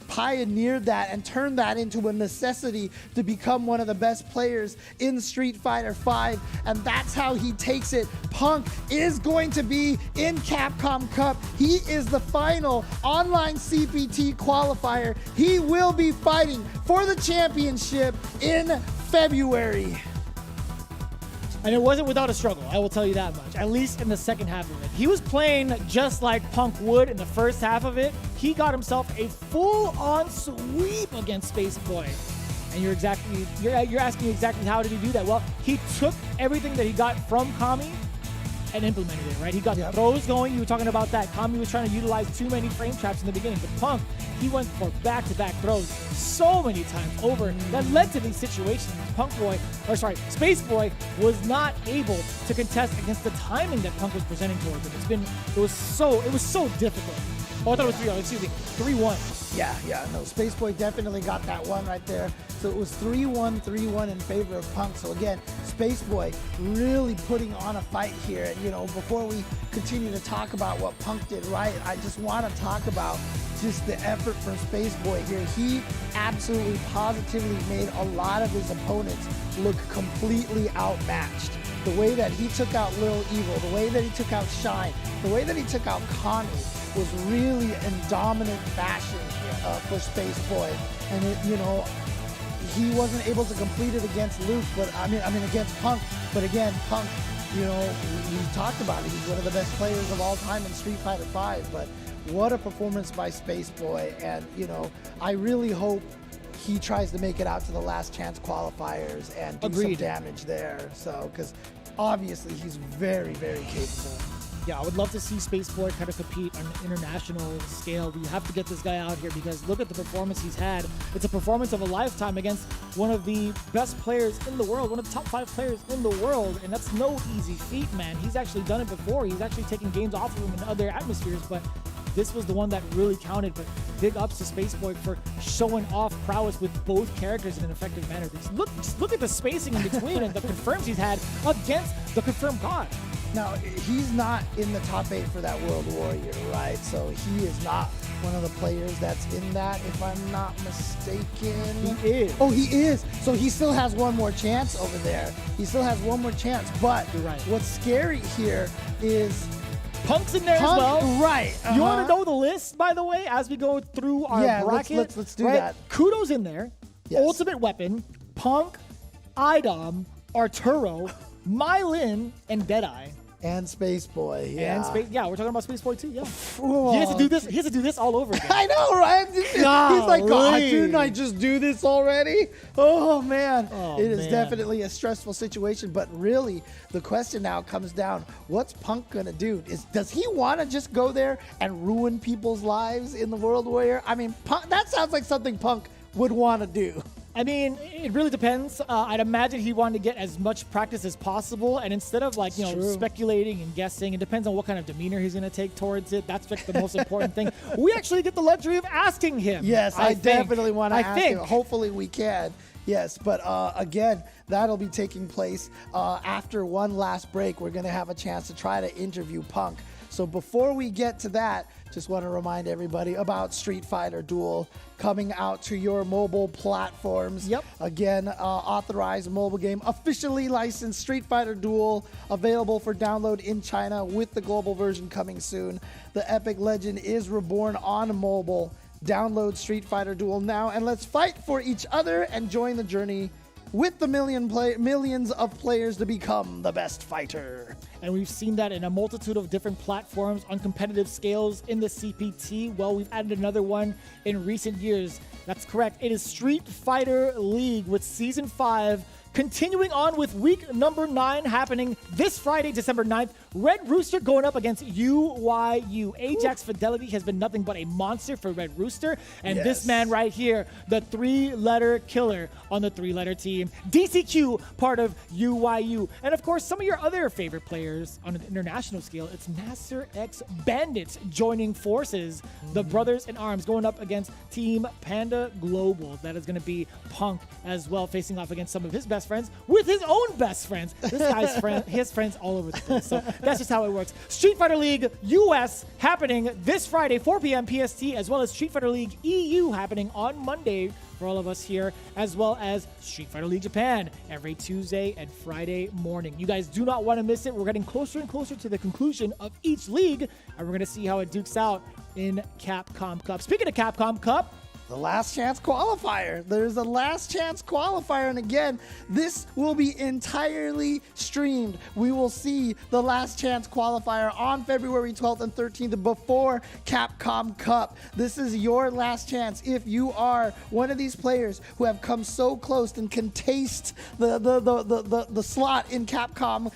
pioneered that and turned that into a necessity to become one of the best players in Street Fighter V, and that's how he takes it. Punk is going to be in Capcom Cup. He is the final online CPT qualifier. He will be fighting for the championship in February. And it wasn't without a struggle, I will tell you that much, at least in the second half of it. He was playing just like Punk would in the first half of it. He got himself a full-on sweep against Space Boy. And you're asking exactly how did he do that? Well, he took everything that he got from Kami and implemented it, right? He got the throws going. You were talking about that. Kami was trying to utilize too many frame traps in the beginning. But Punk, he went for back-to-back throws so many times over. That led to these situations. Space Boy was not able to contest against the timing that Punk was presenting towards him. It was so difficult. Oh, I thought it was 3-1. Yeah, no, Space Boy definitely got that one right there. So it was 3-1 in favor of Punk. So again, Space Boy really putting on a fight here. And before we continue to talk about what Punk did right, I just want to talk about just the effort from Space Boy here. He absolutely positively made a lot of his opponents look completely outmatched. The way that he took out Lil Evil, the way that he took out Shine, the way that he took out Kami was really in dominant fashion for Space Boy. And he wasn't able to complete it against Luke, but against Punk. But again, Punk, we talked about it. He's one of the best players of all time in Street Fighter V. But what a performance by Space Boy. And, I really hope he tries to make it out to the last chance qualifiers and do some damage there. So, because obviously he's very, very capable. Yeah, I would love to see Space Boy kind of compete on an international scale. We have to get this guy out here because look at the performance he's had. It's a performance of a lifetime against one of the best players in the world, one of the top 5 players in the world, and that's no easy feat, man. He's actually done it before. He's actually taken games off of him in other atmospheres, but this was the one that really counted. But big ups to Space Boy for showing off prowess with both characters in an effective manner. Just look at the spacing in between and the confirms he's had against the confirmed God. Now, he's not in the top 8 for that World Warrior, right? So he is not one of the players that's in that, if I'm not mistaken. He is. Oh, he is. So he still has one more chance over there. He still has one more chance. But you're right. What's scary here is Punk's in there as well. Right. You want to know the list, by the way, as we go through our bracket? Let's do that. Kudo's in there. Yes. Ultimate Weapon, Punk, Idom, Arturo, Mylin, and Deadeye. And Space Boy, yeah. We're talking about Space Boy too, yeah. He has to do this. He has to do this all over again. I know, right? He's like, God, didn't I just do this already? Oh, man. It is definitely a stressful situation. But really, the question now comes down, what's Punk going to do? Does he want to just go there and ruin people's lives in the World Warrior? I mean, that sounds like something Punk would want to do. I mean, it really depends. I'd imagine he wanted to get as much practice as possible, and instead of speculating and guessing, it depends on what kind of demeanor he's going to take towards it. That's like the most important thing. We actually get the luxury of asking him. Yes, I definitely want to ask him. Hopefully we can. Yes, but again, that'll be taking place after one last break. We're going to have a chance to try to interview Punk. So before we get to that, just want to remind everybody about Street Fighter Duel coming out to your mobile platforms. Yep. Again, authorized mobile game, officially licensed Street Fighter Duel, available for download in China with the global version coming soon. The epic legend is reborn on mobile. Download Street Fighter Duel now and let's fight for each other and join the journey with the millions of players to become the best fighter. And we've seen that in a multitude of different platforms on competitive scales in the CPT. Well, we've added another one in recent years. That's correct. It is Street Fighter League with Season 5 continuing on with week number 9 happening this Friday, December 9th, Red Rooster going up against UYU. Ajax Fidelity has been nothing but a monster for Red Rooster. And this man right here, the 3-letter killer on the 3-letter team. DCQ, part of UYU. And of course, some of your other favorite players on an international scale, it's Nasser X Bandits joining forces. The brothers in arms going up against Team Panda Global. That is going to be Punk as well, facing off against some of his best friends with his own best friends. This guy's he has friends all over the place. So that's just how it works. Street Fighter League US happening this Friday, 4 p.m. PST, as well as Street Fighter League EU happening on Monday for all of us here, as well as Street Fighter League Japan every Tuesday and Friday morning. You guys do not want to miss it. We're getting closer and closer to the conclusion of each league, and we're going to see how it dukes out in Capcom Cup. Speaking of Capcom Cup, the last chance qualifier. There's a last chance qualifier. And again, this will be entirely streamed. We will see the last chance qualifier on February 12th and 13th before Capcom Cup. This is your last chance. If you are one of these players who have come so close and can taste the slot in Capcom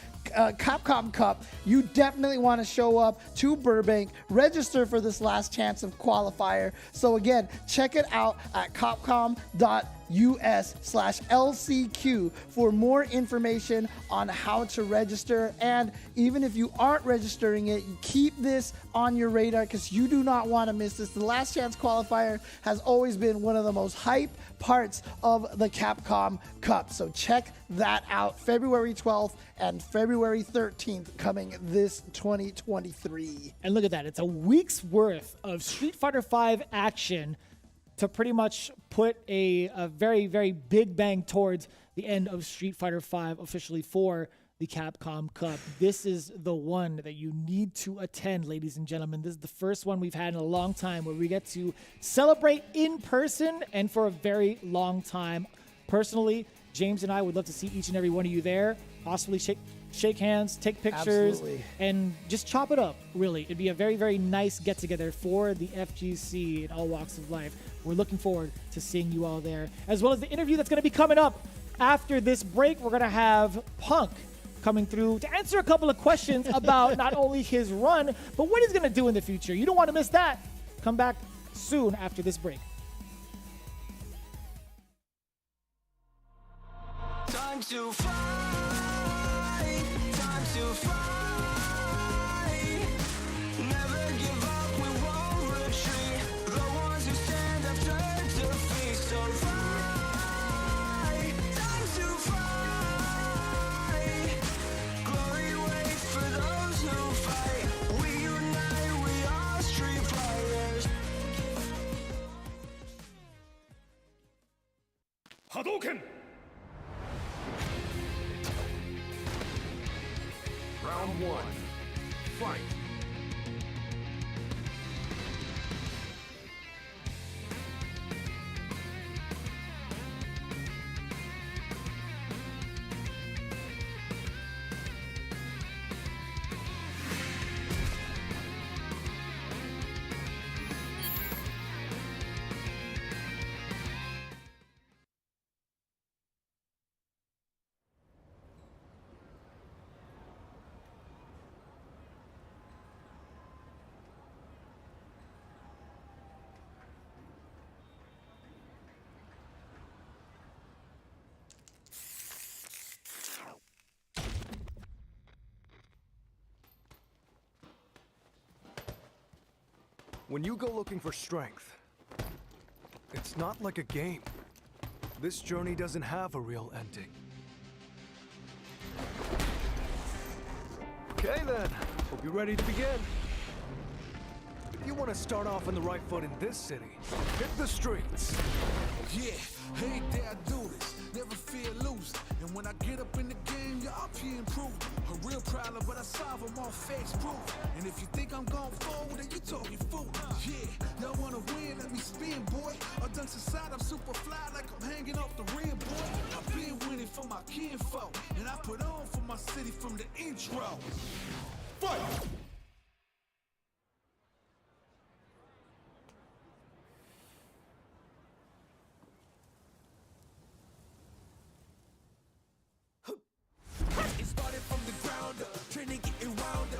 Cup, you definitely want to show up to Burbank, register for this last chance of qualifier. So again, check it out at capcom.us/LCQ for more information on how to register. And even if you aren't registering it, keep this on your radar because you do not want to miss this. The last chance qualifier has always been one of the most hype parts of the Capcom Cup. So check that out. February 12th and February 13th coming this 2023. And look at that. It's a week's worth of Street Fighter V action to pretty much put a very, very big bang towards the end of Street Fighter V officially for the Capcom Cup. This is the one that you need to attend, ladies and gentlemen. This is the first one we've had in a long time where we get to celebrate in person and for a very long time. Personally, James and I would love to see each and every one of you there, possibly shake hands, take pictures, and just chop it up, really. It'd be a very, very nice get-together for the FGC in all walks of life. We're looking forward to seeing you all there, as well as the interview that's going to be coming up after this break. We're going to have Punk coming through to answer a couple of questions about not only his run, but what he's going to do in the future. You don't want to miss that. Come back soon after this break. Time to fight, time to fight. Never give up, we won't retreat. The ones who stand up turn defeat. So fight, time to fight. Glory waits for those who fight. We unite, we are street fighters. Hadouken! Round 1. Fight. When you go looking for strength, it's not like a game. This journey doesn't have a real ending. Okay then, hope you're ready to begin. If you want to start off on the right foot in this city, hit the streets. Yeah, hey there, I do this. Never fear losing. And when I get up in the game, y'all be improved. A real problem, but I solve them all fakes proof. And if you think I'm going forward, then you talking fool. Yeah, y'all wanna win, let me spin, boy. Or dunks aside, I'm super fly like I'm hanging off the rim, boy. I've been winning for my kinfolk, and I put on for my city from the intro. Fight! It started from the ground up, training getting wound up.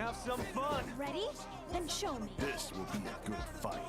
have some fun. Ready? Then show me. This will be a good fight.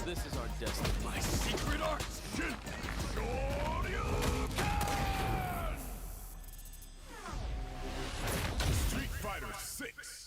This is our destiny. My secret art, Shin Shoryuken! Street Fighter 6.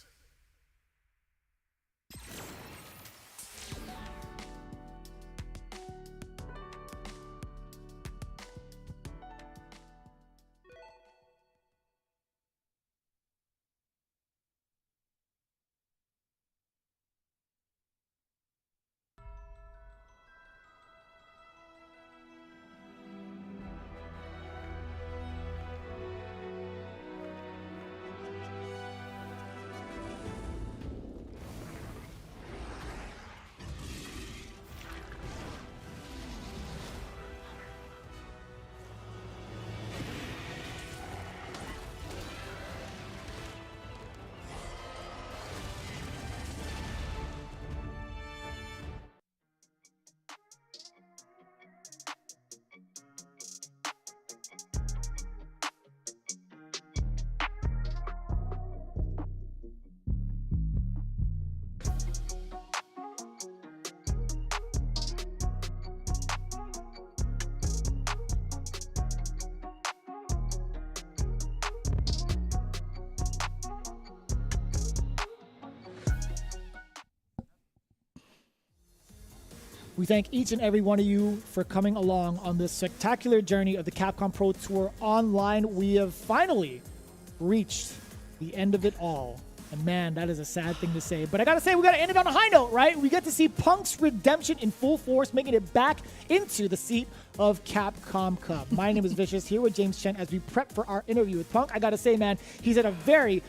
We thank each and every one of you for coming along on this spectacular journey of the Capcom Pro Tour online. We have finally reached the end of it all. And man, that is a sad thing to say. But I gotta say, we gotta end it on a high note, right? We get to see Punk's redemption in full force, making it back into the seat of Capcom Cup. My name is Vicious, here with James Chen as we prep for our interview with Punk. I gotta say, man, he's had a very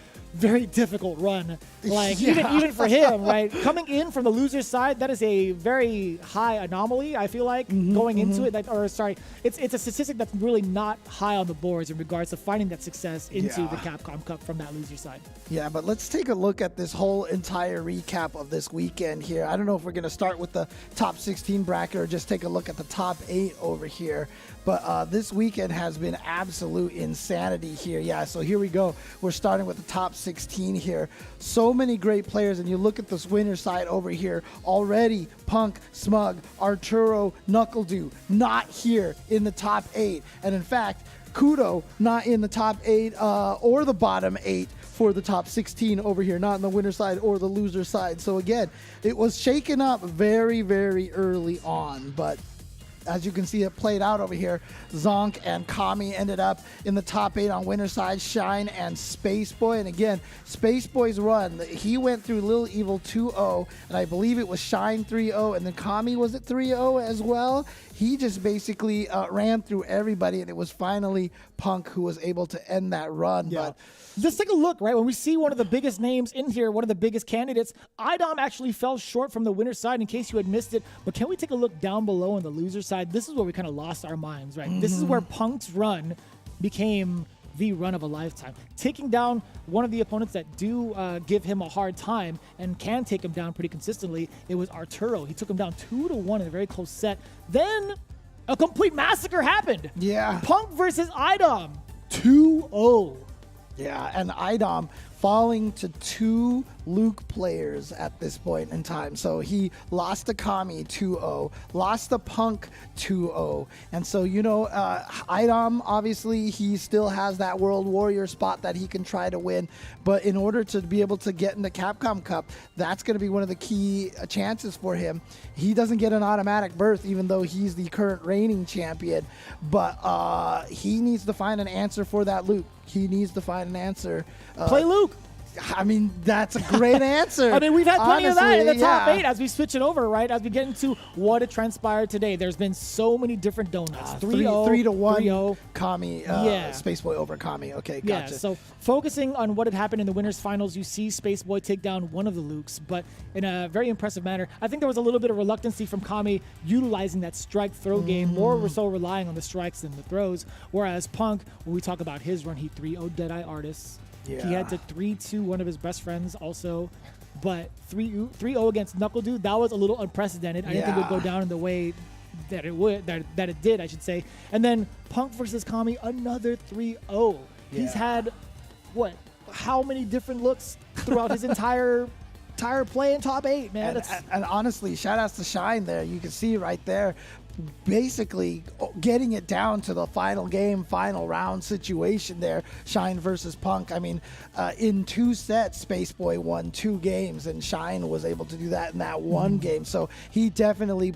difficult run. Like, even for him, right? Coming in from the loser's side, that is a very high anomaly, I feel like, going into it. It's a statistic that's really not high on the boards in regards to finding that success into the Capcom Cup from that loser side. Yeah, but let's take a look at this whole entire recap of this weekend here. I don't know if we're going to start with the top 16 bracket or just take a look at the top 8 over here. But this weekend has been absolute insanity here. Yeah, so here we go. We're starting with the top 16 here. So many great players, and you look at this winner side over here. Already, Punk, Smug, Arturo, KnuckleDu, not here in the top 8. And in fact, Kudo, not in the top 8 or the bottom 8 for the top 16 over here, not in the winner side or the loser side. So again, it was shaken up very, very early on, but as you can see, it played out over here. Zonk and Kami ended up in the top 8 on winner side. Shine and Spaceboy. And again, Spaceboy's run, he went through Lil Evil 2-0, and I believe it was Shine 3-0, and then Kami was at 3-0 as well. He just basically ran through everybody, and it was finally Punk who was able to end that run. Yeah. But let's take a look, right? When we see one of the biggest names in here, one of the biggest candidates, Idom actually fell short from the winner's side in case you had missed it. But can we take a look down below on the loser side? This is where we kind of lost our minds, right? This is where Punk's run became the run of a lifetime. Taking down one of the opponents that do give him a hard time and can take him down pretty consistently, it was Arturo. He took him down 2-1 in a very close set. Then a complete massacre happened. Yeah. Punk versus Idom, 2-0. yeah, and Idom falling to 2 Luke players at this point in time. So he lost to Kami 2-0, lost to Punk 2-0. And so, you know, Idom, obviously, he still has that World Warrior spot that he can try to win. But in order to be able to get in the Capcom Cup, that's going to be one of the key chances for him. He doesn't get an automatic berth, even though he's the current reigning champion. But he needs to find an answer for that Luke. He needs to find an answer. Play Luke. I mean, that's a great answer. I mean, we've had plenty of that in the top yeah. 8 as we switch it over, right? As we get into what it transpired today. There's been so many different donuts. 3-0, 3-1. 3-0. Kami, Spaceboy over Kami. Okay, gotcha. Yeah, so focusing on what had happened in the winners finals, you see Spaceboy take down one of the Lukes, but in a very impressive manner. I think there was a little bit of reluctancy from Kami utilizing that strike throw game, more so relying on the strikes than the throws, whereas Punk, when we talk about his run, he 3-0'd Deadeye Artists. Yeah. He had to 3-2 one of his best friends also, but 3-0 against KnuckleDu, that was a little unprecedented. I didn't think it would go down in the way that it would, that it did, I should say. And then Punk versus Kami, another 3-0. He's had, how many different looks throughout his entire play in top 8, man. And honestly, shout outs to Shine there. You can see right there, basically getting it down to the final game, final round situation there, Shine versus Punk. I mean, in 2 sets, Spaceboy won 2 games, and Shine was able to do that in that one game. So he definitely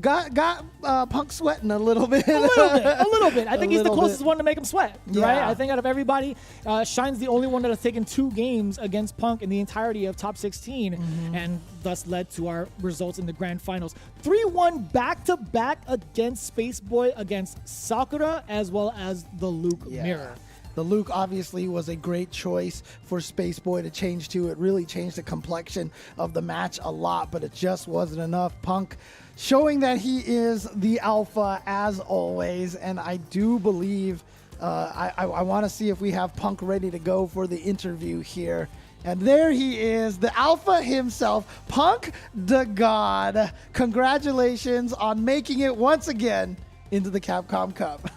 got Punk sweating a little bit. A little bit. I think he's the closest one to make him sweat, right? I think out of everybody, Shine's the only one that has taken 2 games against Punk in the entirety of top 16, and thus led to our results in the grand finals. 3-1 back-to-back against Spaceboy, against Sakura, as well as the Luke Mirror. The Luke obviously was a great choice for Spaceboy to change to. It really changed the complexion of the match a lot, but it just wasn't enough. Punk showing that he is the alpha as always, and I do believe I want to see if we have Punk ready to go for the interview here. And there he is, the alpha himself, Punk the God. Congratulations on making it once again into the Capcom Cup.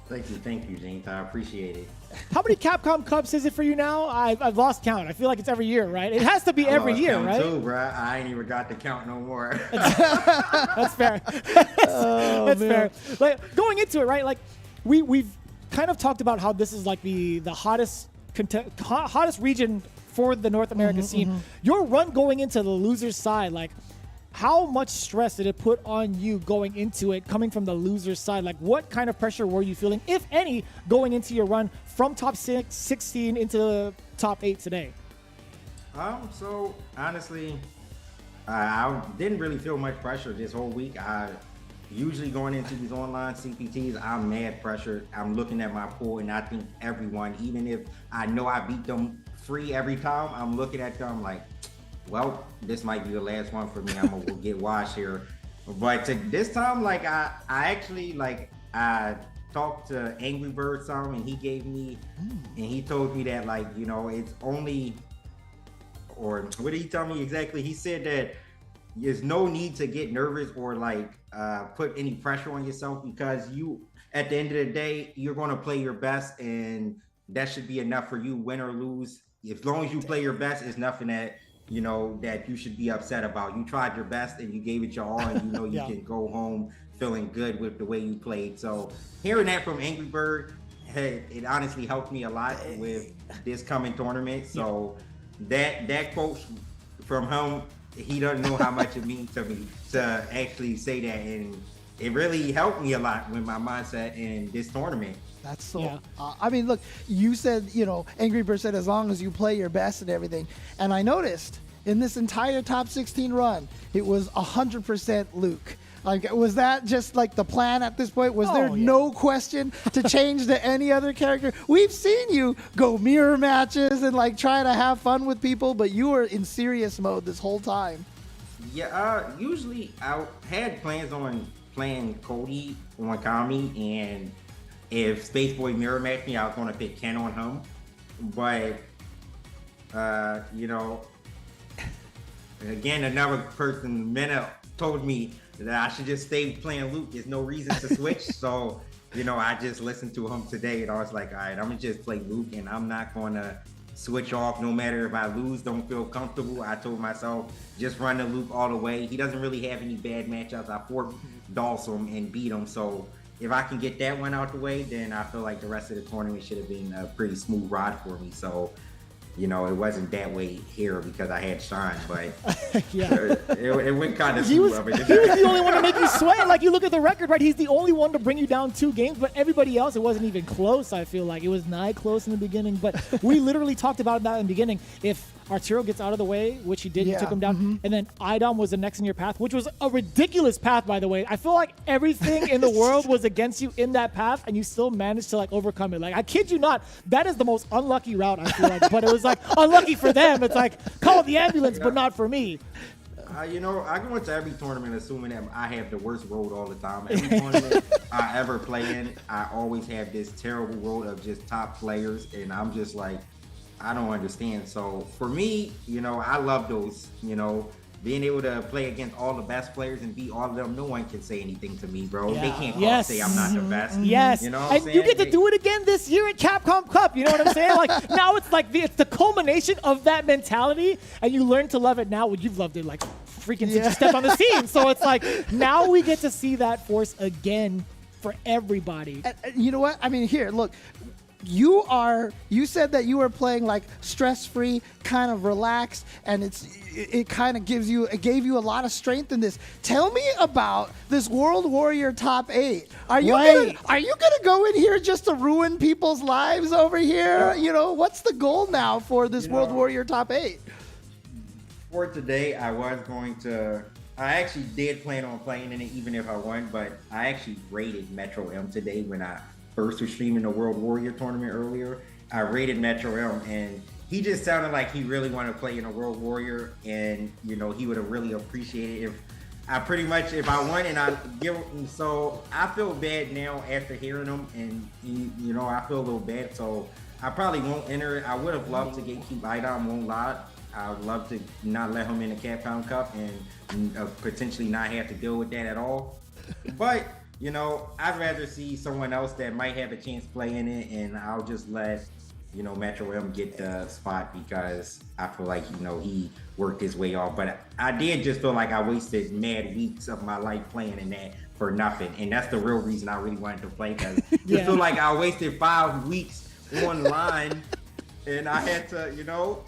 Thank you, James. I appreciate it. How many Capcom Cups is it for you now? I've lost count. I feel like it's every year, right? It has to be every year, right? Too, bro. I ain't even got to count no more. That's fair. That's fair. Like going into it, right? Like we've kind of talked about how this is like the hottest region for the North American scene. Your run going into the loser's side, like how much stress did it put on you going into it, coming from the loser's side? Like what kind of pressure were you feeling, if any, going into your run from top 16 into top 8 today? So honestly, I didn't really feel much pressure this whole week. Usually going into these online CPTs, I'm mad pressured. I'm looking at my pool, and I think everyone, even if I know I beat them free every time, I'm looking at them like, well, this might be the last one for me. I'm gonna get washed here. But this time, like I actually like I talked to Angry Bird some, and he gave me, and he told me that like, you know, it's only, or what did he tell me exactly? He said that there's no need to get nervous or like put any pressure on yourself, because you, at the end of the day, you're going to play your best, and that should be enough for you, win or lose. As long as you play your best, it's nothing that, you know, that you should be upset about. You tried your best and you gave it your all, and you know you can go home feeling good with the way you played. So hearing that from Angry Bird, hey, it honestly helped me a lot with this coming tournament. So that quote from him, he doesn't know how much it means to me to actually say that, and it really helped me a lot with my mindset in this tournament. That's so. I mean, look, you said, you know, Angry Bird said as long as you play your best and everything, and I noticed in this entire top 16 run, it was 100% Luke. Like, was that just like the plan at this point? Was there no question to change to any other character? We've seen you go mirror matches and like try to have fun with people, but you were in serious mode this whole time. Yeah, usually I had plans on playing Cody on Kami, and if Spaceboy mirror matched me, I was going to pick Ken on him. But, you know, again, another person, Mena, told me that I should just stay playing Luke. There's no reason to switch. So, you know, I just listened to him today, and I was like, all right, I'm going to just play Luke, and I'm not going to switch off no matter if I lose, don't feel comfortable. I told myself, just run the Luke all the way. He doesn't really have any bad matchups. I forced Dawson and beat him. So if I can get that one out the way, then I feel like the rest of the tournament should have been a pretty smooth ride for me. So it wasn't that way here because I had Sean, but Yeah. it went kind of He was smooth. the only one to make you sweat. Like, you look at the record, right? He's the only one to bring you down 2 games, but everybody else, it wasn't even close, I feel like. It was nigh close in the beginning, but we literally talked about that in the beginning. If Arturo gets out of the way, which he did, you took him down, and then Idom was the next in your path, which was a ridiculous path, by the way. I feel like everything in the world was against you in that path, and you still managed to, like, overcome it. Like, I kid you not, that is the most unlucky route, I feel like. But it was, like, unlucky for them. It's like, call the ambulance, but not for me. I go into every tournament assuming that I have the worst road all the time. Every tournament I ever play in, I always have this terrible road of just top players, and I'm just like, I don't understand. So for me, I love those, being able to play against all the best players and beat all of them. No one can say anything to me, bro. Yeah. They can't say I'm not the best. Yes. You know what I'm and saying? you get to do it again this year at Capcom Cup. You know what I'm saying? Like, now it's like it's the culmination of that mentality, and you learn to love it now. Well, you've loved it like freaking since you stepped on the scene. So it's like now we get to see that force again for everybody. You know what? I mean, here, look. You said that you were playing like stress-free, kind of relaxed, and it kind of gave you a lot of strength in this. Tell me about this World Warrior Top 8. Are you gonna go in here just to ruin people's lives over here? What's the goal now for this World Warrior Top 8? For today, I actually did plan on playing in it even if I won, but I actually rated Metro M today when I first was streaming the World Warrior tournament earlier. I rated Metro M, and he just sounded like he really wanted to play in a World Warrior, and he would have really appreciated if I won and I give him. So I feel bad now after hearing him, and I feel a little bad. So I probably won't enter it. I would have loved to keep Idom, won't lie. I would love to not let him in the Capcom Cup and potentially not have to deal with that at all. But I'd rather see someone else that might have a chance playing it, and I'll just let, Metro M get the spot because I feel like, he worked his way off. But I did just feel like I wasted mad weeks of my life playing in that for nothing. And that's the real reason I really wanted to play, because I feel like I wasted 5 weeks online. And I had to,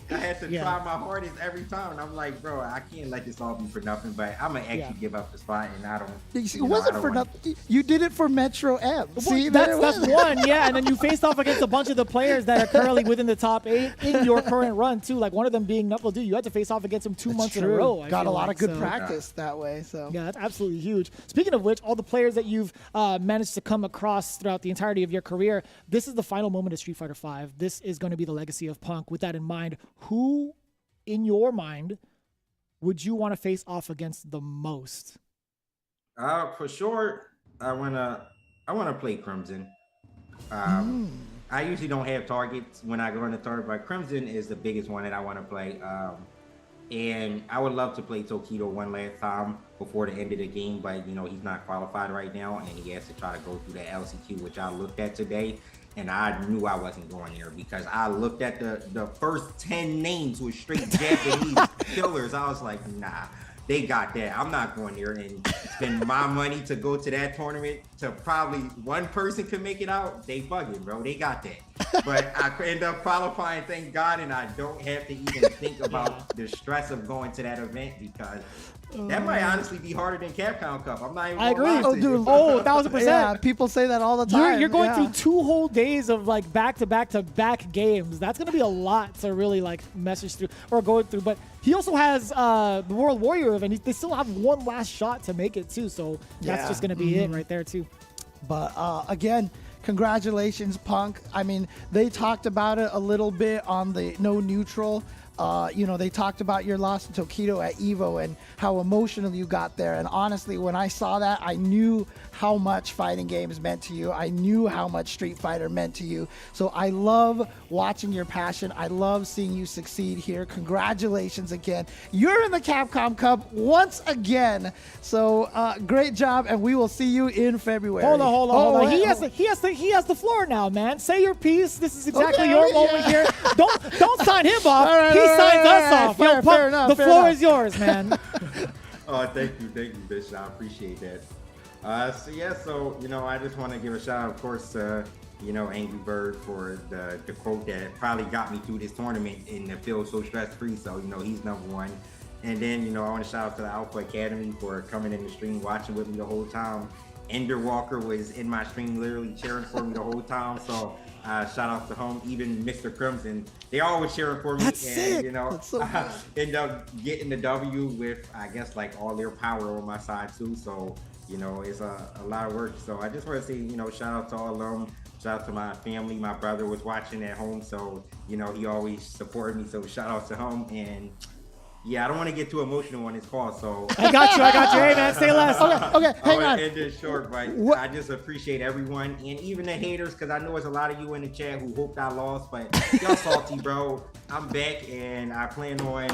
try my hardest every time. And I'm like, bro, I can't let this all be for nothing. But I'm going to actually give up the spot, and I don't. It wasn't for nothing. You did it for Metro M. See, that's one, yeah. And then you faced off against a bunch of the players that are currently within the top 8 in your current run, too. Like one of them being KnuckleDu. You had to face off against him 2 months in a row. Got a lot of good practice that way. So yeah, that's absolutely huge. Speaking of which, all the players that you've managed to come across throughout the entirety of your career, this is the final moment of Street Fighter V. This is going to be the legacy of Punk. With that in mind, who, in your mind, would you want to face off against the most? For sure, I wanna play Crimson. I usually don't have targets when I go in the tournament, but Crimson is the biggest one that I want to play. And I would love to play Tokido one last time before the end of the game, but he's not qualified right now, and he has to try to go through the LCQ, which I looked at today. And I knew I wasn't going there because I looked at the first 10 names with straight Japanese killers. I was like, nah, they got that. I'm not going there and spend my money to go to that tournament to probably one person can make it out. They bugging, bro. They got that. But I end up qualifying, thank God, and I don't have to even think about the stress of going to that event because that might honestly be harder than Capcom Cup. I'm not even I agree. Oh, dude. 1,000%. Yeah, people say that all the time. You're going through 2 whole days of like back-to-back games. That's going to be a lot to really like message through or go through. But he also has the World Warrior event. They still have one last shot to make it too. So that's just going to be it right there too. But again, congratulations, Punk. I mean, they talked about it a little bit on the No Neutral. They talked about your loss to Tokido at Evo and how emotional you got there. And honestly, when I saw that, I knew how much fighting games meant to you. I knew how much Street Fighter meant to you. So I love watching your passion. I love seeing you succeed here. Congratulations again. You're in the Capcom Cup once again. So great job, and we will see you in February. Hold on. He has the floor now, man. Say your piece. This is exactly your moment here. Don't sign him off. He signs us off. Fair enough. The floor is yours, man. Oh, thank you, Bishop. I appreciate that. I just want to give a shout out, of course, to Angry Bird for the quote that probably got me through this tournament and to feel so stress-free. So, he's number one. And then, I want to shout out to the Alpha Academy for coming in the stream, watching with me the whole time. Ender Walker was in my stream literally cheering for me the whole time. So shout out to him. Even Mr. Crimson, they all were cheering for me. That's sick. That's so end up getting the W with, I guess, like all their power on my side too. So, it's a lot of work. So I just want to say, shout out to all of them. Shout out to my family. My brother was watching at home. So, he always supported me. So shout out to him. And yeah, I don't want to get too emotional on this call, so I got you. Hey, man, say less. Okay, hang on. End it short, but I just appreciate everyone and even the haters, because I know there's a lot of you in the chat who hoped I lost, but y'all salty, bro. I'm back, and I plan on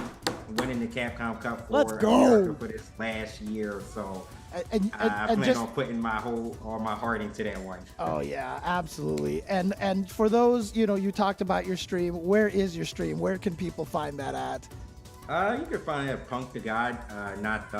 winning the Capcom Cup for America for this last year, so I plan on putting all my heart into that one. Oh yeah, absolutely. And for those, you talked about your stream. Where is your stream? Where can people find that at? You can find it at Punk the God, not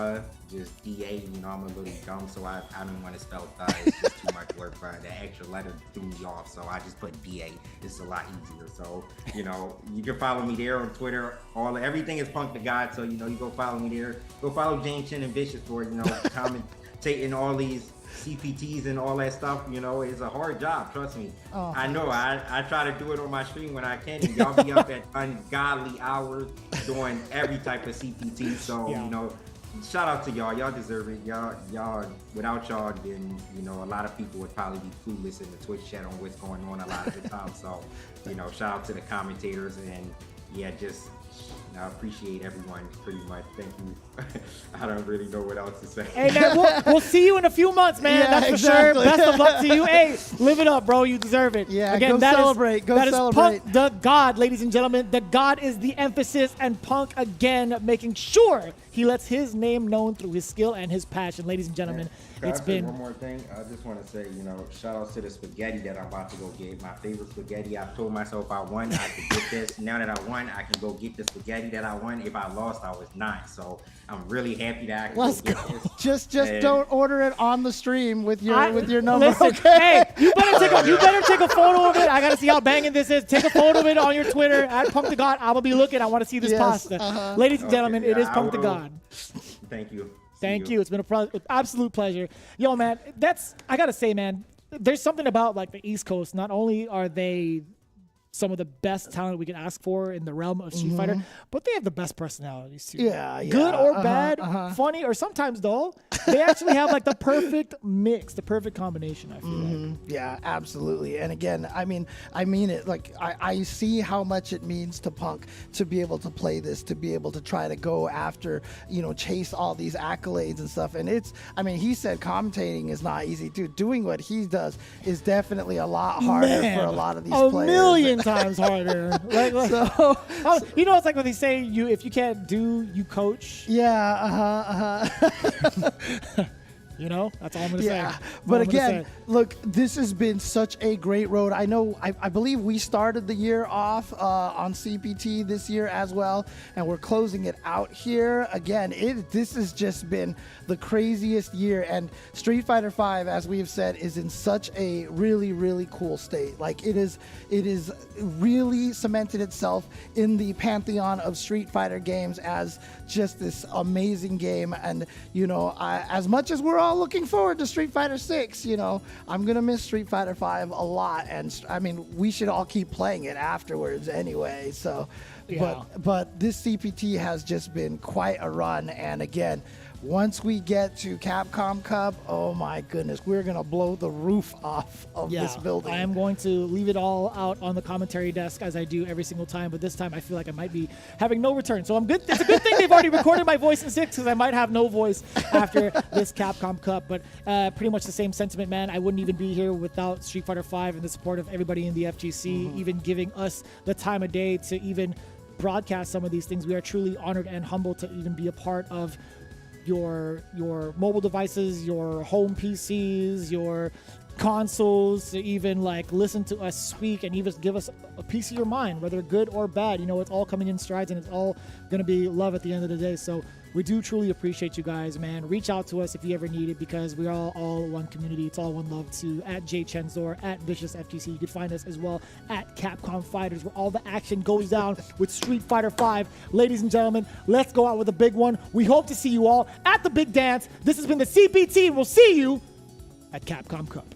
just DA. I'm a little dumb, so I didn't want to spell it's just too much work. The extra letter threw me off, so I just put DA. It's a lot easier. So, you can follow me there on Twitter. Everything is Punk the God, so, you go follow me there. Go follow James Chin and Vicious for, commentating all these CPTs and all that stuff. It's a hard job, trust me. I know. I try to do it on my stream when I can, and y'all be up at ungodly hours doing every type of CPT. So shout out to y'all. Y'all deserve it. Y'all without y'all, then a lot of people would probably be clueless in the Twitch chat on what's going on a lot of the time. So shout out to the commentators, and I appreciate everyone pretty much. Thank you. I don't really know what else to say. Hey, man, we'll see you in a few months, man. Yeah, that's for sure. Best of luck to you. Hey, live it up, bro. You deserve it. Yeah, again, go celebrate. That is Punk the God, ladies and gentlemen. The God is the emphasis, and Punk, again, making sure he lets his name known through his skill and his passion. Ladies and gentlemen, it's been... One more thing. I just want to say, shout out to the spaghetti that I'm about to go get. My favorite spaghetti. I told myself I won, I could get this. Now that I won, I can go get the spaghetti that I won. If I lost, I was not. So I'm really happy that I can Let's go go. get this. Just don't order it on the stream with your number. Listen, okay? hey, you better take a photo of it. I gotta see how banging this is. Take a photo of it on your Twitter at Punk the God. I'm gonna be looking. I want to see this pasta. Ladies and gentlemen, it is Punk the God. Thank you. Thank you. It's been an absolute pleasure. Yo, man, I gotta say, man, there's something about like the East Coast. Not only are they some of the best talent we can ask for in the realm of Street Fighter, but they have the best personalities too. Yeah. Good or bad, funny or sometimes dull. They actually have like the perfect mix, the perfect combination, I feel like. Yeah, absolutely. And again, I mean it. Like I see how much it means to Punk to be able to play this, to be able to try to go after, chase all these accolades and stuff. And he said commentating is not easy too. Doing what he does is definitely a lot harder for a lot of these players. A million times harder. So, it's like when they say if you can't do, you coach. Yeah, That's all I'm going to say. But again, look, this has been such a great road. I know, I believe we started the year off on CPT this year as well, and we're closing it out here. Again, this has just been the craziest year, and Street Fighter V, as we have said, is in such a really, really cool state. Like, it is really cemented itself in the pantheon of Street Fighter games as just this amazing game. And, as much as we're all looking forward to Street Fighter VI, I'm going to miss Street Fighter V a lot. And, we should all keep playing it afterwards anyway. So, but this CPT has just been quite a run. And again, once we get to Capcom Cup, oh my goodness, we're going to blow the roof off of this building. I am going to leave it all out on the commentary desk as I do every single time, but this time I feel like I might be having no return. So I'm good. It's a good thing they've already recorded my voice in 6 because I might have no voice after this Capcom Cup. But pretty much the same sentiment, man. I wouldn't even be here without Street Fighter V and the support of everybody in the FGC, even giving us the time of day to even broadcast some of these things. We are truly honored and humbled to even be a part of your mobile devices, your home PCs, your consoles, to even like listen to us speak and even give us a piece of your mind, whether good or bad. It's all coming in strides, and it's all going to be love at the end of the day. So We do truly appreciate you guys, man. Reach out to us if you ever need it, because we are all one community. It's all one love too. At JChenzor, at Vicious FTC. You can find us as well at Capcom Fighters, where all the action goes down with Street Fighter V. Ladies and gentlemen, let's go out with a big one. We hope to see you all at the big dance. This has been the CPT, and we'll see you at Capcom Cup.